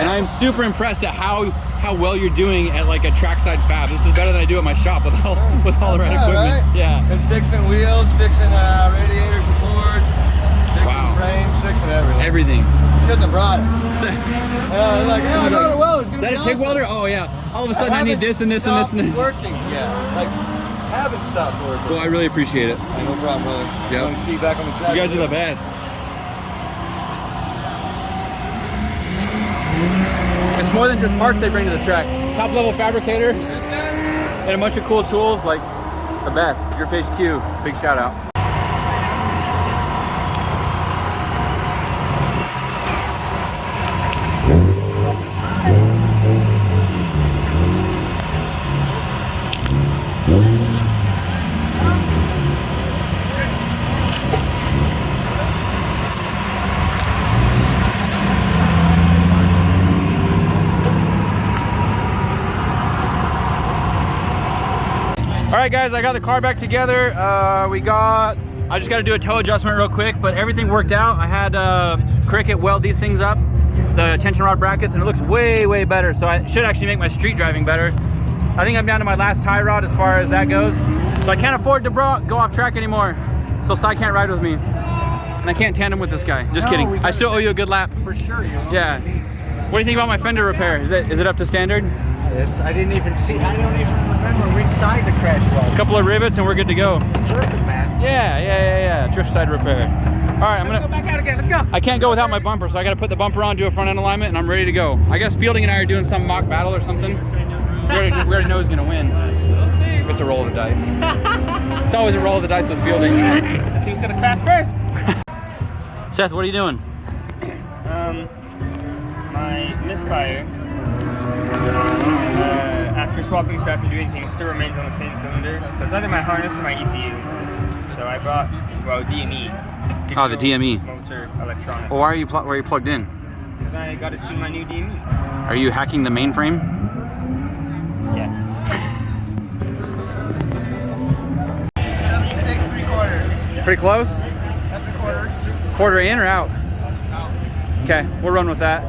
And I'm super impressed at how well you're doing at like a trackside fab. This is better than I do at my shop with all the right equipment. Right? Yeah. And fixing wheels, fixing radiators and boards, fixing frames, fixing everything. Shouldn't have brought it. Like, yeah, I brought a welder. Is that a TIG welder? Oh yeah. All of a sudden I need this and this and this and this. Working, yeah. Like, haven't stopped working. Well, I really appreciate it. No problem, brother. Yep. Want to see you back on the track. You guys are the best. It's more than just parts they bring to the track. Top level fabricator and a bunch of cool tools, like the best. Drift HQ, big shout out. All right, guys, I got the car back together. I just got to do a toe adjustment real quick, but everything worked out. I had Cricket weld these things up, the tension rod brackets, and it looks way, way better. So I should actually make my street driving better. I think I'm down to my last tie rod as far as that goes. So I can't afford to go off track anymore. So Cy can't ride with me. And I can't tandem with this guy. Just kidding. I still owe you a good lap. For sure, you know. Yeah. What do you think about my fender repair? Is it up to standard? I didn't even see. I don't even remember which side the crash was. A couple of rivets and we're good to go. Perfect, man. Yeah. Drift side repair. All right, I'm gonna go back out again. Let's go. I can't go without my bumper, so I got to put the bumper on, do a front end alignment, and I'm ready to go. I guess Fielding and I are doing some mock battle or something. We already know who's gonna win. We'll see. It's a roll of the dice. It's always a roll of the dice with Fielding. Let's see who's gonna crash first. Seth, what are you doing? My misfire, after swapping stuff and doing things, still remains on the same cylinder. So it's either my harness or my ECU. So I brought, DME. Oh, the DME. Motor electronics. Well, why are you plugged in? Because I got to tune my new DME. Are you hacking the mainframe? Yes. 76 3/4. Pretty close? That's a quarter. Quarter in or out? Out. Okay, we'll run with that.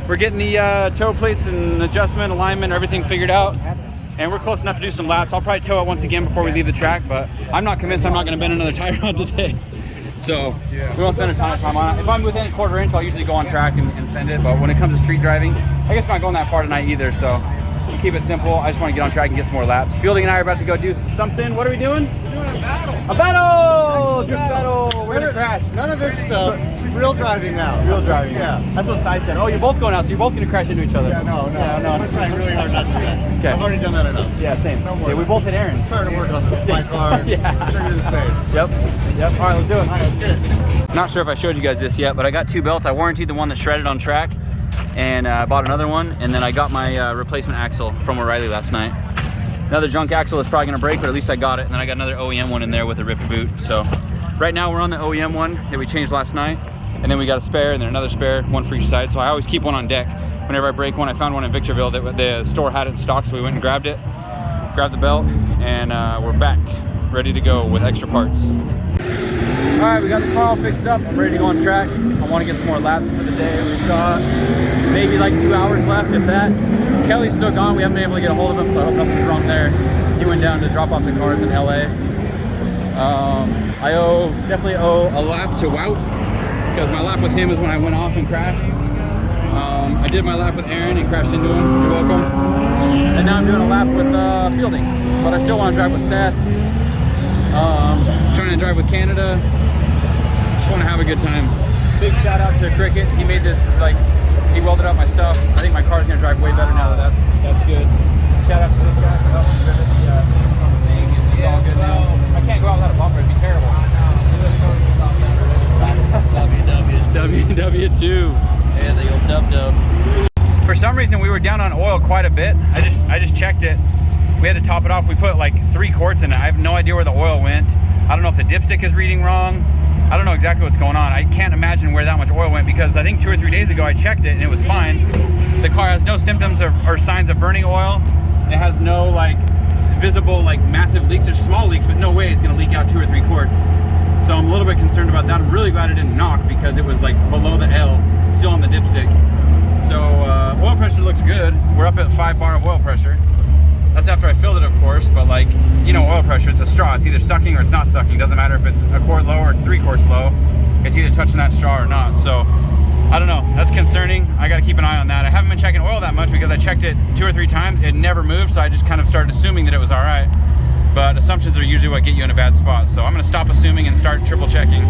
We're getting the toe plates and adjustment, alignment, everything figured out. And we're close enough to do some laps. I'll probably tow it once again before we leave the track, but I'm not convinced I'm not gonna bend another tie rod today. So we won't spend a ton of time on it. If I'm within a quarter inch, I'll usually go on track and send it. But when it comes to street driving, I guess we're not going that far tonight either. So we'll keep it simple. I just want to get on track and get some more laps. Fielding and I are about to go do something. What are we doing? We're doing a battle. A battle! Drift battle. We're gonna crash. None of this stuff. Real driving now. Real driving. Yeah. That's what Cy said. Oh, you're both going out, so you're both gonna crash into each other. Yeah, no. I'm gonna try really hard not to do that. Okay. I've already done that enough. Yeah, same. No more. Yeah, we both hit Aaron. I'm trying to work on this my car. Yeah. I'm sure you're the same. Yep. All right, let's do it. All right, let's get it. Not sure if I showed you guys this yet, but I got two belts. I warranted the one that shredded on track, and I bought another one, and then I got my replacement axle from O'Reilly last night. Another junk axle that's probably gonna break, but at least I got it, and then I got another OEM one in there with a ripped boot. So right now we're on the OEM one that we changed last night, and then we got a spare, and then another spare, one for each side. So I always keep one on deck. Whenever I break one, I found one in Victorville that the store had it in stock, so we went and grabbed it, grabbed the belt, and we're back, ready to go with extra parts. All right, we got the car all fixed up. I'm ready to go on track. I want to get some more laps for the day. We've got maybe like 2 hours left, if that. Kelly's still gone. We haven't been able to get a hold of him, so I hope nothing's wrong there. He went down to drop off the cars in LA. I definitely owe a lap to Wout, because my lap with him is when I went off and crashed. I did my lap with Aaron and crashed into him. You're welcome. And now I'm doing a lap with Fielding, but I still want to drive with Seth. Trying to drive with Canada. Just want to have a good time. Big shout out to Cricket. He made this, like, he welded up my stuff. I think my car's gonna drive way better now that that's good. Shout out to this guy for helping me with the thing. It's all good now. I can't go out without a bumper. It'd be terrible. WW2. Yeah, the old dub-dub. For Cy, some reason we were down on oil quite a bit. I just checked it. We had to top it off. We put like 3 quarts in it. I have no idea where the oil went. I don't know if the dipstick is reading wrong. I don't know exactly what's going on. I can't imagine where that much oil went because I think 2 or 3 days ago I checked it and it was fine. The car has no symptoms or signs of burning oil. It has no like visible like massive leaks. There's small leaks, but no way it's gonna leak out 2 or 3 quarts. So I'm a little bit concerned about that. I'm really glad it didn't knock because it was like below the L, still on the dipstick. So oil pressure looks good. We're up at 5 bar of oil pressure. That's after I filled it, of course, but like, you know, oil pressure, it's a straw. It's either sucking or it's not sucking. Doesn't matter if it's a quart low or 3 quarts low. It's either touching that straw or not. So I don't know, that's concerning. I gotta keep an eye on that. I haven't been checking oil that much because I checked it 2 or 3 times. It never moved, so I just kind of started assuming that it was all right. But assumptions are usually what get you in a bad spot. So I'm gonna stop assuming and start triple checking.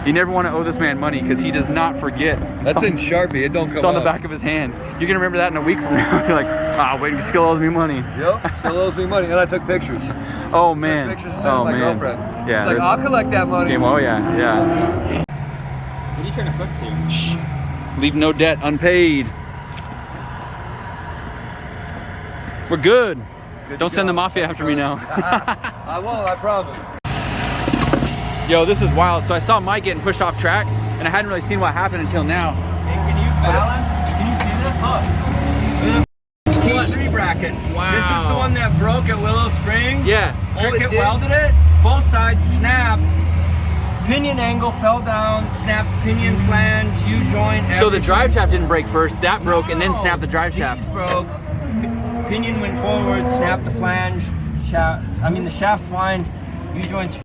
You never want to owe this man money because he does not forget. That's in Sharpie. It don't come It's on the up. back of his hand. You're gonna remember that in a week from now. You're like, ah, wait, he still owes me money. Yep, still owes me money, and I took pictures. Oh man. Took pictures and sent Oh to my man. girlfriend. Yeah. She's like, I'll collect that money. Game. Oh yeah, yeah. What are you trying to flex here? Shh. Leave no debt unpaid. We're good. Don't send the mafia after me now. I won't, I promise. Yo, this is wild. So I saw Mike getting pushed off track, and I hadn't really seen what happened until now. Hey, can you balance? Can you see this? Look. T3 bracket. Wow. This is the one that broke at Willow Springs. Yeah. Cricket welded it. Both sides snapped. Pinion angle fell down. Snapped pinion flange, U-joint. So the drive shaft didn't break first. That broke, and then snapped the drive shaft. These broke. Pinion went forward. Snapped the flange. The shaft flange. U-joints.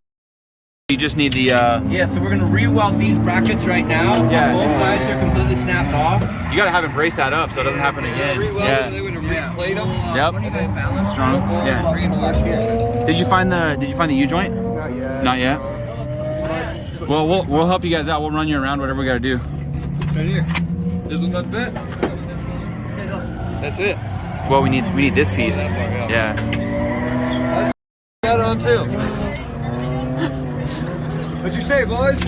You just need the Yeah, so we're gonna re-weld these brackets right now. Yeah. Both sides are completely snapped off. You gotta have it brace that up so it doesn't happen again. Yeah. They would have replate them. Yep. What do you guys balance? Strong. Yeah. Did you find the U-joint? Not yet. Not yet. Well, we'll help you guys out. We'll run you around, whatever we gotta do. Right here. This one not fit. That's it. Well, we need this piece. Yeah. Got on too. What'd you say, boys?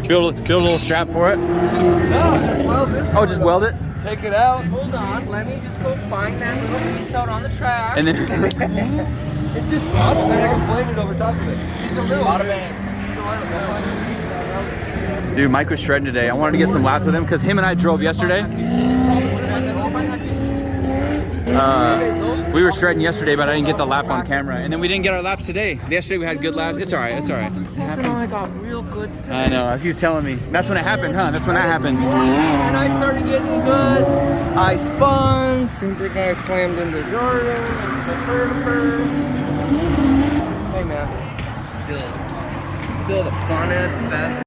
Build a little strap for it. No, just weld this. Oh, just weld it. Take it out. Hold on, let me just go find that little piece out on the track. And then It's just hot. I can plate it over top of it. He's a little Bottom loose. end. He's a little loose. dude, Mike was shredding today. I wanted to get some laps with him because him and I drove yesterday. We were shredding yesterday, but I didn't get the lap on camera. And then we didn't get our laps today. Yesterday we had good laps. It's all right. It's all right. It happens. I got real good today. I know. As he was telling me. That's when it happened, huh? That's when that happened. And I started getting good. I spun. Super guy slammed into Jordan. Hey man. Still the funnest, best.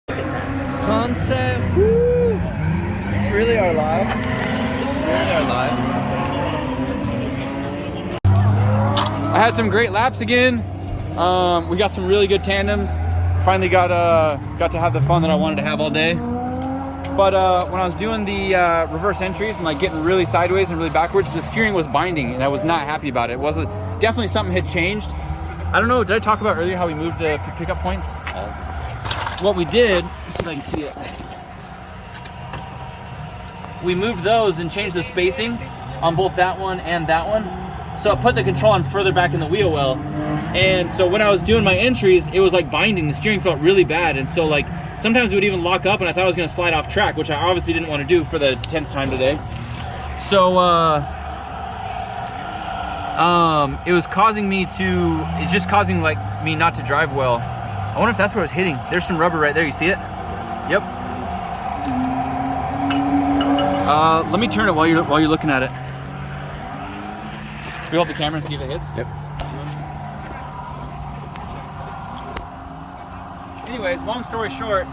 Look at that sunset. Woo! Is this really our lives? Is this really our lives? I had some great laps again. We got some really good tandems. Finally got to have the fun that I wanted to have all day. But when I was doing the reverse entries and like getting really sideways and really backwards, the steering was binding, and I was not happy about it. It wasn't definitely something had changed. I don't know. Did I talk about earlier how we moved the pickup points? What we did, let's see if I can see it. We moved those and changed the spacing on both that one and that one. So it put the control on further back in the wheel well. And so when I was doing my entries, it was like binding. The steering felt really bad. And so like sometimes it would even lock up and I thought I was gonna slide off track, which I obviously didn't want to do for the 10th time today. So it was causing me to, it's just causing like me not to drive well. I wonder if that's where it's hitting. There's some rubber right there, you see it? Yep. Let me turn it while you're looking at it. We hold the camera and see if it hits? Yep. Anyways, long story short,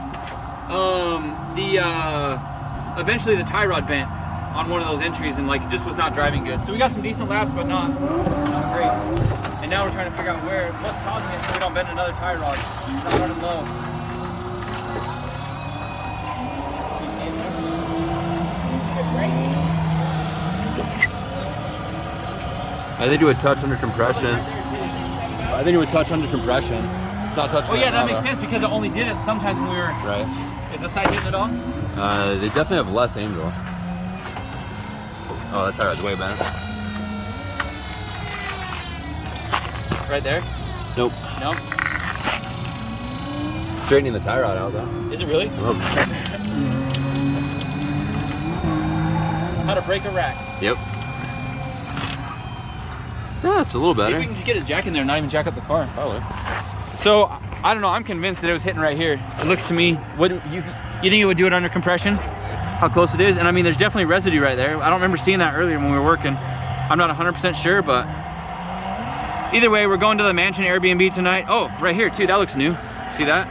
eventually the tie rod bent on one of those entries and like it just was not driving good. So we got some decent laps, but not great. And now we're trying to figure out what's causing it so we don't bend another tie rod. It's not running low. They do a touch under compression. They do a touch under compression. It's not touching. Oh yeah, that makes sense because it only did it sometimes when we were. Right. Is the side hitting it all? They definitely have less angle. Oh, that tie rod's way bent. Right there? Nope. No? Straightening the tie rod out though. Is it really? Nope. How to break a rack. Yep. Yeah, it's a little better. Maybe we can just get a jack in there and not even jack up the car. Probably. So, I don't know, I'm convinced that it was hitting right here. It looks to me, what you think it would do it under compression? How close it is? And I mean, there's definitely residue right there. I don't remember seeing that earlier when we were working. I'm not 100% sure, but either way, we're going to the mansion Airbnb tonight. Oh, right here too, that looks new. See that?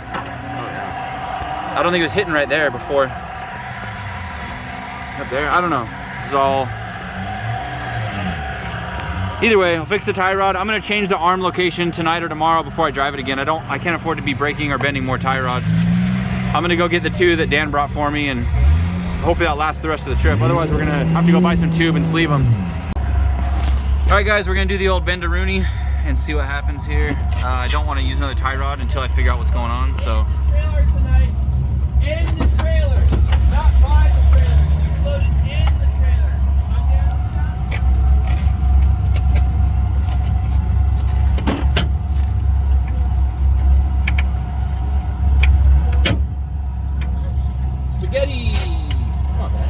I don't think it was hitting right there before. Up there, I don't know. This is all. Either way, I'll fix the tie rod. I'm gonna change the arm location tonight or tomorrow before I drive it again. I can't afford to be breaking or bending more tie rods. I'm gonna go get the 2 that Dan brought for me, and hopefully that lasts the rest of the trip. Otherwise, we're gonna have to go buy some tube and sleeve them. All right, guys, we're gonna do the old bend to Rooney and see what happens here. I don't want to use another tie rod until I figure out what's going on. So. Trailer tonight, in the trailer, not by the trailer. You loaded in the trailer. Come down. Spaghetti. It's not bad.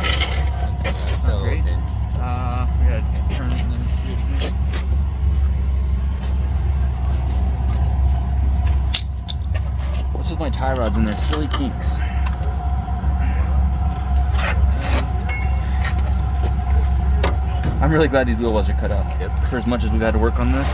It's Not great. okay. I gotta turn it and then see what it is. What's with my tie rods and their silly kinks? I'm really glad these wheel wells are cut out. Yep. For as much as we've had to work on this.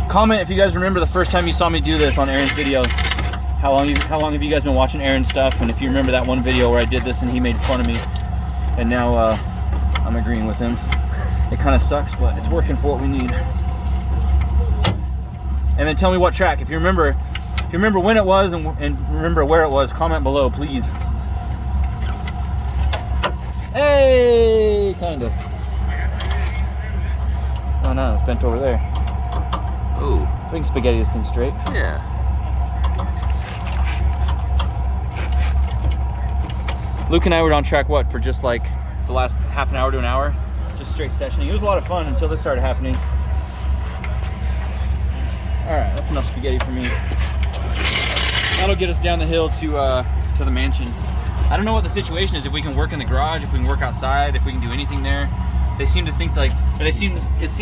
Comment if you guys remember the first time you saw me do this on Aaron's video. How long have you guys been watching Aaron's stuff? And if you remember that one video where I did this and he made fun of me, and now I'm agreeing with him. It kind of sucks, but it's working for what we need. And then tell me what track. If you remember when it was and remember where it was, comment below, please. Hey, kind of. Oh no, it's bent over there. Ooh, we can spaghetti this thing straight. Yeah. Luke and I were on track, what, for just like the last half an hour to an hour? Just straight sessioning. It was a lot of fun until this started happening. All right, that's enough spaghetti for me. That'll get us down the hill to the mansion. I don't know what the situation is, if we can work in the garage, if we can work outside, if we can do anything there. They seem to think like, it seemed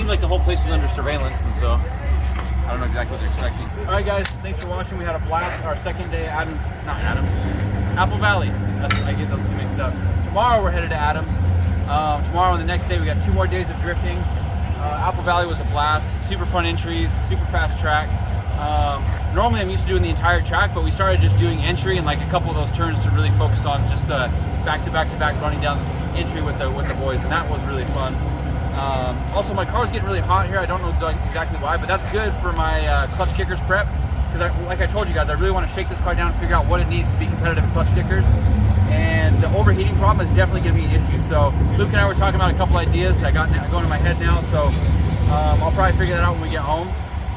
like the whole place was under surveillance, and so I don't know exactly what they're expecting. All right, guys, thanks for watching. We had a blast. Our second day at Apple Valley. I get those two mixed up. Tomorrow we're headed to Adams. Tomorrow and the next day we got 2 more days of drifting. Apple Valley was a blast. Super fun entries, super fast track. Normally I'm used to doing the entire track, but we started just doing entry and like a couple of those turns to really focus on just back to back running down entry with the boys, and that was really fun. Also, my car's getting really hot here. I don't know exactly why, but that's good for my clutch kickers prep, because like I told you guys, I really want to shake this car down and figure out what it needs to be competitive in clutch kickers. And the overheating problem is definitely going to be an issue. So Luke and I were talking about a couple ideas that I got going in my head now. So I'll probably figure that out when we get home.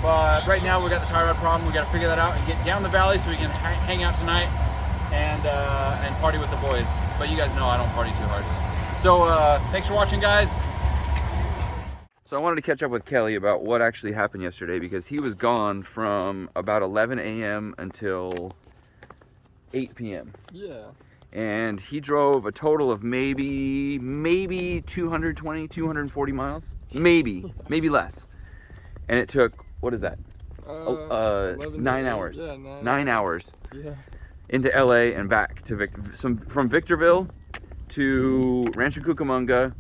But right now we got the tie rod problem. We got to figure that out and get down the valley so we can hang out tonight and party with the boys. But you guys know I don't party too hard. So thanks for watching, guys. So I wanted to catch up with Kelly about what actually happened yesterday, because he was gone from about 11 a.m. until 8 p.m. Yeah. And he drove a total of maybe 220, 240 miles, maybe less. And it took, what is that? 9 hours. Yeah, 9 hours. Yeah. Into LA and back to from Victorville to Rancho Cucamonga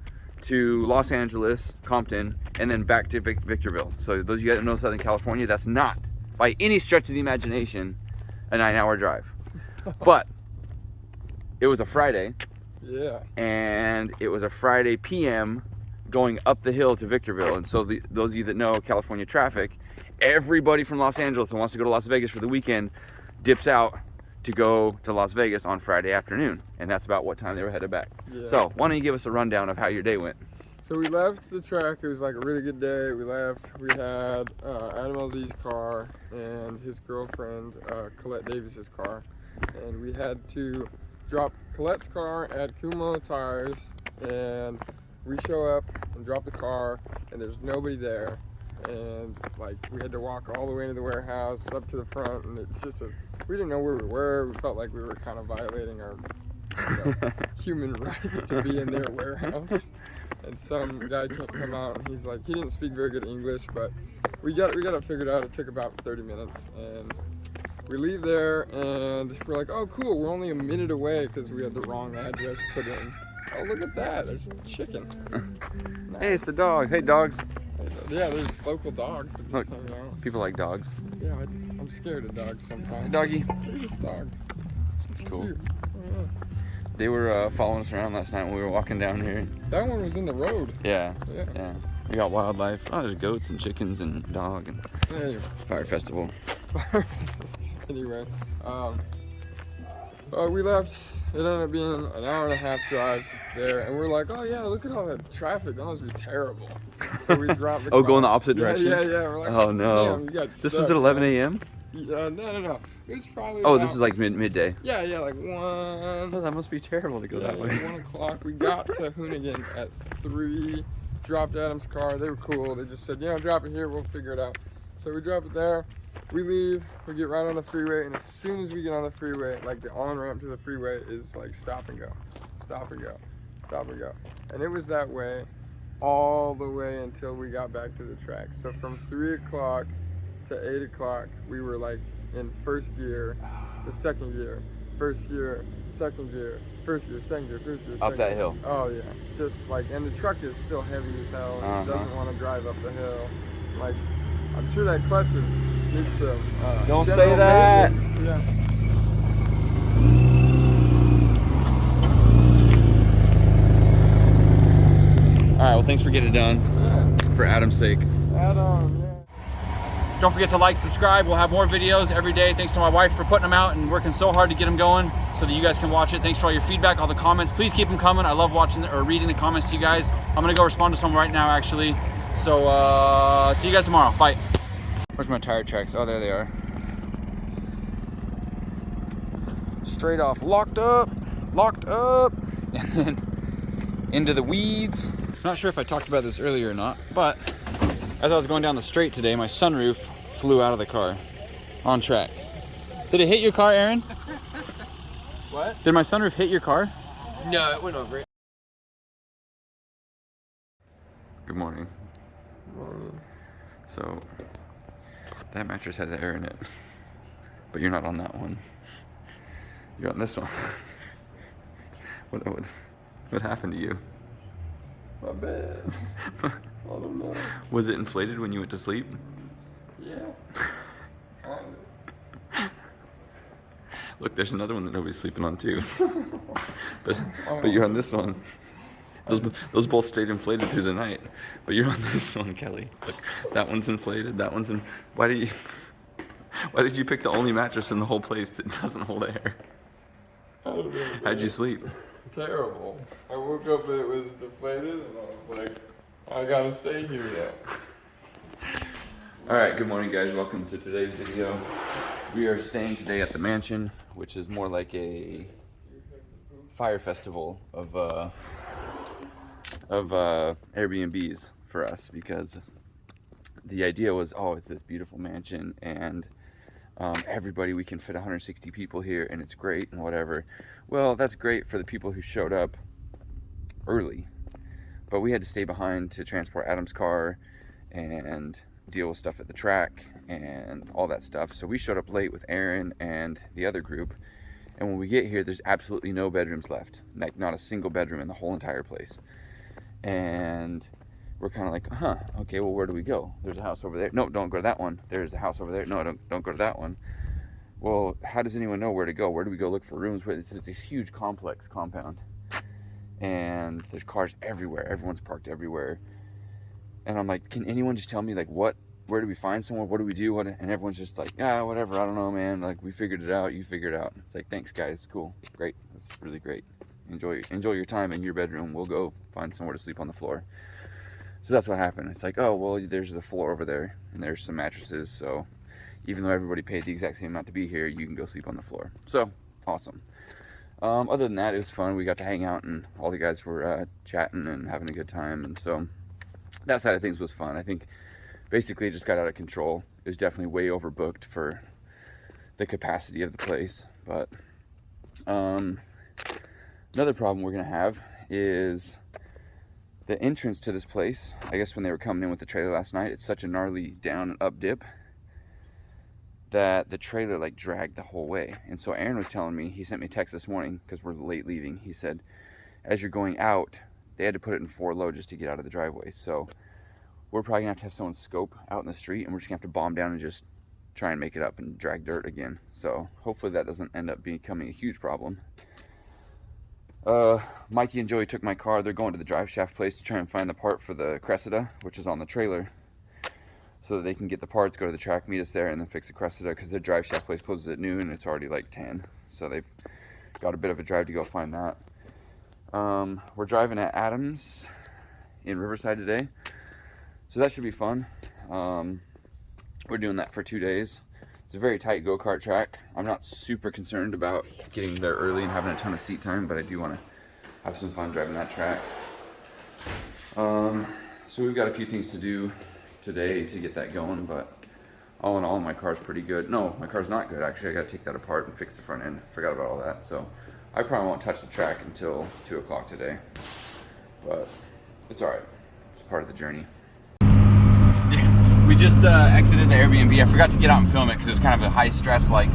to Los Angeles, Compton, and then back to Victorville. So those of you guys that know Southern California, that's not by any stretch of the imagination a 9-hour drive. But it was a Friday. Yeah. And it was a Friday PM going up the hill to Victorville. And so those of you that know California traffic, everybody from Los Angeles that wants to go to Las Vegas for the weekend dips out to go to Las Vegas on Friday afternoon. And that's about what time they were headed back. Yeah. So why don't you give us a rundown of how your day went? So we left the track. It was like a really good day. We left. We had Adam LZ's car and his girlfriend, Colette Davis's car. And we had to drop Colette's car at Kumo Tires, and we show up and drop the car, and there's nobody there. And like we had to walk all the way into the warehouse up to the front, and it's just we didn't know where we were. We felt like we were kind of violating our human rights to be in their warehouse. And some guy come out, and he's like, he didn't speak very good English, but we got it figured out. It took about 30 minutes, and we leave there, and we're like, oh cool, we're only a minute away, because we had the wrong address put in. Oh, look at that, there's a chicken. Nice. Hey, it's the dog. Hey, dogs. Yeah, there's local dogs that just Look, hang out. people like dogs. Yeah, I'm scared of dogs sometimes. Hey, doggy. Look at this dog. It's cool. Cute. Oh, yeah. They were following us around last night when we were walking down here. That one was in the road. Yeah. We got wildlife. Oh, there's goats and chickens and dog and fire festival. Anyway, we left. It ended up being an hour and a half drive there, and we're like, oh yeah, look at all that traffic. That must be terrible. So we dropped the car. Going the opposite direction? Yeah. We're like, oh no. Damn, we got this stuck, was at 11 a.m.? No. It was probably this is like midday. Yeah, like 1. Oh, that must be terrible to go that way. Like 1 o'clock. We got to Hoonigan at 3. Dropped Adam's car. They were cool. They just said, drop it here. We'll figure it out. So we drop it there. We leave. We get right on the freeway, and as soon as we get on the freeway, like the on-ramp to the freeway is like stop and go, stop and go, stop and go. And it was that way all the way until we got back to the track. So from 3 o'clock to 8 o'clock, we were like in first gear to second gear, first gear, second gear, first gear, second gear, first gear, second Up that hill. Oh yeah, just like, and the truck is still heavy as hell, and it doesn't want to drive up the hill. Like, I'm sure that clutch needs some Don't say general that. maintenance. Yeah. All right, well, thanks for getting it done. Yeah. For Adam's sake. Adam, yeah. Don't forget to like, subscribe. We'll have more videos every day. Thanks to my wife for putting them out and working so hard to get them going so that you guys can watch it. Thanks for all your feedback, all the comments. Please keep them coming. I love watching or reading the comments to you guys. I'm gonna go respond to some right now, actually. So see you guys tomorrow. Bye. Where's my tire tracks? Oh, there they are. Straight off, locked up, and then into the weeds. I'm not sure if I talked about this earlier or not, but as I was going down the straight today, my sunroof flew out of the car on track. Did it hit your car, Aaron? What? Did my sunroof hit your car? No, it went over it. Good morning. So, that mattress has air in it, but you're not on that one. You're on this one. What happened to you? My bad. I don't know. Was it inflated when you went to sleep? Yeah. Look, there's another one that nobody's sleeping on too. but you're on this one. Those both stayed inflated through the night, but you're on this one, Kelly. Look, that one's inflated. That one's in. Why did you pick the only mattress in the whole place that doesn't hold air? I don't know. How'd you sleep? Terrible. I woke up and it was deflated, and I was like, I gotta stay here now. All right, good morning, guys. Welcome to today's video. We are staying today at the mansion, which is more like a fire festival of Airbnbs for us, because the idea was, it's this beautiful mansion, and everybody, we can fit 160 people here, and it's great and whatever. Well, that's great for the people who showed up early, but we had to stay behind to transport Adam's car and deal with stuff at the track and all that stuff. So we showed up late with Aaron and the other group, and when we get here, there's absolutely no bedrooms left, like not a single bedroom in the whole entire place. And we're kind of like, okay, well, where do we go? There's a house over there. No, don't go to that one. There's a house over there. No, don't go to that one. Well, how does anyone know where to go? Where do we go look for rooms? It's this huge complex compound, and there's cars everywhere. Everyone's parked everywhere. And I'm like, can anyone just tell me, like, where do we find someone? What do we do? And everyone's just like, whatever. I don't know, man. Like, we figured it out. You figured it out. It's like, thanks, guys. Cool. Great. That's really great. Enjoy your time in your bedroom. We'll go find somewhere to sleep on the floor. So that's what happened. It's like, oh, well, there's the floor over there, and there's some mattresses. So even though everybody paid the exact same amount to be here, you can go sleep on the floor. So awesome. Other than that, it was fun. We got to hang out, and all the guys were chatting and having a good time. And so that side of things was fun. I think basically it just got out of control. It was definitely way overbooked for the capacity of the place. But another problem we're gonna have is the entrance to this place. I guess when they were coming in with the trailer last night, it's such a gnarly down and up dip that the trailer like dragged the whole way. And so Aaron was telling me, he sent me a text this morning because we're late leaving. He said, as you're going out, they had to put it in 4 low just to get out of the driveway. So we're probably gonna have to have someone scope out in the street, and we're just gonna have to bomb down and just try and make it up and drag dirt again. So hopefully that doesn't end up becoming a huge problem. Mikey and Joey took my car. They're going to the drive shaft place to try and find the part for the Cressida, which is on the trailer, so that they can get the parts, go to the track, meet us there, and then fix the Cressida, because their drive shaft place closes at noon and it's already like 10. So they've got a bit of a drive to go find that. We're driving at Adams in Riverside today, so that should be fun. We're doing that for 2 days. It's a very tight go-kart track. I'm not super concerned about getting there early and having a ton of seat time, but I do want to have some fun driving that track. So we've got a few things to do today to get that going, but all in all, my car's pretty good. No, my car's not good, actually. I gotta take that apart and fix the front end. Forgot about all that. So I probably won't touch the track until 2 o'clock today, but it's all right. It's part of the journey. We just exited the Airbnb. I forgot to get out and film it because it was kind of a high stress, like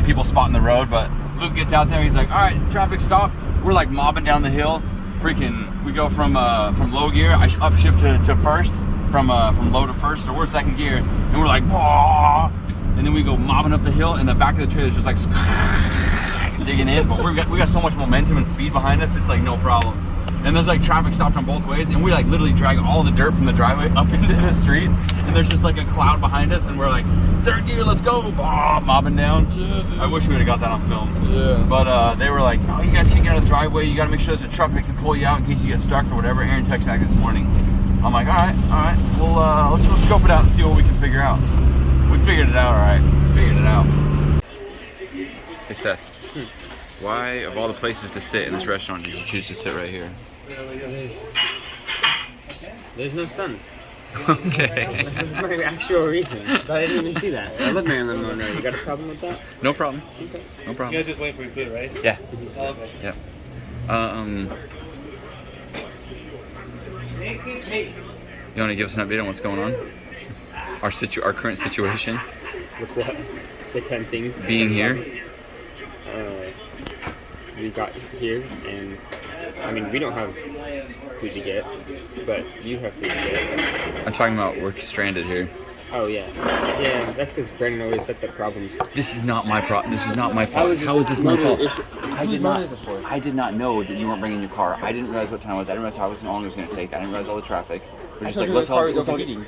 people spotting the road, but Luke gets out there. He's like, all right, traffic stop. We're like mobbing down the hill. Freaking, we go from low gear. I upshift to first, from low to first, so we're second gear, and we're like, bah! And then we go mobbing up the hill, and the back of the trailer is just like digging in, but we got so much momentum and speed behind us, it's like no problem. And there's like traffic stopped on both ways, and we like literally drag all the dirt from the driveway up into the street, and there's just like a cloud behind us, and we're like, third gear, let's go, bah, mobbing down. Yeah, I wish we would have got that on film. Yeah. But they were like, no, you guys can't get out of the driveway, you gotta make sure there's a truck that can pull you out in case you get stuck or whatever. Aaron texted back this morning. I'm like, all right, well, let's go scope it out and see what we can figure out. We figured it out, all right, we figured it out. Hey Seth, why of all the places to sit in this restaurant did you choose to sit right here? There's no sun. Okay. That's my actual reason. But I didn't even see that. I live Maryland Monroe. You got a problem with that? No problem. Okay. No problem. You guys just wait for your food, right? Yeah. Oh, okay. Yeah. You want to give us an update on what's going on? Our current situation? With what? The 10 things? Being here? We got here, and I mean, we don't have food to get, but you have food to get. I'm talking about we're stranded here. Oh yeah, yeah. That's because Brandon always sets up problems. This is not my problem. This is not my fault. How is this my fault? I did not know that you weren't bringing your car. I didn't realize what time it was. I didn't realize how long it was going to take. I didn't realize all the traffic. We're just like, let's all get in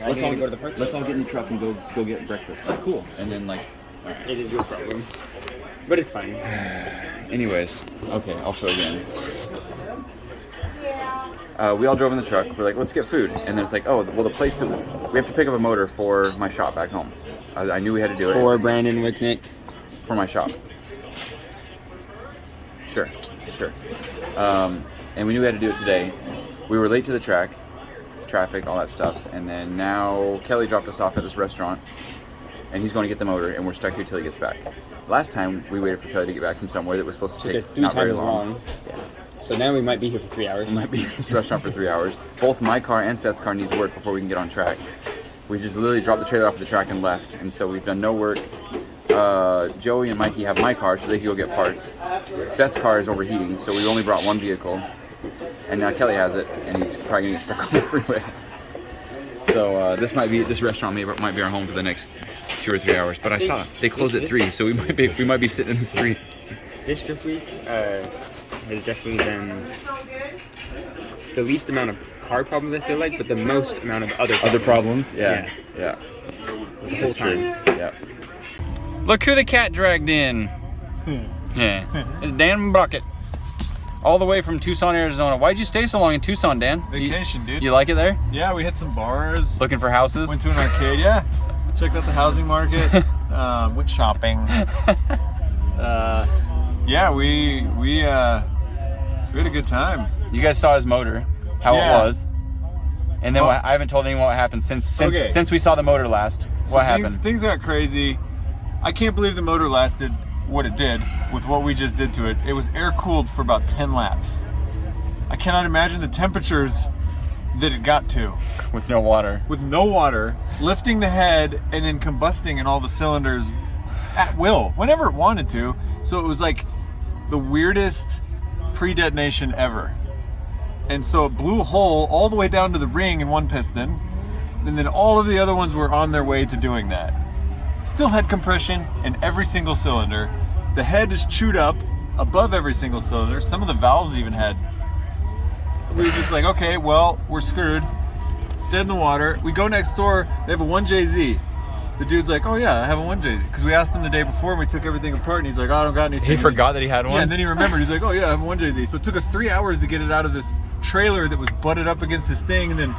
the truck and go get breakfast. Like, cool. And then like, right. It is your problem, but it's fine. Anyways, okay, I'll show again. We all drove in the truck. We're like, let's get food. And then it's like, oh, well, the place that we have to pick up a motor for my shop back home. I knew we had to do it. For Brandon Wicknick. For my shop. Sure. And we knew we had to do it today. We were late to the track, traffic, all that stuff. And then now Kelly dropped us off at this restaurant, and he's going to get the motor, and we're stuck here till he gets back. Last time we waited for Kelly to get back from somewhere that was supposed to take not very long. Yeah. So now we might be here for 3 hours. We might be in this restaurant for 3 hours. Both my car and Seth's car needs work before we can get on track. We just literally dropped the trailer off the track and left, and so we've done no work. Joey and Mikey have my car so they can go get parts. Seth's car is overheating, so we only brought one vehicle, and now Kelly has it, and he's probably gonna get stuck on the freeway. So this restaurant might be our home for the next 2 or 3 hours. But I saw they close at 3, so we might be sitting in the street. This drift week has definitely been the least amount of car problems, I feel like, but the most amount of other problems. Yeah. The whole That's time. true. Yeah. Look who the cat dragged in. Yeah, it's Dan Bucket. All the way from Tucson, Arizona. Why'd you stay so long in Tucson, Dan? Vacation, dude. You like it there? Yeah, we hit some bars. Looking for houses? Went to an arcade, yeah. Checked out the housing market. Went shopping. Yeah, we had a good time. You guys saw his motor, how it was. And then I haven't told anyone what happened since we saw the motor last. What happened? Things got crazy. I can't believe the motor lasted what it did with what we just did to it. It was air cooled for about 10 laps. I cannot imagine the temperatures that it got to. With no water. With no water, lifting the head and then combusting in all the cylinders at will, whenever it wanted to. So it was like the weirdest pre-detonation ever. And so it blew a hole all the way down to the ring in one piston, and then all of the other ones were on their way to doing that. Still had compression in every single cylinder. The head is chewed up above every single cylinder. Some of the valves even had. We were just like, okay, well, we're screwed. Dead in the water. We go next door. They have a 1JZ. The dude's like, oh yeah, I have a 1JZ. Because we asked him the day before and we took everything apart and he's like, oh, I don't got anything. He forgot that he had one? Yeah, and then he remembered. He's like, oh yeah, I have a 1JZ. So it took us 3 hours to get it out of this trailer that was butted up against this thing, and then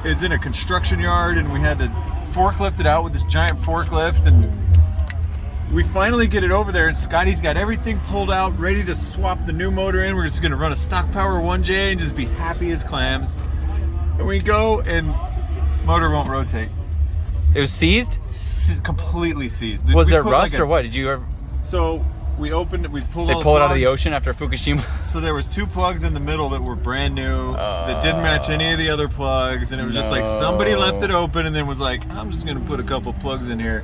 it's in a construction yard and we had to forklift it out with this giant forklift, and we finally get it over there and Scotty's got everything pulled out, ready to swap the new motor in. We're just gonna run a stock power 1J and just be happy as clams. And we go and motor won't rotate. It was seized? Completely seized. Was there rust or what? Did you ever? So we opened it, we pulled They all the pulled it out of the plugs. ocean after Fukushima? So there was 2 plugs in the middle that were brand new, that didn't match any of the other plugs, and it was just like somebody left it open and then was like, I'm just gonna put a couple plugs in here.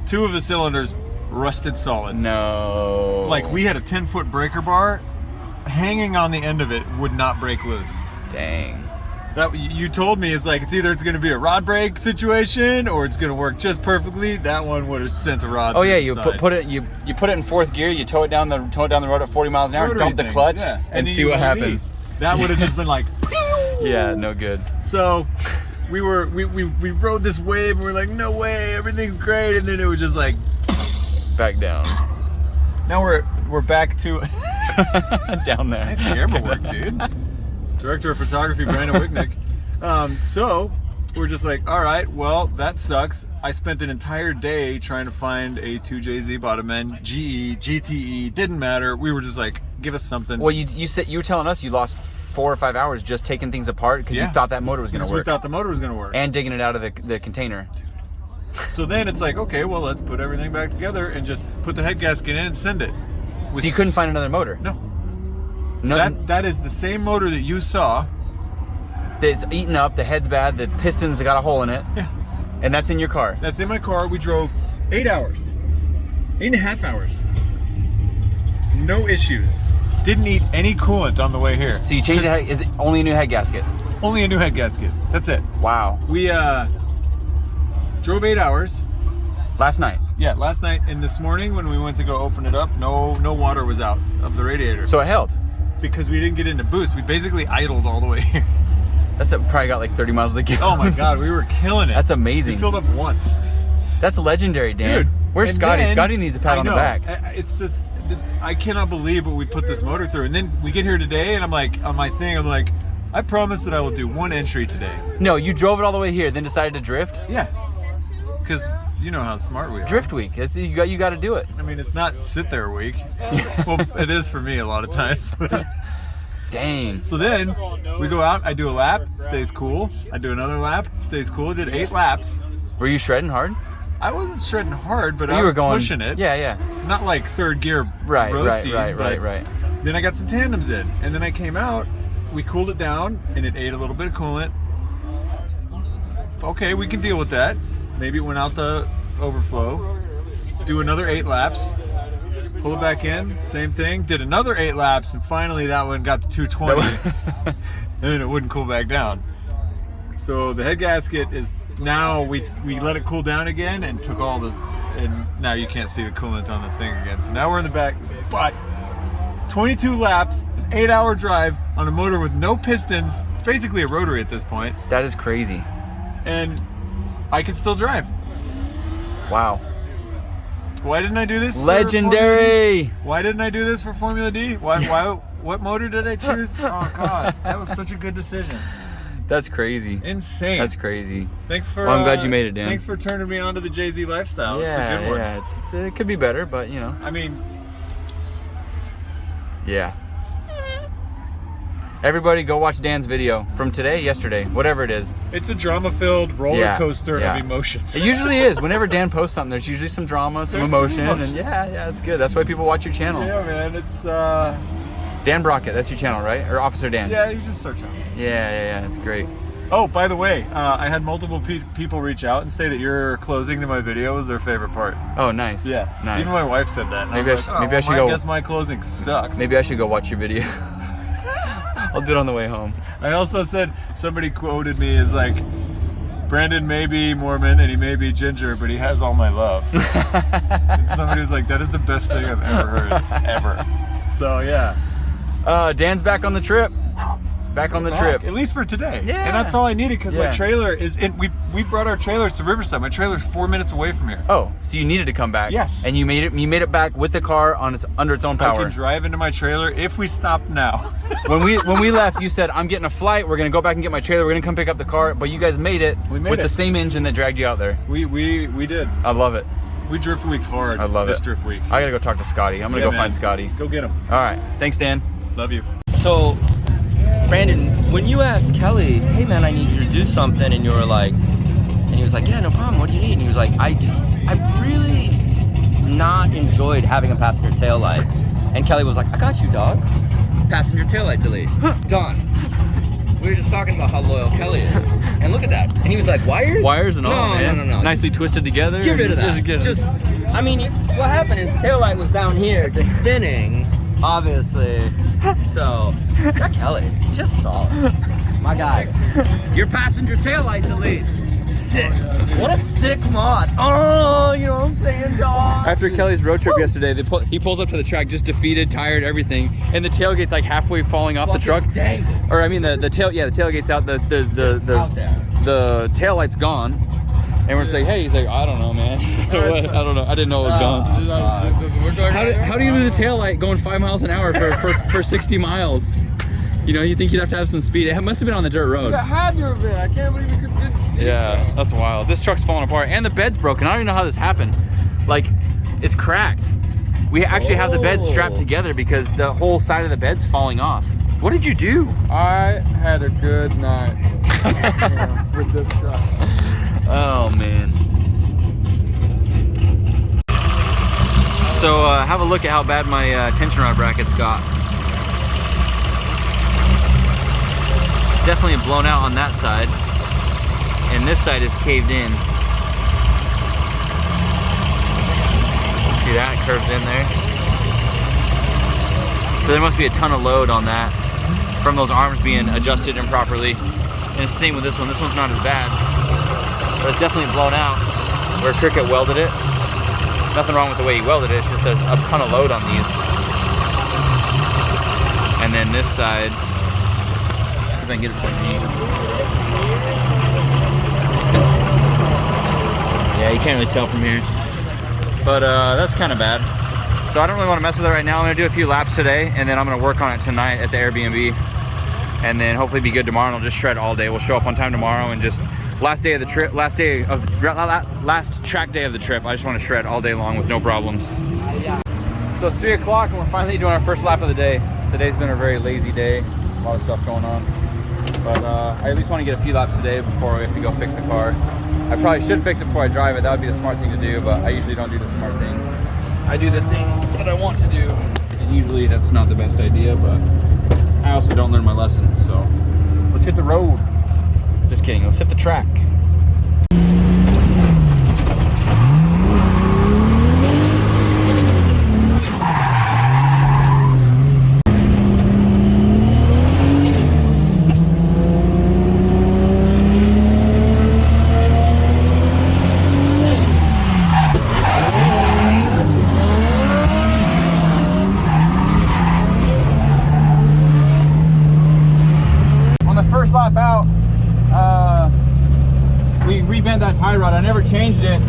2 of the cylinders rusted solid. No. Like we had a 10-foot breaker bar, hanging on the end of it would not break loose. Dang. That you told me it's like it's going to be a rod brake situation or it's going to work just perfectly. That one would have sent a rod. Oh yeah, through you the put it you put it in 4th gear, you tow it down the road at 40 miles an hour, Rotary dump the things, clutch, yeah. and then see you what let it happens. be. That would have just been like, yeah, no good. So we rode this wave and we're like, no way, everything's great, and then it was just like back down. Now we're back to down there. Nice camera work, dude. Director of photography, Brandon Wicknick. So we're just like, all right, well, that sucks. I spent an entire day trying to find a 2JZ bottom end, GE, GTE, didn't matter. We were just like, give us something. Well, you said you were telling us you lost 4 or 5 hours just taking things apart because you thought that motor was going to work. We thought the motor was going to work. And digging it out of the container. So then it's like, okay, well, let's put everything back together and just put the head gasket in and send it. So you couldn't find another motor? No. That is the same motor that you saw. It's eaten up, the head's bad, the pistons got a hole in it. Yeah. And that's in your car? That's in my car. We drove 8 hours. 8.5 hours. No issues. Didn't need any coolant on the way here. So you changed the head, is it only a new head gasket? Only a new head gasket. That's it. Wow. We drove 8 hours. Last night? Yeah, last night, and this morning when we went to go open it up, no water was out of the radiator. So it held? Because we didn't get into boost. We basically idled all the way here. That's probably got like 30 miles to the Oh my God, we were killing it. That's amazing. We filled up once. That's legendary, Dan. Dude, where's Scotty? Then, Scotty needs a pat on the back. It's just, I cannot believe what we put this motor through. And then we get here today and I'm like, on my thing, I'm like, I promise that I will do 1 entry today. No, you drove it all the way here, then decided to drift? Yeah. Because you know how smart we are. Drift week. You got to do it. I mean, it's not sit there week. Well, it is for me a lot of times. Dang. So then we go out, I do a lap, stays cool. I do another lap, stays cool. I did 8 laps. Were you shredding hard? I wasn't shredding hard, but you I was were going, pushing it. Yeah, yeah. Not like 3rd gear roasties. Right. Then I got some tandems in. And then I came out, we cooled it down, and it ate a little bit of coolant. Okay, we can deal with that. Maybe it went out the overflow. Do another 8 laps. Pull it back in, same thing. Did another 8 laps, and finally that one got to 220. And then it wouldn't cool back down. So the head gasket is now, we let it cool down again and took all the, and now you can't see the coolant on the thing again. So now we're in the back, but 22 laps, an 8-hour drive on a motor with no pistons. It's basically a rotary at this point. That is crazy. And I can still drive. Wow. Why didn't I do this? Legendary. Why didn't I do this for Formula D? Why? What motor did I choose? Oh God, that was such a good decision. That's crazy. Insane. That's crazy. Thanks for. Well, I'm glad you made it, Dan. Thanks for turning me on to the Jay-Z lifestyle. Yeah, it's a good one. Yeah, it could be better, but you know. I mean. Yeah. Everybody go watch Dan's video from today, yesterday, whatever it is. It's a drama-filled roller coaster of emotions. It usually is. Whenever Dan posts something, there's usually some drama, some emotion, and yeah, it's good. That's why people watch your channel. Yeah, man, it's Dan Brockett, that's your channel, right? Or Officer Dan? Yeah, you just search us. Yeah, it's great. Oh, by the way, I had multiple people reach out and say that your closing to my video was their favorite part. Oh, nice. Yeah, nice. Even my wife said that. And Maybe I should I go. guess my closing sucks. Maybe I should go watch your video. I'll do it on the way home. I also said, somebody quoted me as like, Brandon may be Mormon and he may be ginger, but he has all my love. And somebody was like, that is the best thing I've ever heard, ever. So yeah. Dan's back on the trip. Back on the trip. At least for today. Yeah. And that's all I needed because Yeah. my trailer is in, we brought our trailers to Riverside. My trailer's 4 minutes away from here. Oh, so you needed to come back. Yes. And you made it back with the car on under its own I power. can drive into my trailer if we stop now. when we left, you said, I'm getting a flight, we're gonna go back and get my trailer, we're gonna come pick up the car, but you guys made it with the same engine that dragged you out there. We did. I love it. We drift weeks hard. I love this it. drift week. I gotta go talk to Scotty. I'm gonna Yeah, go man. find Scotty. Go get him. All right, thanks Dan. Love you. So, Brandon, when you asked Kelly, hey man, I need you to do something, and you were like, and he was like, yeah, no problem, what do you need? And he was like, I've really not enjoyed having a passenger taillight. And Kelly was like, I got you, dog. Passenger taillight delete. Done. We were just talking about how loyal Kelly is. And look at that. And he was like, wires? Wires and all, man. No. Nicely twisted together. Just get rid of that. I mean, what happened is taillight was down here, just spinning, obviously. So, that Kelly, just solid. My guy. Your passenger taillight delete. Sick. What a sick mod. Oh, you know what I'm saying, dog? After Kelly's road trip yesterday, he pulls up to the track just defeated, tired, everything, and the tailgate's like halfway falling off the truck. Or I mean the tailgate's out, the taillight's gone. And we're saying, hey, he's like, I don't know, man. I don't know. I didn't know it was gone. How do you lose a taillight going 5 miles an hour for 60 miles? You know, you think you'd have to have some speed. It must have been on the dirt road. It had to have been. I can't believe you didn't see Yeah, that's wild. This truck's falling apart and the bed's broken. I don't even know how this happened. Like, it's cracked. We actually have the bed strapped together because the whole side of the bed's falling off. What did you do? I had a good night with this truck. Oh man. So have a look at how bad my tension rod brackets got. It's definitely blown out on that side, and this side is caved in. See that? It curves in there. So there must be a ton of load on that from those arms being adjusted improperly. And it's the same with this one. This one's not as bad. But it's definitely blown out where Cricket welded it. Nothing wrong with the way he welded it, it's just a ton of load on these. And then this side, see if I can get it from me. Yeah, you can't really tell from here. But that's kind of bad. So I don't really want to mess with it right now. I'm gonna do a few laps today, and then I'm gonna work on it tonight at the Airbnb. And then hopefully be good tomorrow, and I'll just shred all day. We'll show up on time tomorrow and just last day of the trip, last track day of the trip. I just want to shred all day long with no problems. So it's 3 o'clock and we're finally doing our first lap of the day. Today's been a very lazy day, a lot of stuff going on. But I at least want to get a few laps today before we have to go fix the car. I probably should fix it before I drive it. That would be the smart thing to do, but I usually don't do the smart thing. I do the thing that I want to do, and usually that's not the best idea, but I also don't learn my lesson. So let's hit the road. Just kidding, let's hit the track. On the first lap out, we rebent that tie rod. I never changed it.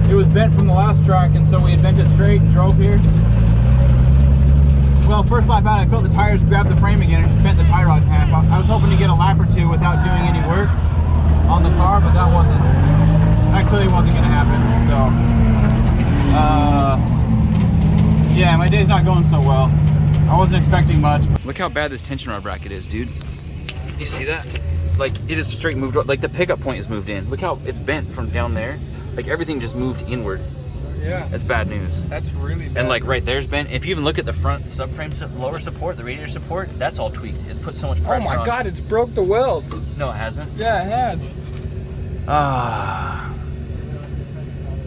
It was bent from the last track, and so we had bent it straight and drove here. Well, first lap out, I felt the tires grab the frame again and just bent the tie rod in half. I was hoping to get a lap or two without doing any work on the car, but that clearly wasn't going to happen. So, yeah, my day's not going so well. I wasn't expecting much. Look how bad this tension rod bracket is, dude. You see that? Like, it is straight moved, like the pickup point is moved in. Look how it's bent from down there. Like, everything just moved inward. Yeah. That's bad news. That's really bad. And like right there's bent. If you even look at the front subframe lower support, the radiator support, that's all tweaked. It's put so much pressure on. Oh my God, it's broke the welds. No, it hasn't. Yeah, it has.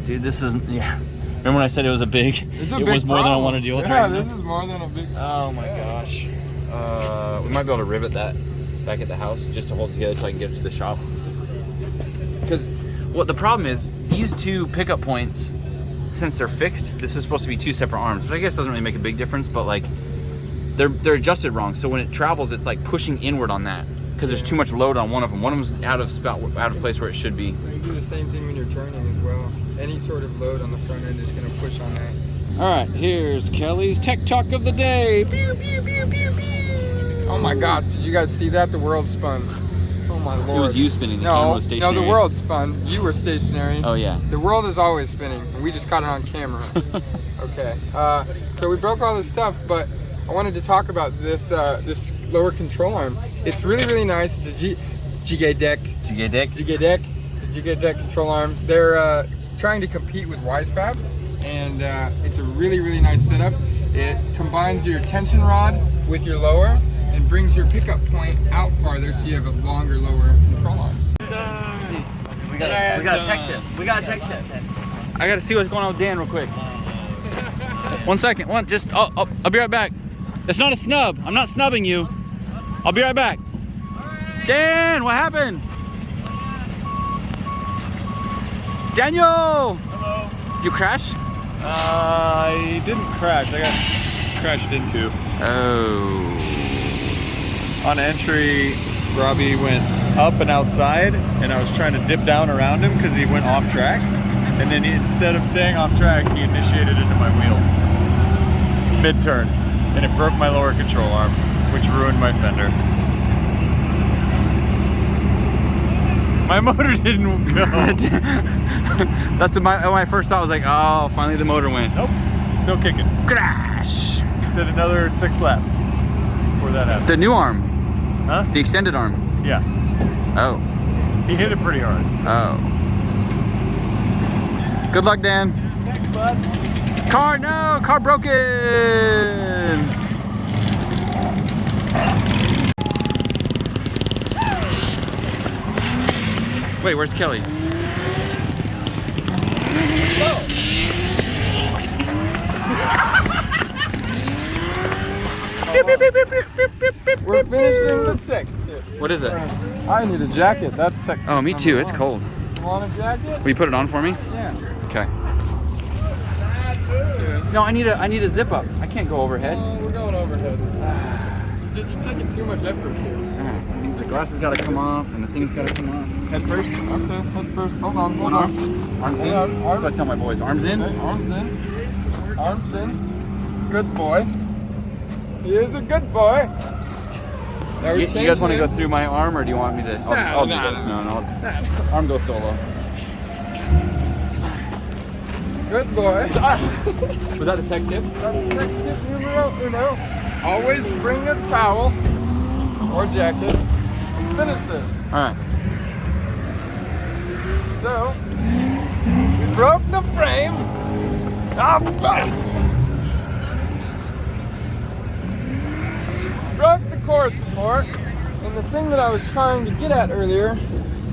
Dude, this is, yeah. Remember when I said it was a big, It's a it big was more than I problem. want to deal with Yeah, right this now. is more than a big. Oh my gosh. We might be able to rivet that back at the house just to hold it together so I can get it to the shop. because what the problem is, these two pickup points, since they're fixed, this is supposed to be two separate arms, which I guess doesn't really make a big difference, but like they're adjusted wrong. So when it travels, it's like pushing inward on that because there's too much load on one of them. One of them's out of place where it should be. You do the same thing when you're turning as well. Any sort of load on the front end is going to push on that. All right, here's Kelly's tech talk of the day. Pew, pew, pew, pew, pew. Oh my gosh, did you guys see that? The world spun. Oh my lord. It was you spinning, the camera was stationary. No, the world spun. You were stationary. Oh yeah. The world is always spinning, and we just caught it on camera. Okay, so we broke all this stuff, but I wanted to talk about this this lower control arm. It's really, really nice. It's a Gigadeck. It's a Gigadeck control arm. They're trying to compete with WiseFab, and it's a really, really nice setup. It combines your tension rod with your lower and brings your pickup point out farther, so you have a longer, lower control arm. We got a tech tip. We got a tech tip. I gotta see what's going on with Dan real quick. 1 second. I'll be right back. It's not a snub. I'm not snubbing you. I'll be right back. Dan, what happened? Daniel! Hello. You crashed? I didn't crash. I got crashed into. Oh. On entry, Robbie went up and outside, and I was trying to dip down around him because he went off track. And then instead of staying off track, he initiated into my wheel. Mid-turn. And it broke my lower control arm, which ruined my fender. My motor didn't go. That's what my first thought was like, oh, finally the motor went. Nope, still kicking. Crash! Did another 6 laps before that happened. The new arm? Huh? The extended arm? Yeah. Oh. He hit it pretty hard. Oh. Good luck, Dan. Thanks, bud. Car broken! Wait, where's Kelly? We're finishing the tech tip. What is it? I need a jacket. That's tech. Oh, me too. It's cold. You want a jacket? Will you put it on for me? Yeah. Okay. No, I need a zip up. I can't go overhead. Oh, we're going overhead. You're taking too much effort here. That means the glasses gotta come off and the thing's gotta come off. Head first? Okay, head first. Hold on. Arms in. That's what I tell my boys. Arms in. Okay, arms in. Arms in. Good boy. He is a good boy. Now You guys want to go through my arm, or do you want me to? I'll do this. No. Arm goes solo. Good boy. Was that the tech tip? That's tech tip numero uno. Always bring a towel or jacket and finish this. All right. So, we broke the frame. Broke the core support. And the thing that I was trying to get at earlier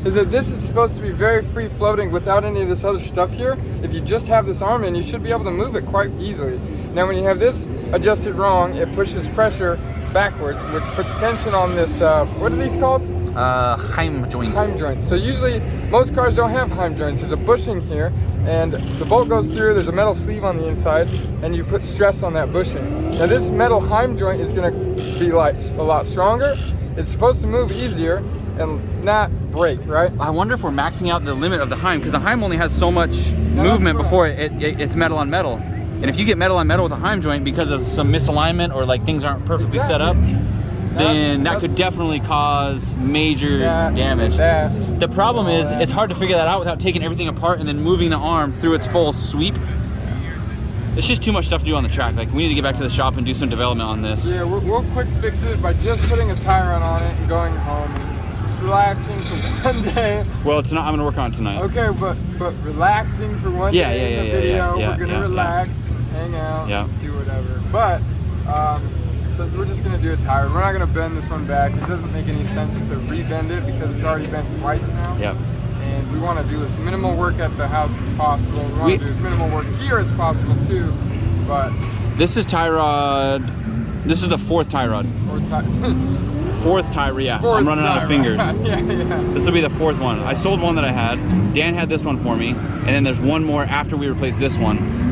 is that this is supposed to be very free floating without any of this other stuff here. If you just have this arm in, you should be able to move it quite easily. Now when you have this adjusted wrong, it pushes pressure backwards, which puts tension on this, what are these called? Heim joint. Heim joints. So usually most cars don't have Heim joints. There's a bushing here and the bolt goes through, there's a metal sleeve on the inside and you put stress on that bushing. Now this metal Heim joint is gonna be like a lot stronger. It's supposed to move easier and not break, right? I wonder if we're maxing out the limit of the Heim, because the Heim only has so much movement before it's metal on metal. And if you get metal on metal with a Heim joint because of some misalignment or like things aren't perfectly set up, then that could definitely cause major damage. The problem is it's hard to figure that out without taking everything apart and then moving the arm through its full sweep. It's just too much stuff to do on the track. Like, we need to get back to the shop and do some development on this. Yeah, we'll quick fix it by just putting a tire on it and going home. Just relaxing for one day. Well, it's not. I'm gonna work on it tonight. Okay, but relaxing for one day in the video. We're gonna relax, hang out, do whatever. But so we're just gonna do a tire. We're not gonna bend this one back. It doesn't make any sense to rebend it because it's already bent twice now. Yep. And we want to do as minimal work at the house as possible. We want to do as minimal work here as possible too. But this is tie rod. This is the fourth tie rod. 4th tie. Yeah, Fourth I'm running out of tie fingers. rod. Yeah. This will be the 4th one. I sold one that I had. Dan had this one for me, and then there's one more after we replace this one.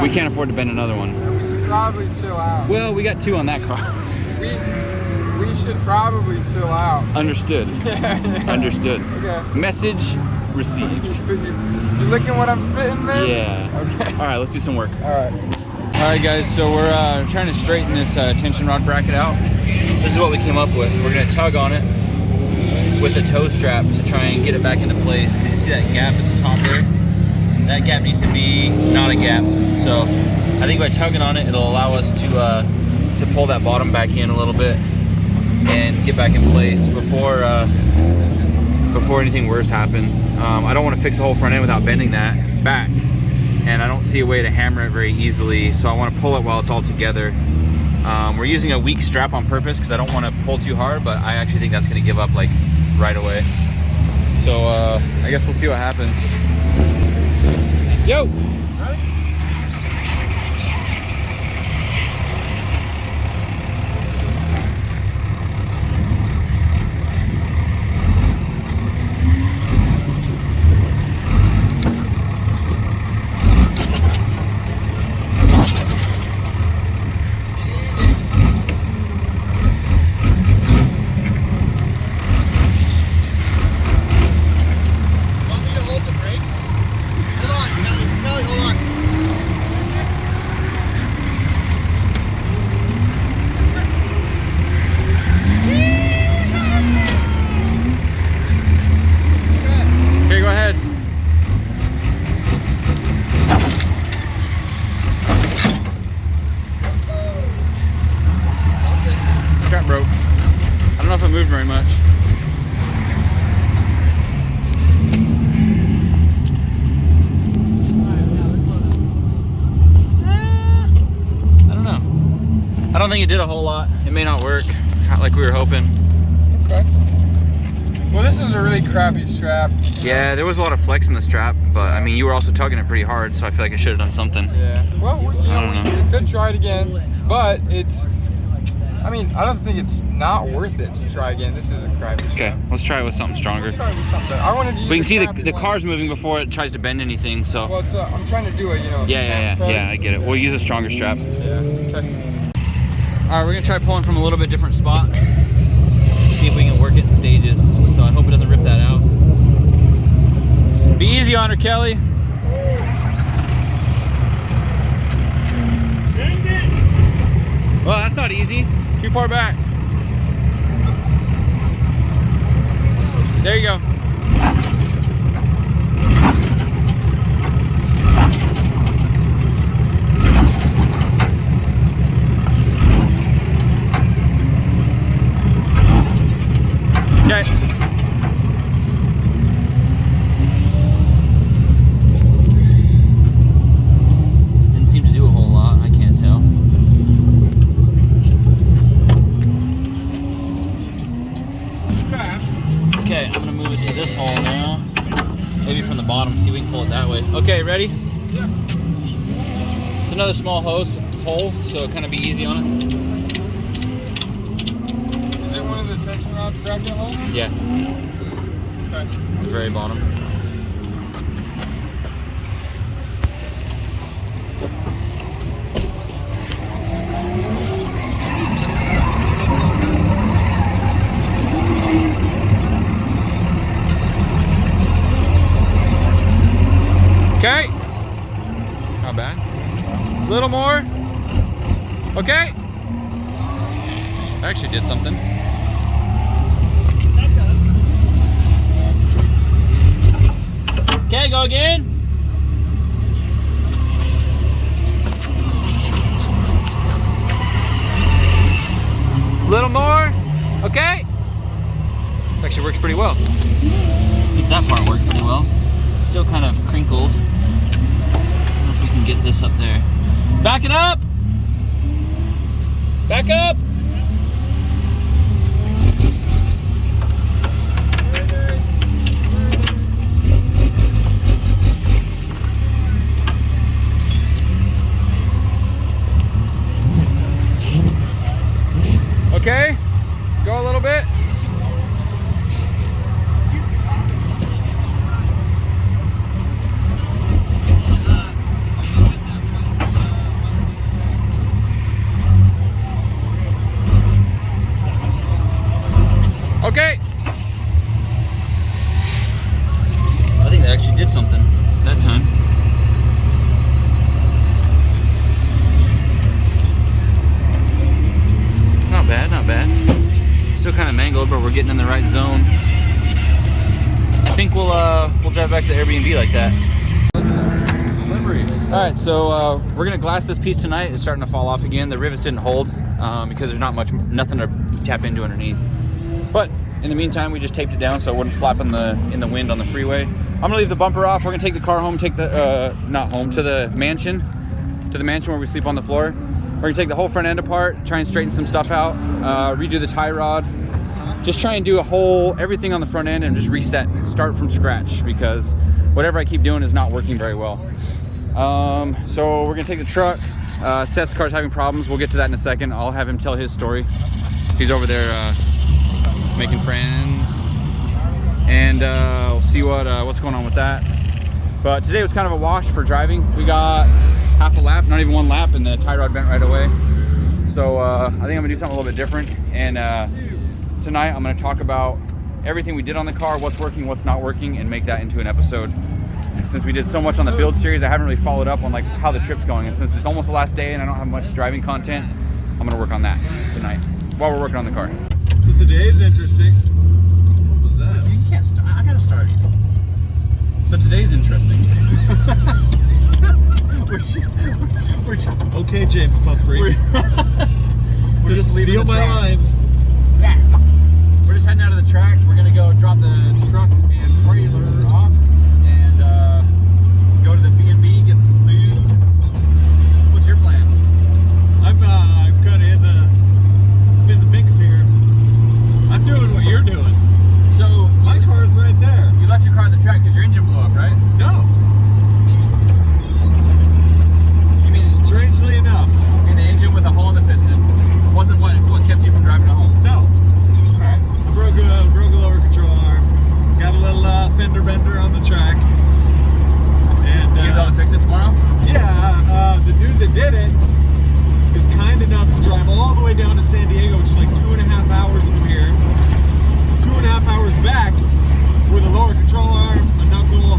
We can't afford to bend another one. We should probably chill out. Well, we got 2 on that car. We should probably chill out. Understood. Yeah. Understood. Okay. Message received. You looking what I'm spitting, man? Yeah. Okay. All right, let's do some work. All right. All right, guys. So we're trying to straighten this tension rod bracket out. This is what we came up with. We're gonna tug on it with a tow strap to try and get it back into place. Cause you see that gap at the top there? That gap needs to be not a gap. So I think by tugging on it, it'll allow us to pull that bottom back in a little bit and get back in place before anything worse happens. I don't want to fix the whole front end without bending that back, and I don't see a way to hammer it very easily, so I want to pull it while it's all together. We're using a weak strap on purpose because I don't want to pull too hard, but I actually think that's going to give up like right away. So I guess we'll see what happens. Yo! Broke. I don't know if it moved very much. I don't know. I don't think it did a whole lot. It may not work like we were hoping. Okay. Well, this is a really crappy strap. Yeah, there was a lot of flex in the strap, but I mean, you were also tugging it pretty hard, so I feel like I should have done something. Yeah. Well, you know, I don't know. we could try it again, but it's. I mean, I don't think it's not worth it to try again. This is a crappy strap. Okay, let's try it with something stronger. Let's try it with something. I wanted to use We can see crappy the one. car's moving before it tries to bend anything, so. Well, it's, I'm trying to do a, snap tug. Yeah, I get it. We'll use a stronger strap. Yeah, okay. All right, we're gonna try pulling from a little bit different spot. See if we can work it in stages. So I hope it doesn't rip that out. Be easy on her, Kelly. Well, that's not easy. Too far back. There you go. Okay. Didn't seem to do a whole lot, I can't tell. Okay, I'm gonna move it to this hole now. Maybe from the bottom, see if we can pull it that way. Okay, ready? Yeah. It's another small hole, so it'll kind of be easy on it. Is it one of the tension rod bracket holes? Yeah. Okay. The very bottom. Okay. Not bad. A little more. Okay. Actually did something. Okay, go again. Little more. Okay. This actually works pretty well. At least that part worked pretty well. Still kind of crinkled. I don't know if we can get this up there. Back it up. Back up. Okay, Still kind of mangled, but we're getting in the right zone. I think we'll drive back to the Airbnb like that. All right, so we're gonna glass this piece tonight. It's starting to fall off again. The rivets didn't hold because there's nothing to tap into underneath. But in the meantime, we just taped it down so it wouldn't flap in the wind on the freeway. I'm gonna leave the bumper off. We're gonna take the car home, take the not home, to the mansion where we sleep on the floor. We're gonna take the whole front end apart, try and straighten some stuff out, redo the tie rod, just try and do everything on the front end and just reset, start from scratch, because whatever I keep doing is not working very well. So we're gonna take the truck. Seth's car's having problems. We'll get to that in a second. I'll have him tell his story. He's over there making friends, and we'll see what's going on with that. But today was kind of a wash for driving. We got half a lap, not even one lap, and the tie rod bent right away. So I think I'm gonna do something a little bit different. And tonight I'm gonna talk about everything we did on the car, what's working, what's not working, and make that into an episode. Since we did so much on the build series, I haven't really followed up on like how the trip's going. And since it's almost the last day and I don't have much driving content, I'm gonna work on that tonight while we're working on the car. So today's interesting. What was that? You can't start. I gotta start. So today's interesting. Okay, James Pumphrey. We're just leaving steal the my track. lines. Yeah. We're just heading out of the track. We're gonna go drop the truck and trailer off and go to the B&B, get some food. What's your plan? I'm kind of in the mix here. I'm doing what you're doing. So my car's right there. You left your car at the track because your engine blew up, right? No. You mean strangely enough? I mean the engine with a hole in the piston wasn't what kept you from driving it home? No. All right. I broke a lower control arm. Got a little fender bender on the track. And you able to fix it tomorrow? Yeah. The dude that did it is kind enough to drive all the way down to San Diego, which is like 2.5 hours from here. 2.5 hours back with a lower control arm, a knuckle,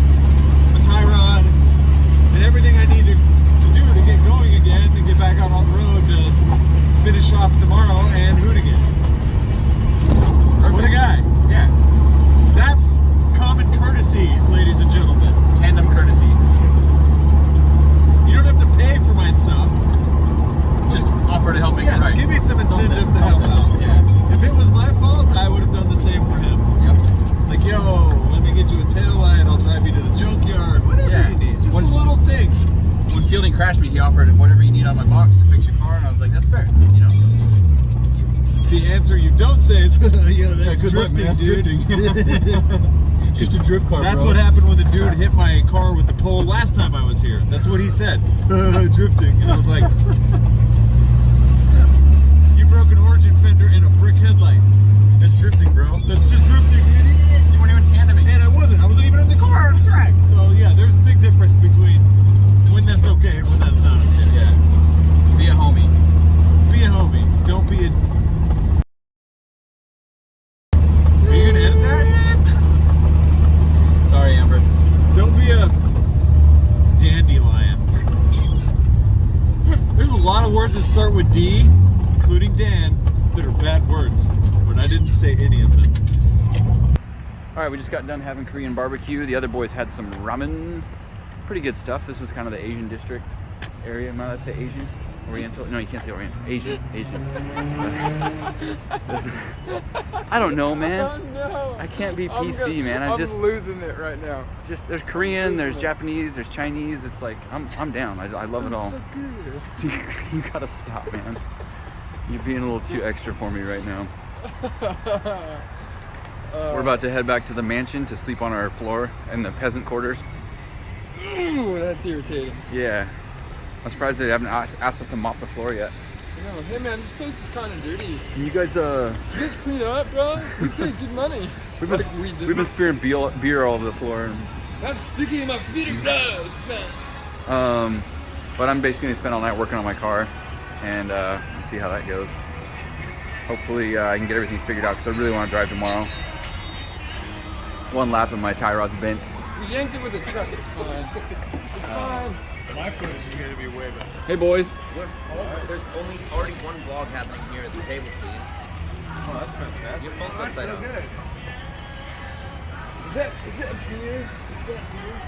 a tie rod, and everything I need to do to get going again, to get back out on the road to finish off tomorrow and hoot again. What a guy. Yeah. That's common courtesy, ladies and gentlemen. Tandem courtesy. You don't have to pay for my stuff. Just offer to help make it right. Give me some incentive to help out. Yeah. If it was my fault, I would have done the same for him. Yep. Like, yo, let me get you a tail light, I'll drive you to the junkyard, whatever you need. Just the little things. When Fielding crashed me, he offered whatever you need on my box to fix your car, and I was like, that's fair, you know? The answer you don't say is, yeah, that's good luck, drifting, man, that's dude. drifting. Just a drift car, That's bro. what happened when the dude hit my car with the pole last time I was here. That's what he said. Drifting. And I was like, you broke an origin fender and a brick headlight. That's drifting, bro. That's just drifting, idiot. You weren't even tandeming. And I wasn't even in the car on the track. So yeah, there's a big difference between when that's okay and when that's not okay. Yeah. Be a homie. Be a homie. Don't be a... Are you gonna edit that? Sorry, Amber. Don't be a dandelion. There's a lot of words that start with D, including Dan, that are bad words, but I didn't say any of them. All right, we just got done having Korean barbecue. The other boys had some ramen. Pretty good stuff. This is kind of the Asian district area. Am I allowed to say Asian? Oriental? No, you can't say Oriental. Asian. I don't know, man. Oh, no. I can't be PC, man. I'm losing it right now. Just there's Korean, there's Japanese, there's Chinese. It's like I'm down. I love it all. So good. You gotta stop, man. You're being a little too extra for me right now. We're about to head back to the mansion to sleep on our floor in the peasant quarters. Ooh, that's irritating. Yeah. I'm surprised they haven't asked us to mop the floor yet. No, hey man, this place is kind of dirty. Can you guys You guys clean up, bro? We paid good money. We've been spearing beer all over the floor. That's sticky in my feet. It does smell. But I'm basically gonna spend all night working on my car and see how that goes. Hopefully I can get everything figured out because I really want to drive tomorrow. One lap and my tie rod's bent. We yanked it with a truck. It's fine. It's fine. My footage is going to be way better. Hey boys. There's only already one vlog happening here at the table, please. Oh, that's fantastic. Your phone's upside down. good. Is that beer? Is that beer?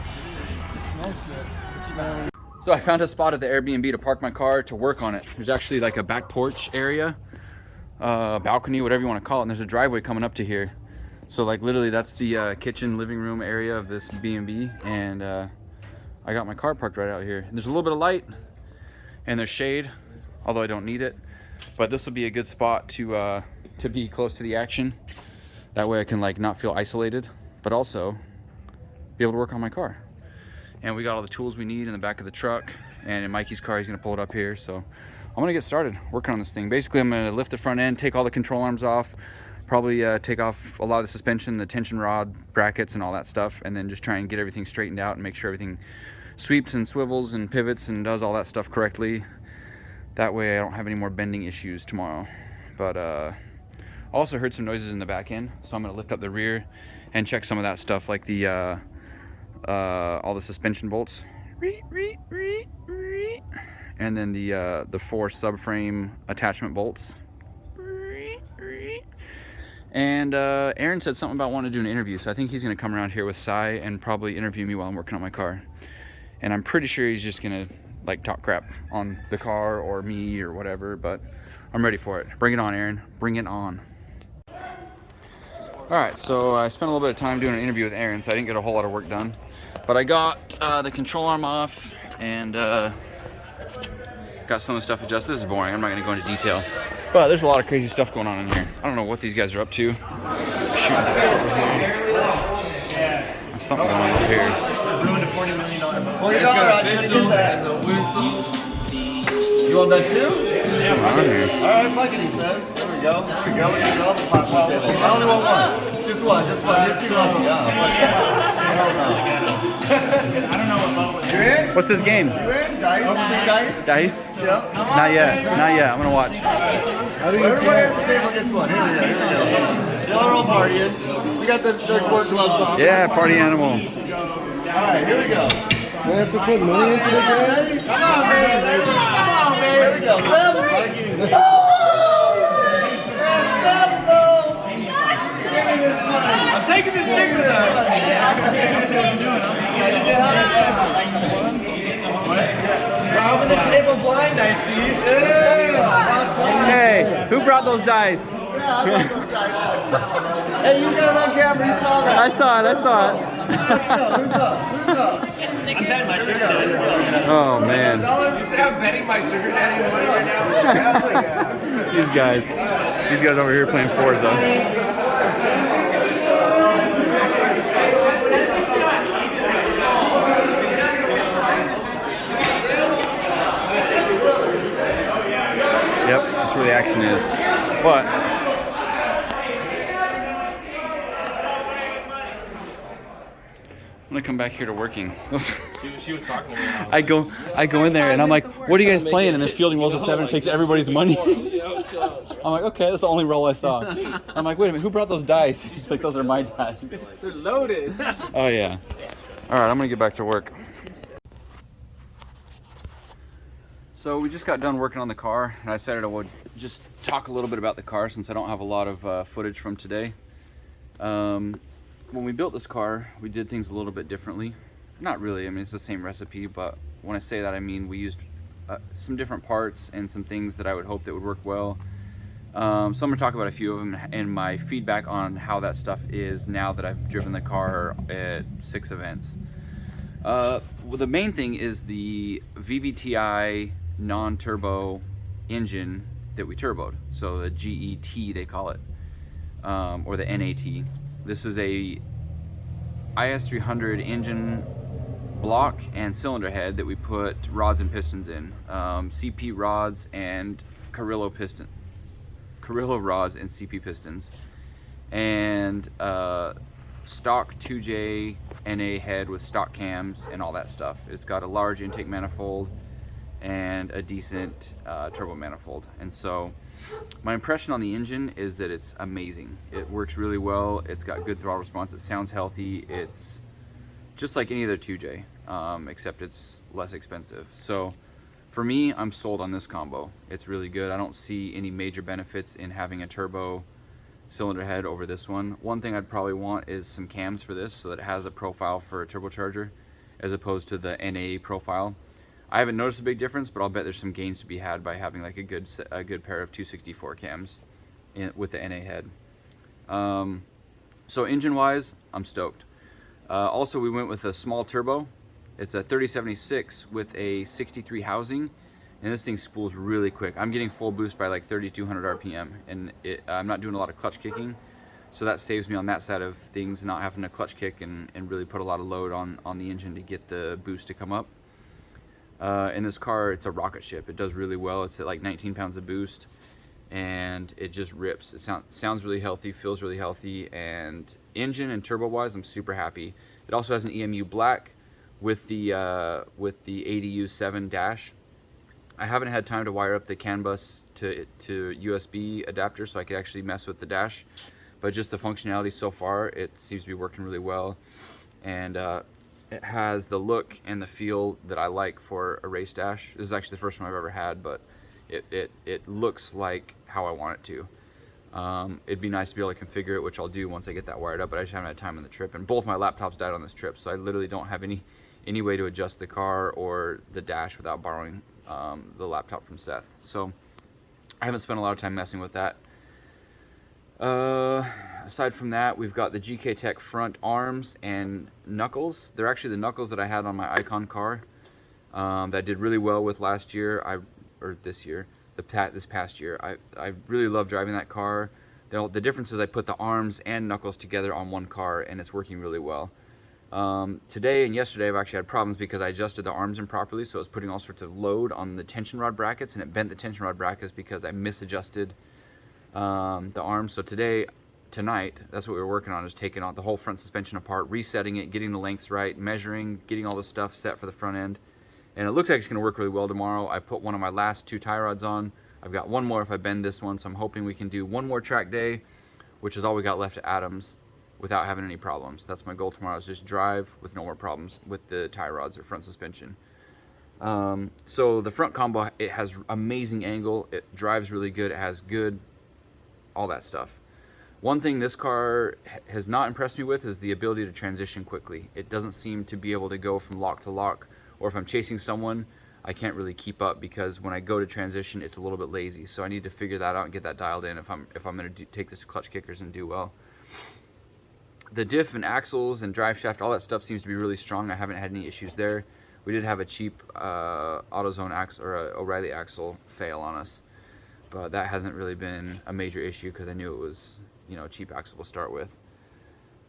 It smells good. It smells. So I found a spot at the Airbnb to park my car to work on it. There's actually like a back porch area, balcony, whatever you want to call it. And there's a driveway coming up to here. So like literally that's the kitchen living room area of this B&B. And I got my car parked right out here. And there's a little bit of light and there's shade, although I don't need it. But this will be a good spot to be close to the action. That way I can like not feel isolated, but also be able to work on my car. And we got all the tools we need in the back of the truck, and in Mikey's car he's gonna pull it up here. So I'm gonna get started working on this thing. Basically I'm gonna lift the front end, take all the control arms off, probably take off a lot of the suspension, the tension rod brackets and all that stuff, and then just try and get everything straightened out and make sure everything sweeps and swivels and pivots and does all that stuff correctly. That way I don't have any more bending issues tomorrow. But I also heard some noises in the back end, so I'm gonna lift up the rear and check some of that stuff, like the all the suspension bolts, and then the 4 subframe attachment bolts. And Aaron said something about wanting to do an interview, so I think he's gonna come around here with Cy and probably interview me while I'm working on my car. And I'm pretty sure he's just gonna like talk crap on the car or me or whatever, but I'm ready for it. Bring it on, Aaron, bring it on. All right, so I spent a little bit of time doing an interview with Aaron, so I didn't get a whole lot of work done. But I got the control arm off and got some of the stuff adjusted. This is boring, I'm not gonna go into detail. But there's a lot of crazy stuff going on in here. I don't know what these guys are up to. There's something going on over here. Ruined a $40 million boat. Well, you got it. You get that. You want that too? Yeah, fuck it. All right, fuck it, he says. There we go. There we go. We can all the popcorn table. I only want one. Just one. Just one. You're too lucky. Hell no. I don't know what boat was. You're in? What's this game? You in? Dice? Dice? Yep. Not yet. Not yet. I'm gonna watch. Everybody at the table gets one. Here we go. Here we go. Y'all are all partying. We got the work gloves on. Yeah, party animal. All right, here we go. We have to put money into the game? Come on, man. Come on, man. Here we go. 7. Oh! Give me this money. I'm taking this sticker now. Robbing the table blind, I see. Yeah. Hey, who brought those dice? Yeah, I brought those dice. Hey, you got it on camera. You saw that. I saw it. I saw it. Let's go. Who's up? Who's up? I'm betting my sugar daddy. Oh man. You say I'm betting my sugar daddy right now? These guys over here playing Forza. Yep, that's where the action is. But I'm gonna come back here to working. She was talking to me. I go in there and I'm like, what are you guys playing? And then Fielding rolls a 7 and takes everybody's money. I'm like, okay, that's the only roll I saw. I'm like, wait a minute, who brought those dice? He's like, those are my dice. They're loaded. Oh yeah. All right, I'm gonna get back to work. So we just got done working on the car, and I said I would just talk a little bit about the car since I don't have a lot of footage from today. When we built this car, we did things a little bit differently. Not really, I mean, it's the same recipe, but when I say that, I mean we used some different parts and some things that I would hope that would work well. So I'm gonna talk about a few of them and my feedback on how that stuff is now that I've driven the car at 6 events. Well, the main thing is the VVTi non-turbo engine that we turboed. So the GET, they call it, or the NAT. This is a IS300 engine block and cylinder head that we put rods and pistons in. CP rods and Carrillo rods and CP pistons. And stock 2J NA head with stock cams and all that stuff. It's got a large intake manifold and a decent turbo manifold. And so my impression on the engine is that it's amazing. It works really well. It's got good throttle response. It sounds healthy. It's just like any other 2J, except it's less expensive. So for me, I'm sold on this combo. It's really good. I don't see any major benefits in having a turbo cylinder head over this one. One thing I'd probably want is some cams for this so that it has a profile for a turbocharger as opposed to the NA profile. I haven't noticed a big difference, but I'll bet there's some gains to be had by having like a good pair of 264 cams with the NA head. So engine wise, I'm stoked. Also, we went with a small turbo. It's a 3076 with a 63 housing, and this thing spools really quick. I'm getting full boost by like 3200 RPM, and I'm not doing a lot of clutch kicking, so that saves me on that side of things, not having to clutch kick and really put a lot of load on the engine to get the boost to come up. In this car, it's a rocket ship. It does really well. It's at like 19 pounds of boost, and it just rips. It sounds really healthy, feels really healthy, and engine and turbo wise, I'm super happy. It also has an EMU black with the ADU 7 dash. I haven't had time to wire up the CAN bus to USB adapter so I could actually mess with the dash, but just the functionality so far, it seems to be working really well, and it has the look and the feel that I like for a race dash. This is actually the first one I've ever had, but it looks like how I want it to. It'd be nice to be able to configure it, which I'll do once I get that wired up, but I just haven't had time on the trip, and both my laptops died on this trip, so I literally don't have any way to adjust the car or the dash without borrowing the laptop from Seth. So I haven't spent a lot of time messing with that. Aside from that, we've got the GK Tech front arms and knuckles. They're actually the knuckles that I had on my Icon car that I did really well with last year, this past year. I really love driving that car. The difference is I put the arms and knuckles together on one car, and it's working really well. Today and yesterday I've actually had problems because I adjusted the arms improperly, so it was putting all sorts of load on the tension rod brackets, and it bent the tension rod brackets because I misadjusted the arms. So tonight, that's what we were working on, is taking out the whole front suspension apart, resetting it, getting the lengths right, measuring, getting all the stuff set for the front end. And it looks like it's going to work really well tomorrow. I put one of my last 2 tie rods on. I've got one more if I bend this one, so I'm hoping we can do one more track day, which is all we got left at Adams, without having any problems. That's my goal tomorrow, is just drive with no more problems with the tie rods or front suspension. So the front combo, it has amazing angle, it drives really good, it has good, all that stuff. One thing this car has not impressed me with is the ability to transition quickly. It doesn't seem to be able to go from lock to lock, or if I'm chasing someone, I can't really keep up because when I go to transition, it's a little bit lazy. So I need to figure that out and get that dialed in if I'm going to take this to clutch kickers and do well. The diff and axles and drive shaft, all that stuff seems to be really strong. I haven't had any issues there. We did have a cheap AutoZone axle or a O'Reilly axle fail on us, but that hasn't really been a major issue because I knew it was, a cheap axle to start with.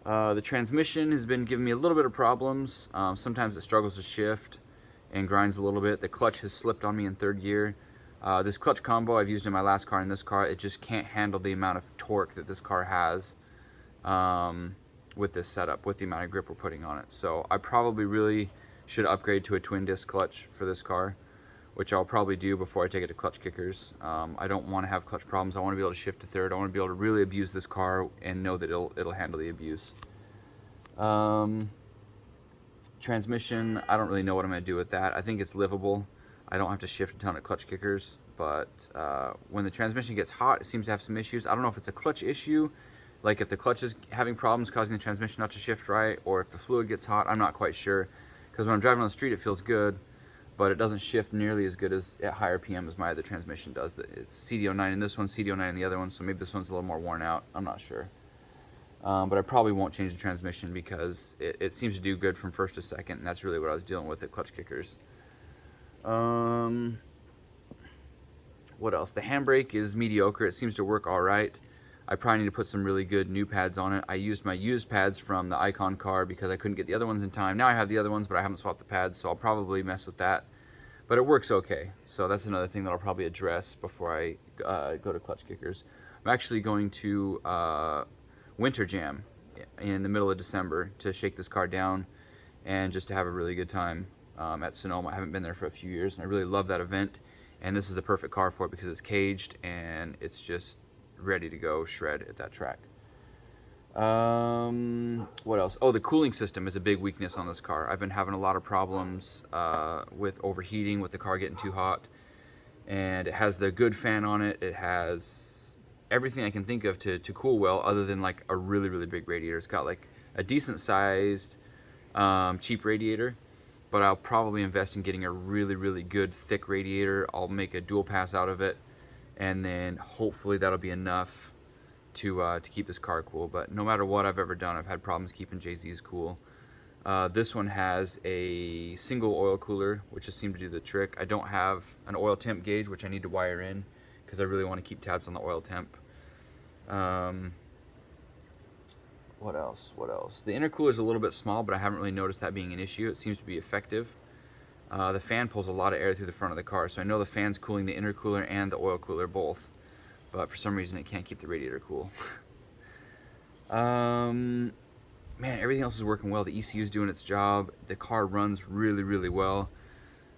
The transmission has been giving me a little bit of problems. Sometimes it struggles to shift and grinds a little bit. The clutch has slipped on me in 3rd gear. This clutch combo I've used in my last car and this car, it just can't handle the amount of torque that this car has with this setup, with the amount of grip we're putting on it. So I probably really should upgrade to a twin disc clutch for this car, which I'll probably do before I take it to clutch kickers. I don't want to have clutch problems. I want to be able to shift to 3rd. I want to be able to really abuse this car and know that it'll handle the abuse. Transmission, I don't really know what I'm going to do with that. I think it's livable. I don't have to shift a ton of clutch kickers, but when the transmission gets hot, it seems to have some issues. I don't know if it's a clutch issue, like if the clutch is having problems causing the transmission not to shift right, or if the fluid gets hot. I'm not quite sure, because when I'm driving on the street it feels good, but it doesn't shift nearly as good as at higher PM as my other transmission does. It's CD09 in this one, CD09 in the other one, so maybe this one's a little more worn out. I'm not sure. But I probably won't change the transmission because it seems to do good from 1st to 2nd, and that's really what I was dealing with at clutch kickers. What else? The handbrake is mediocre. It seems to work all right. I probably need to put some really good new pads on it. I used my used pads from the Icon car because I couldn't get the other ones in time. Now I have the other ones, but I haven't swapped the pads, so I'll probably mess with that. But it works okay. So that's another thing that I'll probably address before I go to clutch kickers. I'm actually going to Winter Jam in the middle of December to shake this car down and just to have a really good time at Sonoma. I haven't been there for a few years, and I really love that event. And this is the perfect car for it because it's caged and it's just ready to go shred at that track. What else? Oh, the cooling system is a big weakness on this car. I've been having a lot of problems with overheating, with the car getting too hot. And it has the good fan on it. It has everything I can think of to cool well, other than like a really, really big radiator. It's got like a decent sized cheap radiator, but I'll probably invest in getting a really, really good thick radiator. I'll make a dual pass out of it, and then hopefully that'll be enough to keep this car cool. But no matter what I've ever done, I've had problems keeping JZ's cool. This one has a single oil cooler, which just seemed to do the trick. I don't have an oil temp gauge, which I need to wire in because I really want to keep tabs on the oil temp. What else? The intercooler is a little bit small, but I haven't really noticed that being an issue. It seems to be effective. The fan pulls a lot of air through the front of the car, so I know the fan's cooling the intercooler and the oil cooler both, but for some reason it can't keep the radiator cool. Man, everything else is working well. The ECU is doing its job. The car runs really, really well.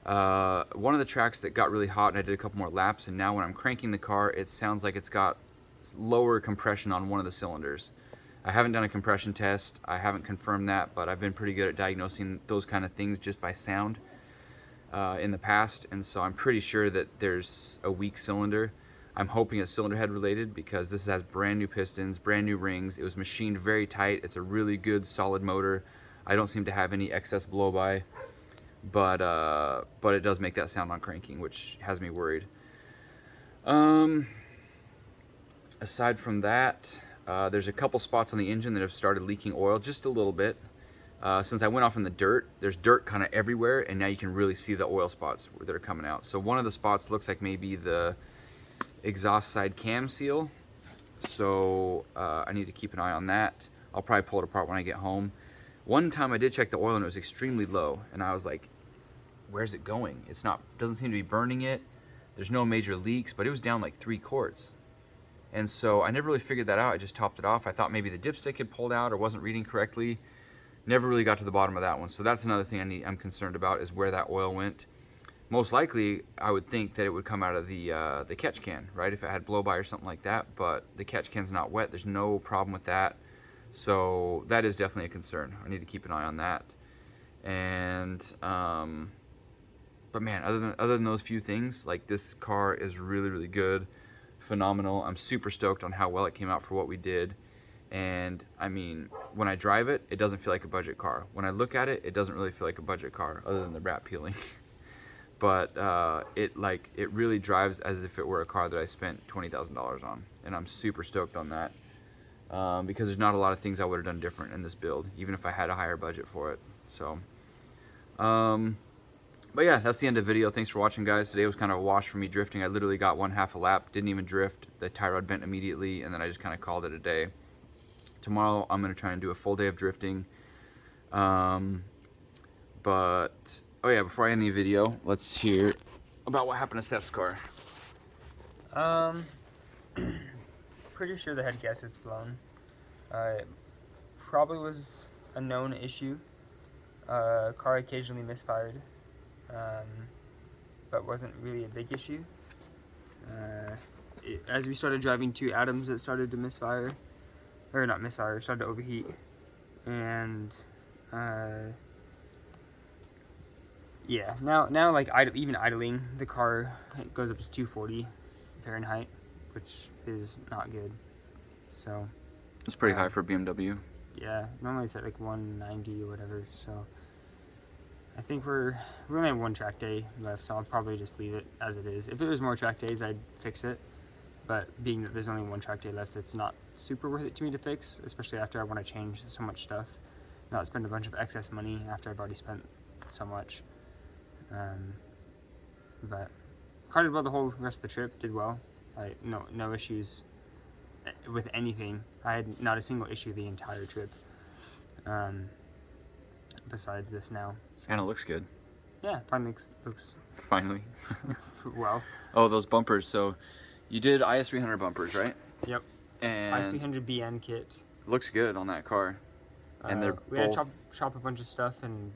One of the tracks that got really hot, and I did a couple more laps, and now when I'm cranking the car, it sounds like it's got lower compression on one of the cylinders. I haven't done a compression test. I haven't confirmed that, but I've been pretty good at diagnosing those kind of things just by sound in the past, and so I'm pretty sure that there's a weak cylinder. I'm hoping it's cylinder head related because this has brand new pistons, brand new rings. It was machined very tight. It's a really good solid motor. I don't seem to have any excess blow by, but it does make that sound on cranking, which has me worried. Aside from that, there's a couple spots on the engine that have started leaking oil just a little bit. Since I went off in the dirt, there's dirt kind of everywhere, and now you can really see the oil spots that are coming out. So one of the spots looks like maybe the exhaust side cam seal, so I need to keep an eye on that. I'll probably pull it apart when I get home. One time I did check the oil and it was extremely low, and I was like, where's it going? Doesn't seem to be burning it. There's no major leaks, but it was down like 3 quarts. And so I never really figured that out. I just topped it off. I thought maybe the dipstick had pulled out or wasn't reading correctly. Never really got to the bottom of that one. So that's another thing I'm concerned about, is where that oil went. Most likely, I would think that it would come out of the catch can, right? If it had blow by or something like that, but the catch can's not wet. There's no problem with that. So that is definitely a concern. I need to keep an eye on that. And, but man, other than those few things, like, this car is really, really good. Phenomenal. I'm super stoked on how well it came out for what we did. And I mean, when I drive it, it doesn't feel like a budget car. When I look at it, it doesn't really feel like a budget car, other than the wrap peeling. But it really drives as if it were a car that I spent $20,000 on, and I'm super stoked on that, because there's not a lot of things I would have done different in this build, even if I had a higher budget for it. So, but yeah, that's the end of the video. Thanks for watching, guys. Today was kind of a wash for me drifting. I literally got 1/2 a lap, didn't even drift. The tie rod bent immediately, and then I just kind of called it a day. Tomorrow I'm going to try and do a full day of drifting. But oh yeah, before I end the video, let's hear about what happened to Seth's car. Pretty sure the head gasket's blown. It probably was a known issue. Car occasionally misfired, but wasn't really a big issue. As we started driving to Adams, it started to misfire. Or not misfire, it started to overheat. And yeah, now like even idling, the car goes up to 240 Fahrenheit, which is not good. So it's pretty high for a BMW. Yeah, normally it's at like 190 or whatever. So I think we only have 1 track day left, so I'll probably just leave it as it is. If it was more track days, I'd fix it. But being that there's only 1 track day left, it's not super worth it to me to fix, especially after I want to change so much stuff. Not spend a bunch of excess money after I've already spent so much. But car did well the whole rest of the trip, did well. No issues with anything. I had not a single issue the entire trip. Besides this now. So. And it looks good. Yeah, finally looks finally. well. Oh, those bumpers. So you did IS300 bumpers, right? Yep. And IS300 BN kit. Looks good on that car. And they're we had to chop a bunch of stuff and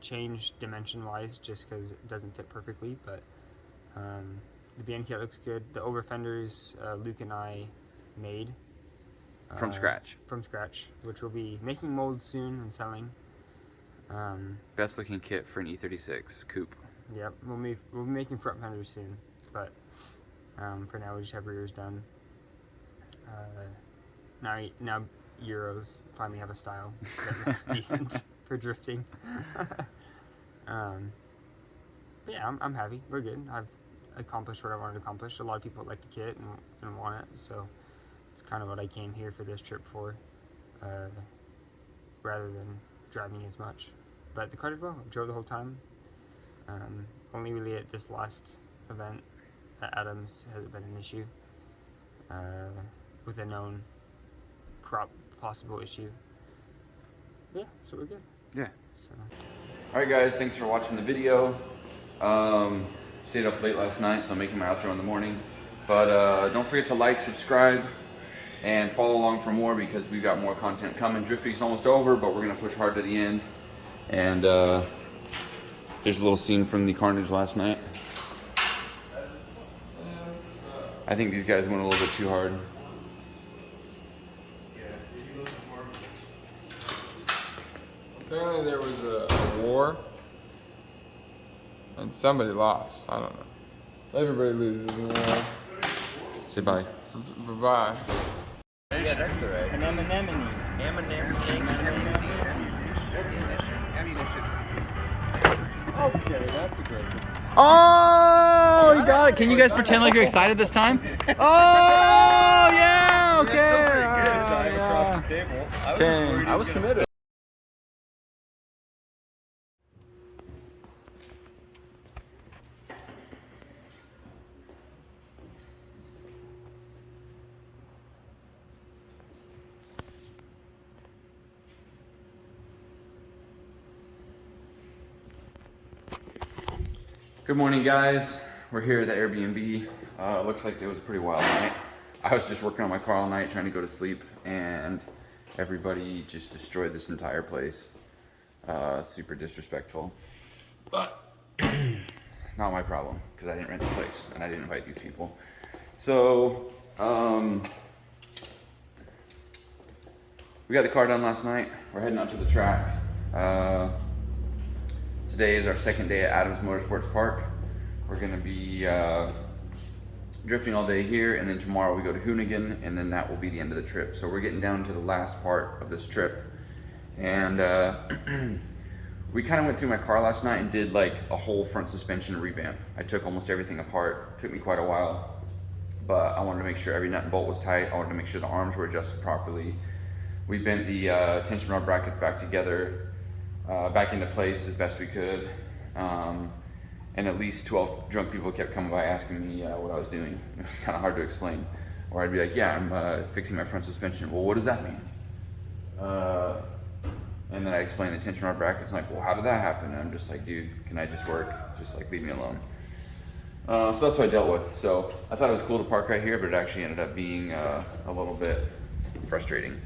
change dimension-wise just because it doesn't fit perfectly, but the BN kit looks good. The over fenders, Luke and I made. From scratch. From scratch, which we'll be making molds soon and selling. Best looking kit for an E36 coupe. Yep, we'll be making front fenders soon, but for now we just have rears done. Now Euros finally have a style that looks decent for drifting. But yeah, I'm happy. We're good. I've accomplished what I wanted to accomplish. A lot of people like the kit and want it, so it's kind of what I came here for this trip for, rather than driving as much. But the car did well. I drove the whole time. Only really at this last event at Adams has it been an issue with a known possible issue. Yeah, so we're good. Yeah. So. Alright guys, thanks for watching the video. Stayed up late last night, so I'm making my outro in the morning. But don't forget to like, subscribe, and follow along for more because we've got more content coming. Drift Week's almost over, but we're going to push hard to the end. And there's a little scene from the carnage last night. I think these guys went a little bit too hard. Apparently there was a war, and somebody lost. I don't know. Everybody loses in war. Say bye. Bye-bye. Yeah, that's all right. An anemone. Okay, that's aggressive. Oh, you got it. Can you guys pretend like you're excited this time? Oh, yeah, okay. That's still pretty good. Dive across the table. I was just worried I was committed. Good morning, guys. We're here at the Airbnb. Looks like it was a pretty wild night. I was just working on my car all night trying to go to sleep, and everybody just destroyed this entire place. Super disrespectful. But not my problem, because I didn't rent the place, and I didn't invite these people. So, we got the car done last night. We're heading out to the track. Today is our second day at Adams Motorsports Park. We're gonna be drifting all day here, and then tomorrow we go to Hoonigan, and then that will be the end of the trip. So we're getting down to the last part of this trip. And we kind of went through my car last night and did like a whole front suspension revamp. I took almost everything apart. It took me quite a while, but I wanted to make sure every nut and bolt was tight. I wanted to make sure the arms were adjusted properly. We bent the tension rod brackets back together, back into place as best we could, and at least 12 drunk people kept coming by asking me what I was doing. It was kind of hard to explain. Or I'd be like, yeah, I'm fixing my front suspension. Well, what does that mean? And then I explained the tension rod brackets, and like, well, how did that happen? And I'm just like, dude, can I just work? Just like, leave me alone. So that's what I dealt with. So I thought it was cool to park right here, but it actually ended up being a little bit frustrating.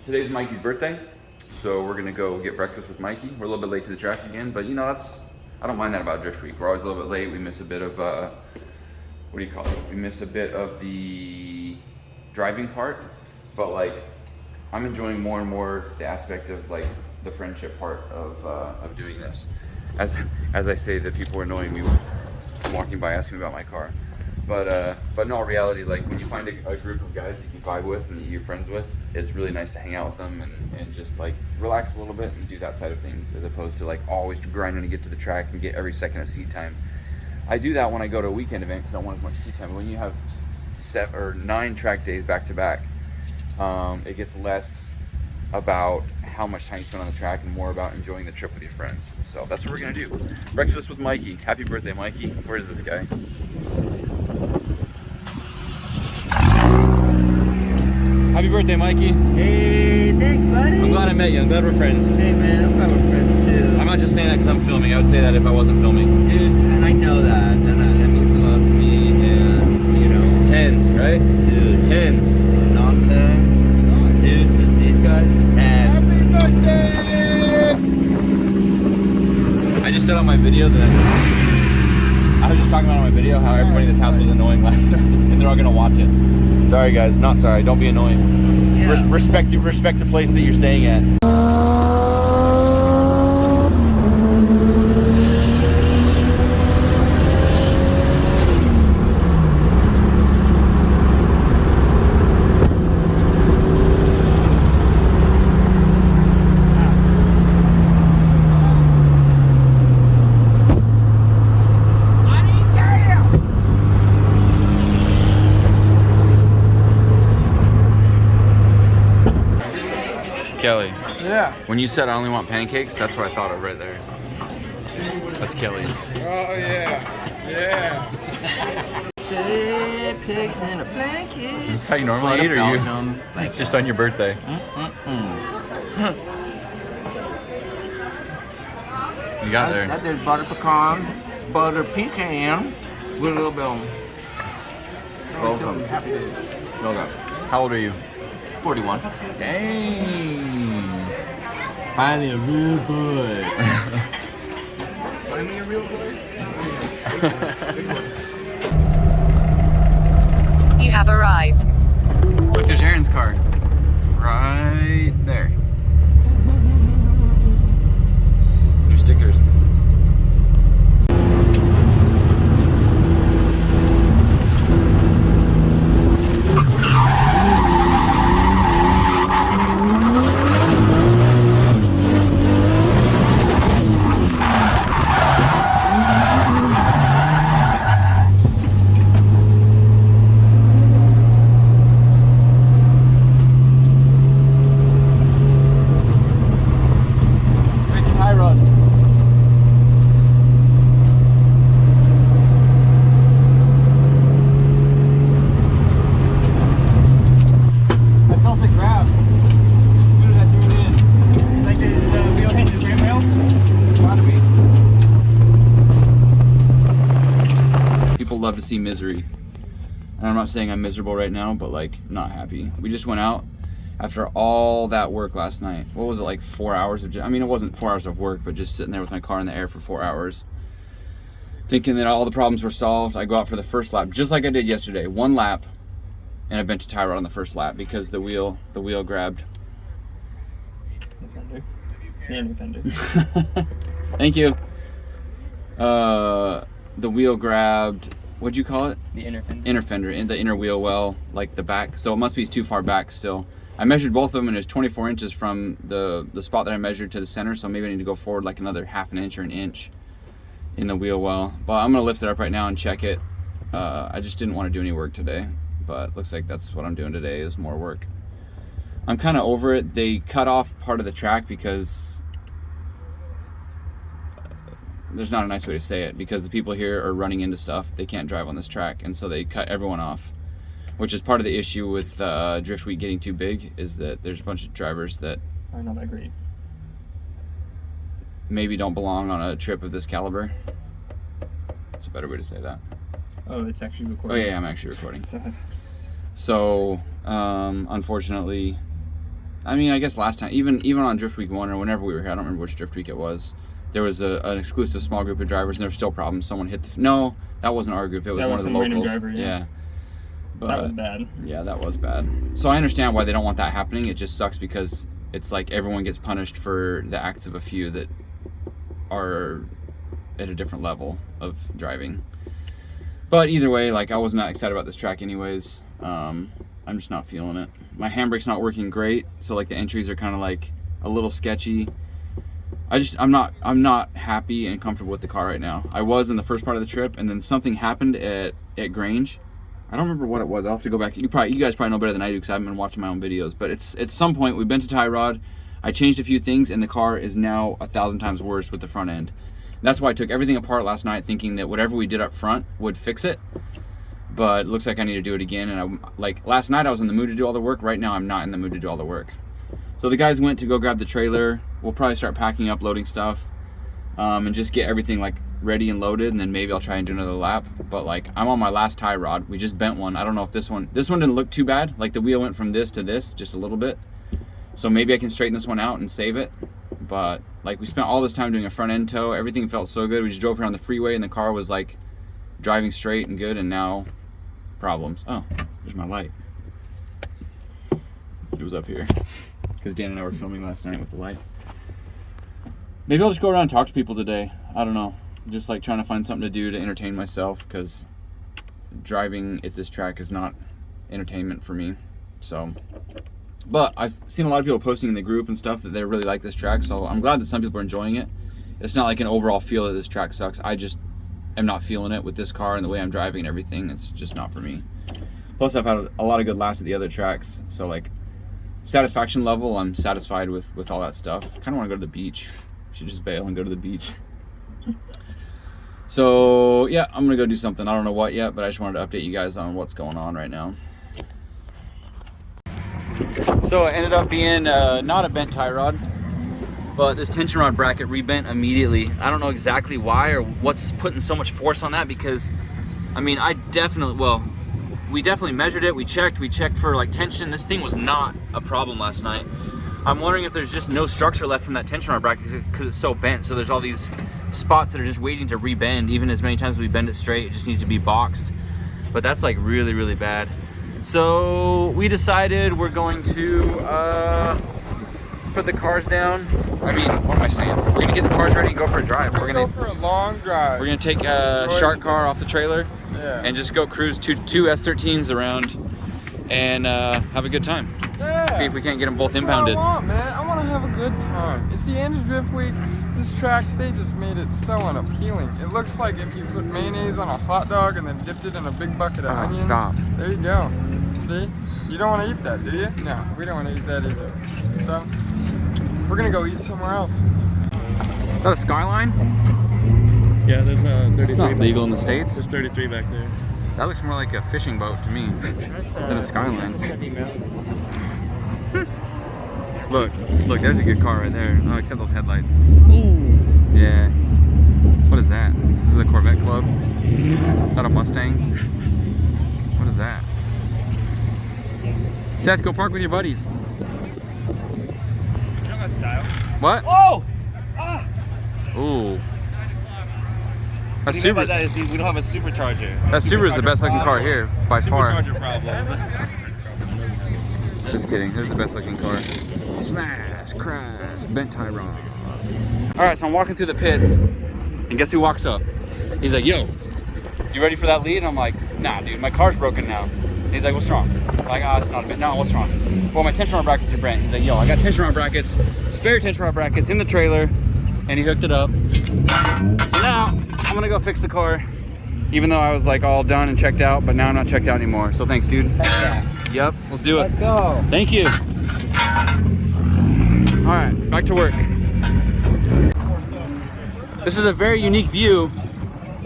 Today's Mikey's birthday, so we're gonna go get breakfast with Mikey. We're a little bit late to the track again, but you know, I don't mind that about Drift Week. We're always a little bit late. We miss a bit of, what do you call it? We miss a bit of the driving part, but like, I'm enjoying more and more the aspect of like the friendship part of doing this. As I say, that people are annoying me walking by asking me about my car. But in all reality, like when you find a group of guys that you vibe with and that you're friends with, it's really nice to hang out with them and just like relax a little bit and do that side of things, as opposed to like always grinding to get to the track and get every second of seat time. I do that when I go to a weekend event because I don't want as much seat time. But when you have 7 or 9 track days back to back, it gets less about how much time you spend on the track and more about enjoying the trip with your friends. So that's what we're gonna do. Breakfast with Mikey. Happy birthday, Mikey. Where is this guy? Happy birthday, Mikey. Hey, thanks, buddy. I'm glad I met you. I'm glad we're friends. Hey, man, I'm glad we're friends, too. I'm not just saying that because I'm filming. I would say that if I wasn't filming. Dude, and I know that, and that means a lot to me, and, you know. Tens, right? Dude. Tens. Not tens. Deuces. These guys, tens. Happy birthday! I just said on my video that I was just talking about on my video how everybody in this house was annoying last night, and they're all gonna watch it. Sorry guys, not sorry, don't be annoying. Yeah. Respect the place that you're staying at. Kelly. Yeah. When you said I only want pancakes, that's what I thought of right there. That's Kelly. Oh yeah. Yeah. Pigs in a blanket. Is this how you normally eat, or you? It's just on your birthday. You got there. That there's butter pecan, butter pecan, with a little bit of welcome. Happy days. Okay. How old are you? 41. Dang. Finally a real boy. Finally a real boy? You have arrived. Look, there's Aaron's car. Right there. New stickers. Love to see misery. And I'm not saying I'm miserable right now, but like not happy. We just went out after all that work last night. What was it, like 4 hours of, I mean, it wasn't 4 hours of work, but just sitting there with my car in the air for 4 hours, thinking that all the problems were solved. I go out for the first lap, just like I did yesterday. 1 lap, and I bent a tie rod on the first lap because the wheel grabbed. The inner fender. Thank you. The wheel grabbed, what'd you call it? The inner fender. Inner fender, in the inner wheel well, like the back. So it must be too far back still. I measured both of them and it was 24 inches from the spot that I measured to the center, so maybe I need to go forward like another half an inch or an inch in the wheel well. But I'm gonna lift it up right now and check it. I just didn't want to do any work today, but looks like that's what I'm doing today, is more work. I'm kind of over it. They cut off part of the track because there's not a nice way to say it, because the people here are running into stuff. They can't drive on this track, and so they cut everyone off, which is part of the issue with Drift Week getting too big, is that there's a bunch of drivers that are not that great. Maybe don't belong on a trip of this caliber. It's a better way to say that. Oh, it's actually recording. Oh yeah, I'm actually recording. So unfortunately, I mean, I guess last time, even on Drift Week 1 or whenever we were here, I don't remember which Drift Week it was, there was an exclusive small group of drivers, and there were still problems. Someone hit the... No, that wasn't our group. It was one of the locals. Driver, yeah. But, that was bad. Yeah, that was bad. So I understand why they don't want that happening. It just sucks because it's like everyone gets punished for the acts of a few that are at a different level of driving. But either way, like, I was not excited about this track anyways. I'm just not feeling it. My handbrake's not working great, so like the entries are kind of like a little sketchy. I'm not happy and comfortable with the car right now. I was in the first part of the trip, and then something happened at Grange. I don't remember what it was. I'll have to go back. You guys probably know better than I do because I haven't been watching my own videos. But it's at some point we bent a tie rod. I changed a few things, and the car is now 1,000 times worse with the front end. That's why I took everything apart last night, thinking that whatever we did up front would fix it. But it looks like I need to do it again. And like last night I was in the mood to do all the work. Right now I'm not in the mood to do all the work. So the guys went to go grab the trailer. We'll probably start packing up, loading stuff, and just get everything like ready and loaded, and then maybe I'll try and do another lap. But like, I'm on my last tie rod. We just bent one. I don't know if this one didn't look too bad. Like the wheel went from this to this just a little bit. So maybe I can straighten this one out and save it. But like, we spent all this time doing a front end tow. Everything felt so good. We just drove here on the freeway and the car was like driving straight and good, and now problems. Oh, there's my light. It was up here because Dan and I were filming last night with the light. Maybe I'll just go around and talk to people today. I don't know. Just like trying to find something to do to entertain myself, because driving at this track is not entertainment for me. So, but I've seen a lot of people posting in the group and stuff that they really like this track, so I'm glad that some people are enjoying it. It's not like an overall feel that this track sucks. I just am not feeling it with this car and the way I'm driving and everything. It's just not for me. Plus, I've had a lot of good laps at the other tracks, so like, satisfaction level, I'm satisfied with all that stuff. I kind of want to go to the beach. Should just bail and go to the beach. So yeah, I'm gonna go do something. I don't know what yet, but I just wanted to update you guys on what's going on right now. So it ended up being not a bent tie rod, but this tension rod bracket rebent immediately. I don't know exactly why or what's putting so much force on that, because I mean, we definitely measured it. We checked for like tension. This thing was not a problem last night. I'm wondering if there's just no structure left from that tension rod bracket because it's so bent. So there's all these spots that are just waiting to rebend. Even as many times as we bend it straight, it just needs to be boxed. But that's like really, really bad. So we decided we're going to put the cars down. I mean, what am I saying? We're gonna get the cars ready and go for a drive. We're gonna go for a long drive. We're gonna take a Shark car off the trailer and just go cruise two S13s around and have a good time. Yeah. See if we can't get them both That's impounded. What I want, man. I want to have a good time. It's the end of Drift Week. This track, they just made it so unappealing. It looks like if you put mayonnaise on a hot dog and then dipped it in a big bucket of onions. Stop. There you go. See? You don't want to eat that, do you? No, we don't want to eat that either. So, we're going to go eat somewhere else. Is that a Skyline? Yeah, there's a 33. It's not legal in the States. There's 33 back there. That looks more like a fishing boat to me than a Skyline. Look, there's a good car right there. Oh, except those headlights. Ooh. Yeah. What is that? This is a Corvette Club. Is that a Mustang? What is that? Seth, go park with your buddies. You don't got style. What? Oh! Ah! Ooh. What I mean by that is we don't have a supercharger. That Subaru is the best looking car here, by far. Supercharger problems. Just kidding. Here's the best looking car. Smash, crash, bent tie rod. All right, so I'm walking through the pits, and guess who walks up? He's like, "Yo, you ready for that lead?" And I'm like, "Nah, dude, my car's broken now." And he's like, "What's wrong?" I'm like, "Ah, it's not a bit. No, what's wrong?" Well, my tension rod brackets are bent. He's like, "Yo, I got tension rod brackets, spare tension rod brackets in the trailer," and he hooked it up. So now I'm gonna go fix the car, even though I was like all done and checked out, but now I'm not checked out anymore. So thanks, dude. Yep, let's do it. Let's go. Thank you. All right, back to work. This is a very unique view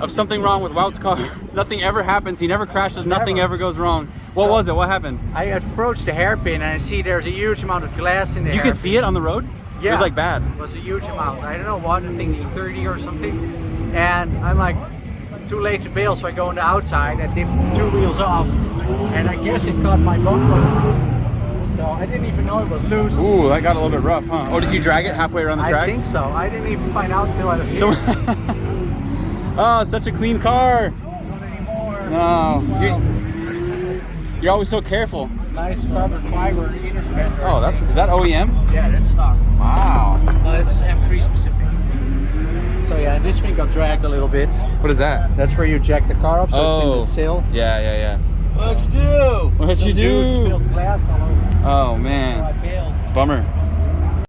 of something wrong with Wout's car. Nothing ever happens. He never crashes. Nothing ever goes wrong. What was it? What happened? I approached the hairpin and I see there's a huge amount of glass in there. You can see it on the road? Yeah. It was like bad. It was a huge amount. I don't know what, I think 30 or something. And I'm like, too late to bail, so I go on the outside and dip 2 wheels off. And I guess it caught my bumper. So I didn't even know it was loose. Ooh, that got a little bit rough, huh? Oh, did you drag it halfway around the track? I think so. I didn't even find out until I was here. So oh, such a clean car. No. You're always so careful. Nice carbon fiber inner fender. Oh, is that OEM? Yeah, that's stock. Wow. No, it's M3 specific. So yeah, this thing got dragged a little bit. What is that? That's where you jack the car up, so it's in the sill. Yeah. What'd you do? What'd you do? Spilled glass all over. Oh man. So I bailed. Bummer.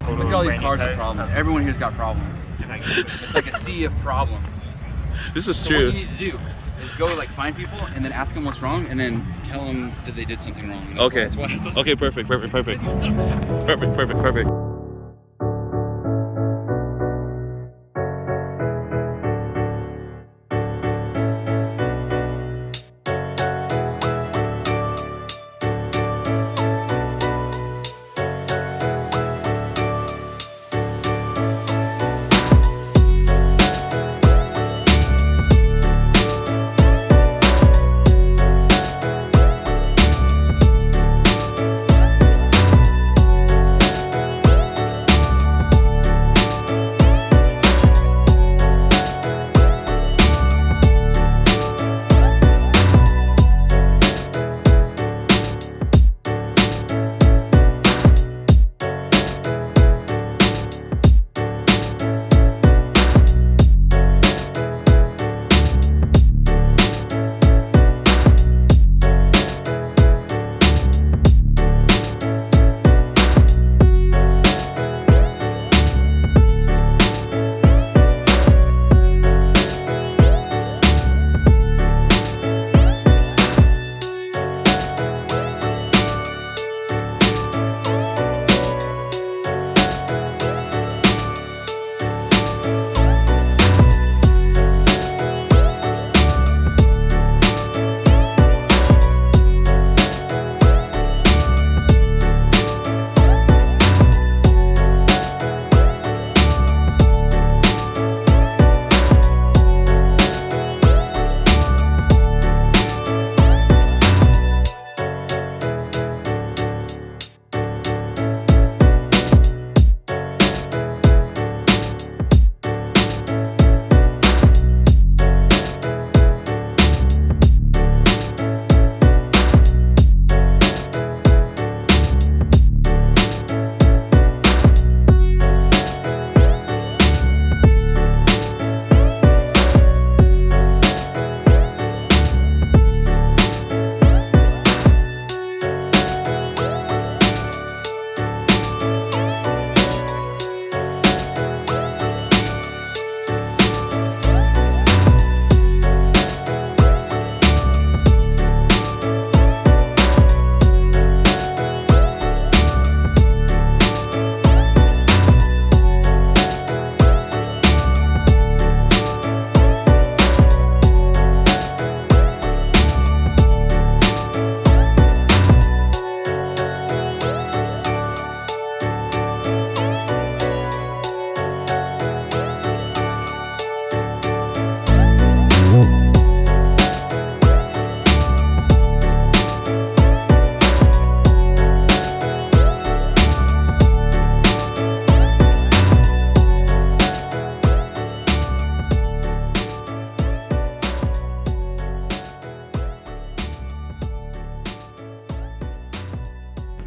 Look at all these cars with problems. Everyone here's got problems. It's like a sea of problems. This is so true. What you need to do is go like find people and then ask them what's wrong and then tell them that they did something wrong. Okay. Okay, perfect.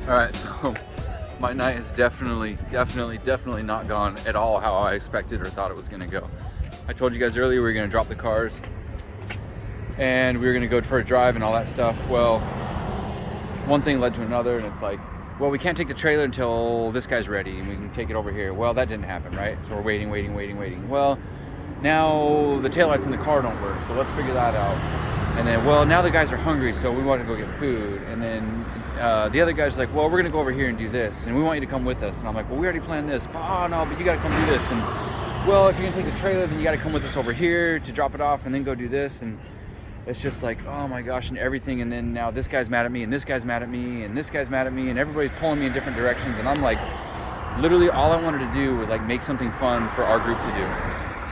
All right, so my night is definitely not gone at all how I expected or thought it was gonna go. I told you guys earlier we were gonna drop the cars and we were gonna go for a drive and all that stuff. Well, one thing led to another, and it's like, well, we can't take the trailer until this guy's ready and we can take it over here. Well, that didn't happen, right? So we're waiting. Well, now the taillights in the car don't work, so let's figure that out. And then, well, now the guys are hungry, so we want to go get food. And then the other guy's like, well, we're gonna go over here and do this, and we want you to come with us. And I'm like, well, we already planned this. Oh no, but you gotta come do this. And well, if you're gonna take the trailer, then you gotta come with us over here to drop it off and then go do this. And it's just like, oh my gosh, and everything. And then now this guy's mad at me, and this guy's mad at me, and this guy's mad at me, and everybody's pulling me in different directions. And I'm like, literally all I wanted to do was like make something fun for our group to do.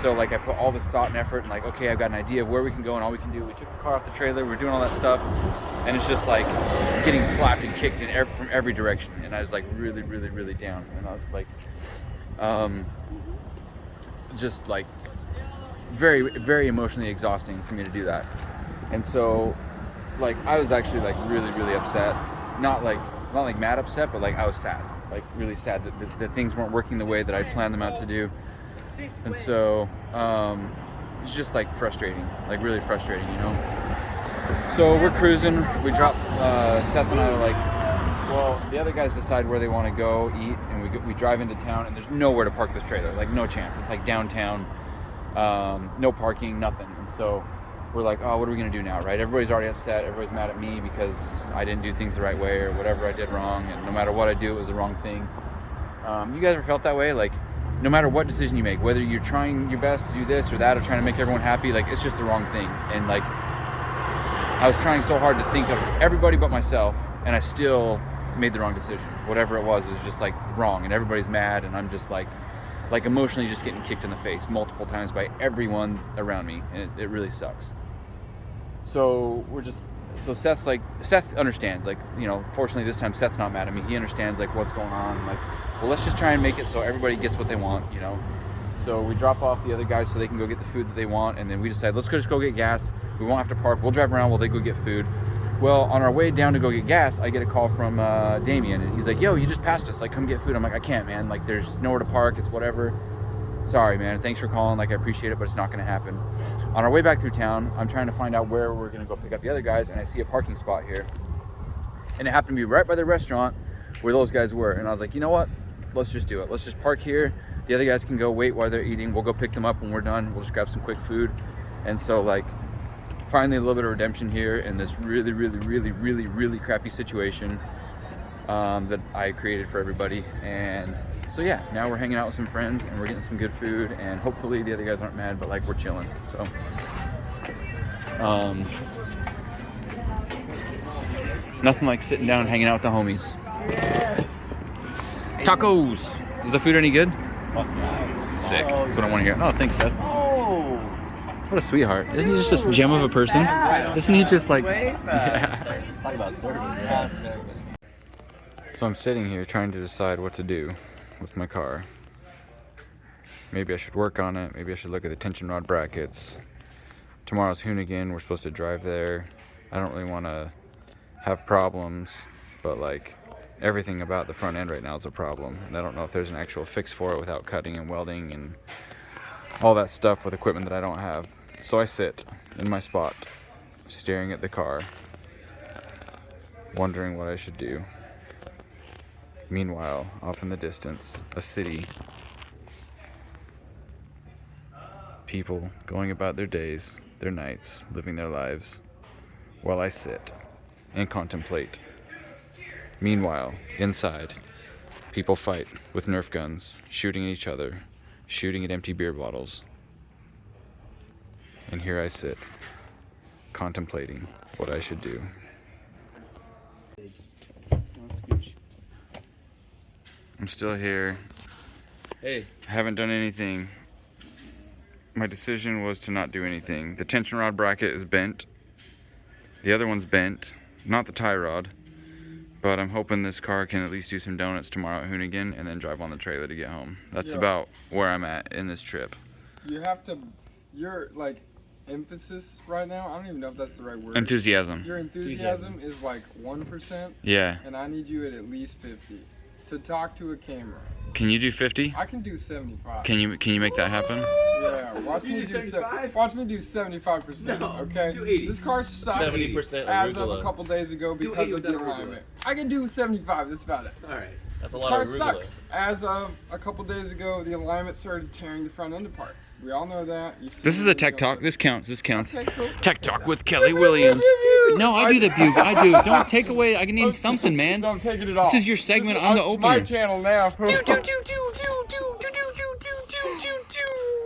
So like I put all this thought and effort and like, okay, I've got an idea of where we can go and all we can do. We took the car off the trailer, we're doing all that stuff, and it's just like getting slapped and kicked from every direction. And I was like really down. And I was like, just like very emotionally exhausting for me to do that. And so like I was actually like really upset. Not like mad upset, but like I was sad. Like really sad that things weren't working the way that I planned them out to do. And so it's just like frustrating, like really frustrating, you know. So we're cruising, we drop, Seth and I are like, well, the other guys decide where they want to go eat, and we drive into town, and there's nowhere to park this trailer, like no chance. It's like downtown, no parking, nothing. And so we're like, oh, what are we gonna do now, right? Everybody's already upset, everybody's mad at me because I didn't do things the right way or whatever I did wrong, and no matter what I do, it was the wrong thing. You guys ever felt that way? Like, no matter what decision you make, whether you're trying your best to do this or that or trying to make everyone happy, like it's just the wrong thing. And like I was trying so hard to think of everybody but myself, and I still made the wrong decision. Whatever it was just like wrong, and everybody's mad, and I'm just like emotionally just getting kicked in the face multiple times by everyone around me, and it really sucks. So Seth understands, like, you know, fortunately this time Seth's not mad at me. He understands like what's going on. Like, well, let's just try and make it so everybody gets what they want, you know. So we drop off the other guys so they can go get the food that they want, and then we decide, let's just go get gas. We won't have to park. We'll drive around while they go get food. Well, on our way down to go get gas, I get a call from Damien, and he's like, yo, you just passed us, like, come get food. I'm like, I can't, man. Like, there's nowhere to park. It's whatever. Sorry, man. Thanks for calling. Like, I appreciate it, but it's not going to happen. On our way back through town, I'm trying to find out where we're going to go pick up the other guys, and I see a parking spot here. And it happened to be right by the restaurant where those guys were. And I was like, you know what? Let's just do it. Let's just park here. The other guys can go wait while they're eating. We'll go pick them up when we're done. We'll just grab some quick food. And so, like, finally a little bit of redemption here in this really crappy situation that I created for everybody. And so yeah, now we're hanging out with some friends and we're getting some good food, and hopefully the other guys aren't mad, but like we're chilling. So nothing like sitting down and hanging out with the homies. Tacos! Is the food any good? Sick. That's what I want to hear. Oh, thanks, Seth. Oh! What a sweetheart. Isn't he just a gem of a person? Isn't he just like... Yeah. Talk about serving. Yeah, serving. So I'm sitting here trying to decide what to do with my car. Maybe I should work on it. Maybe I should look at the tension rod brackets. Tomorrow's Hoonigan. We're supposed to drive there. I don't really want to have problems, but like everything about the front end right now is a problem. And I don't know if there's an actual fix for it without cutting and welding and all that stuff with equipment that I don't have. So I sit in my spot, staring at the car, wondering what I should do. Meanwhile, off in the distance, a city. People going about their days, their nights, living their lives, while I sit and contemplate. Meanwhile, inside, people fight with Nerf guns, shooting at each other, shooting at empty beer bottles. And here I sit, contemplating what I should do. I'm still here. Hey. I haven't done anything. My decision was to not do anything. The tension rod bracket is bent. The other one's bent, not the tie rod. But I'm hoping this car can at least do some donuts tomorrow at Hoonigan and then drive on the trailer to get home. That's about where I'm at in this trip. You have to, you're like, emphasis right now. I don't even know if that's the right word. Enthusiasm. Your enthusiasm is like 1%. Yeah. And I need you at least 50 to talk to a camera. Can you do 50? I can do 75. Can you make that happen? Yeah, watch me do 75%. No, okay. do 80. This car sucks 70% as of arugula. a couple days ago because of the alignment. I can do 75. That's about it. All right. That's a This lot car of arugula. sucks. As of a couple days ago, the alignment started tearing the front end apart. We all know that. This is a tech talk. This counts. This counts. Okay, cool. Tech talk with Kelly Williams. No, I do the bugle. I do. Don't take away. I need something, man. Don't take it at all. This is your segment on the It's opener. my channel now.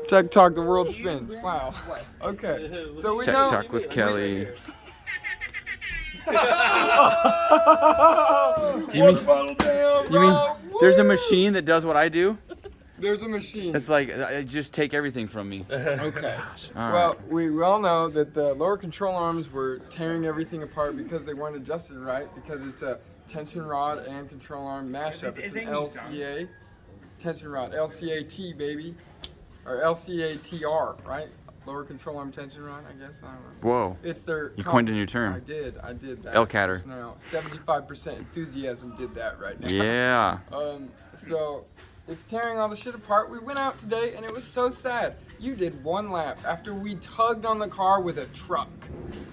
Tech talk. The world spins. Wow. Okay. So we Tech know. talk with Kelly. You mean there's a machine that does what I do? There's a machine. It's like just take everything from me. Okay. All Well, right. we all know that the lower control arms were tearing everything apart because they weren't adjusted right, because it's a tension rod and control arm mashup. It's an LCA tension rod, LCAT baby, or LCATR, right? Lower control arm tension rod, I guess. I don't know. Whoa. It's their. You coined a new term. I did that. LCATR. just now 75% enthusiasm did that right now. Yeah. So it's tearing all the shit apart. We went out today and it was so sad. You did one lap after we tugged on the car with a truck.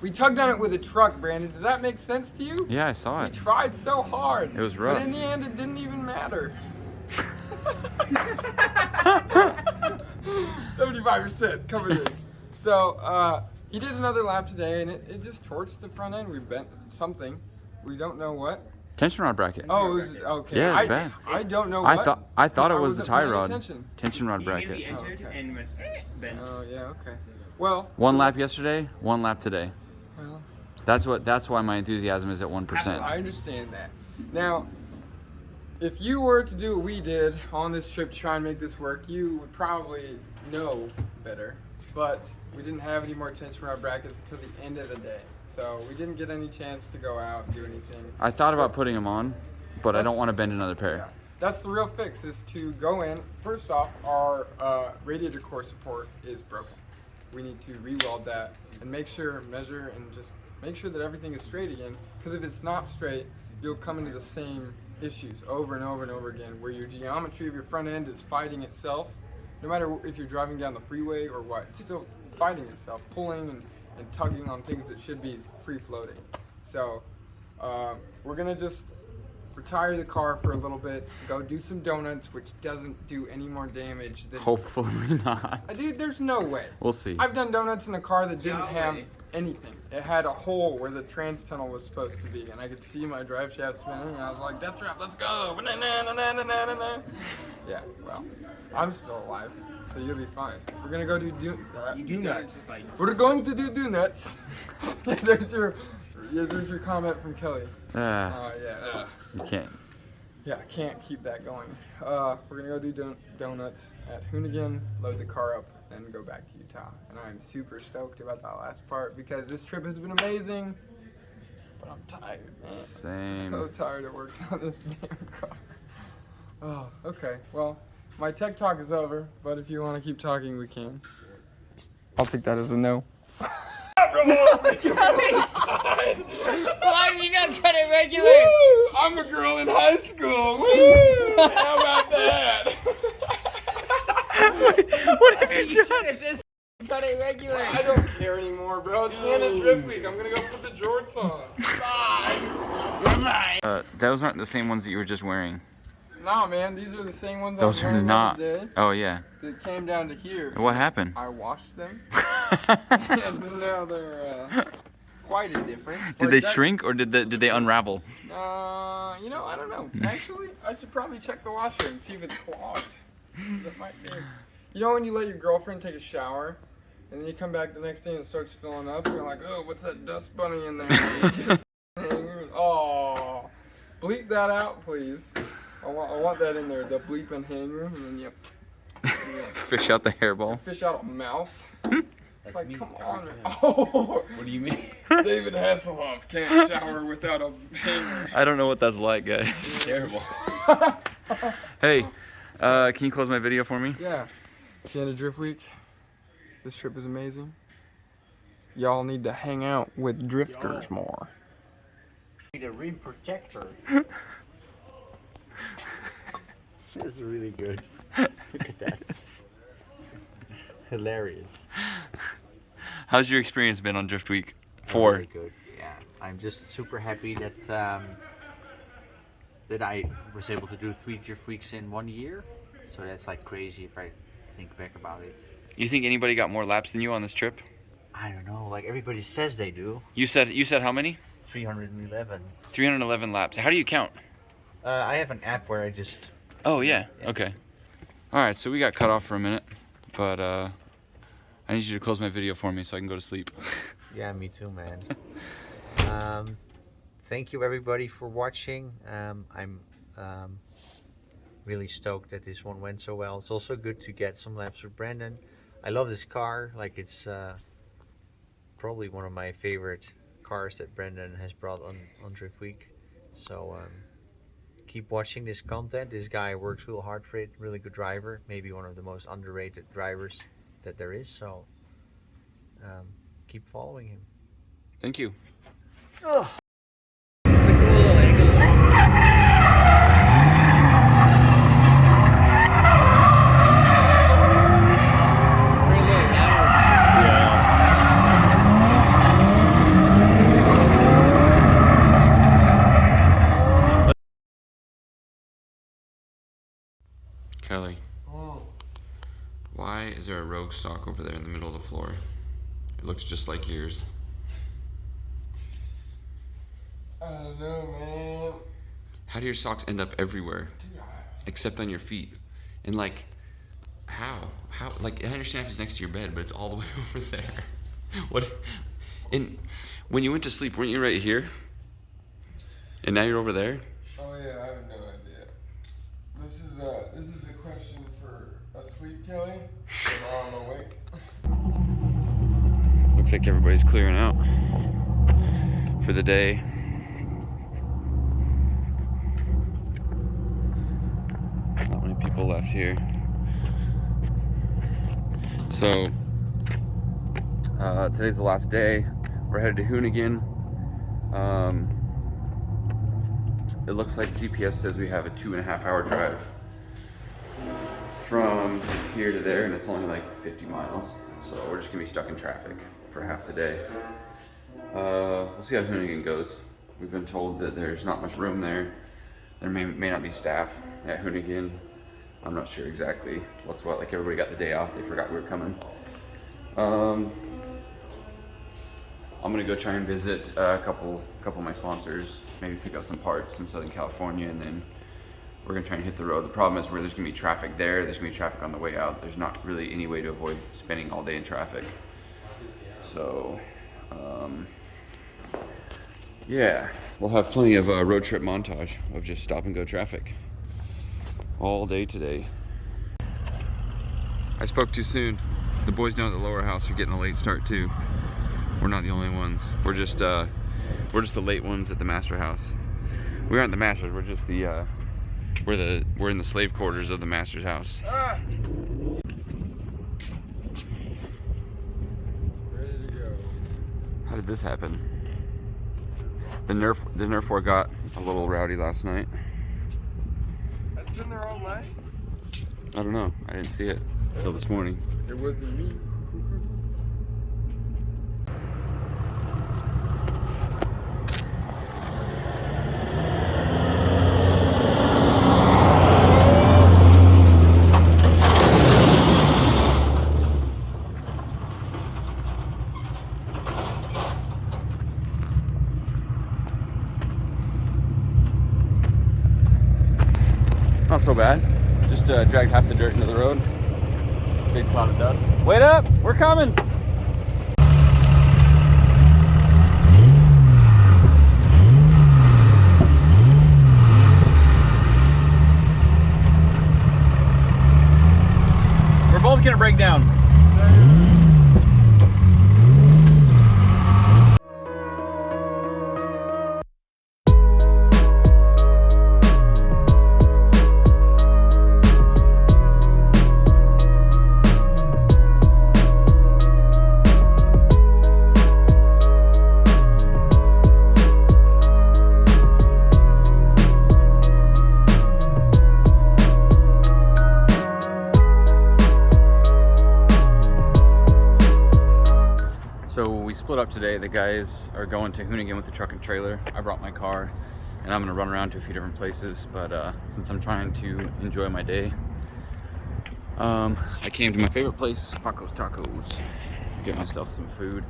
We tugged on it with a truck, Brandon. Does that make sense to you? Yeah, I saw We it. tried so hard. It was rough. But in the end, it didn't even matter. 75% coming in. So he did another lap today and it just torched the front end. We bent something. We don't know what. Tension rod bracket. Oh, it was okay. Yeah, it's bad. I don't know what. I thought it was the wasn't tie paying rod. attention. Tension rod bracket. And went, bent. Oh yeah, okay. Well, One lap yesterday, one lap today. Well, That's why my enthusiasm is at 1%. I understand that. Now, if you were to do what we did on this trip to try and make this work, you would probably know better. But we didn't have any more tension rod brackets until the end of the day. So we didn't get any chance to go out and do anything. I thought about putting them on, but I don't want to bend another pair. That's the real fix, is to go in. First off, our radiator core support is broken. We need to re-weld that and measure, and just make sure that everything is straight again. Because if it's not straight, you'll come into the same issues over and over and over again, where your geometry of your front end is fighting itself. No matter if you're driving down the freeway or what, it's still fighting itself, pulling and tugging on things that should be free floating. So we're gonna just retire the car for a little bit, go do some donuts, which doesn't do any more damage than. Hopefully not. Dude, there's no way. We'll see. I've done donuts in a car that didn't have anything. It had a hole where the trans tunnel was supposed to be, and I could see my drive shaft spinning, and I was like, "Death trap, let's go!" Yeah, well, I'm still alive, so you'll be fine. We're gonna go do donuts. We're going to do donuts. There's your comment from Kelly. Yeah. You can't. Yeah, I can't keep that going. We're gonna go do donuts at Hoonigan, load the car up, and go back to Utah. And I'm super stoked about that last part because this trip has been amazing. But I'm tired, man. Same. So tired of working on this damn car. Oh, okay. Well, my tech talk is over, but if you want to keep talking, we can. I'll take that as a no. Why do you not cut it regular? Woo! I'm a girl in high school. Woo! How about that? What have you done? Just cut it regular. I don't care anymore, bro. It's the end of Drift Week. I'm gonna go put the jorts on. Bye. Bye. Those aren't the same ones that you were just wearing. Nah, man, these are the same ones Those I are was wearing not. the other day. Oh yeah. That came down to here. What happened? I washed them. And now they're quite a difference. Did they shrink or did they unravel? You know, I don't know. Actually, I should probably check the washer and see if it's clogged. 'Cause it might be. You know when you let your girlfriend take a shower, and then you come back the next day and it starts filling up, you're like, oh, what's that dust bunny in there? Oh, bleep that out, please. I want that in there, the bleep and hanger, and then you Fish out the hairball. fish out a mouse. It's like, come on. Man. Oh, What do you mean? David Hasselhoff can't shower without a hanger. I don't know what that's like, guys. It's terrible. Hey, can you close my video for me? Yeah. It's the end of Drift Week. This trip is amazing. y'all need to hang out with drifters more. Need a rim protector. This is really good. Look at that. Hilarious. How's your experience been on Drift Week 4? Very good. Yeah, I'm just super happy that that I was able to do 3 Drift Weeks in 1 year. So that's like crazy if I think back about it. You think anybody got more laps than you on this trip? I don't know. Like everybody says they do. You said how many? 311. 311 laps. How do you count? I have an app where I just. Oh yeah. Okay. All right. So we got cut off for a minute, but I need you to close my video for me so I can go to sleep. Yeah, me too, man. Thank you everybody for watching. I'm really stoked that this one went so well. It's also good to get some laps with Brandon. I love this car. Like it's probably one of my favorite cars that Brandon has brought on Drift Week. So keep watching this content. This guy works real hard for it. Really good driver. Maybe one of the most underrated drivers that there is. So keep following him. Thank you. Ugh. Kelly, why is there a Rogue stock over there in the middle of the floor? It looks just like yours. I don't know, man. How do your socks end up everywhere? Except on your feet? And like, how? Like, I understand if it's next to your bed, but it's all the way over there. What? And when you went to sleep, weren't you right here? And now you're over there? Oh yeah, I have no idea. This is a question for asleep Kelly, or I'm awake. Looks like everybody's clearing out for the day. Not many people left here. So today's the last day. We're headed to Hoonigan. It looks like GPS says we have a 2.5 hour drive from here to there, and it's only like 50 miles. So we're just gonna be stuck in traffic for half the day. We'll see how Hoonigan goes. We've been told that there's not much room there. There may not be staff at Hoonigan. I'm not sure exactly what's what. Like everybody got the day off. They forgot we were coming. I'm gonna go try and visit a couple of my sponsors, maybe pick up some parts in Southern California, and then we're gonna try and hit the road. The problem is where there's gonna be traffic there, there's gonna be traffic on the way out. There's not really any way to avoid spending all day in traffic. So, yeah, we'll have plenty of road trip montage of just stop and go traffic all day today. I spoke too soon. The boys down at the lower house are getting a late start too. We're not the only ones. We're just the late ones at the master house. We aren't the masters. We're just the we're in the slave quarters of the master's house. Ready to go. How did this happen? The Nerf war got a little rowdy last night. Has it been there all night? I don't know. I didn't see it until this morning. It wasn't me. Not so bad. Just dragged half the dirt into the road. Big cloud of dust. Wait up! We're coming! We're both gonna break down. split up today. The guys are going to Hoonigan with the truck and trailer. I brought my car, and I'm gonna run around to a few different places, but since I'm trying to enjoy my day, I came to my favorite place, Paco's Tacos, get myself some food.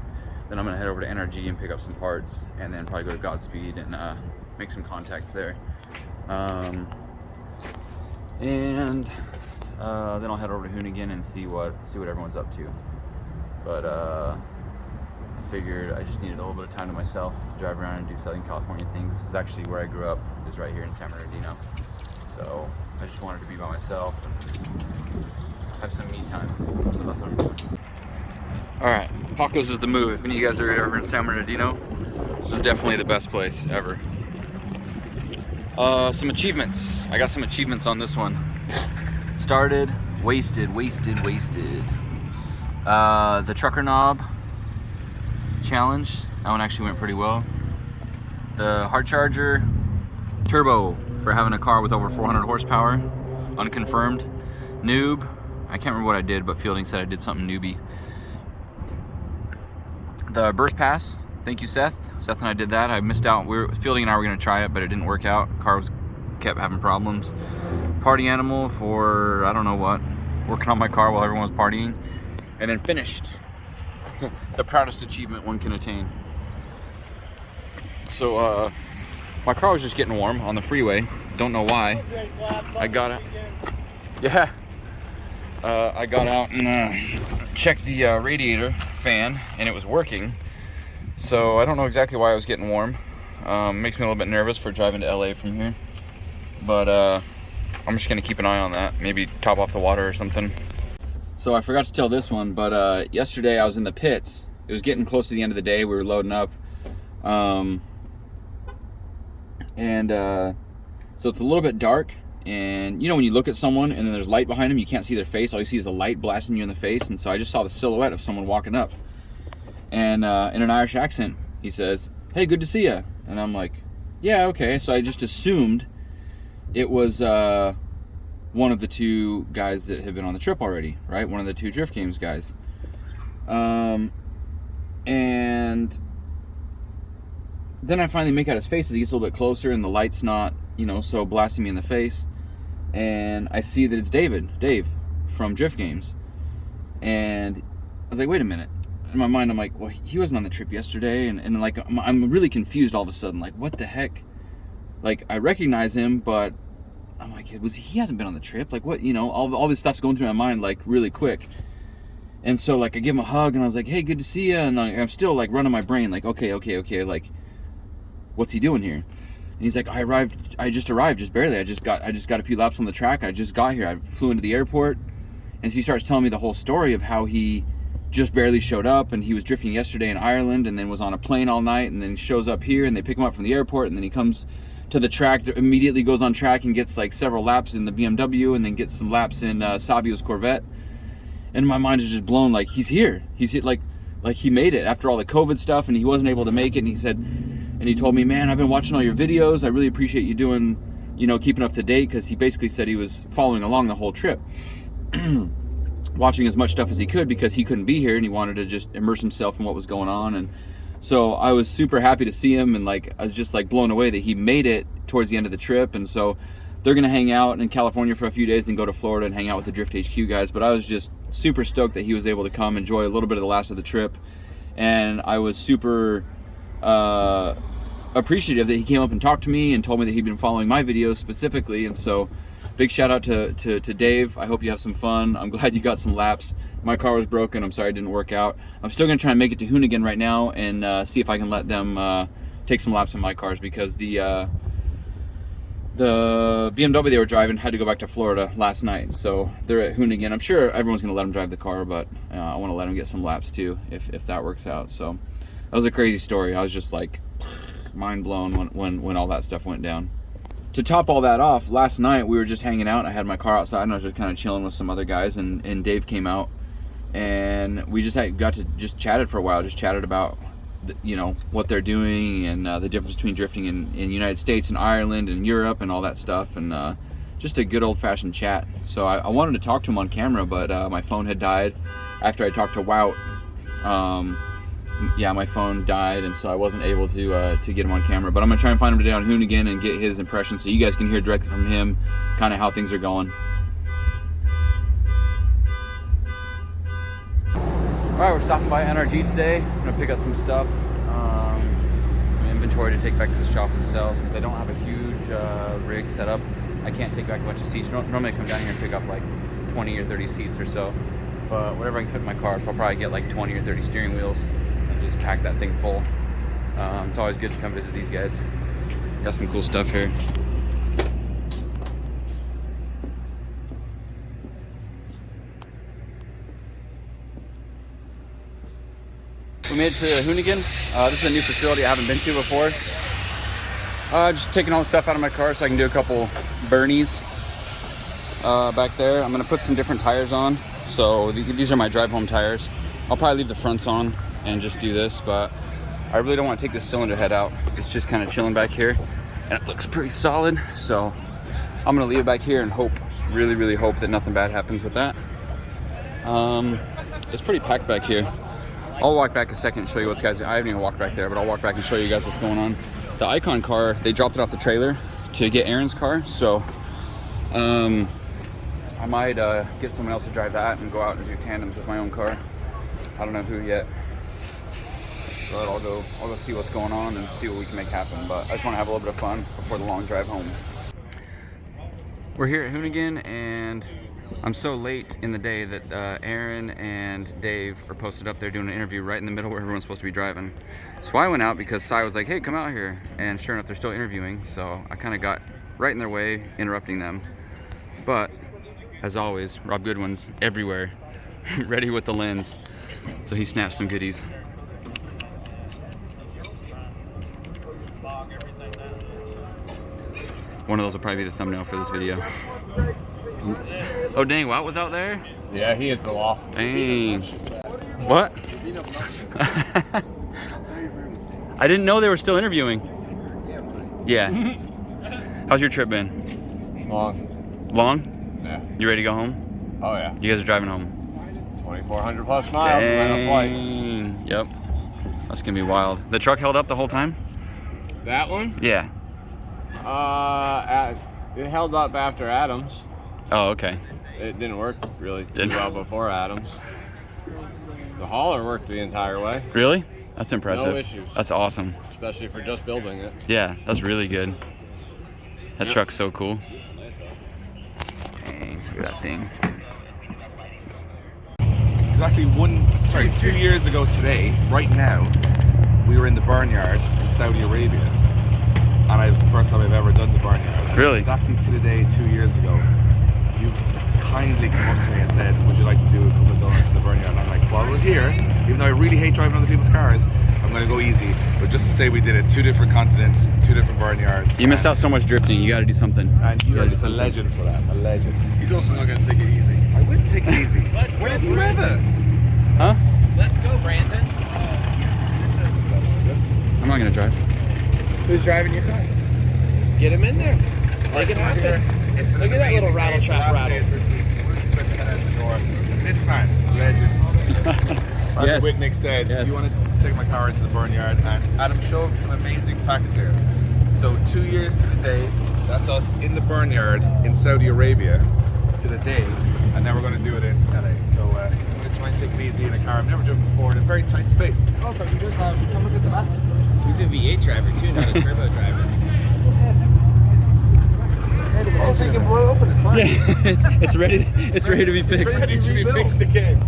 Then I'm gonna head over to NRG and pick up some parts, and then probably go to Godspeed and make some contacts there. Then I'll head over to Hoonigan and see what everyone's up to. But I figured I just needed a little bit of time to myself to drive around and do Southern California things. This is actually where I grew up, is right here in San Bernardino. So I just wanted to be by myself and have some me time. So that's what I'm doing. All right, Paco's is the move. If any of you guys are ever in San Bernardino, this is definitely the best place ever. Some achievements. I got some achievements on this one. Started, wasted. The trucker knob challenge, that one actually went pretty well. The hard charger turbo for having a car with over 400 horsepower, unconfirmed. Noob, I can't remember what I did, but Fielding said I did something newbie. The burst pass, thank you Seth. Seth and I did that. I missed out. Fielding and I were gonna try it, but it didn't work out. Car kept having problems. Party animal for I don't know what, working on my car while everyone was partying. And then finished. The proudest achievement one can attain. So my car was just getting warm on the freeway. Don't know why. I got out. Yeah. I got out and checked the radiator fan, and it was working. So I don't know exactly why I was getting warm. Makes me a little bit nervous for driving to LA from here. But I'm just gonna keep an eye on that. Maybe top off the water or something. So I forgot to tell this one, but yesterday I was in the pits. It was getting close to the end of the day. We were loading up. So it's a little bit dark. And you know when you look at someone and then there's light behind them, you can't see their face. All you see is the light blasting you in the face. And so I just saw the silhouette of someone walking up. And in an Irish accent, he says, "Hey, good to see ya." And I'm like, "Yeah, okay." So I just assumed it was one of the two guys that have been on the trip already, right? One of the two Drift Games guys. And then I finally make out his face as he gets a little bit closer and the light's not, so blasting me in the face. And I see that it's Dave from Drift Games. And I was like, wait a minute. In my mind, I'm like, well, he wasn't on the trip yesterday. And like, I'm really confused all of a sudden. Like, what the heck? Like, I recognize him, but I'm like, he hasn't been on the trip. Like, what, all this stuff's going through my mind, like, really quick. And so, like, I give him a hug, and I was like, hey, good to see you. And I'm still, like, running my brain, like, okay, like, what's he doing here? And he's like, I just arrived, just barely. I just got a few laps on the track. I just got here. I flew into the airport. And so he starts telling me the whole story of how he just barely showed up, and he was drifting yesterday in Ireland, and then was on a plane all night, and then he shows up here, and they pick him up from the airport, and then he comes to the track, immediately goes on track and gets like several laps in the BMW, and then gets some laps in Savio's Corvette. And my mind is just blown. Like, he's here. Like he made it after all the COVID stuff, and he wasn't able to make it. And he said, and he told me, man, I've been watching all your videos. I really appreciate you doing, keeping up to date, because he basically said he was following along the whole trip, watching as much stuff as he could, because he couldn't be here and he wanted to just immerse himself in what was going on. And so I was super happy to see him, and like I was just like blown away that he made it towards the end of the trip. And so they're gonna hang out in California for a few days, then go to Florida and hang out with the Drift HQ guys. But I was just super stoked that he was able to come enjoy a little bit of the last of the trip, and I was super appreciative that he came up and talked to me and told me that he'd been following my videos specifically. And so big shout out to Dave. I hope you have some fun. I'm glad you got some laps. My car was broken. I'm sorry it didn't work out. I'm still gonna try and make it to Hoonigan right now and see if I can let them take some laps in my cars, because the BMW they were driving had to go back to Florida last night. So they're at Hoonigan. I'm sure everyone's gonna let them drive the car, but I want to let them get some laps too, if that works out. So that was a crazy story. I was just like mind blown when all that stuff went down. To top all that off, last night we were just hanging out. I had my car outside and I was just kind of chilling with some other guys, and Dave came out, and we just got to just chatted for a while. Just chatted about what they're doing, and the difference between drifting in the United States and Ireland and Europe and all that stuff, and just a good old-fashioned chat. So I wanted to talk to him on camera, but my phone had died after I talked to Wout. yeah, my phone died, and so I wasn't able to get him on camera. But I'm gonna try and find him today on Hoonigan and get his impression, so you guys can hear directly from him, kind of how things are going. All right, we're stopping by NRG today. I'm gonna pick up some stuff, some inventory to take back to the shop and sell. Since I don't have a huge rig set up, I can't take back a bunch of seats. Normally I come down here and pick up like 20 or 30 seats or so, but whatever I can fit in my car, so I'll probably get like 20 or 30 steering wheels and just pack that thing full. It's always good to come visit these guys. Got some cool stuff here. We made it to Hoonigan. This is a new facility I haven't been to before. Just taking all the stuff out of my car so I can do a couple burnies back there. I'm gonna put some different tires on. So these are my drive home tires. I'll probably leave the fronts on and just do this, but I really don't want to take this cylinder head out. It's just kind of chilling back here and it looks pretty solid. So I'm gonna leave it back here and hope, really hope that nothing bad happens with that. It's pretty packed back here. I'll walk back a second and show you what's guys. I haven't even walked back there, but I'll walk back and show you guys what's going on. The Icon car, they dropped it off the trailer to get Aaron's car, so I might get someone else to drive that and go out and do tandems with my own car. I don't know who yet, but I'll go see what's going on and see what we can make happen. But I just want to have a little bit of fun before the long drive home. We're here at Hoonigan, and I'm so late in the day that Aaron and Dave are posted up there doing an interview right in the middle where everyone's supposed to be driving. So I went out because Sai was like, hey, come out here. And sure enough, they're still interviewing. So I kind of got right in their way, interrupting them. But as always, Rob Goodwin's everywhere, ready with the lens. So he snapped some goodies. One of those will probably be the thumbnail for this video. Oh dang, Wout was out there? Yeah, he hit the wall. Dang. What? I didn't know they were still interviewing. Yeah. How's your trip been? Long. Long? Yeah. You ready to go home? Oh yeah. You guys are driving home? 2,400 plus miles. Dang. Yep. That's gonna be wild. The truck held up the whole time? That one? Yeah. It held up after Adams. Oh, okay. It didn't work really too well before Adams. The hauler worked the entire way. Really? That's impressive. No issues. That's awesome. Especially for just building it. Yeah, that's really good. That truck's so cool. Dang, look at that thing. Exactly 2 years ago today, right now, we were in the barnyard in Saudi Arabia. And it was the first time I've ever done the barnyard. And really? Exactly to the day 2 years ago, you've kindly come up to me and said, would you like to do a couple of donuts in the barnyard? And I'm like, while we're here, even though I really hate driving other people's cars, I'm going to go easy. But just to say we did it, 2 different continents, 2 different barnyards. You missed out so much drifting. You got to do something. And you are just a legend for that. A legend. He's also not going to take it easy. I will take it easy. Let's When go, have you ever? Huh? Let's go, Brandon. I'm not going to drive. Who's driving your car? Get him in there. Make it happen. Look at that little rattle trap rattle. We're just about to head out the door. This man, legend. Brandon Wicknick said, Yes. you want to take my car into the barnyard? And Adam showed some amazing facts here. So 2 years to the day, that's us in the barnyard in Saudi Arabia to the day. And now we're going to do it in LA. So I'm going to try and take it easy in a car I've never driven before in a very tight space. Also, you just have, come look at the back. He's a V8 driver too, not a turbo driver. Oh, so you can blow open, it's fine. Yeah, it's ready to be fixed. It's ready to be fixed again.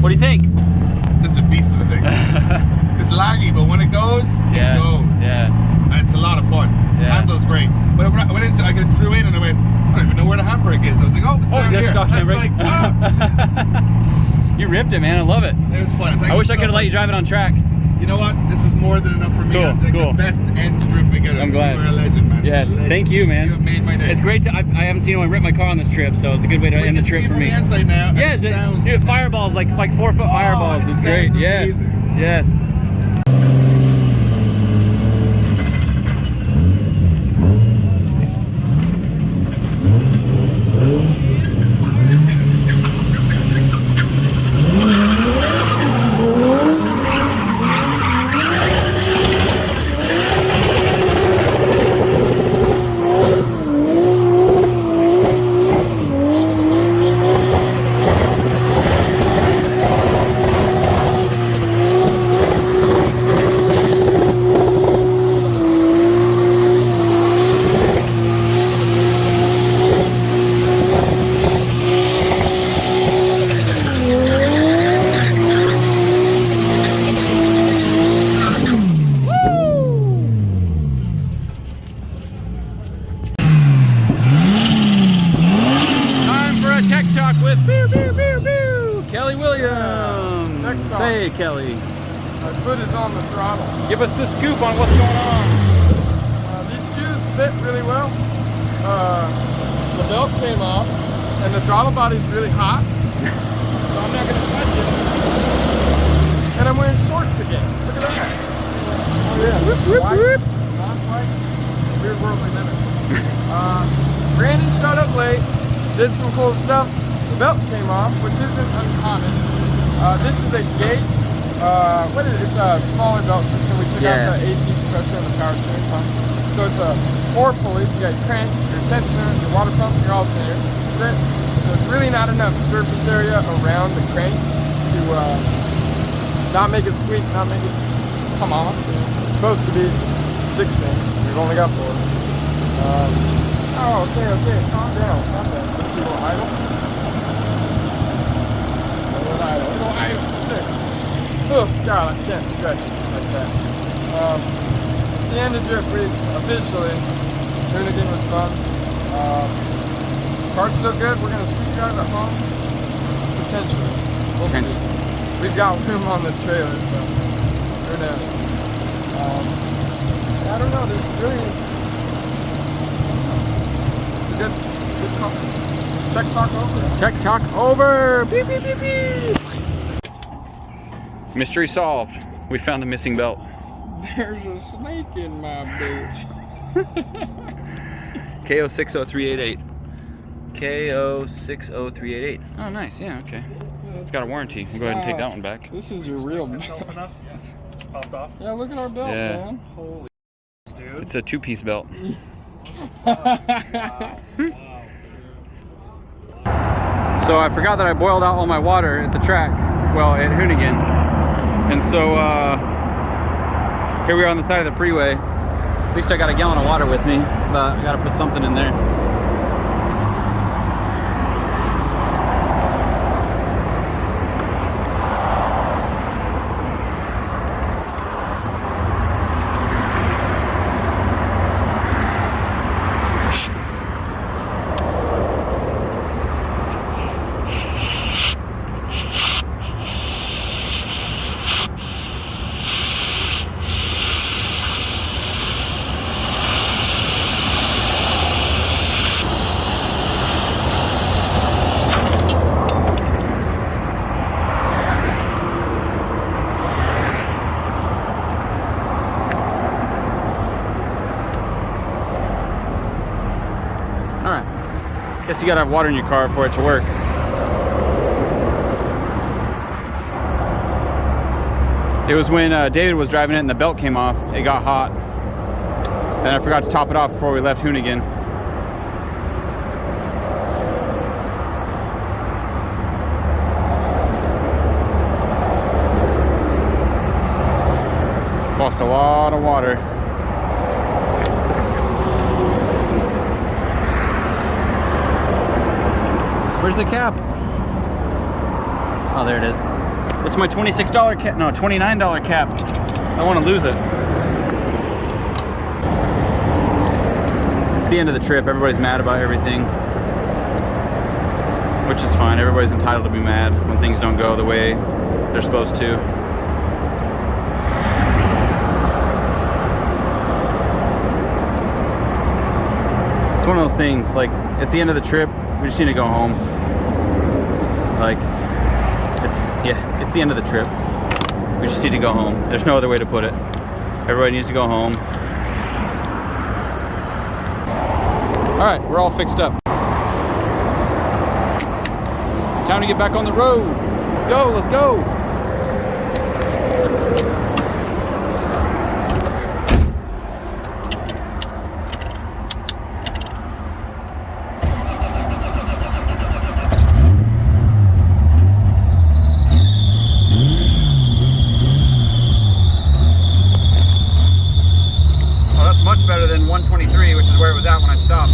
What do you think? It's a beast of a thing. It's laggy, but when it goes, yeah. it goes. Yeah. And it's a lot of fun. Yeah. Handles great. But I went into, I threw in and I went, I don't even know where the handbrake is. I was like, oh, it's down you got here. stock I was handbrake. like, ah. You ripped it, man. I love it. It was fun. I wish I could have let you drive it on track. You know what? This was more than enough for me. Cool, Like cool. The best end to drift we get. I'm glad. You're a legend, man. Yes, thank you, man. You have made my day. It's great to. I haven't seen anyone rip my car on this trip, so it's a good way to end the trip for me. You can see it from the inside now. Yes, dude, fireballs like 4 foot fireballs. It's great. Yes, yes. Tech Talk with Kelly Williams. Tech Talk. Say, Kelly. My foot is on the throttle. Give us the scoop on what's going on. These shoes fit really well. The belt came off, and the throttle body's really hot, so I'm not going to touch it. And I'm wearing shorts again. Look at that. Oh yeah. White, not white. Weird world we live in. Brandon showed up late. Did some cool stuff. The belt came off, which isn't uncommon. This is a Gates. What is it? It's a smaller belt system. We took out the AC compressor and the power steering pump. So it's 4 pulleys. You got your crank, your tensioner, your water pump, and your alternator. That's it. So it's really not enough surface area around the crank to not make it squeak, not make it come off. It's supposed to be 6 things. We've only got 4. Oh, okay, calm down, Let's see, little idle. Little idle, sick. Oh, God, I can't stretch like that. It's the end of drift week, officially. Hoonigan was fun. Car's still good, we're going to street drive at home. Potentially. We'll see. We've got room on the trailer, so who knows. I don't know, there's really... Good talk. Tech Talk over. Tech Talk over. Beep, beep, beep, beep. Mystery solved. We found the missing belt. There's a snake in my boot. KO60388. KO60388. Oh, nice. Yeah, okay. It's got a warranty. We'll go ahead and take that one back. This is your real belt. Popped off. Yeah, look at our belt, man. Holy dude. It's a 2-piece belt. So I forgot that I boiled out all my water at the track, well, at Hoonigan. And so here we are on the side of the freeway. At least I got a gallon of water with me, but I gotta put something in there. Guess you gotta have water in your car for it to work. It was when David was driving it and the belt came off. It got hot. And I forgot to top it off before we left Hoonigan. Lost a lot of water. Where's the cap? Oh, there it is. It's my $26 cap, no, $29 cap. I don't want to lose it. It's the end of the trip. Everybody's mad about everything, which is fine. Everybody's entitled to be mad when things don't go the way they're supposed to. It's one of those things, like, it's the end of the trip. We just need to go home. Like, it's the end of the trip. We just need to go home. There's no other way to put it. Everybody needs to go home. All right, we're all fixed up. Time to get back on the road. Let's go, let's go. Much better than 123, which is where it was at when I stopped.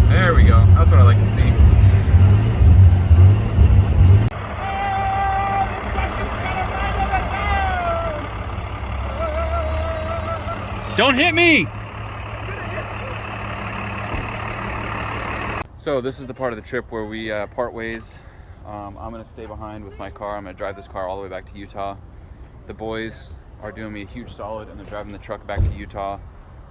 There we go. That's what I like to see. Don't hit me! So this is the part of the trip where we part ways. I'm gonna stay behind with my car. I'm gonna drive this car all the way back to Utah. The boys are doing me a huge solid and they're driving the truck back to Utah.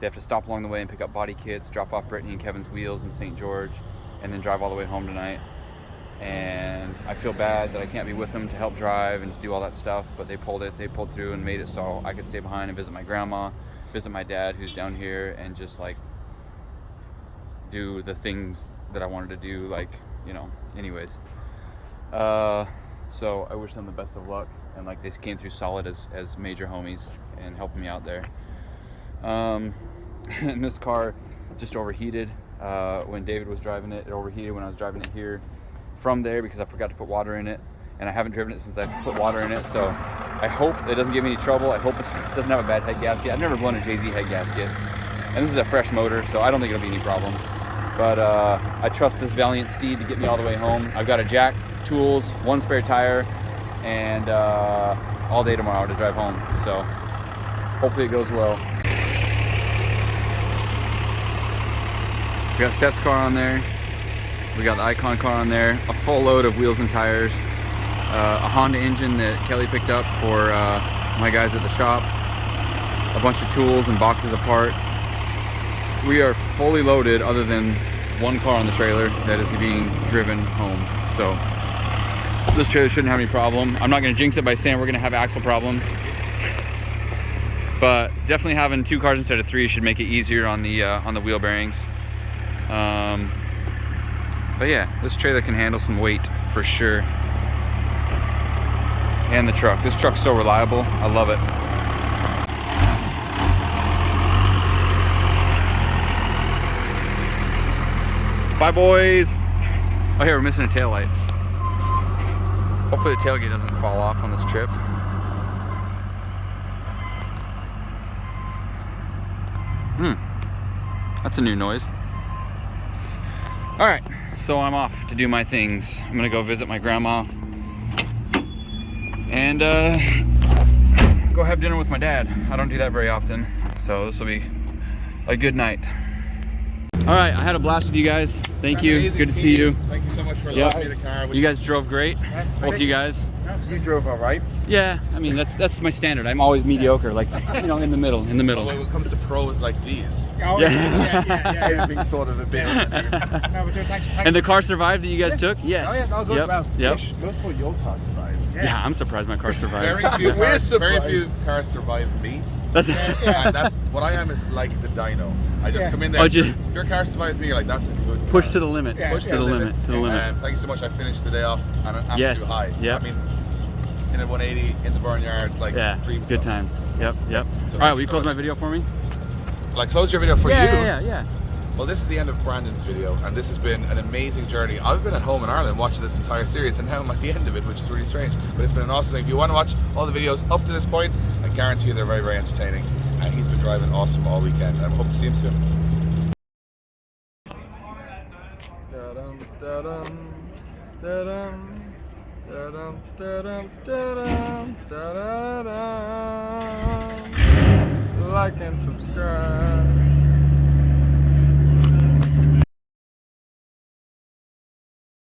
They have to stop along the way and pick up body kits, drop off Brittany and Kevin's wheels in St. George, and then drive all the way home tonight. And I feel bad that I can't be with them to help drive and to do all that stuff, but they pulled through and made it so I could stay behind and visit my grandma, visit my dad who's down here, and just like do the things that I wanted to do, like, you know, anyways. So I wish them the best of luck. And like, they came through solid as major homies and helping me out there. And this car just overheated when David was driving it. It overheated when I was driving it here from there because I forgot to put water in it. And I haven't driven it since I put water in it. So I hope it doesn't give me any trouble. I hope it doesn't have a bad head gasket. I've never blown a JZ head gasket. And this is a fresh motor, so I don't think it'll be any problem. But I trust this valiant steed to get me all the way home. I've got a jack, tools, one spare tire, and all day tomorrow to drive home. So hopefully it goes well. We got Seth's car on there. We got the Icon car on there. A full load of wheels and tires. A Honda engine that Kelly picked up for my guys at the shop. A bunch of tools and boxes of parts. We are fully loaded other than one car on the trailer that is being driven home. So this trailer shouldn't have any problem. I'm not gonna jinx it by saying we're gonna have axle problems, but definitely having 2 cars instead of 3 should make it easier on the wheel bearings. But yeah, this trailer can handle some weight for sure. And the truck. This truck's so reliable. I love it. Bye, boys. Oh, here, we're missing a taillight. Hopefully the tailgate doesn't fall off on this trip. That's a new noise. All right, so I'm off to do my things. I'm gonna go visit my grandma and go have dinner with my dad. I don't do that very often, so this will be a good night. All right, I had a blast with you guys. Thank you. Good to see you. Thank you so much for allowing me the car. You guys drove great. Both you guys. You drove all right. Yeah, I mean that's my standard. I'm always mediocre, like, you know, in the middle. Well, when it comes to pros like these, yeah. being sort of a bit. And the car survived that you guys took? Yes. Oh yeah, all good. Yep. Well, Yep. most of your car survived. Yeah, I'm surprised my car survived. Very few cars survive me. And that's what I am, is like the dyno. I just come in there. If your car survives me, you're like, that's a good car. Push to the limit. Push to the limit. Thank you so much. I finished the day off on an absolute high. Yep. I mean, in a 180 in the barnyard, like dreams. Good times. Yep. So all right, will you close my video for me? Like, close your video for you? Yeah. Well, this is the end of Brandon's video, and this has been an amazing journey. I've been at home in Ireland watching this entire series, and now I'm at the end of it, which is really strange. But it's been an awesome thing. If you want to watch all the videos up to this point, I guarantee you they're very, very entertaining. And he's been driving awesome all weekend, and I hope to see him soon. Da-dum, da-dum, da-dum, da-dum, da-dum, da-dum, da-da-dum. Like and subscribe.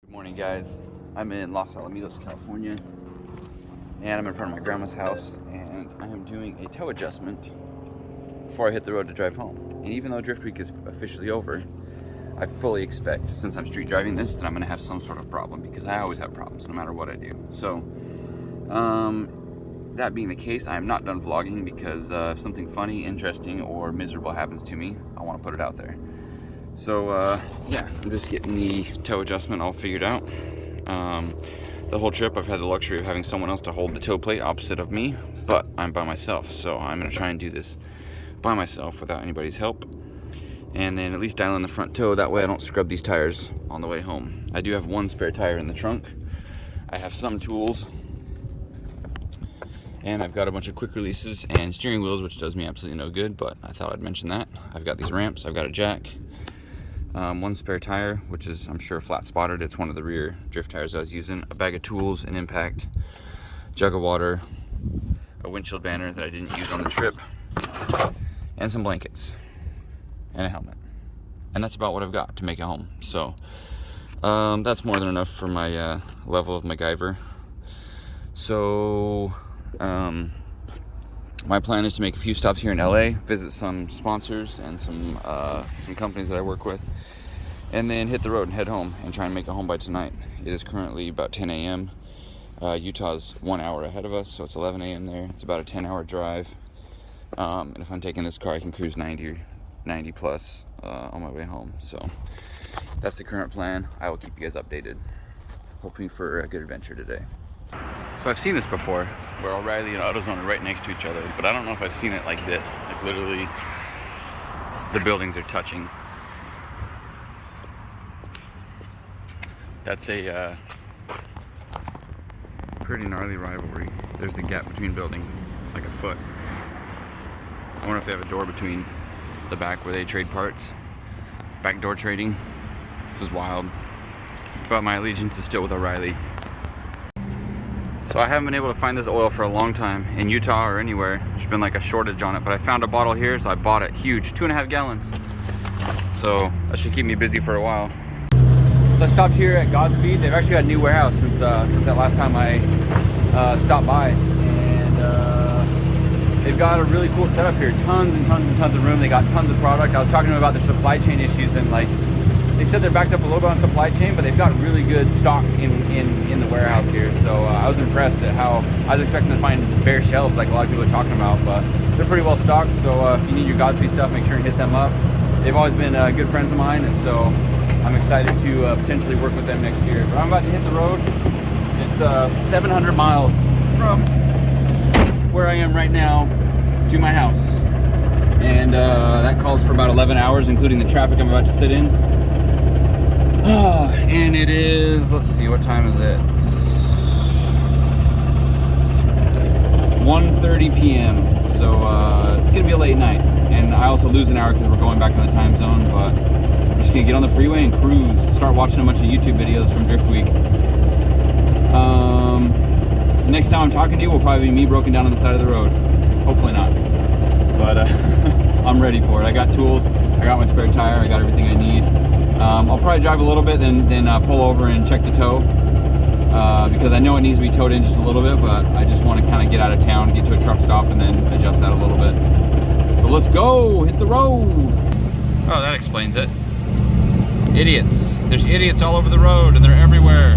Good morning, guys. I'm in Los Alamitos, California, and I'm in front of my grandma's house, and I am doing a tow adjustment before I hit the road to drive home. And even though Drift Week is officially over, I fully expect, since I'm street driving this, that I'm gonna have some sort of problem, because I always have problems no matter what I do. So, that being the case, I am not done vlogging, because if something funny, interesting, or miserable happens to me, I wanna put it out there. So, yeah, I'm just getting the tow adjustment all figured out. The whole trip I've had the luxury of having someone else to hold the tow plate opposite of me, but I'm by myself, so I'm gonna try and do this by myself without anybody's help, and then at least dial in the front toe. That way I don't scrub these tires on the way home. I do have one spare tire in the trunk. I have some tools, and I've got a bunch of quick releases and steering wheels, which does me absolutely no good, but I thought I'd mention that. I've got these ramps, I've got a jack, one spare tire, which is, I'm sure, flat spotted. It's one of the rear drift tires I was using, a bag of tools, an impact, jug of water, a windshield banner that I didn't use on the trip, and some blankets, and a helmet. And that's about what I've got to make it home. So, that's more than enough for my level of MacGyver. So, my plan is to make a few stops here in LA, visit some sponsors and some companies that I work with, and then hit the road and head home and try and make it home by tonight. It is currently about 10 a.m. Utah's 1 hour ahead of us, so it's 11 a.m. there. It's about a 10-hour drive. And if I'm taking this car, I can cruise 90 plus on my way home. So that's the current plan. I will keep you guys updated, hoping for a good adventure today. So I've seen this before, where O'Reilly and AutoZone are right next to each other, but I don't know if I've seen it like this. Like, literally, the buildings are touching. That's a pretty gnarly rivalry. There's the gap between buildings, like a foot. I wonder if they have a door between the back where they trade parts. Backdoor trading. This is wild. But my allegiance is still with O'Reilly. So I haven't been able to find this oil for a long time in Utah or anywhere. There's been like a shortage on it, but I found a bottle here, so I bought it. Huge, 2.5 gallons. So that should keep me busy for a while. So I stopped here at Godspeed. They've actually got a new warehouse since that last time I stopped by. And they've got a really cool setup here. Tons and tons and tons of room. They got tons of product. I was talking to them about their supply chain issues, and like, they said they're backed up a little bit on supply chain, but they've got really good stock in the warehouse here. So I was impressed at how I was expecting to find bare shelves like a lot of people are talking about, but they're pretty well stocked. So if you need your Godspeed stuff, make sure and hit them up. They've always been good friends of mine, and so I'm excited to potentially work with them next year. But I'm about to hit the road. It's 700 miles from where I am right now to my house, and that calls for about 11 hours, including the traffic I'm about to sit in. And it is, let's see, what time is it? 1:30 p.m. So it's gonna be a late night, and I also lose an hour because we're going back on the time zone, but I'm just gonna get on the freeway and cruise, start watching a bunch of YouTube videos from Drift Week. Next time I'm talking to you will probably be me broken down on the side of the road. Hopefully not, but I'm ready for it. I got tools, I got my spare tire, I got everything I need. I'll probably drive a little bit, then pull over and check the tow, because I know it needs to be towed in just a little bit, but I just want to kind of get out of town, get to a truck stop, and then adjust that a little bit. So let's go, hit the road. Oh, that explains it. Idiots. There's idiots all over the road, and they're everywhere.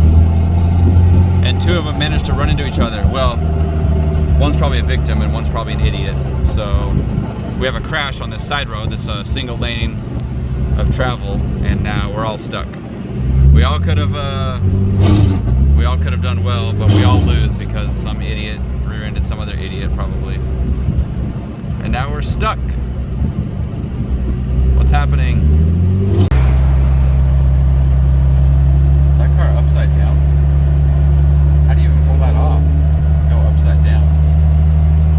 And two of them managed to run into each other. Well, one's probably a victim, and one's probably an idiot. So we have a crash on this side road that's a single lane of travel, and now we're all stuck. We all could have done well, but we all lose because some idiot rear-ended some other idiot probably. And now we're stuck. What's happening? Is that car upside down? How do you even pull that off? Go upside down.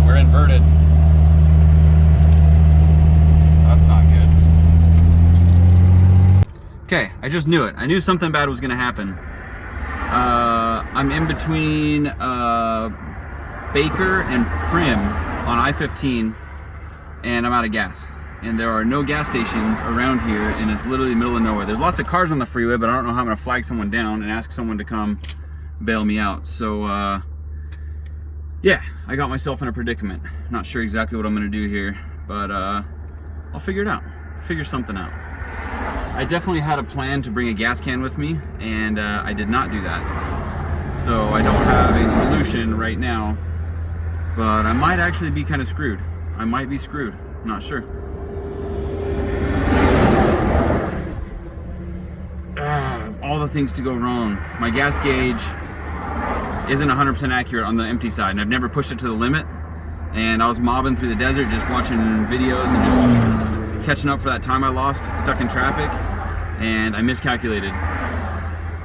We're inverted. That's not good. Okay, I just knew it. I knew something bad was gonna happen. I'm in between Baker and Prim on I-15, and I'm out of gas. And there are no gas stations around here, and it's literally the middle of nowhere. There's lots of cars on the freeway, but I don't know how I'm gonna flag someone down and ask someone to come bail me out. So, yeah, I got myself in a predicament. Not sure exactly what I'm gonna do here, but I'll figure it out. Figure something out. I definitely had a plan to bring a gas can with me, and I did not do that. So I don't have a solution right now, but I might actually be kind of screwed. I might be screwed, not sure. All the things to go wrong. My gas gauge isn't 100% accurate on the empty side, and I've never pushed it to the limit. And I was mobbing through the desert, just watching videos and just catching up for that time I lost, stuck in traffic, and I miscalculated.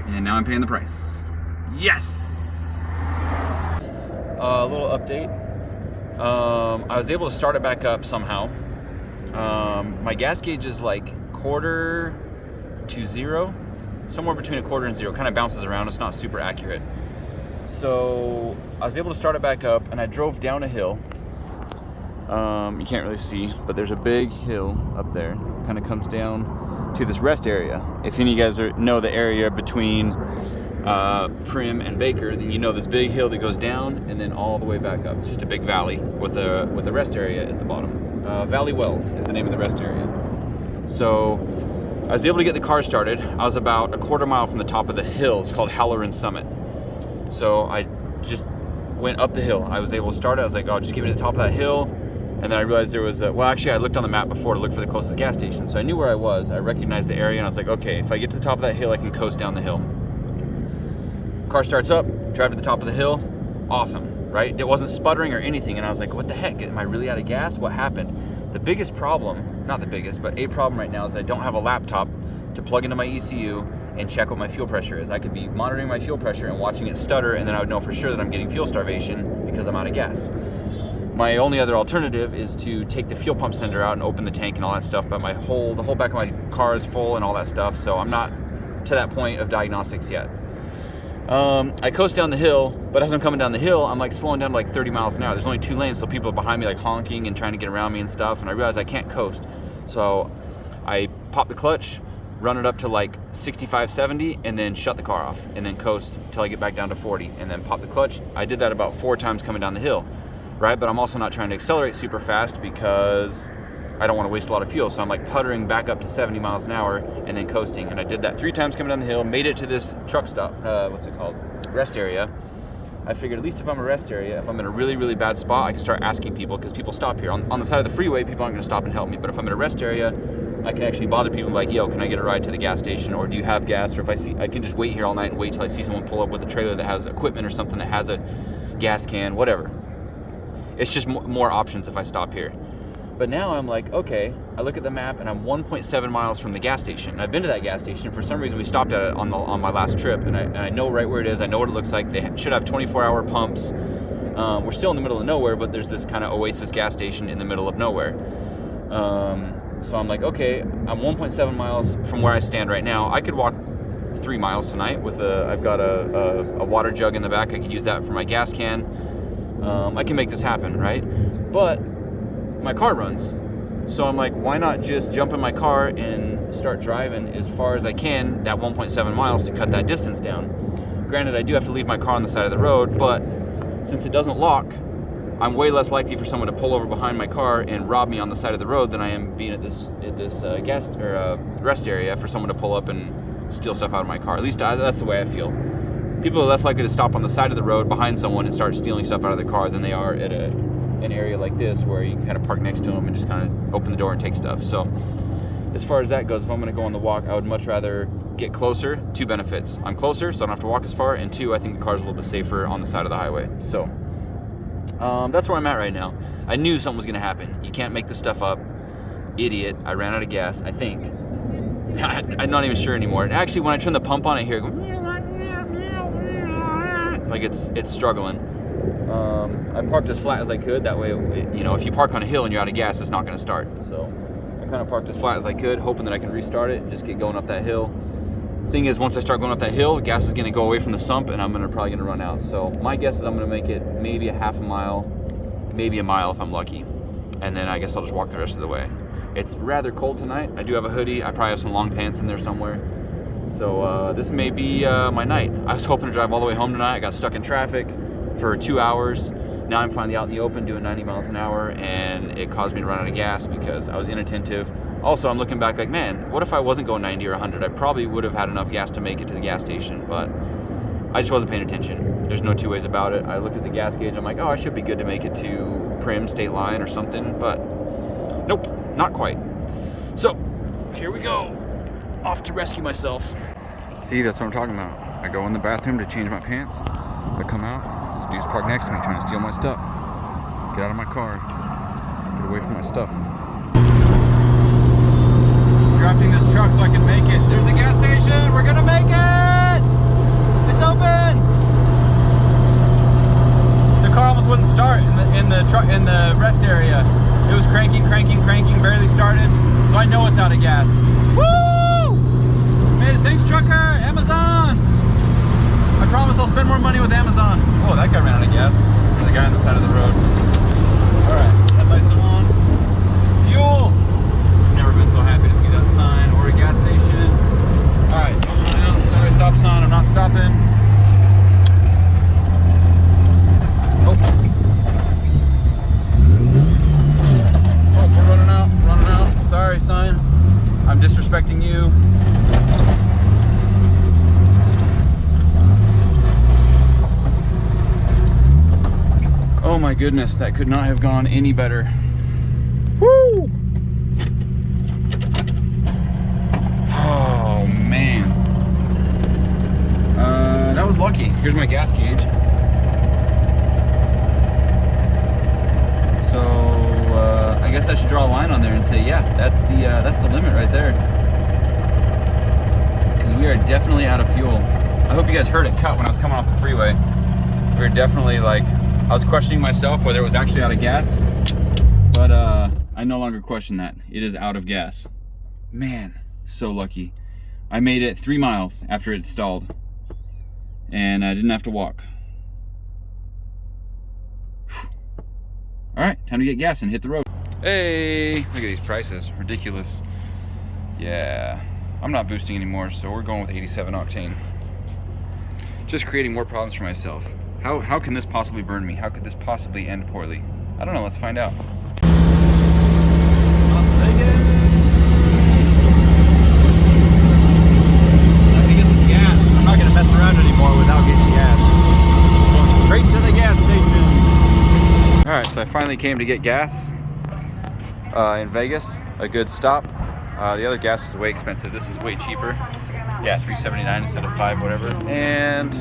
And now I'm paying the price. Yes! A little update. I was able to start it back up somehow. My gas gauge is like 1/4 to 0. Somewhere between 1/4 and 0. Kind of bounces around. It's not super accurate. So I was able to start it back up, and I drove down a hill. You can't really see, but there's a big hill up there. Kind of comes down to this rest area. If any of you guys know the area between Prim and Baker, then you know this big hill that goes down and then all the way back up. It's just a big valley with a rest area at the bottom. Valley Wells is the name of the rest area. So I was able to get the car started. I was about 1/4 mile from the top of the hill. It's called Halloran Summit. So I just went up the hill. I was able to start it. I was like, oh, just get me to the top of that hill. And then I realized there was well, actually I looked on the map before to look for the closest gas station. So I knew where I was. I recognized the area, and I was like, okay, if I get to the top of that hill, I can coast down the hill. Car starts up, drive to the top of the hill. Awesome, right? It wasn't sputtering or anything. And I was like, what the heck? Am I really out of gas? What happened? The biggest problem, not the biggest, but a problem right now is that I don't have a laptop to plug into my ECU and check what my fuel pressure is. I could be monitoring my fuel pressure and watching it stutter, and then I would know for sure that I'm getting fuel starvation because I'm out of gas. My only other alternative is to take the fuel pump sender out and open the tank and all that stuff, but the whole back of my car is full and all that stuff, so I'm not to that point of diagnostics yet. I coast down the hill, but as I'm coming down the hill, I'm like slowing down to like 30 miles an hour. There's only 2 lanes, so people are behind me like honking and trying to get around me and stuff, and I realize I can't coast. So I pop the clutch, run it up to like 65, 70, and then shut the car off, and then coast till I get back down to 40, and then pop the clutch. I did that about 4 times coming down the hill, right? But I'm also not trying to accelerate super fast because I don't want to waste a lot of fuel. So I'm like puttering back up to 70 miles an hour and then coasting. And I did that 3 times coming down the hill, made it to this truck stop, what's it called? Rest area. I figured at least if I'm a rest area, if I'm in a really, really bad spot, I can start asking people, because people stop here. On the side of the freeway, people aren't going to stop and help me. But if I'm in a rest area, I can actually bother people like, yo, can I get a ride to the gas station? Or do you have gas? Or if I can just wait here all night and wait till I see someone pull up with a trailer that has equipment or something that has a gas can, whatever. It's just more options if I stop here. But now I'm like, okay, I look at the map and I'm 1.7 miles from the gas station. And I've been to that gas station. For some reason, we stopped at it on my last trip, and I know right where it is. I know what it looks like. They should have 24-hour pumps. We're still in the middle of nowhere, but there's this kind of oasis gas station in the middle of nowhere. So I'm like, okay, I'm 1.7 miles from where I stand right now. I could walk 3 miles tonight with I've got a water jug in the back. I could use that for my gas can. I can make this happen, right? But my car runs. So I'm like, why not just jump in my car and start driving as far as I can, that 1.7 miles, to cut that distance down. Granted, I do have to leave my car on the side of the road, but since it doesn't lock, I'm way less likely for someone to pull over behind my car and rob me on the side of the road than I am being at this rest area for someone to pull up and steal stuff out of my car. At least that's the way I feel. People are less likely to stop on the side of the road behind someone and start stealing stuff out of their car than they are at an area like this where you can kind of park next to them and just kind of open the door and take stuff. So as far as that goes, if I'm going to go on the walk, I would much rather get closer. 2 benefits. I'm closer, so I don't have to walk as far, and 2, I think the car's a little bit safer on the side of the highway. So that's where I'm at right now. I knew something was going to happen. You can't make this stuff up. Idiot. I ran out of gas, I think. I'm not even sure anymore. And actually, when I turn the pump on, I hear it go, like it's struggling. I parked as flat as I could. That way, if you park on a hill and you're out of gas, it's not going to start. So I kind of parked as flat as I could, hoping that I can restart it and just get going up that hill. Thing is, once I start going up that hill, gas is gonna go away from the sump and I'm probably gonna run out. So my guess is I'm gonna make it maybe a half a mile, maybe a mile if I'm lucky. And then I guess I'll just walk the rest of the way. It's rather cold tonight. I do have a hoodie. I probably have some long pants in there somewhere. So this may be my night. I was hoping to drive all the way home tonight. I got stuck in traffic for 2 hours. Now I'm finally out in the open doing 90 miles an hour, and it caused me to run out of gas because I was inattentive. Also, I'm looking back like, man, what if I wasn't going 90 or 100? I probably would have had enough gas to make it to the gas station, but I just wasn't paying attention. There's no two ways about it. I looked at the gas gauge. I'm like, oh, I should be good to make it to Prim State Line or something, but nope, not quite. So here we go, off to rescue myself. See, that's what I'm talking about. I go in the bathroom to change my pants. I come out, this dude's parked next to me trying to steal my stuff. Get out of my car, get away from my stuff. Drafting this truck so I can make it. There's the gas station, we're gonna make it! It's open! The car almost wouldn't start in the rest area. It was cranking, barely started. So I know it's out of gas. Woo! Made it, thanks trucker, Amazon! I promise I'll spend more money with Amazon. Oh, that guy ran out of gas. There's a guy on the side of the road. All right, headlights on. Fuel! Never been so happy to see that sign or a gas station. All right, sorry, stop sign, I'm not stopping. Oh, we're running out. Sorry, sign. I'm disrespecting you. Oh my goodness, that could not have gone any better. Woo! Oh man. That was lucky. Here's my gas gauge. So I guess I should draw a line on there and say, yeah, that's the limit right there. Because we are definitely out of fuel. I hope you guys heard it cut when I was coming off the freeway. We were definitely like, I was questioning myself whether it was actually out of gas, but I no longer question that. It is out of gas. Man, so lucky. I made it 3 miles after it stalled, and I didn't have to walk. All right, time to get gas and hit the road. Hey, look at these prices, ridiculous. Yeah, I'm not boosting anymore, so we're going with 87 octane. Just creating more problems for myself. How can this possibly burn me? How could this possibly end poorly? I don't know, let's find out. Las Vegas! Let me get some gas. I'm not gonna mess around anymore without getting gas. Going straight to the gas station. All right, so I finally came to get gas in Vegas. A good stop. The other gas is way expensive. This is way cheaper. Yeah, $3.79 instead of $5 whatever. And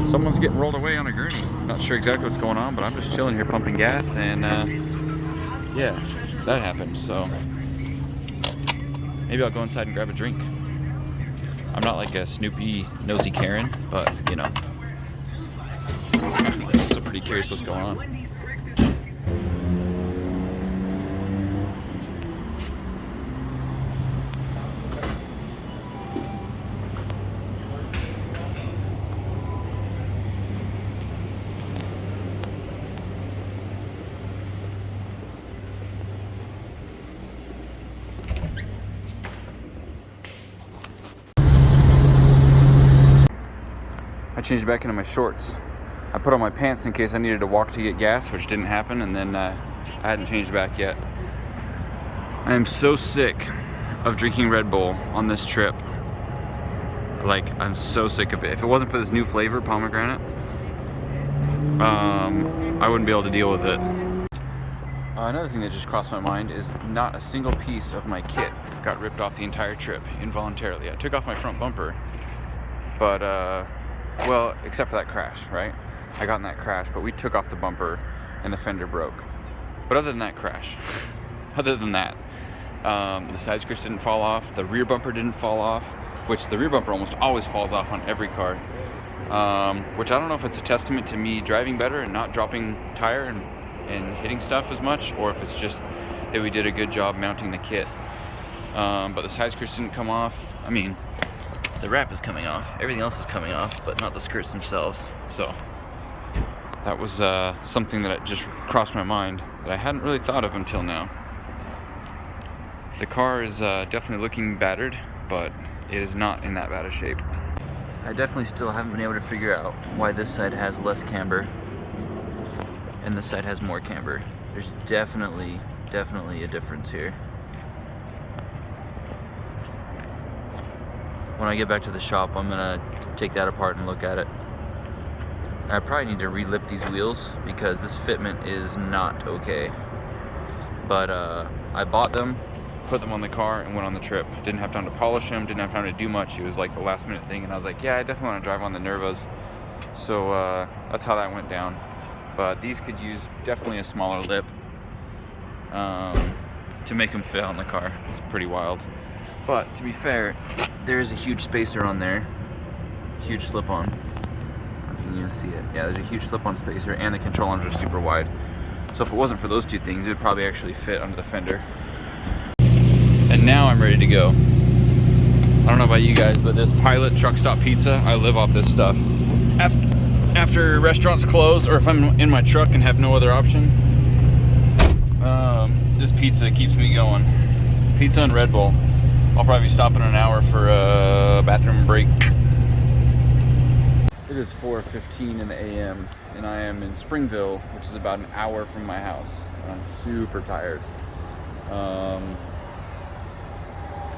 someone's getting rolled away on a gurney. Not sure exactly what's going on, but I'm just chilling here pumping gas, and yeah, that happened. So maybe I'll go inside and grab a drink. I'm not like a Snoopy nosy Karen, but you know, I'm still pretty curious what's going on. Changed back into my shorts. I put on my pants in case I needed to walk to get gas, which didn't happen, and then I hadn't changed back yet. I am so sick of drinking Red Bull on this trip. Like, I'm so sick of it. If it wasn't for this new flavor, pomegranate, I wouldn't be able to deal with it. Another thing that just crossed my mind is not a single piece of my kit got ripped off the entire trip involuntarily. I took off my front bumper, but well, except for that crash, right? I got in that crash, but we took off the bumper and the fender broke. But other than that crash, the side skirts didn't fall off, the rear bumper didn't fall off, which the rear bumper almost always falls off on every car. Which I don't know if it's a testament to me driving better and not dropping tire and hitting stuff as much, or if it's just that we did a good job mounting the kit. But the side skirts didn't come off. I mean, the wrap is coming off. Everything else is coming off, but not the skirts themselves. So that was something that just crossed my mind that I hadn't really thought of until now. The car is definitely looking battered, but it is not in that bad a shape. I definitely still haven't been able to figure out why this side has less camber and this side has more camber. There's definitely a difference here. When I get back to the shop, I'm gonna take that apart and look at it. I probably need to re-lip these wheels because this fitment is not okay. But I bought them, put them on the car, and went on the trip. Didn't have time to polish them, didn't have time to do much. It was like the last minute thing, and I was like, yeah, I definitely want to drive on the Nervas. So that's how that went down. But these could use definitely a smaller lip to make them fit on the car. It's pretty wild. But to be fair, there is a huge spacer on there. Huge slip-on. If you can even see it. Yeah, there's a huge slip-on spacer, and the control arms are super wide. So if it wasn't for those two things, it would probably actually fit under the fender. And now I'm ready to go. I don't know about you guys, but this Pilot truck stop pizza, I live off this stuff. After restaurants close, or if I'm in my truck and have no other option, this pizza keeps me going. Pizza and Red Bull. I'll probably be stopping an hour for a bathroom break. It is 4:15 in the a.m. and I am in Springville, which is about an hour from my house. I'm super tired.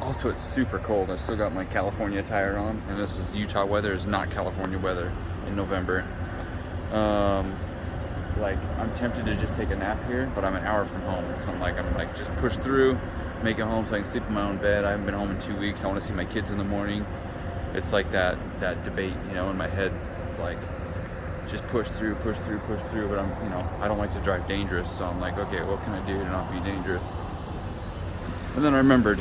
Also, it's super cold. I still got my California tire on, and this is Utah weather. It's not California weather in November. Like, I'm tempted to just take a nap here, but I'm an hour from home, so I'm like just push through, make it home so I can sleep in my own bed. I haven't been home in 2 weeks. I want to see my kids in the morning. It's like that debate, you know, in my head. It's like, just push through, but I'm, you know, I don't like to drive dangerous, so I'm like, okay, what can I do to not be dangerous? And then I remembered,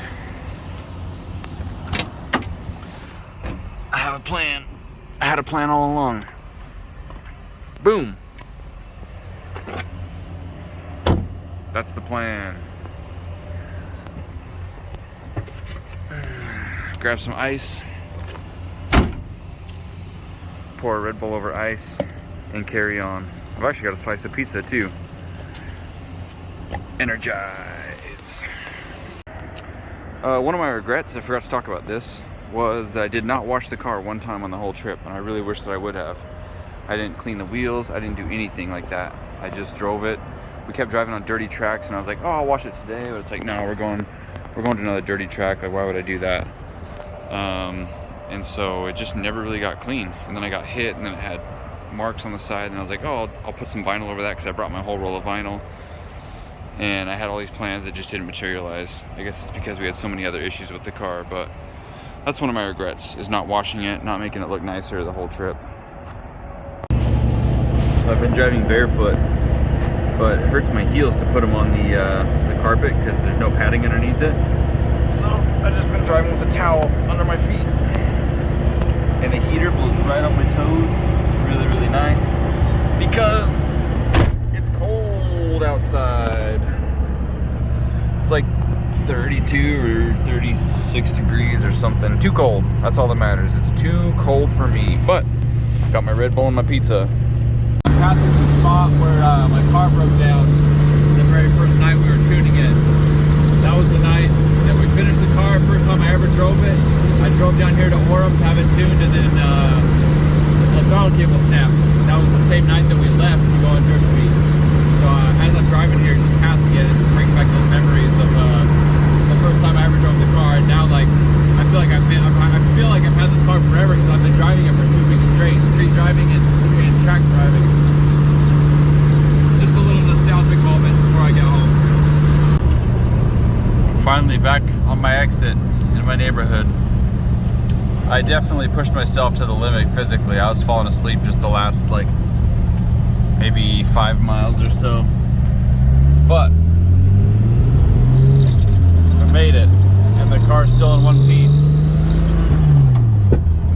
I have a plan. I had a plan all along. Boom. That's the plan. Grab some ice. Pour a Red Bull over ice and carry on. I've actually got a slice of pizza too. Energize. One of my regrets, I forgot to talk about this, was that I did not wash the car one time on the whole trip, and I really wish that I would have. I didn't clean the wheels, I didn't do anything like that. I just drove it. We kept driving on dirty tracks, and I was like, oh, I'll wash it today, but it's like, no, we're going to another dirty track. Like, why would I do that? And so it just never really got clean. And then I got hit, and then it had marks on the side, and I was like, oh, I'll put some vinyl over that because I brought my whole roll of vinyl. And I had all these plans that just didn't materialize. I guess it's because we had so many other issues with the car, but that's one of my regrets, is not washing it, not making it look nicer the whole trip. So I've been driving barefoot, but it hurts my heels to put them on the carpet because there's no padding underneath it. So I've just been driving with a towel under my feet. And the heater blows right on my toes. It's really, really nice because it's cold outside. It's like 32 or 36 degrees or something. Too cold. That's all that matters. It's too cold for me. But got my Red Bull and my pizza. I'm passing the spot where my car broke down the very first night we were tuning it. That was the night that we finished the car. First time I ever drove it. I drove down here to Orem to have it tuned, and then the throttle cable snapped. That was the same night that we left to go on Drift Week. So as I'm driving here, just passing it, it brings back those memories of the first time I ever drove the car. And now, like, I feel like I've had this car forever because I've been driving it for 2 weeks straight, street driving and track driving. Just a little nostalgic moment before I get home. Finally back on my exit in my neighborhood. I definitely pushed myself to the limit physically. I was falling asleep just the last, like, maybe 5 miles or so. But I made it, and the car's still in one piece.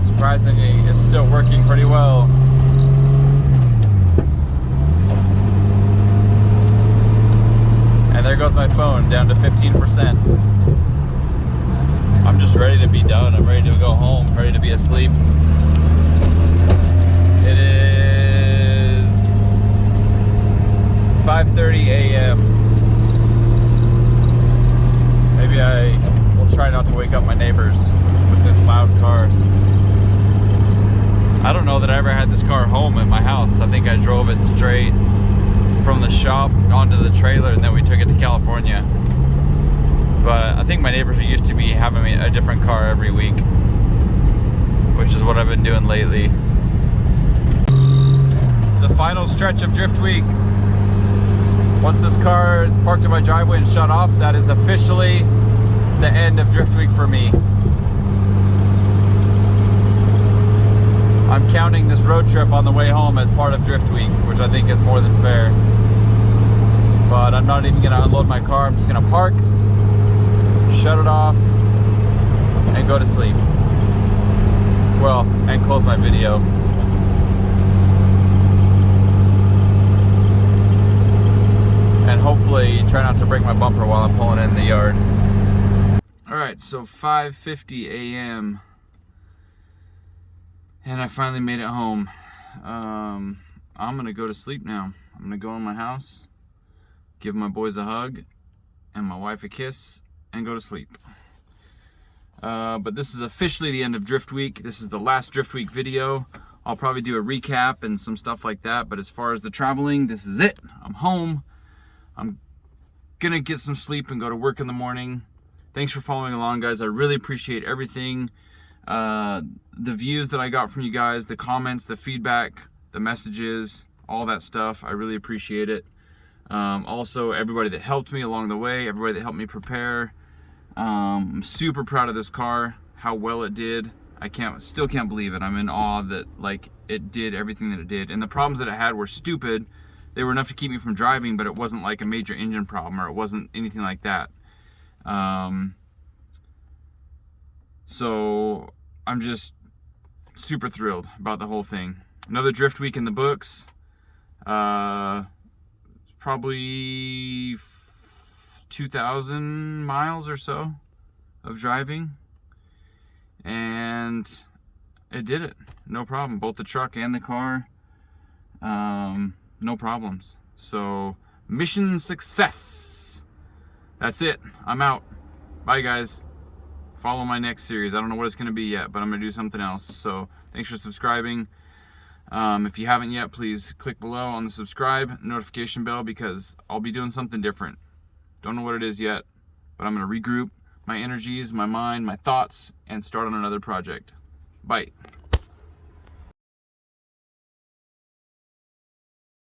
Surprisingly, it's still working pretty well. And there goes my phone, down to 15%. I'm just ready to be done. I'm ready to go home, ready to be asleep. It is 5:30 a.m. Maybe I will try not to wake up my neighbors with this loud car. I don't know that I ever had this car home at my house. I think I drove it straight from the shop onto the trailer and then we took it to California. But I think my neighbors are used to me having a different car every week, which is what I've been doing lately. It's the final stretch of Drift Week. Once this car is parked in my driveway and shut off, that is officially the end of Drift Week for me. I'm counting this road trip on the way home as part of Drift Week, which I think is more than fair. But I'm not even gonna unload my car. I'm just gonna park, shut it off, and go to sleep. Well, and close my video. And hopefully try not to break my bumper while I'm pulling in the yard. All right, so 5:50 a.m. and I finally made it home. I'm gonna go to sleep now. I'm gonna go in my house, give my boys a hug and my wife a kiss, and go to sleep. But this is officially the end of Drift Week. This is the last Drift Week video. I'll probably do a recap and some stuff like that, but as far as the traveling, this is it. I'm home. I'm gonna get some sleep and go to work in the morning. Thanks for following along, guys. I really appreciate everything. The views that I got from you guys, the comments, the feedback, the messages, all that stuff. I really appreciate it. Also, everybody that helped me along the way, everybody that helped me prepare. I'm super proud of this car, how well it did. I still can't believe it. I'm in awe that like it did everything that it did. And the problems that it had were stupid. They were enough to keep me from driving, but it wasn't like a major engine problem or it wasn't anything like that. So I'm just super thrilled about the whole thing. Another Drift Week in the books. Probably 2,000 miles or so of driving, and it did it, no problem. Both the truck and the car, no problems. So mission success. That's it. I'm out. Bye, guys. Follow my next series. I don't know what it's going to be yet, but I'm going to do something else. So thanks for subscribing. If you haven't yet, please click below on the subscribe notification bell because I'll be doing something different. Don't know what it is yet, but I'm going to regroup my energies, my mind, my thoughts, and start on another project. Bye.